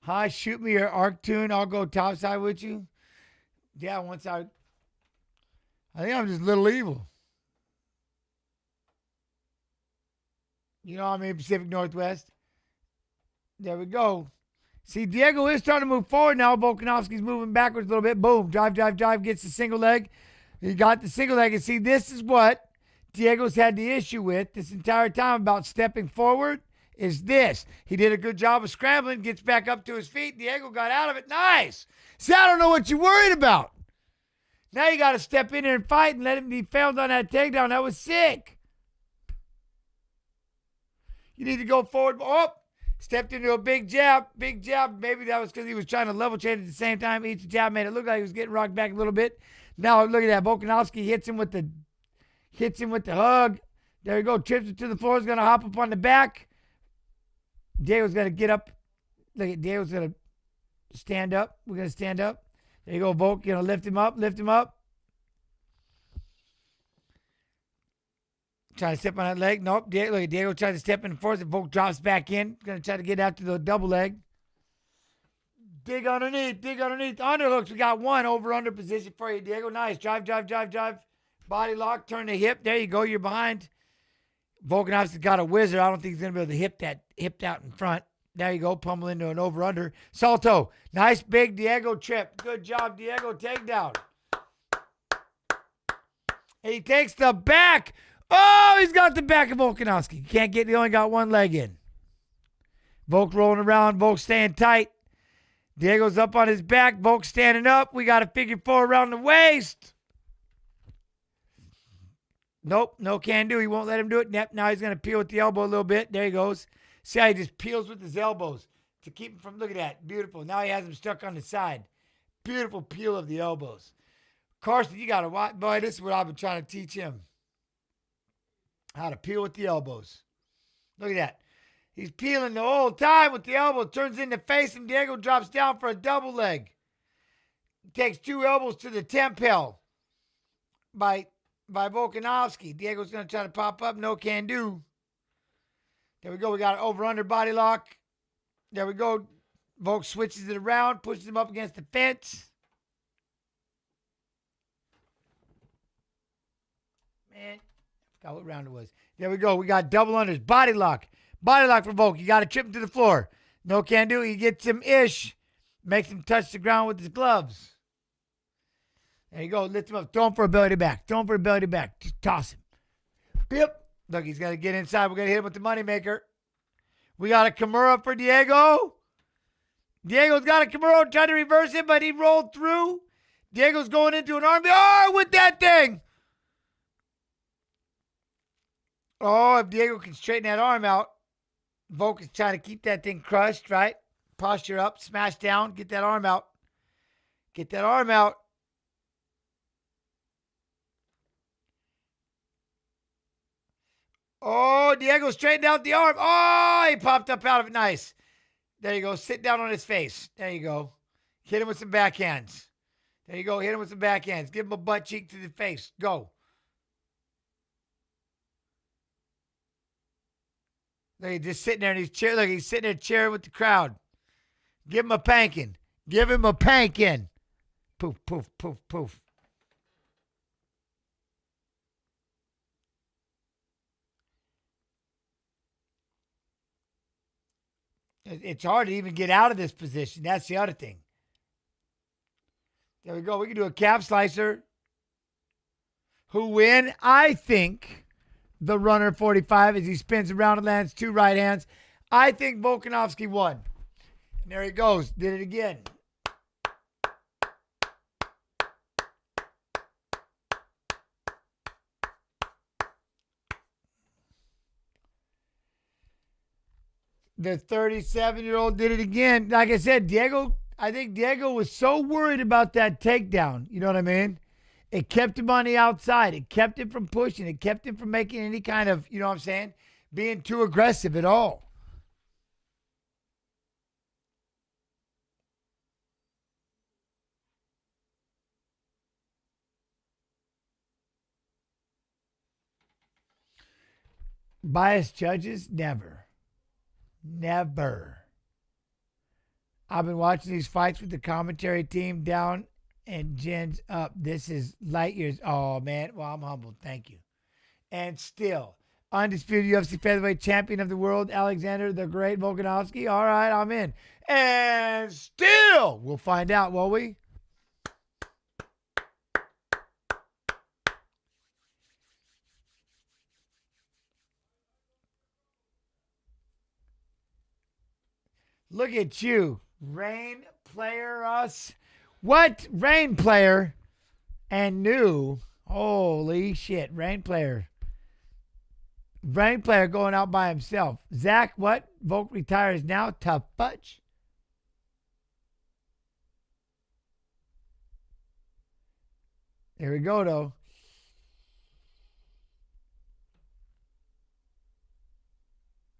Hi, shoot me your arc tune. I'll go topside with you. Yeah, I think I'm just Little Evil. You know what I mean? Pacific Northwest. There we go. See, Diego is starting to move forward now. Volkanovski's moving backwards a little bit. Boom. Drive. Gets the single leg. He got the single leg. And see, this is what Diego's had the issue with this entire time about stepping forward. Is this. He did a good job of scrambling, gets back up to his feet. Diego got out of it. Nice. See, I don't know what you're worried about. Now you got to step in there and fight and let him be failed on that takedown. That was sick. You need to go forward. Oh, stepped into a big jab. Big jab. Maybe that was because he was trying to level change at the same time. Each jab made it look like he was getting rocked back a little bit. Now look at that. Volkanovski hits him with the hug. There you go. Trips it to the floor. He's going to hop up on the back. Diego's going to get up. Look at Diego's going to stand up. We're going to stand up. There you go, Volk. You know, lift him up. Trying to step on that leg. Nope. Look at Diego trying to step in and force it. Volk drops back in. Going to try to get after the double leg. Dig underneath. Underhooks. We got one over-under position for you, Diego. Nice. Drive. Body lock. Turn the hip. There you go. You're behind. Volkanovski's got a wizard. I don't think he's going to be able to hip out in front. There you go. Pummel into an over-under. Salto. Nice big Diego trip. Good job, Diego. Takedown. He takes the back. Oh, he's got the back of Volkanovski. He only got one leg in. Volk rolling around. Volk staying tight. Diego's up on his back. Volk standing up. We got a figure four around the waist. Nope, no can do. He won't let him do it. Now he's going to peel with the elbow a little bit. There he goes. See how he just peels with his elbows to keep him from, look at that. Beautiful. Now he has him stuck on the side. Beautiful peel of the elbows. Carson, you got to watch. Boy, this is what I've been trying to teach him. How to peel with the elbows. Look at that. He's peeling the whole time with the elbow. Turns in to face him. Diego drops down for a double leg. Takes two elbows to the temple by Volkanovski. Diego's going to try to pop up. No can do. There we go. We got an over-under body lock. There we go. Volk switches it around. Pushes him up against the fence. Man, I forgot what round it was. There we go. We got double unders. Body lock. Body lock for Volk. You got to trip him to the floor. No can do. He gets him ish. Makes him touch the ground with his gloves. There you go. Lift him up. Throw him for a belly to back. Just toss him. Bip. Look, he's going to get inside. We're going to hit him with the moneymaker. We got a Kimura for Diego. Diego's got a Kimura. Trying to reverse it, but he rolled through. Diego's going into an arm. Oh, with that thing. Oh, if Diego can straighten that arm out. Volk is trying to keep that thing crushed, right? Posture up. Smash down. Get that arm out. Oh, Diego straightened out the arm. Oh, he popped up out of it. Nice. There you go. Sit down on his face. There you go. Hit him with some backhands. There you go. Hit him with some backhands. Give him a butt cheek to the face. Go. Look, he's just sitting there in his chair. Look, he's sitting there cheering with the crowd. Give him a panking. Give him a panking. Poof, poof, poof, poof. It's hard to even get out of this position. That's the other thing. There we go. We can do a calf slicer. Who win? I think the runner 45 as he spins around and lands 2 right hands. I think Volkanovski won. And there he goes. Did it again. The 37-year-old did it again. Like I said, I think Diego was so worried about that takedown. You know what I mean? It kept him on the outside. It kept him from pushing. It kept him from making any kind of, you know what I'm saying, being too aggressive at all. Biased judges? Never. Never. I've been watching these fights with the commentary team down and Jen's up. This is light years. Oh, man. Well, I'm humbled. Thank you. And still, undisputed UFC featherweight champion of the world, Alexander the Great Volkanovski. All right, I'm in. And still, we'll find out, won't we? Look at you. Rain player us. What? Rain player and new. Holy shit. Rain player. Rain player going out by himself. Zach, what? Volk retires now. Tough fudge. There we go, though.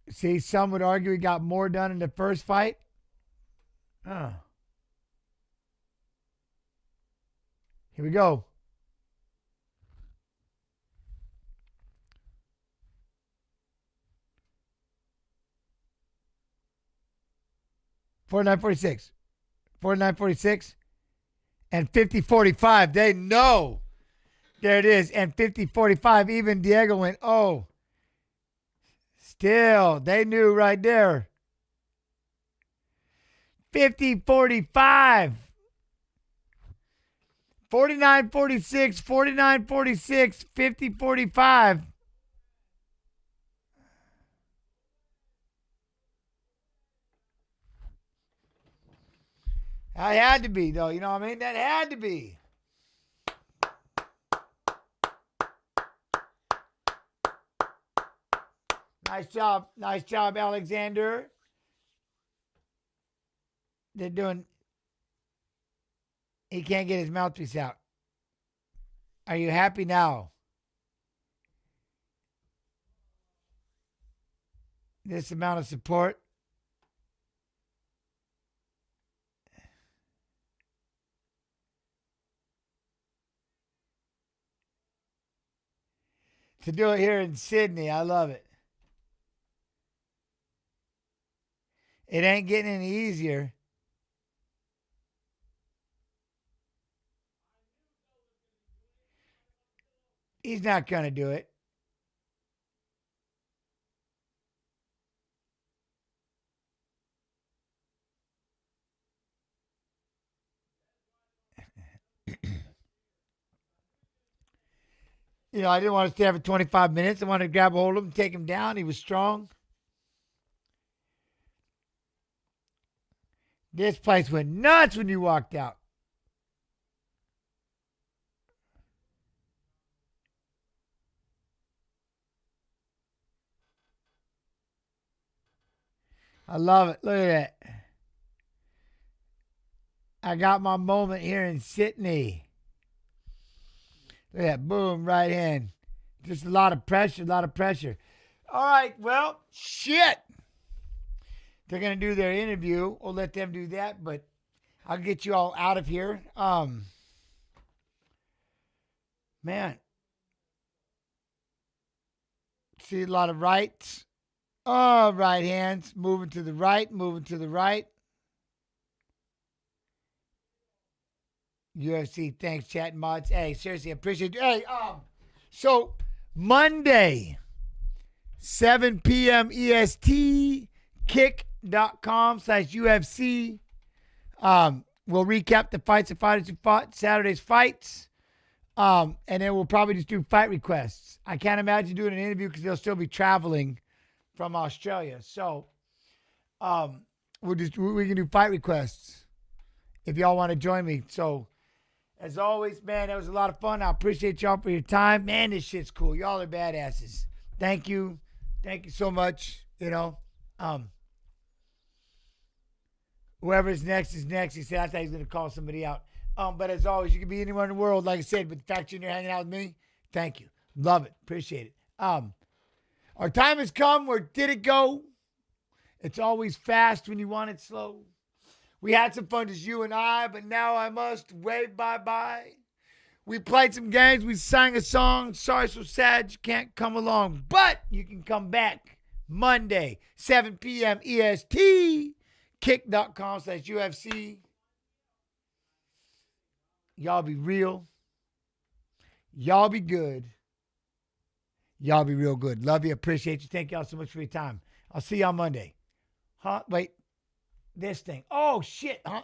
See, some would argue he got more done in the first fight. Here we go. $49.46. $49.46. And 50.45. They know. There it is. And 50.45. Even Diego went, oh. Still, they knew right there. 50.45. 49.46. 49.46. 50.45. That had to be, though. You know what I mean? That had to be. Nice job. Nice job, Alexander. They're doing... He can't get his mouthpiece out. Are you happy now? This amount of support. To do it here in Sydney, I love it. It ain't getting any easier. He's not going to do it. You know, I didn't want to stay there for 25 minutes. I wanted to grab a hold of him, take him down. He was strong. This place went nuts when you walked out. I love it. Look at that. I got my moment here in Sydney. Look at that. Boom, right hand. Just a lot of pressure, a lot of pressure. All right, well, shit. They're going to do their interview. We'll let them do that, but I'll get you all out of here. Man. See a lot of rights. Oh, right hands. Moving to the right, moving to the right. UFC, thanks, chat and mods. Hey, seriously, I appreciate you. Hey, so Monday, 7 p.m. EST, kick.com/UFC. We'll recap the fights of fighters who fought, Saturday's fights. And then we'll probably just do fight requests. I can't imagine doing an interview because they'll still be traveling from Australia. So we can do fight requests if y'all want to join me. So as always, man, that was a lot of fun. I appreciate y'all for your time. Man, this shit's cool. Y'all are badasses. Thank you. Thank you so much. You know, whoever's next is next. He said, I thought he was going to call somebody out. But as always, you can be anywhere in the world, like I said, but the fact you're hanging out with me, thank you. Love it. Appreciate it. Our time has come. Where did it go? It's always fast when you want it slow. We had some fun, just you and I, but now I must wave bye-bye. We played some games. We sang a song. Sorry, so sad you can't come along, but you can come back Monday, 7 p.m. EST, kick.com/UFC. Y'all be real. Y'all be good. Y'all be real good. Love you. Appreciate you. Thank y'all so much for your time. I'll see y'all Monday. Huh? Wait. This thing. Oh, shit. Huh?